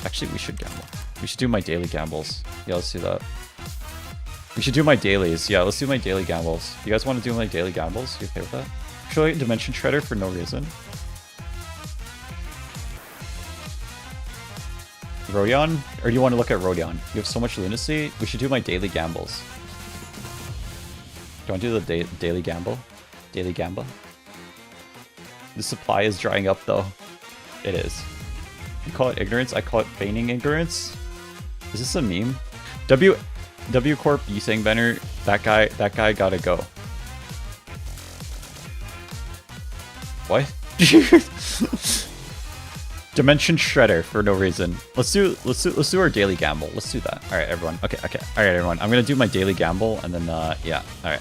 Actually, we should gamble. We should do my daily gambles. Yeah, let's do that. We should do my dailies. Yeah, let's do my daily gambles. You guys want to do my daily gambles? You okay with that? Should I look at Dimension Shredder for no reason? Rodion? Or do you want to look at Rodion? You have so much lunacy. We should do my daily gambles. Do you want to do the daily gamble? Daily gamble? The supply is drying up though. It is. You call it ignorance, I call it feigning ignorance. Is this a meme? W Corp Yisang Banner, that guy gotta go. What? Dimension Shredder for no reason. Let's do our daily gamble. Let's do that. Alright everyone. Okay. Alright everyone. I'm gonna do my daily gamble and then yeah. Alright.